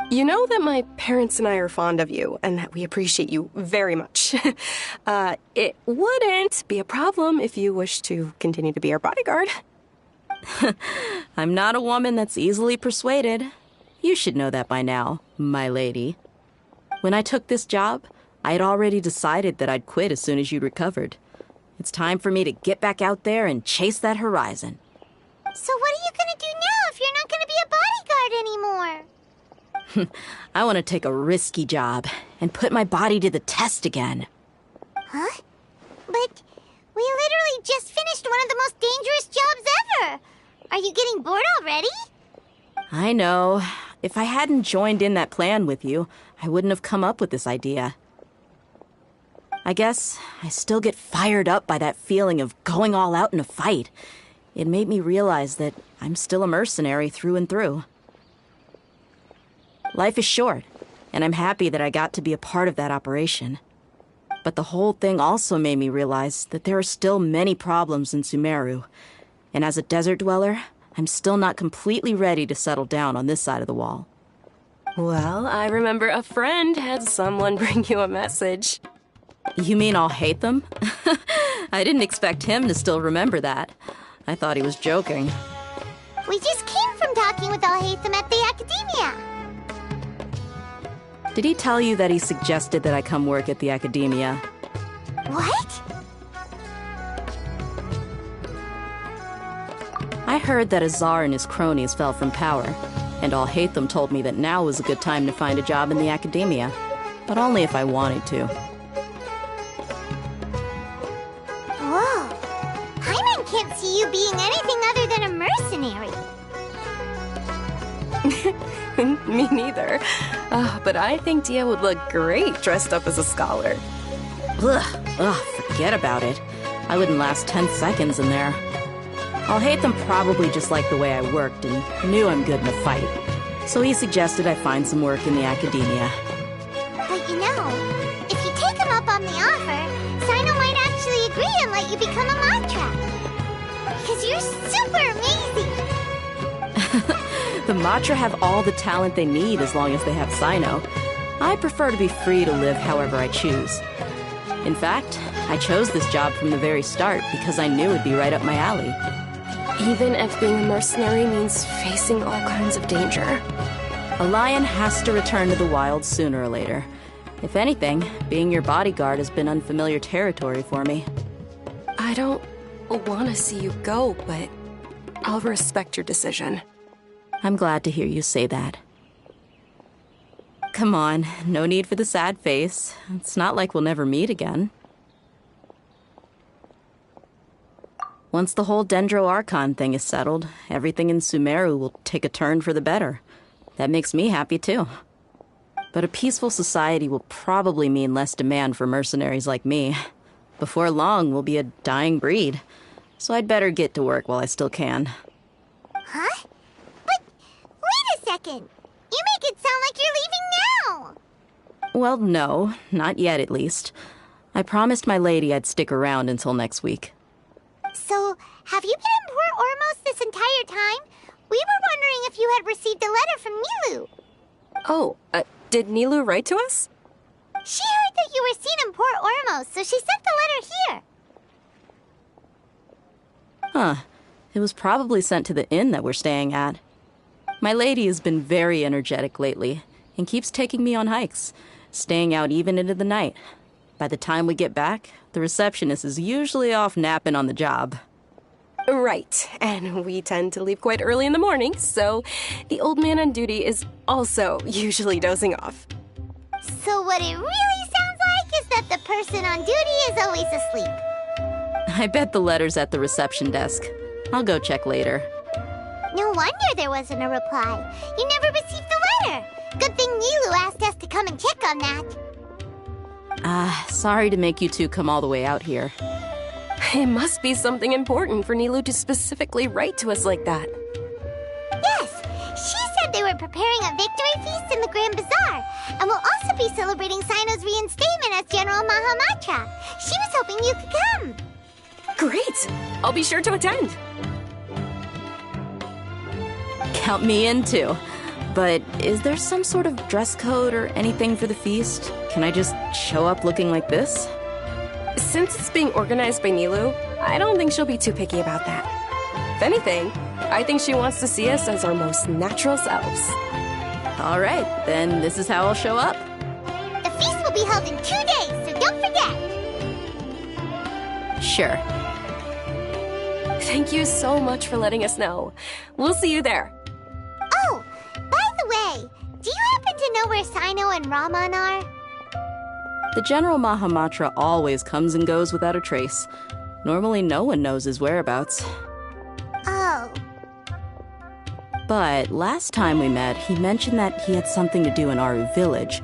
You know that my parents and I are fond of you, and that we appreciate you very much. It wouldn't be a problem if you wish to continue to be our bodyguard. I'm not a woman that's easily persuaded. You should know that by now, my lady. When I took this job, I had already decided that I'd quit as soon as you recovered. It's time for me to get back out there and chase that horizon. So what are you gonna do now if you're not gonna be a bodyguard anymore? I want to take a risky job and put my body to the test again. Huh? But we literally just finished one of the most dangerous jobs ever! Are you getting bored already? I know. If I hadn't joined in that plan with you, I wouldn't have come up with this idea. I guess I still get fired up by that feeling of going all out in a fight. It made me realize that I'm still a mercenary through and through. Life is short, and I'm happy that I got to be a part of that operation. But the whole thing also made me realize that there are still many problems in Sumeru, and as a desert dweller, I'm still not completely ready to settle down on this side of the wall. Well, I remember a friend had someone bring you a message. You mean I'll hate them? I didn't expect him to still remember that. I thought he was joking. We just came from talking with Alhaitham at the Academia. Did he tell you that he suggested that I come work at the Academia? What? I heard that Azar and his cronies fell from power, and Alhaitham told me that now was a good time to find a job in the Academia, but only if I wanted to. Whoa. Paimon can't see you being anything other than a mercenary. Me neither. But I think Dia would look great dressed up as a scholar. Ugh, forget about it. I wouldn't last 10 seconds in there. Alhaitham probably just liked the way I worked and knew I'm good in a fight. So he suggested I find some work in the Academia. But you know, if you take him up on the offer, Sino might actually agree and let you become a Matra. Because you're super amazing! The Matra have all the talent they need as long as they have Sino. I prefer to be free to live however I choose. In fact, I chose this job from the very start because I knew it'd be right up my alley. Even if being a mercenary means facing all kinds of danger. A lion has to return to the wild sooner or later. If anything, being your bodyguard has been unfamiliar territory for me. I don't want to see you go, but I'll respect your decision. I'm glad to hear you say that. Come on, no need for the sad face. It's not like we'll never meet again. Once the whole Dendro Archon thing is settled, everything in Sumeru will take a turn for the better. That makes me happy too. But a peaceful society will probably mean less demand for mercenaries like me. Before long, we'll be a dying breed. So I'd better get to work while I still can. Huh? But wait a second! You make it sound like you're leaving now! Well, no, not yet at least. I promised my lady I'd stick around until next week. So, have you been in Port Ormos this entire time? We were wondering if you had received a letter from Nilu. Oh, did Nilu write to us? She heard that you were seen in Port Ormos, so she sent the letter here. Huh. It was probably sent to the inn that we're staying at. My lady has been very energetic lately and keeps taking me on hikes, staying out even into the night. By the time we get back, the receptionist is usually off napping on the job. Right, and we tend to leave quite early in the morning, so the old man on duty is also usually dozing off. So what it really sounds like is that the person on duty is always asleep. I bet the letter's at the reception desk. I'll go check later. No wonder there wasn't a reply. You never received the letter. Good thing Nilu asked us to come and check on that. Sorry to make you two come all the way out here. It must be something important for Nilu to specifically write to us like that. Yes, she said they were preparing a victory feast in the Grand Bazaar, and will also be celebrating Sino's reinstatement as General Mahamatra. She was hoping you could come. Great! I'll be sure to attend. Count me in too. But is there some sort of dress code or anything for the feast? Can I just show up looking like this? Since it's being organized by Nilu, I don't think she'll be too picky about that. If anything, I think she wants to see us as our most natural selves. All right, then this is how I'll show up. The feast will be held in 2 days, so don't forget. Sure. Thank you so much for letting us know. We'll see you there. Oh, by the way, do you happen to know where Sino and Raman are? The General Mahamatra always comes and goes without a trace. Normally no one knows his whereabouts. Oh. But last time we met, he mentioned that he had something to do in Aru Village.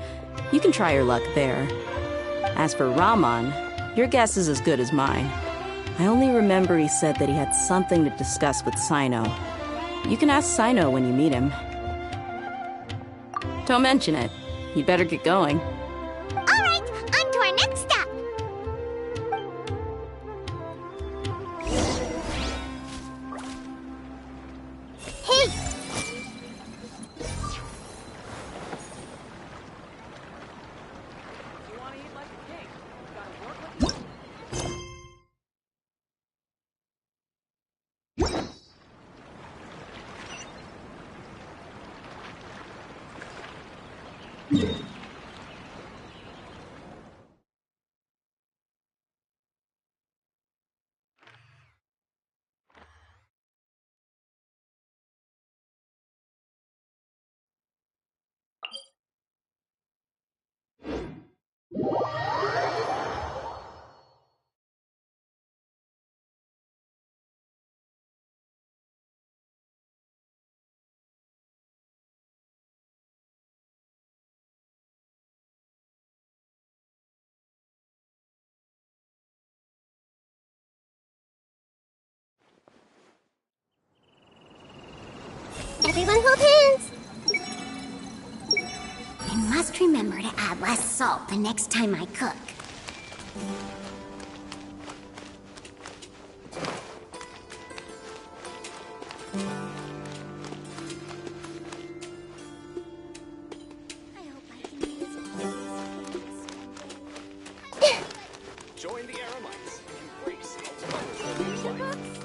You can try your luck there. As for Raman, your guess is as good as mine. I only remember he said that he had something to discuss with Sino. You can ask Sino when you meet him. Don't mention it. You'd better get going. All right, on to our next stop. Hey! Everyone hold hands! I must remember to add less salt the next time I cook. Join the Aramites and embrace the life.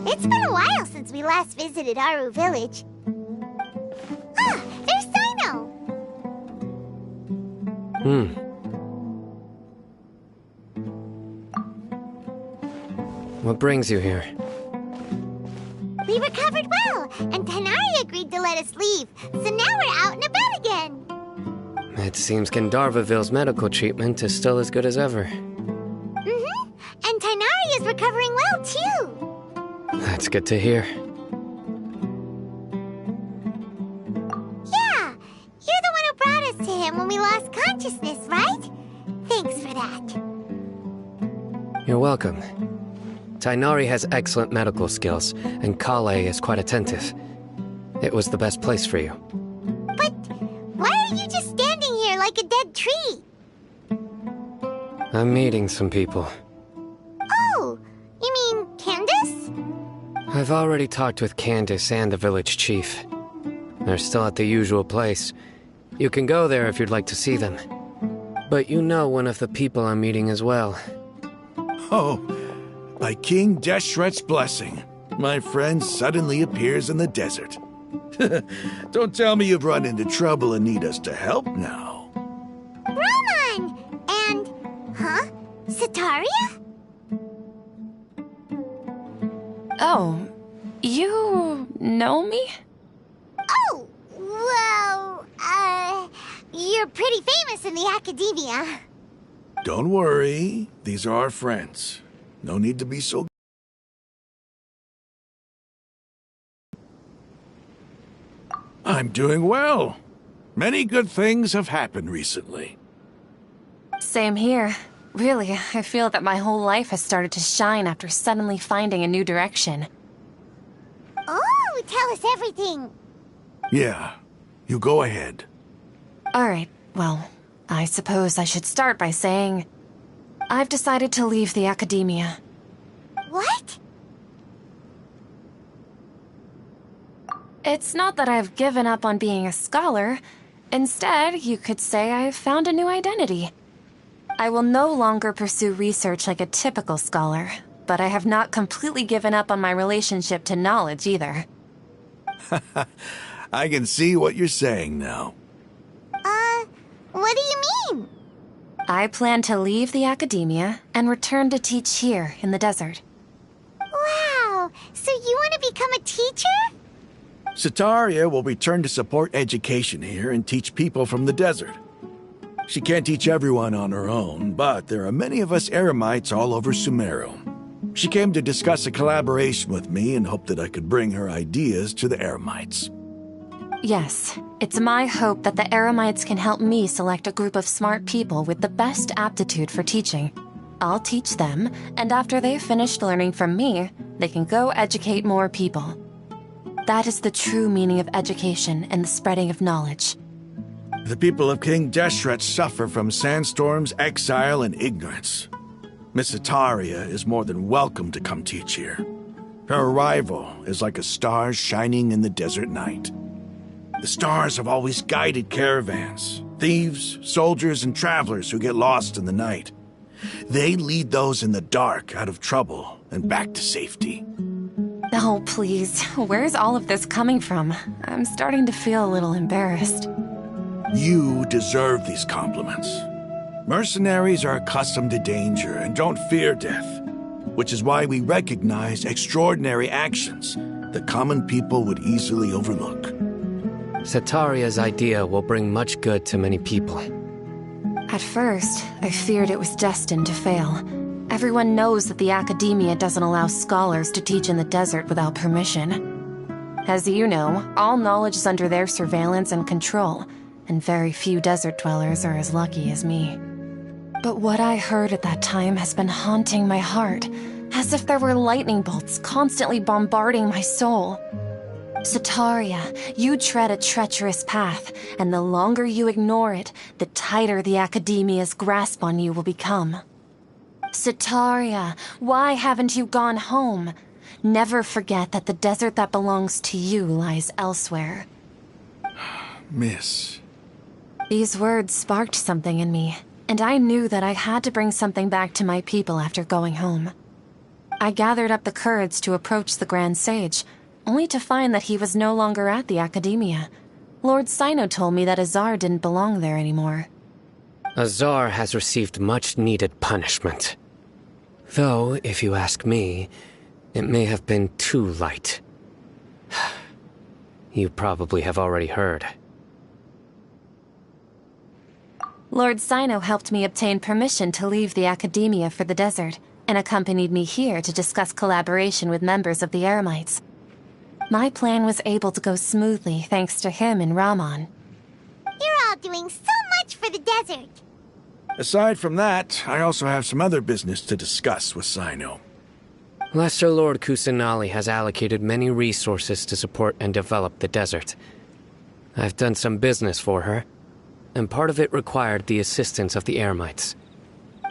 It's been a while since we last visited Aru Village. Ah, there's Sino! What brings you here? We recovered well, and Tanari agreed to let us leave, so now we're out and about again. It seems Gandharvaville's medical treatment is still as good as ever. Mm-hmm, and Tanari is recovering well, too. That's good to hear. Yeah, you're the one who brought us to him when we lost consciousness, right? Thanks for that. You're welcome. Tainari has excellent medical skills, and Kale is quite attentive. It was the best place for you. But why are you just standing here like a dead tree? I'm meeting some people. Oh, you mean Candace? I've already talked with Candace and the village chief. They're still at the usual place. You can go there if you'd like to see them. But you know one of the people I'm meeting as well. Oh, by King Deshret's blessing, my friend suddenly appears in the desert. Don't tell me you've run into trouble and need us to help now. Roman! And, Sataria? Oh, you know me? Oh, well, you're pretty famous in the academia. Don't worry, these are our friends. No need to be so... I'm doing well. Many good things have happened recently. Same here. Really, I feel that my whole life has started to shine after suddenly finding a new direction. Oh, tell us everything. Yeah, you go ahead. Alright, well, I suppose I should start by saying I've decided to leave the academia. What? It's not that I've given up on being a scholar. Instead, you could say I've found a new identity. I will no longer pursue research like a typical scholar, but I have not completely given up on my relationship to knowledge either. I can see what you're saying now. What do you mean? I plan to leave the academia and return to teach here in the desert. Wow, so you want to become a teacher? Sataria will return to support education here and teach people from the desert. She can't teach everyone on her own, but there are many of us Eremites all over Sumeru. She came to discuss a collaboration with me and hoped that I could bring her ideas to the Eremites. Yes, it's my hope that the Eremites can help me select a group of smart people with the best aptitude for teaching. I'll teach them, and after they've finished learning from me, they can go educate more people. That is the true meaning of education and the spreading of knowledge. The people of King Deshret suffer from sandstorms, exile, and ignorance. Miss Ataria is more than welcome to come teach here. Her arrival is like a star shining in the desert night. The stars have always guided caravans, thieves, soldiers, and travelers who get lost in the night. They lead those in the dark out of trouble and back to safety. Oh, please. Where's all of this coming from? I'm starting to feel a little embarrassed. You deserve these compliments. Mercenaries are accustomed to danger and don't fear death, which is why we recognize extraordinary actions that common people would easily overlook. Sataria's idea will bring much good to many people. At first, I feared it was destined to fail. Everyone knows that the academia doesn't allow scholars to teach in the desert without permission. As you know, all knowledge is under their surveillance and control, and very few desert dwellers are as lucky as me. But what I heard at that time has been haunting my heart, as if there were lightning bolts constantly bombarding my soul. Sataria, you tread a treacherous path, and the longer you ignore it, the tighter the academia's grasp on you will become. Sataria, why haven't you gone home? Never forget that the desert that belongs to you lies elsewhere. Miss. These words sparked something in me, and I knew that I had to bring something back to my people after going home. I gathered up the courage to approach the Grand Sage, only to find that he was no longer at the academia. Lord Sino told me that Azar didn't belong there anymore. Azar has received much-needed punishment. Though, if you ask me, it may have been too light. You probably have already heard. Lord Sino helped me obtain permission to leave the Academia for the desert, and accompanied me here to discuss collaboration with members of the Eremites. My plan was able to go smoothly thanks to him and Rahman. You're all doing so much for the desert. Aside from that, I also have some other business to discuss with Sino. Lesser Lord Kusanali has allocated many resources to support and develop the desert. I've done some business for her, and part of it required the assistance of the Eremites.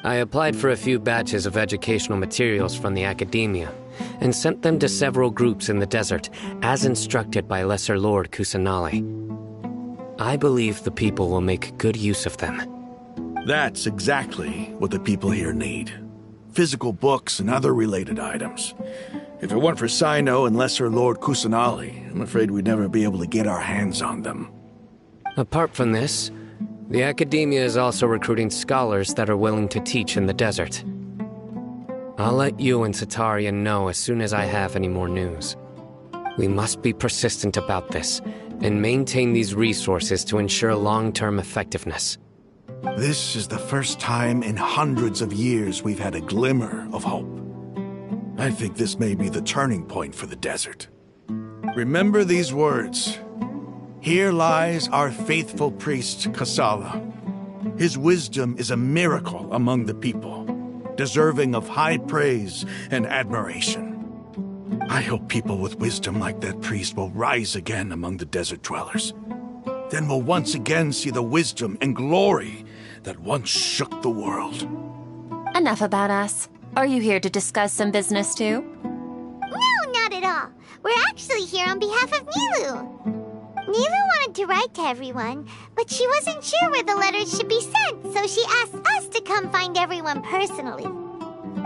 I applied for a few batches of educational materials from the Academia, and sent them to several groups in the desert, as instructed by Lesser Lord Kusanali. I believe the people will make good use of them. That's exactly what the people here need. Physical books and other related items. If it weren't for Sino and Lesser Lord Kusanali, I'm afraid we'd never be able to get our hands on them. Apart from this, the Academia is also recruiting scholars that are willing to teach in the desert. I'll let you and Satarian know as soon as I have any more news. We must be persistent about this, and maintain these resources to ensure long-term effectiveness. This is the first time in hundreds of years we've had a glimmer of hope. I think this may be the turning point for the desert. Remember these words. Here lies our faithful priest, Kasala. His wisdom is a miracle among the people, deserving of high praise and admiration. I hope people with wisdom like that priest will rise again among the desert dwellers. Then we'll once again see the wisdom and glory that once shook the world. Enough about us. Are you here to discuss some business too? No, not at all. We're actually here on behalf of Nilu. Nilu wanted to write to everyone, but she wasn't sure where the letters should be sent, so she asked us to come find everyone personally.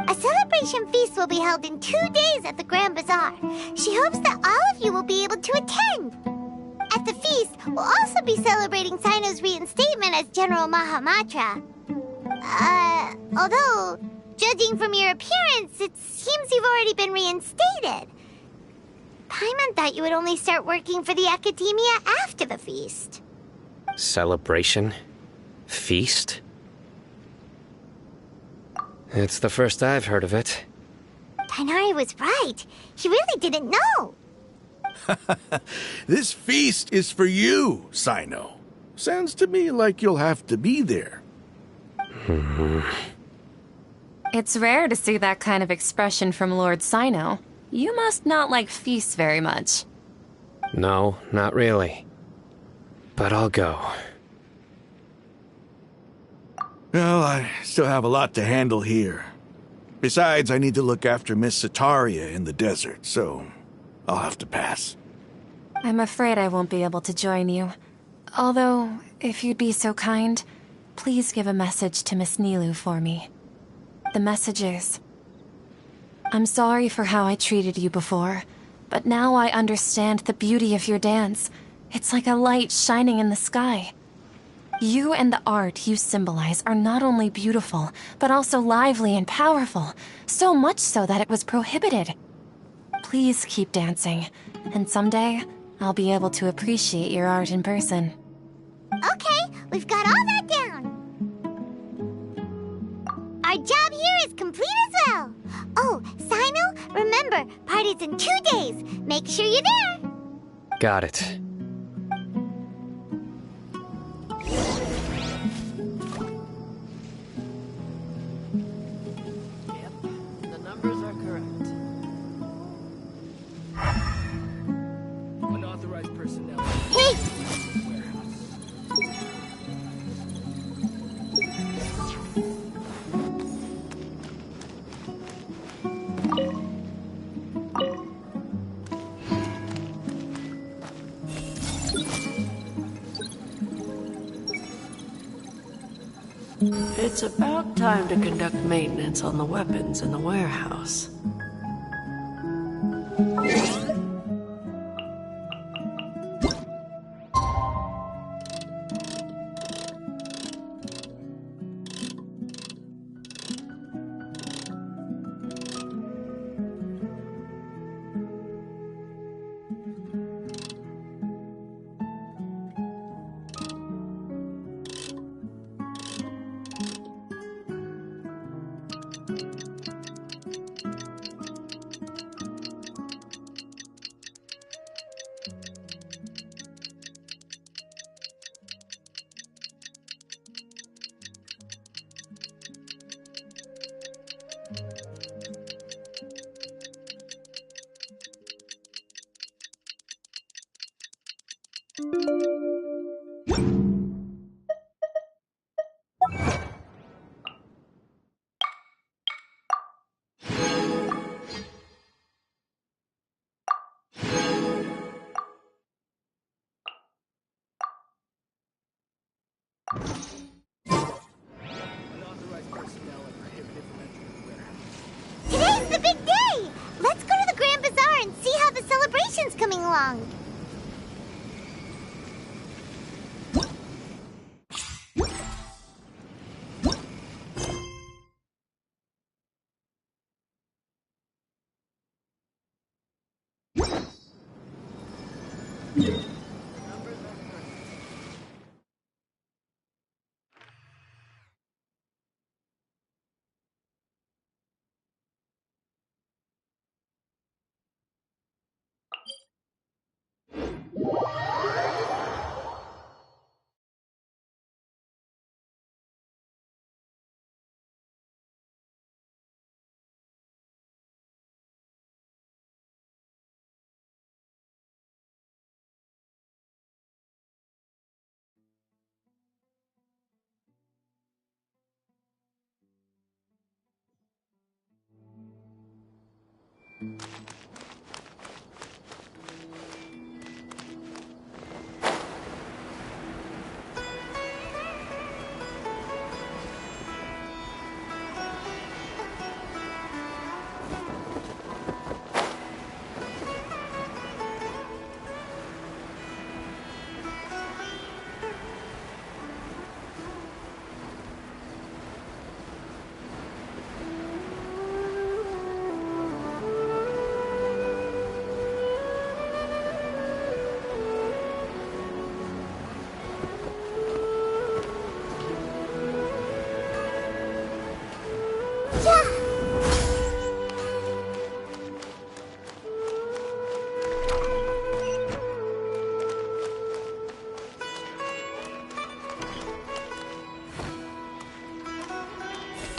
A celebration feast will be held in 2 days at the Grand Bazaar. She hopes that all of you will be able to attend. At the feast, we'll also be celebrating Sino's reinstatement as General Mahamatra. Although, judging from your appearance, it seems you've already been reinstated. Paimon thought you would only start working for the Academia after the feast. Celebration? Feast? It's the first I've heard of it. Tainari was right. He really didn't know. This feast is for you, Sino. Sounds to me like you'll have to be there. It's rare to see that kind of expression from Lord Sino. You must not like feasts very much. No, not really. But I'll go. Well, I still have a lot to handle here. Besides, I need to look after Miss Sataria in the desert, so I'll have to pass. I'm afraid I won't be able to join you. Although, if you'd be so kind, please give a message to Miss Nilu for me. The message is, I'm sorry for how I treated you before, but now I understand the beauty of your dance. It's like a light shining in the sky. You and the art you symbolize are not only beautiful, but also lively and powerful, so much so that it was prohibited. Please keep dancing, and someday I'll be able to appreciate your art in person. Okay, we've got all that down. Our job here is complete as well. Oh, Sino, remember, party's in 2 days. Make sure you're there. Got it. The numbers are correct. Unauthorized personnel. Hey! It's about time to conduct maintenance on the weapons in the warehouse. Today's the big day! Let's go to the Grand Bazaar and see how the celebration's coming along.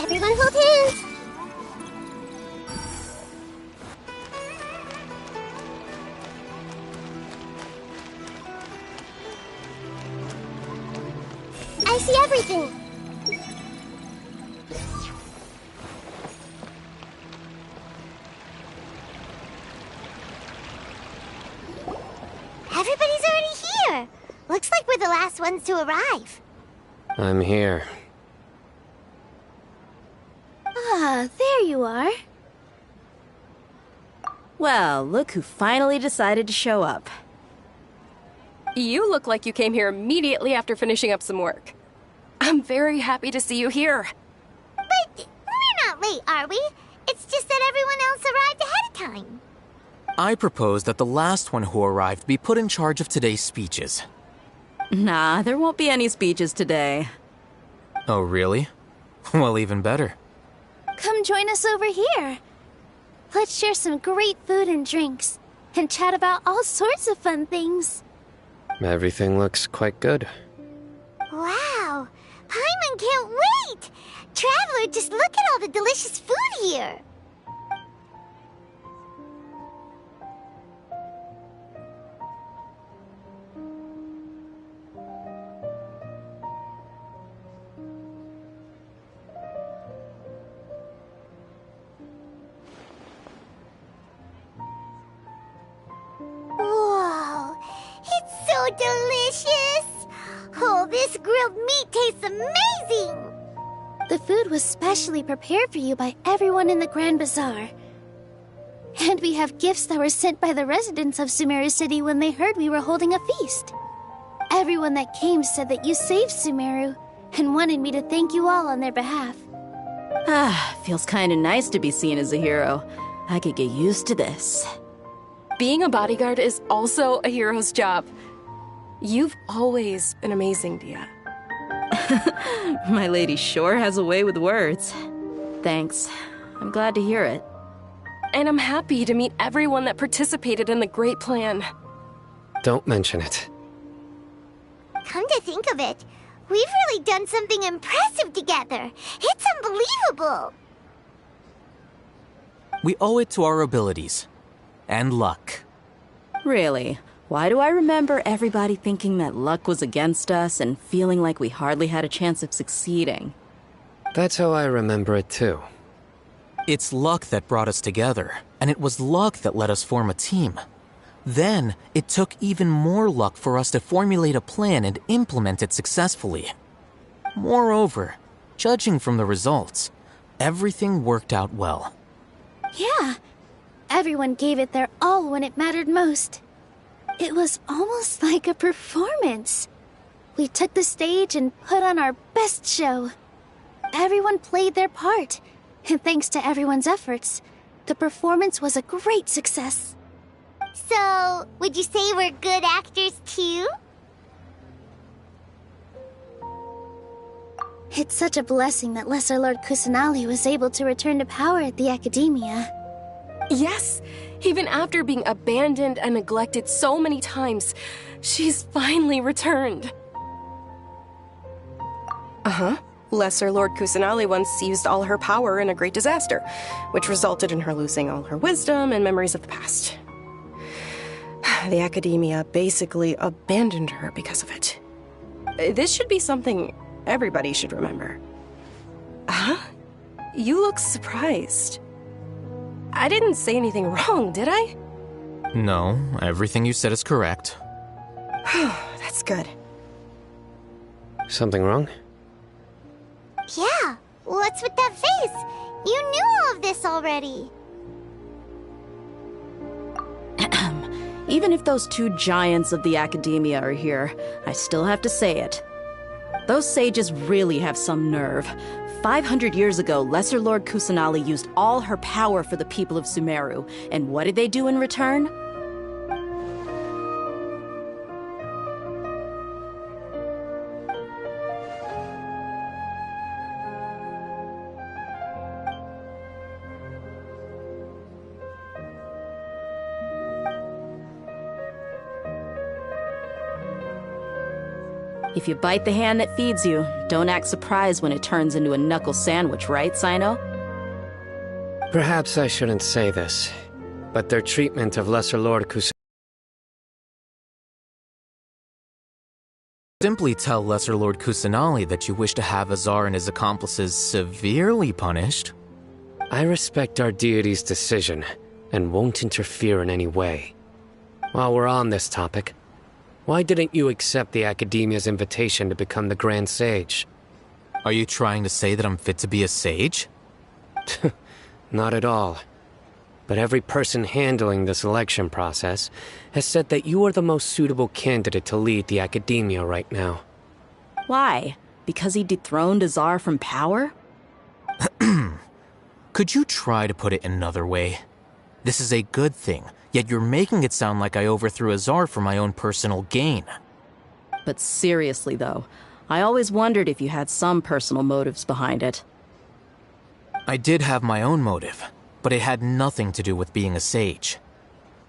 Everyone hold hands! I see everything! Everybody's already here! Looks like we're the last ones to arrive. I'm here. Ah, there you are. Well, look who finally decided to show up. You look like you came here immediately after finishing up some work. I'm very happy to see you here. But we're not late, are we? It's just that everyone else arrived ahead of time. I propose that the last one who arrived be put in charge of today's speeches. Nah, there won't be any speeches today. Oh, really? Well, even better. Come join us over here. Let's share some great food and drinks, and chat about all sorts of fun things. Everything looks quite good. Wow! Paimon can't wait! Traveler, just look at all the delicious food here! Whoa! It's so delicious! Oh, this grilled meat tastes amazing! The food was specially prepared for you by everyone in the Grand Bazaar. And we have gifts that were sent by the residents of Sumeru City when they heard we were holding a feast. Everyone that came said that you saved Sumeru and wanted me to thank you all on their behalf. Ah, feels kinda nice to be seen as a hero. I could get used to this. Being a bodyguard is also a hero's job. You've always been amazing, Dia. My lady sure has a way with words. Thanks. I'm glad to hear it. And I'm happy to meet everyone that participated in the great plan. Don't mention it. Come to think of it, we've really done something impressive together. It's unbelievable. We owe it to our abilities. And luck. Really? Why do I remember everybody thinking that luck was against us and feeling like we hardly had a chance of succeeding? That's how I remember it too. It's luck that brought us together, and it was luck that let us form a team. Then, it took even more luck for us to formulate a plan and implement it successfully. Moreover, judging from the results, everything worked out well. Yeah, everyone gave it their all when it mattered most. It was almost like a performance. We took the stage and put on our best show. Everyone played their part, and thanks to everyone's efforts, the performance was a great success. So, would you say we're good actors too? It's such a blessing that Lesser Lord Kusanali was able to return to power at the Academia. Yes, even after being abandoned and neglected so many times, she's finally returned. Lesser Lord Kusanali once used all her power in a great disaster, which resulted in her losing all her wisdom and memories of the past. The Academia basically abandoned her because of it. This should be something everybody should remember. You look surprised. I didn't say anything wrong, did I? No, everything you said is correct. That's good. Something wrong? Yeah, what's with that face? You knew all of this already. Even if those two giants of the Academia are here, I still have to say it. Those sages really have some nerve. 500 years ago, Lesser Lord Kusanali used all her power for the people of Sumeru, and what did they do in return? If you bite the hand that feeds you, don't act surprised when it turns into a knuckle sandwich, right, Sino? Perhaps I shouldn't say this, but their treatment of Lesser Lord Kusanali... Simply tell Lesser Lord Kusanali that you wish to have Azar and his accomplices severely punished. I respect our deity's decision, and won't interfere in any way. While we're on this topic, why didn't you accept the Academia's invitation to become the Grand Sage? Are you trying to say that I'm fit to be a sage? Not at all. But every person handling the selection process has said that you are the most suitable candidate to lead the Academia right now. Why? Because he dethroned Azar from power? Could you try to put it another way? This is a good thing, yet you're making it sound like I overthrew Azar for my own personal gain. But seriously, though, I always wondered if you had some personal motives behind it. I did have my own motive, but it had nothing to do with being a sage.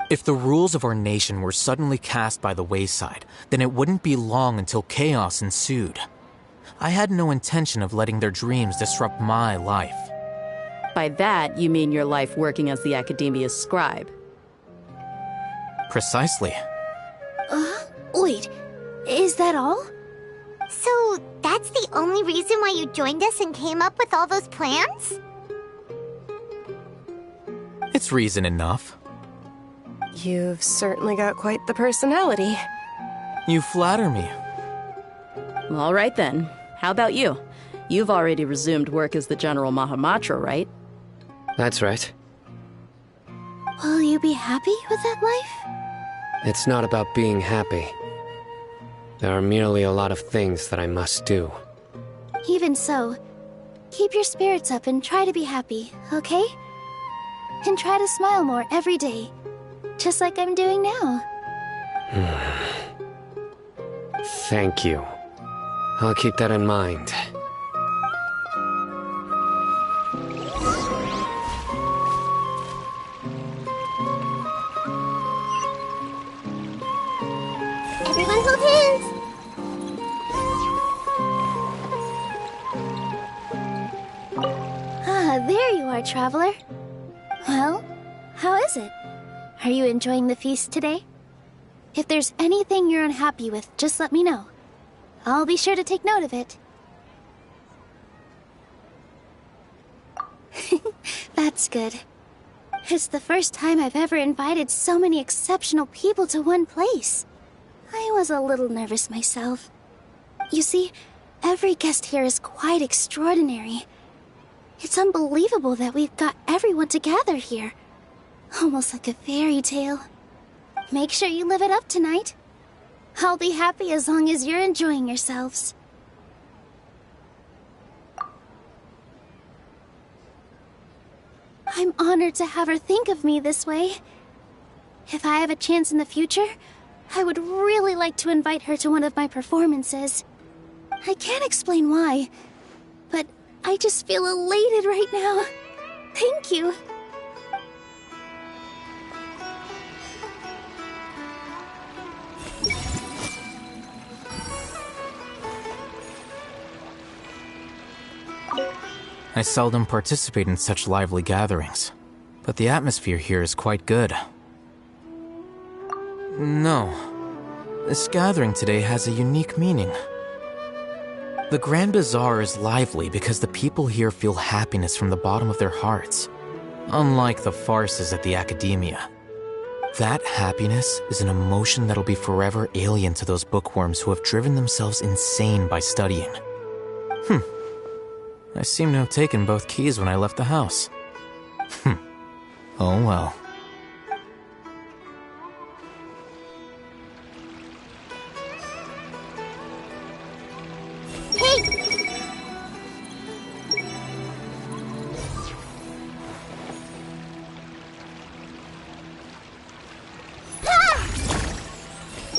If the rules of our nation were suddenly cast by the wayside, then it wouldn't be long until chaos ensued. I had no intention of letting their dreams disrupt my life. By that, you mean your life working as the Academia's scribe? Precisely. Wait, is that all? So, that's the only reason why you joined us and came up with all those plans? It's reason enough. You've certainly got quite the personality. You flatter me. All right then. How about you? You've already resumed work as the General Mahamatra, right? That's right. Will you be happy with that life? It's not about being happy. There are merely a lot of things that I must do. Even so, keep your spirits up and try to be happy, okay? And try to smile more every day, just like I'm doing now. Thank you. I'll keep that in mind. Everyone hold hands! There you are, traveler. Well, how is it? Are you enjoying the feast today? If there's anything you're unhappy with, just let me know. I'll be sure to take note of it. That's good. It's the first time I've ever invited so many exceptional people to one place. I was a little nervous myself. You see, every guest here is quite extraordinary. It's unbelievable that we've got everyone together here. Almost like a fairy tale. Make sure you live it up tonight. I'll be happy as long as you're enjoying yourselves. I'm honored to have her think of me this way. If I have a chance in the future, I would really like to invite her to one of my performances. I can't explain why, but I just feel elated right now. Thank you. I seldom participate in such lively gatherings, but the atmosphere here is quite good. No, this gathering today has a unique meaning. The Grand Bazaar is lively because the people here feel happiness from the bottom of their hearts, unlike the farces at the Academia. That happiness is an emotion that'll be forever alien to those bookworms who have driven themselves insane by studying. I seem to have taken both keys when I left the house. Oh well.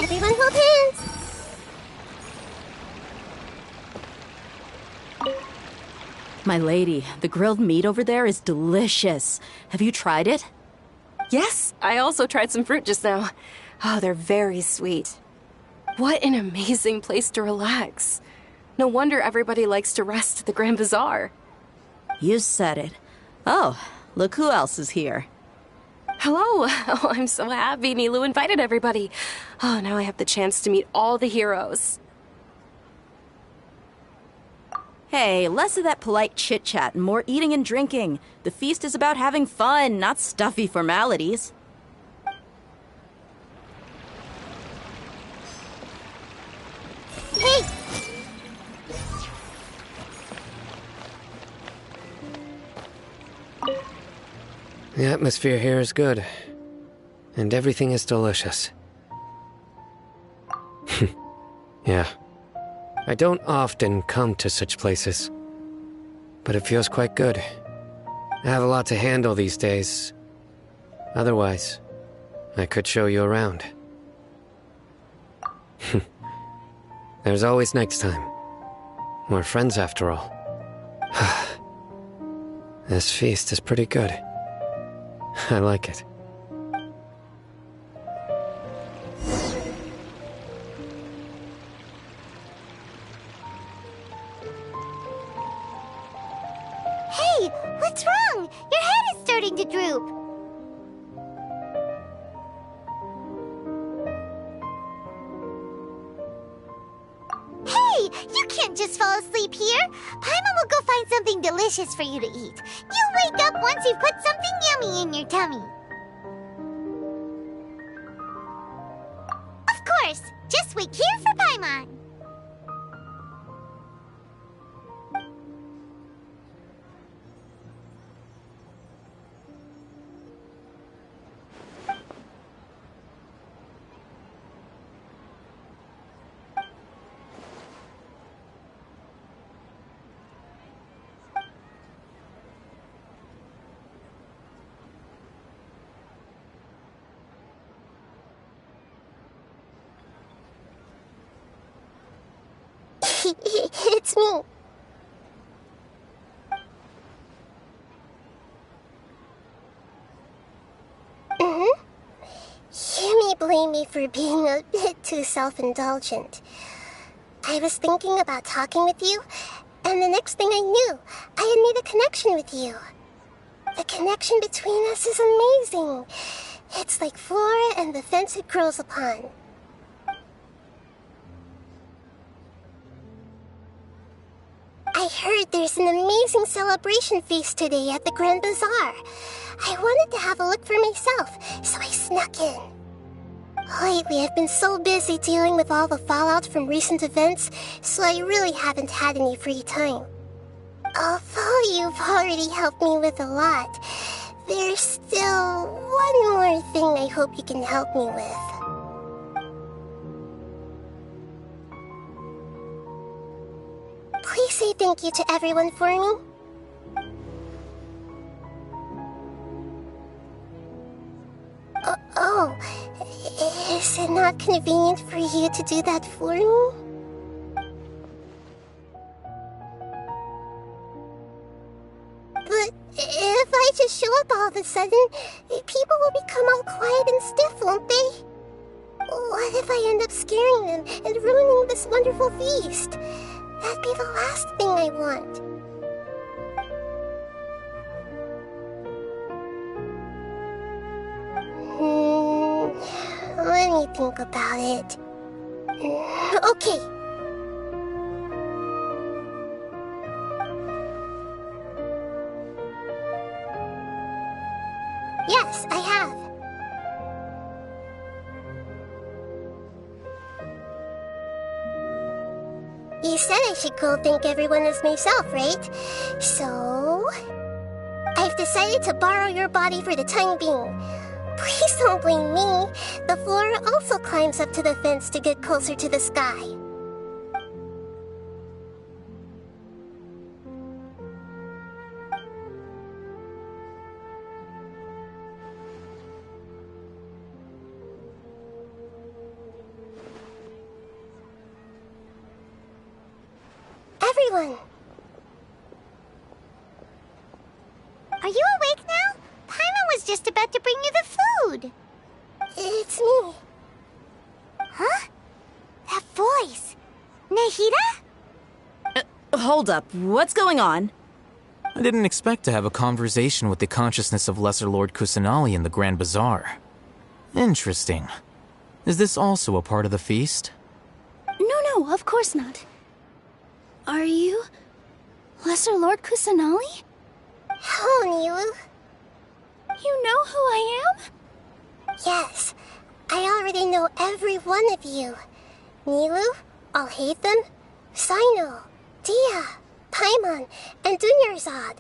Everyone hold hands! My lady, the grilled meat over there is delicious. Have you tried it? Yes, I also tried some fruit just now. Oh, they're very sweet. What an amazing place to relax. No wonder everybody likes to rest at the Grand Bazaar. You said it. Oh, look who else is here. Hello. Oh, I'm so happy Nilu invited everybody. Oh, now I have the chance to meet all the heroes. Hey, less of that polite chit-chat and more eating and drinking. The feast is about having fun, not stuffy formalities. Hey! The atmosphere here is good, and everything is delicious. Yeah. I don't often come to such places, but it feels quite good. I have a lot to handle these days. Otherwise, I could show you around. There's always next time. We're friends after all. This feast is pretty good. I like it. Hey, what's wrong? Your head is starting to droop. Hey, you can't just fall asleep here. Paimon will go find something delicious for you to eat. You'll wake up once you've put something yummy in your tummy. Of course, just wait here for Paimon. It's me. You may blame me for being a bit too self-indulgent. I was thinking about talking with you, and the next thing I knew, I had made a connection with you. The connection between us is amazing. It's like flora and the fence it grows upon. heard there's an amazing celebration feast today at the Grand Bazaar. I wanted to have a look for myself, so I snuck in. Lately, I've been so busy dealing with all the fallout from recent events, so I really haven't had any free time. Although you've already helped me with a lot, there's still one more thing I hope you can help me with. Please say thank you to everyone for me. Oh, is it not convenient for you to do that for me? But if I just show up all of a sudden, people will become all quiet and stiff, won't they? What if I end up scaring them and ruining this wonderful feast? That'd be the last thing I want. Let me think about it. Okay. Yes, I have. You said I should go thank everyone as myself, right? So... I've decided to borrow your body for the time being. Please don't blame me. The floor also climbs up to the fence to get closer to the sky. Everyone! Are you awake now? Paimon was just about to bring you the food. It's me. Huh? That voice. Nahida? Hold up. What's going on? I didn't expect to have a conversation with the consciousness of Lesser Lord Kusanali in the Grand Bazaar. Interesting. Is this also a part of the feast? No, of course not. Are you... Lesser Lord Kusanali? Hello, Nilu. You know who I am? Yes, I already know every one of you. Nilu, Alhaitham, Sino, Dia, Paimon, and Dunyarzad.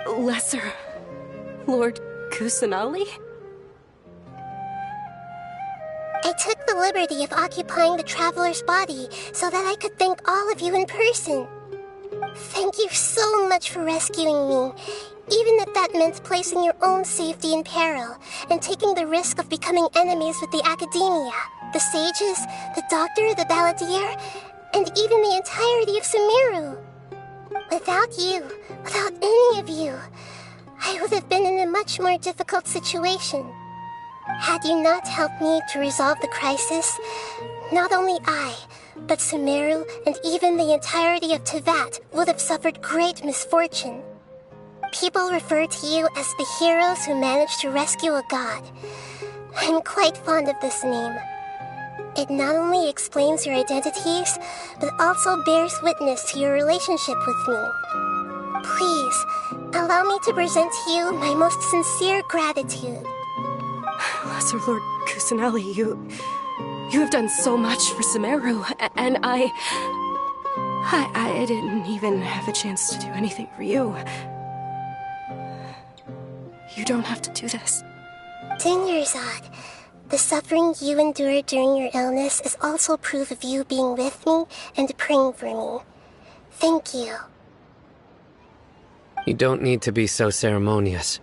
Lesser Lord Kusanali? I took the liberty of occupying the traveler's body so that I could thank all of you in person. Thank you so much for rescuing me, even if that meant placing your own safety in peril and taking the risk of becoming enemies with the academia, the sages, the doctor, the balladeer, and even the entirety of Sumeru. Without you, without any of you, I would have been in a much more difficult situation. Had you not helped me to resolve the crisis, not only I, but Sumeru and even the entirety of Tevat would have suffered great misfortune. People refer to you as the heroes who managed to rescue a god. I'm quite fond of this name. It not only explains your identities, but also bears witness to your relationship with me. Please, allow me to present to you my most sincere gratitude. Lesser Lord Kusanali, you have done so much for Sumeru, and I didn't even have a chance to do anything for you. You don't have to do this. Dunyarzad, the suffering you endured during your illness is also proof of you being with me and praying for me. Thank you. You don't need to be so ceremonious.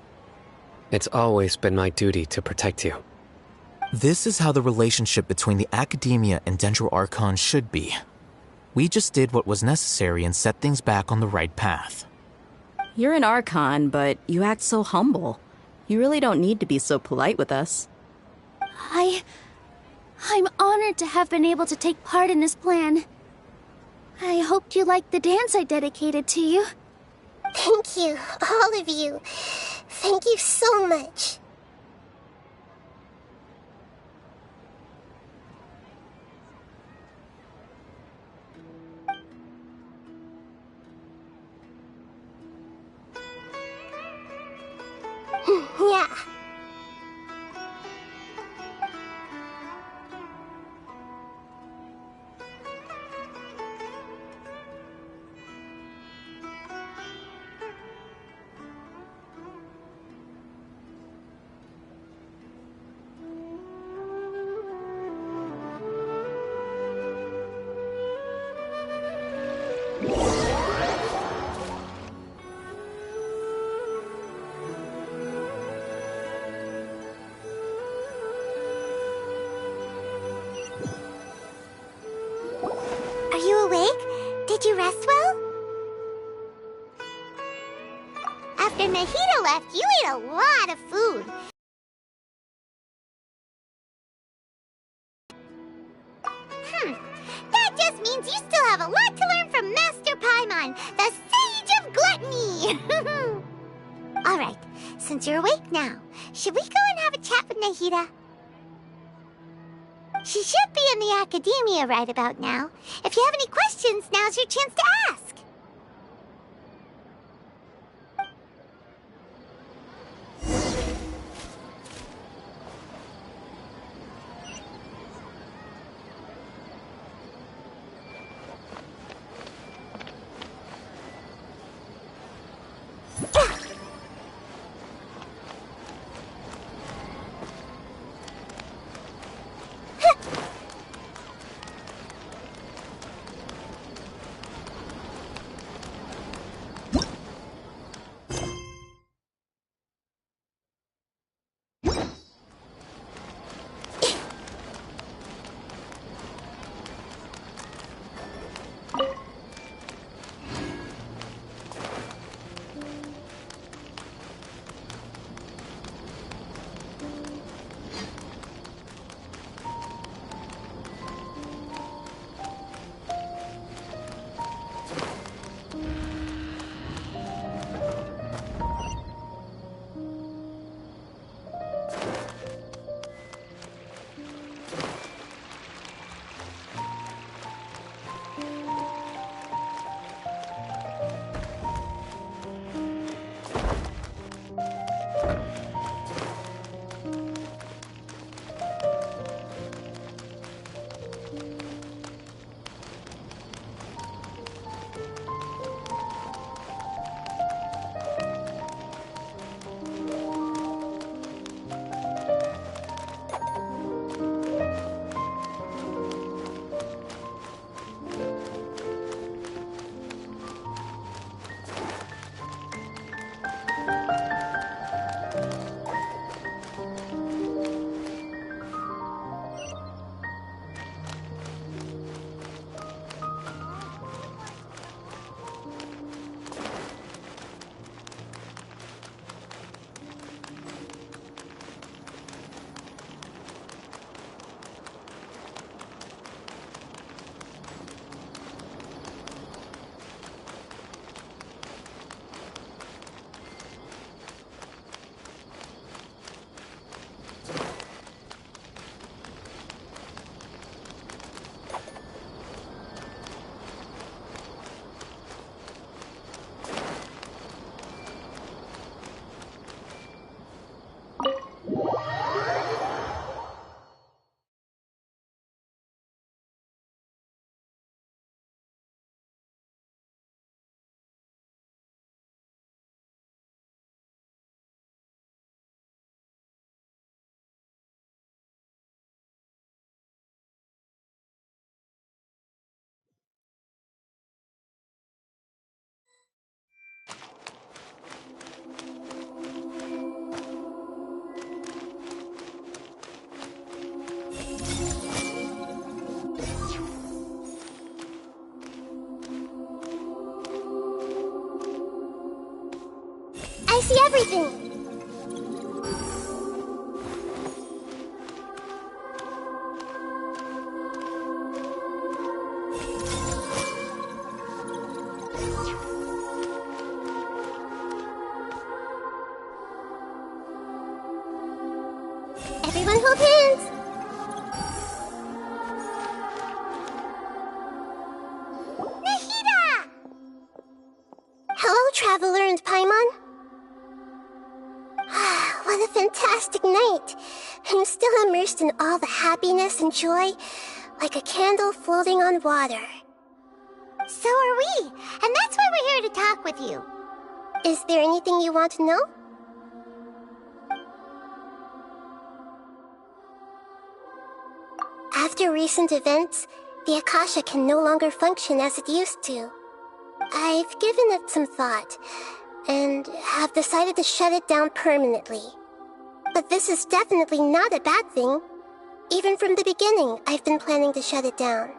It's always been my duty to protect you. This is how the relationship between the Academia and Dendro Archon should be. We just did what was necessary and set things back on the right path. You're an Archon, but you act so humble. You really don't need to be so polite with us. I'm honored to have been able to take part in this plan. I hoped you liked the dance I dedicated to you. Thank you, all of you. Thank you so much. Yeah. Are you awake? Did you rest well? After Nahida left, you ate a lot of food. That just means you still have a lot to learn from Master Paimon, the Sage of Gluttony! Alright, since you're awake now, should we go and have a chat with Nahida? She should be in the academia right about now. If you have any questions, now's your chance to ask. I see everything. Everyone hold hands. Nahida! Hello, Traveler and Paimon. I'm still immersed in all the happiness and joy, like a candle floating on water. So are we, and that's why we're here to talk with you. Is there anything you want to know? After recent events, the Akasha can no longer function as it used to. I've given it some thought, and have decided to shut it down permanently. But this is definitely not a bad thing. Even from the beginning, I've been planning to shut it down.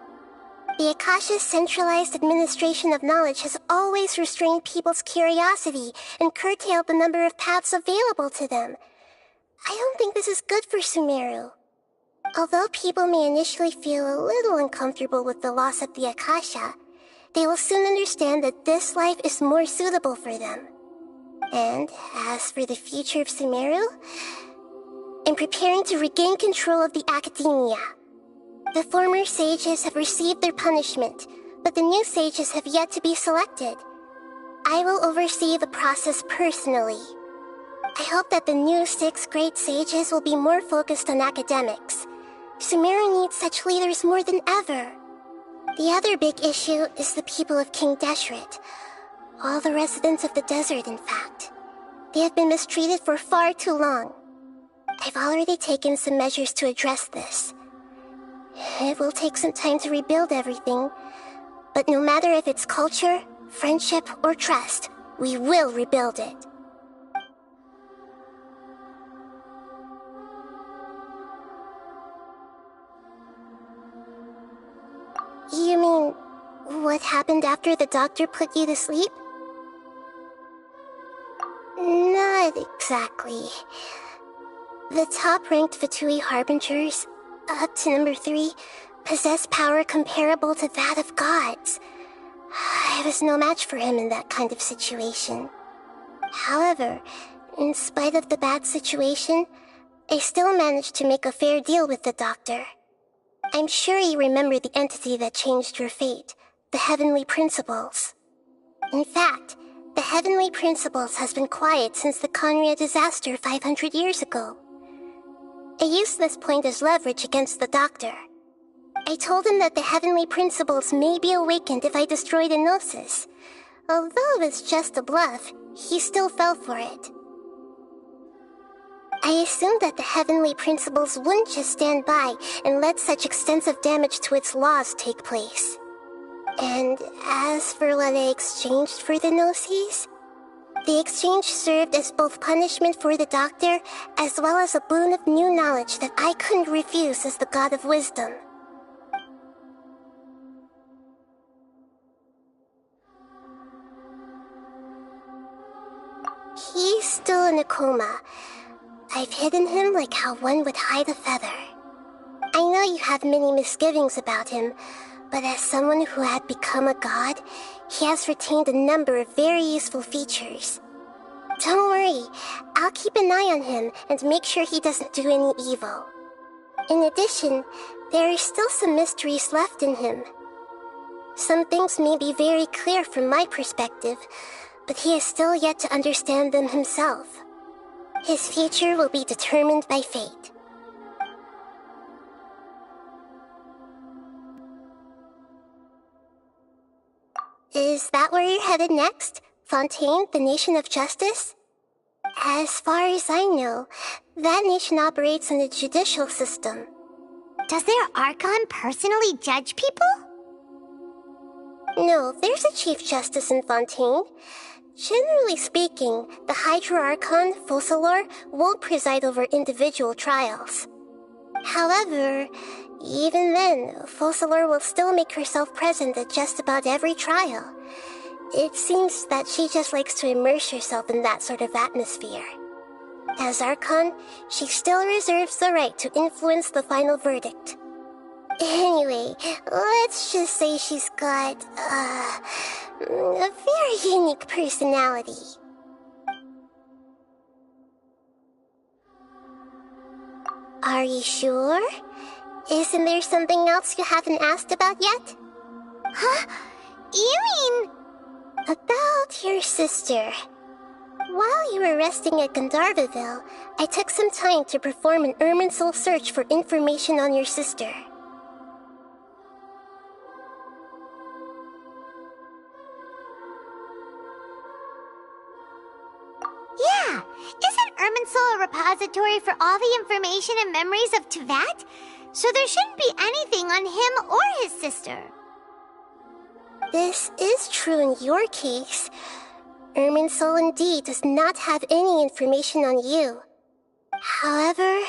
The Akasha's centralized administration of knowledge has always restrained people's curiosity and curtailed the number of paths available to them. I don't think this is good for Sumeru. Although people may initially feel a little uncomfortable with the loss of the Akasha, they will soon understand that this life is more suitable for them. And as for the future of Sumeru, I'm preparing to regain control of the academia. The former sages have received their punishment, but the new sages have yet to be selected. I will oversee the process personally. I hope that the new 6 great sages will be more focused on academics. Sumeru needs such leaders more than ever. The other big issue is the people of King Deshret. All the residents of the desert, in fact. They have been mistreated for far too long. I've already taken some measures to address this. It will take some time to rebuild everything, but no matter if it's culture, friendship, or trust, we will rebuild it. You mean, what happened after the doctor put you to sleep? Not exactly. The top-ranked Fatui Harbingers, up to number 3, possess power comparable to that of gods. I was no match for him in that kind of situation. However, in spite of the bad situation, I still managed to make a fair deal with the doctor. I'm sure you remember the entity that changed your fate, the Heavenly Principles. In fact, the Heavenly Principles has been quiet since the Conria disaster 500 years ago. I used this point as leverage against the doctor. I told him that the Heavenly Principles may be awakened if I destroyed Enosis. Although it's just a bluff, he still fell for it. I assumed that the Heavenly Principles wouldn't just stand by and let such extensive damage to its laws take place. And as for what I exchanged for the Gnosis, the exchange served as both punishment for the doctor as well as a boon of new knowledge that I couldn't refuse as the God of Wisdom. He's still in a coma. I've hidden him like how one would hide a feather. I know you have many misgivings about him, but as someone who had become a god, he has retained a number of very useful features. Don't worry, I'll keep an eye on him and make sure he doesn't do any evil. In addition, there are still some mysteries left in him. Some things may be very clear from my perspective, but he has still yet to understand them himself. His future will be determined by fate. Is that where you're headed next? Fontaine, the Nation of Justice? As far as I know, that nation operates in a judicial system. Does their Archon personally judge people? No, there's a Chief Justice in Fontaine. Generally speaking, the Hydra Archon, Focalor, won't preside over individual trials. However, even then, Focalor will still make herself present at just about every trial. It seems that she just likes to immerse herself in that sort of atmosphere. As Archon, she still reserves the right to influence the final verdict. Anyway, let's just say she's got, a very unique personality. Are you sure? Isn't there something else you haven't asked about yet? Huh? You mean... About your sister. While you were resting at Gandharvaville, I took some time to perform an Irminsul search for information on your sister. Yeah, isn't Irminsul a repository for all the information and memories of Tevat? So there shouldn't be anything on him or his sister. This is true in your case. Irminsul indeed does not have any information on you. However,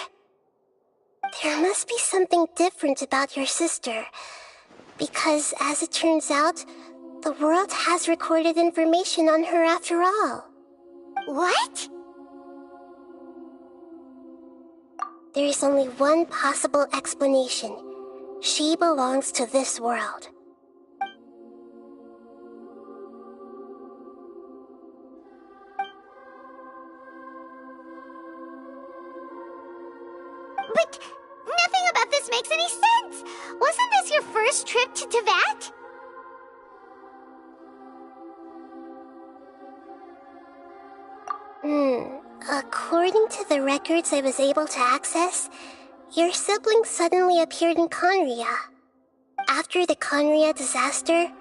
there must be something different about your sister. Because, as it turns out, the world has recorded information on her after all. What? There is only one possible explanation. She belongs to this world. But nothing about this makes any sense! Wasn't this your first trip to Tevat? According to the records I was able to access, your sibling suddenly appeared in Conria. After the Conria disaster,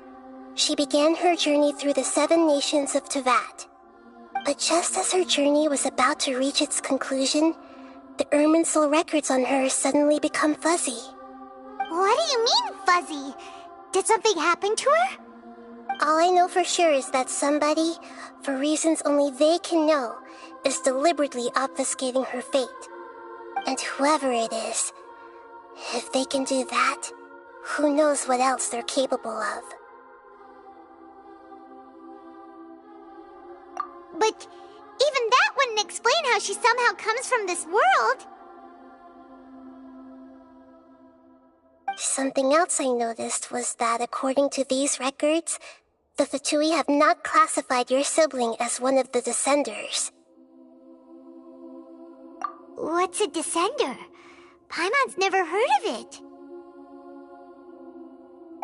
she began her journey through the 7 nations of Tevat. But just as her journey was about to reach its conclusion, the Irminsul records on her suddenly become fuzzy. What do you mean, fuzzy? Did something happen to her? All I know for sure is that somebody, for reasons only they can know, is deliberately obfuscating her fate. And whoever it is, if they can do that, who knows what else they're capable of. But even that wouldn't explain how she somehow comes from this world. Something else I noticed was that according to these records, the Fatui have not classified your sibling as one of the Descenders. What's a Descender? Paimon's never heard of it.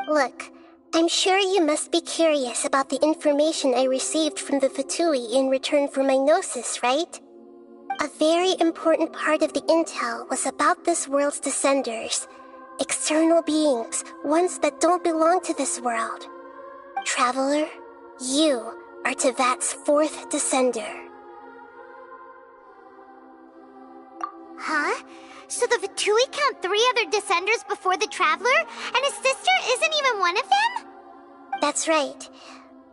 Look, I'm sure you must be curious about the information I received from the Fatui in return for my gnosis, right? A very important part of the intel was about this world's Descenders. External beings, ones that don't belong to this world. Traveler, you are Tevat's 4th Descender. Huh? So the Fatui count 3 other Descenders before the Traveler, and his sister isn't even one of them? That's right.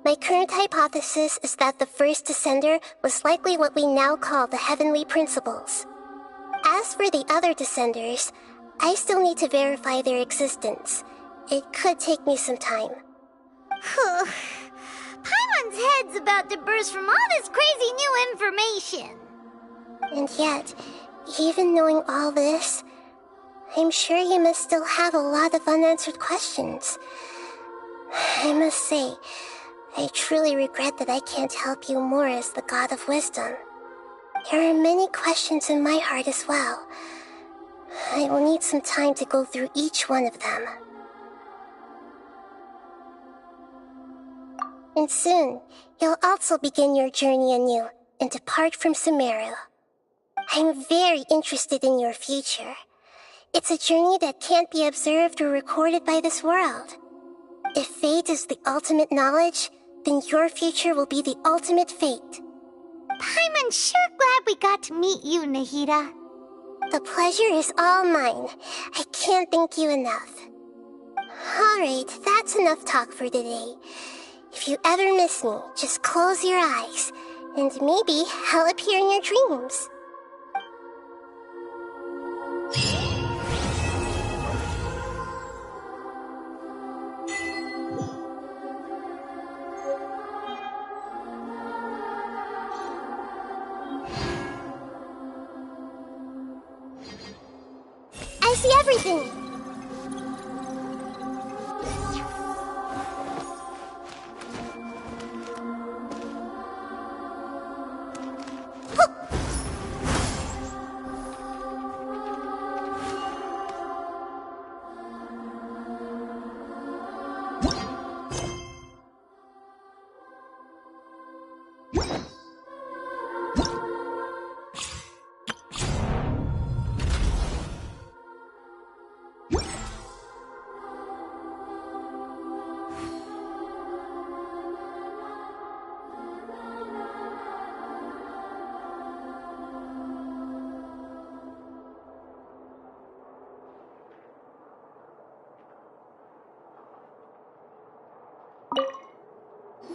My current hypothesis is that the first Descender was likely what we now call the Heavenly Principles. As for the other Descenders, I still need to verify their existence. It could take me some time. Paimon's head's about to burst from all this crazy new information. And yet, even knowing all this, I'm sure you must still have a lot of unanswered questions. I must say, I truly regret that I can't help you more as the God of Wisdom. There are many questions in my heart as well. I will need some time to go through each one of them. And soon, you'll also begin your journey anew and depart from Sumeru. I'm very interested in your future. It's a journey that can't be observed or recorded by this world. If fate is the ultimate knowledge, then your future will be the ultimate fate. Paimon's sure glad we got to meet you, Nahida. The pleasure is all mine. I can't thank you enough. Alright, that's enough talk for today. If you ever miss me, just close your eyes, and maybe I'll appear in your dreams. I see everything!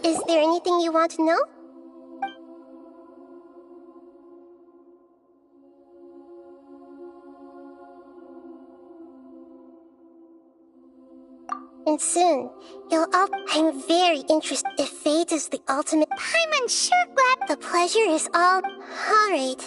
Is there anything you want to know? And soon, you'll all— I'm very interested if fate is the ultimate— I'm sure glad— The pleasure is all— Alright,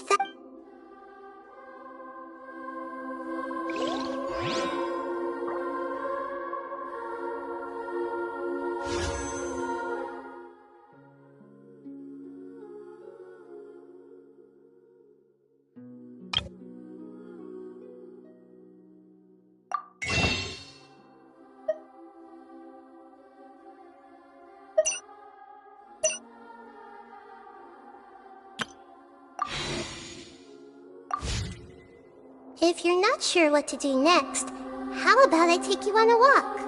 If you're not sure what to do next, how about I take you on a walk?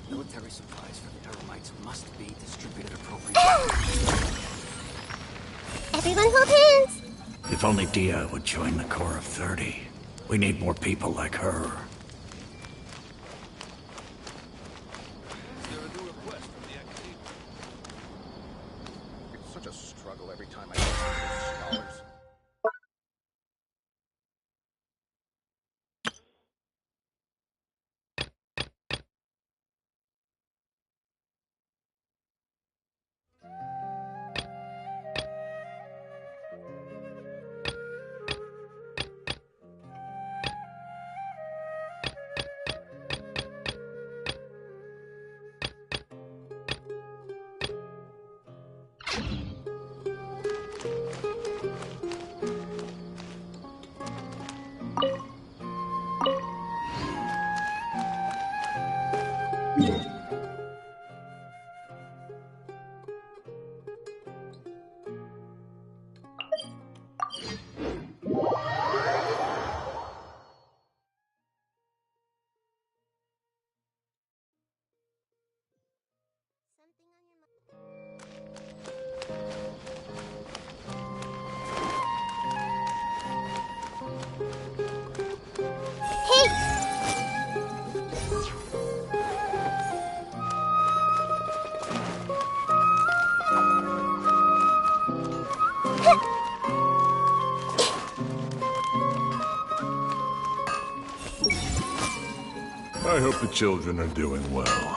Military supplies for the Eremites must be distributed appropriately. Everyone hold hands! If only Dia would join the Corps of 30. We need more people like her. It's such a struggle every time I get to those scholars. I hope the children are doing well.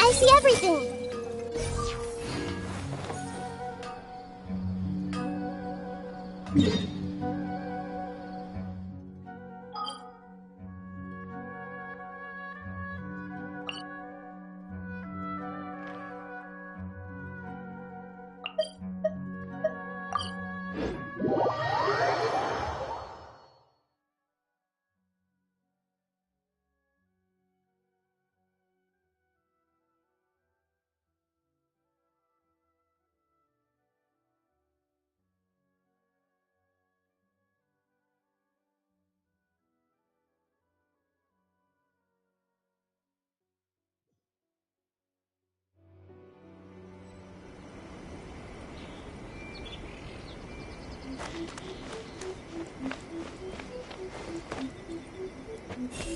I see everything!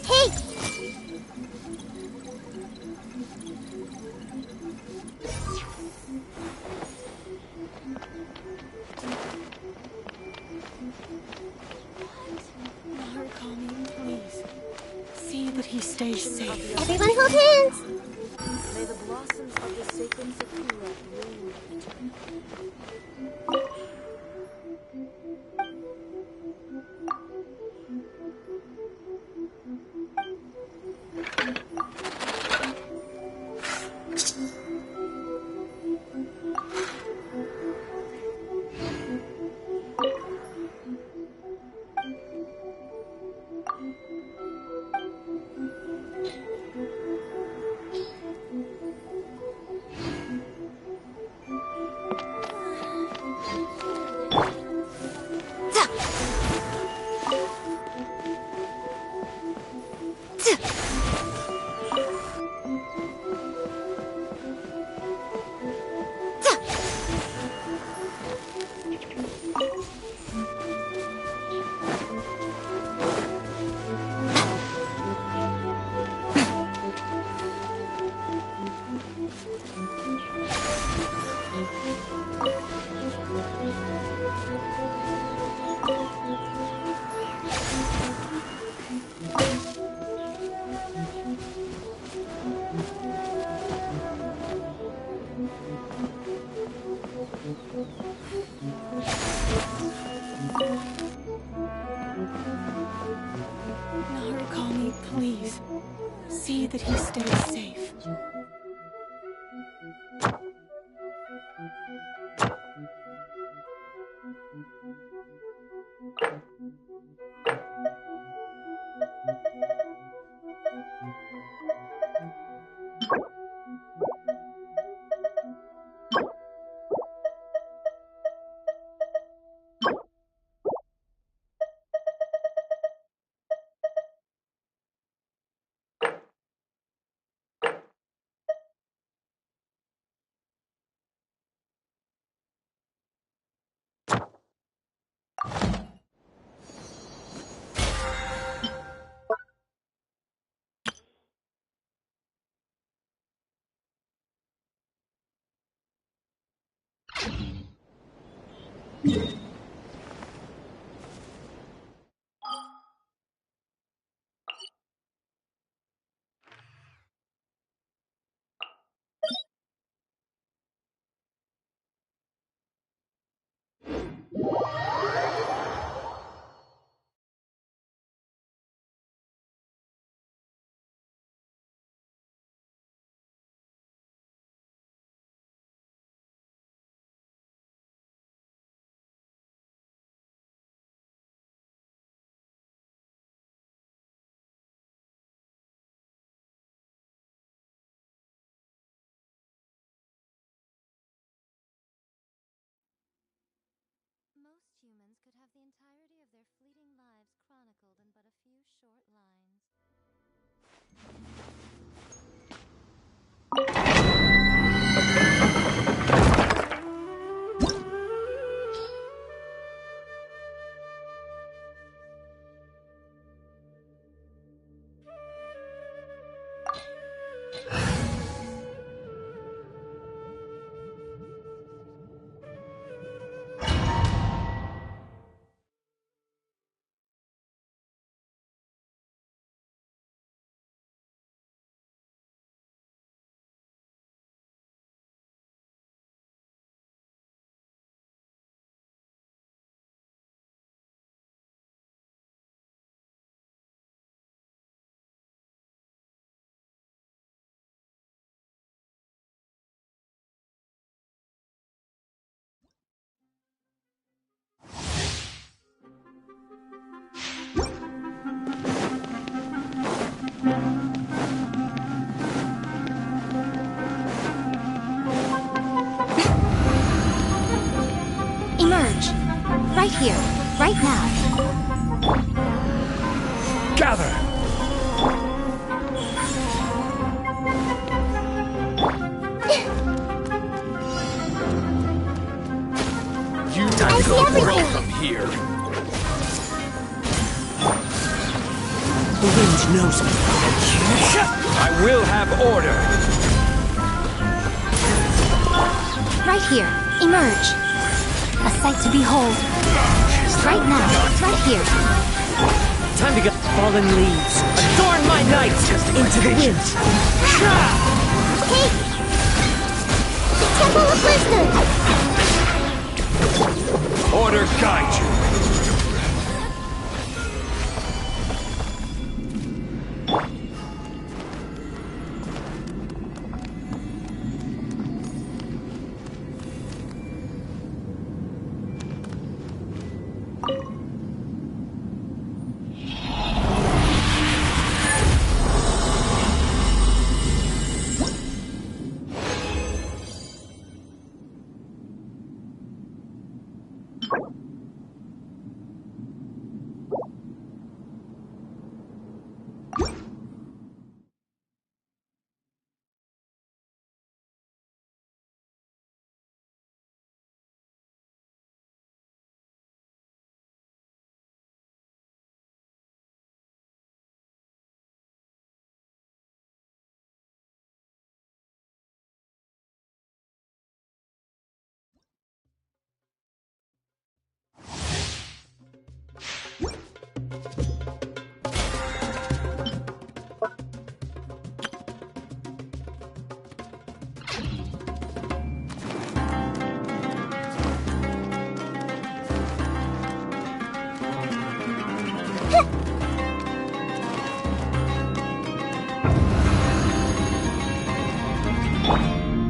Hey! Narukami, please. See that he stays safe. Everyone hold hands! May the blossoms of the sacred sakura bloom eternally. Narukami, please. See that he stays safe. have the entirety of their fleeting lives chronicled in but a few short lines. Emerge. Right here. Right now. Gather! You time to go from here. The wind knows me. I will have order. Right here. Emerge. A sight to behold. Right now. Right here. Time to get fallen leaves. Adorn my night into the wind. Hey! Temple of Wisdom! Order guide you.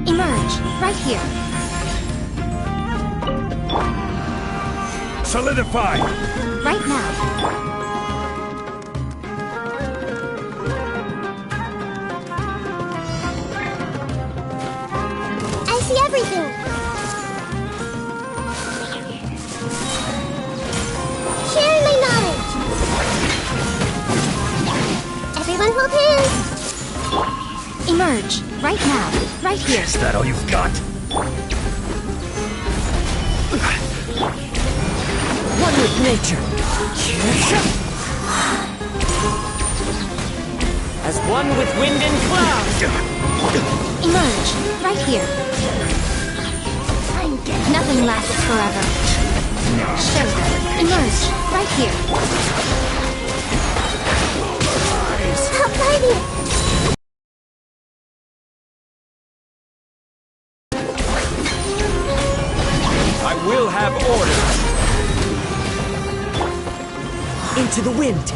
Emerge. Right here. Solidify! Right now. I see everything! Sharing my knowledge! Everyone hold hands! Emerge. Right now. Right here. Is that all you've got? One with nature. As one with wind and cloud. Emerge. Right here. Nothing lasts forever. Show them. Emerge. Right here. Stop fighting! I will have order. Into the wind.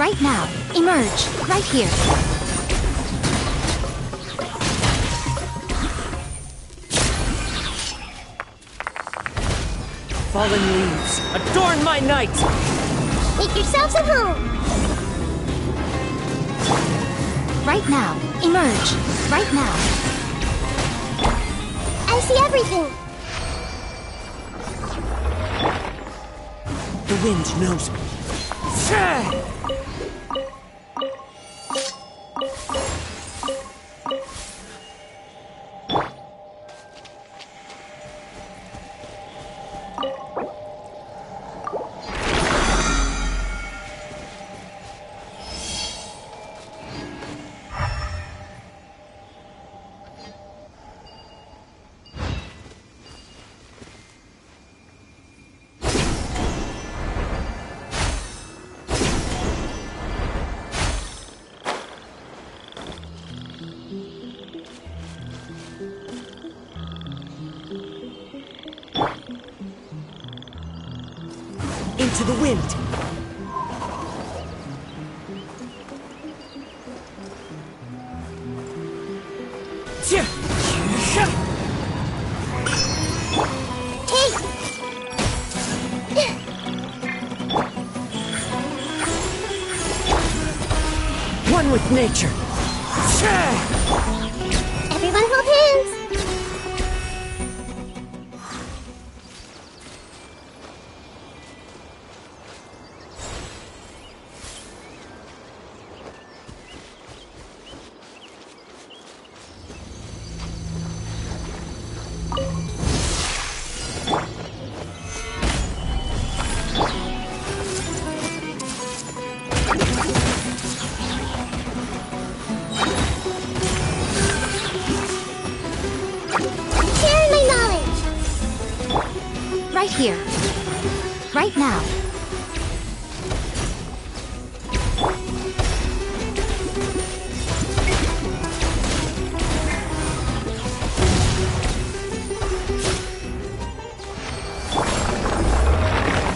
Right now. Emerge. Right here. Fallen leaves, adorn my night! Make yourselves at home! Right now. Emerge. Right now. I see everything! The wind knows me. Into the wind. One with nature. Everyone hold hands! right here. Right now.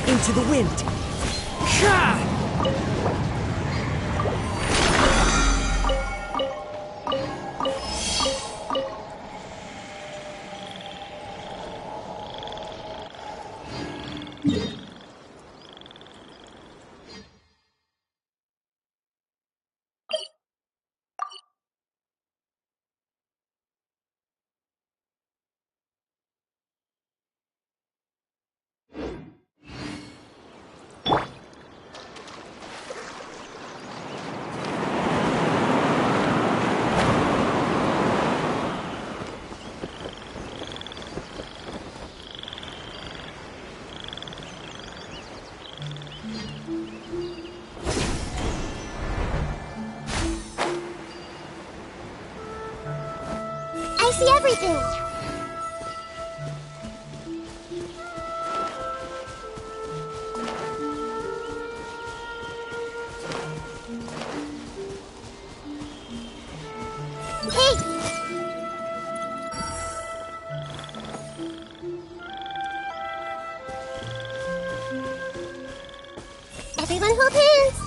Into the wind. Ha! I see everything! Hey! Everyone hold hands!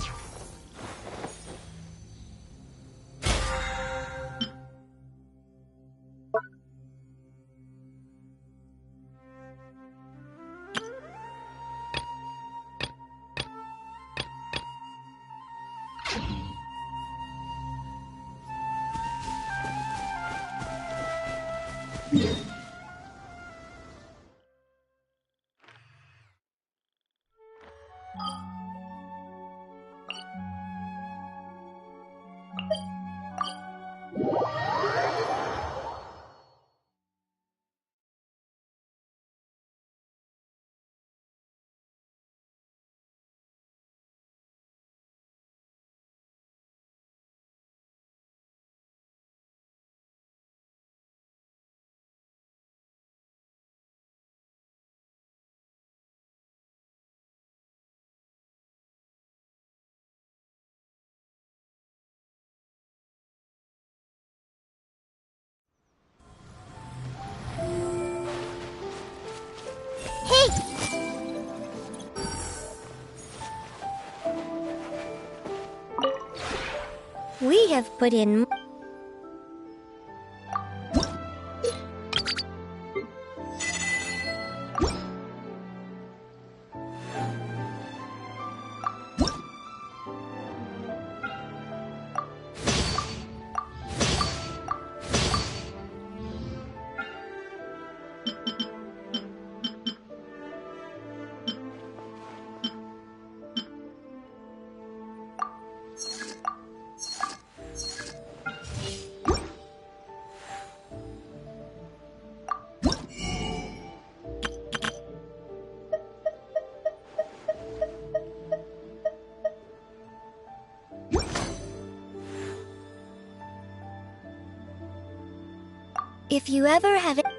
We have put in... If you ever have it...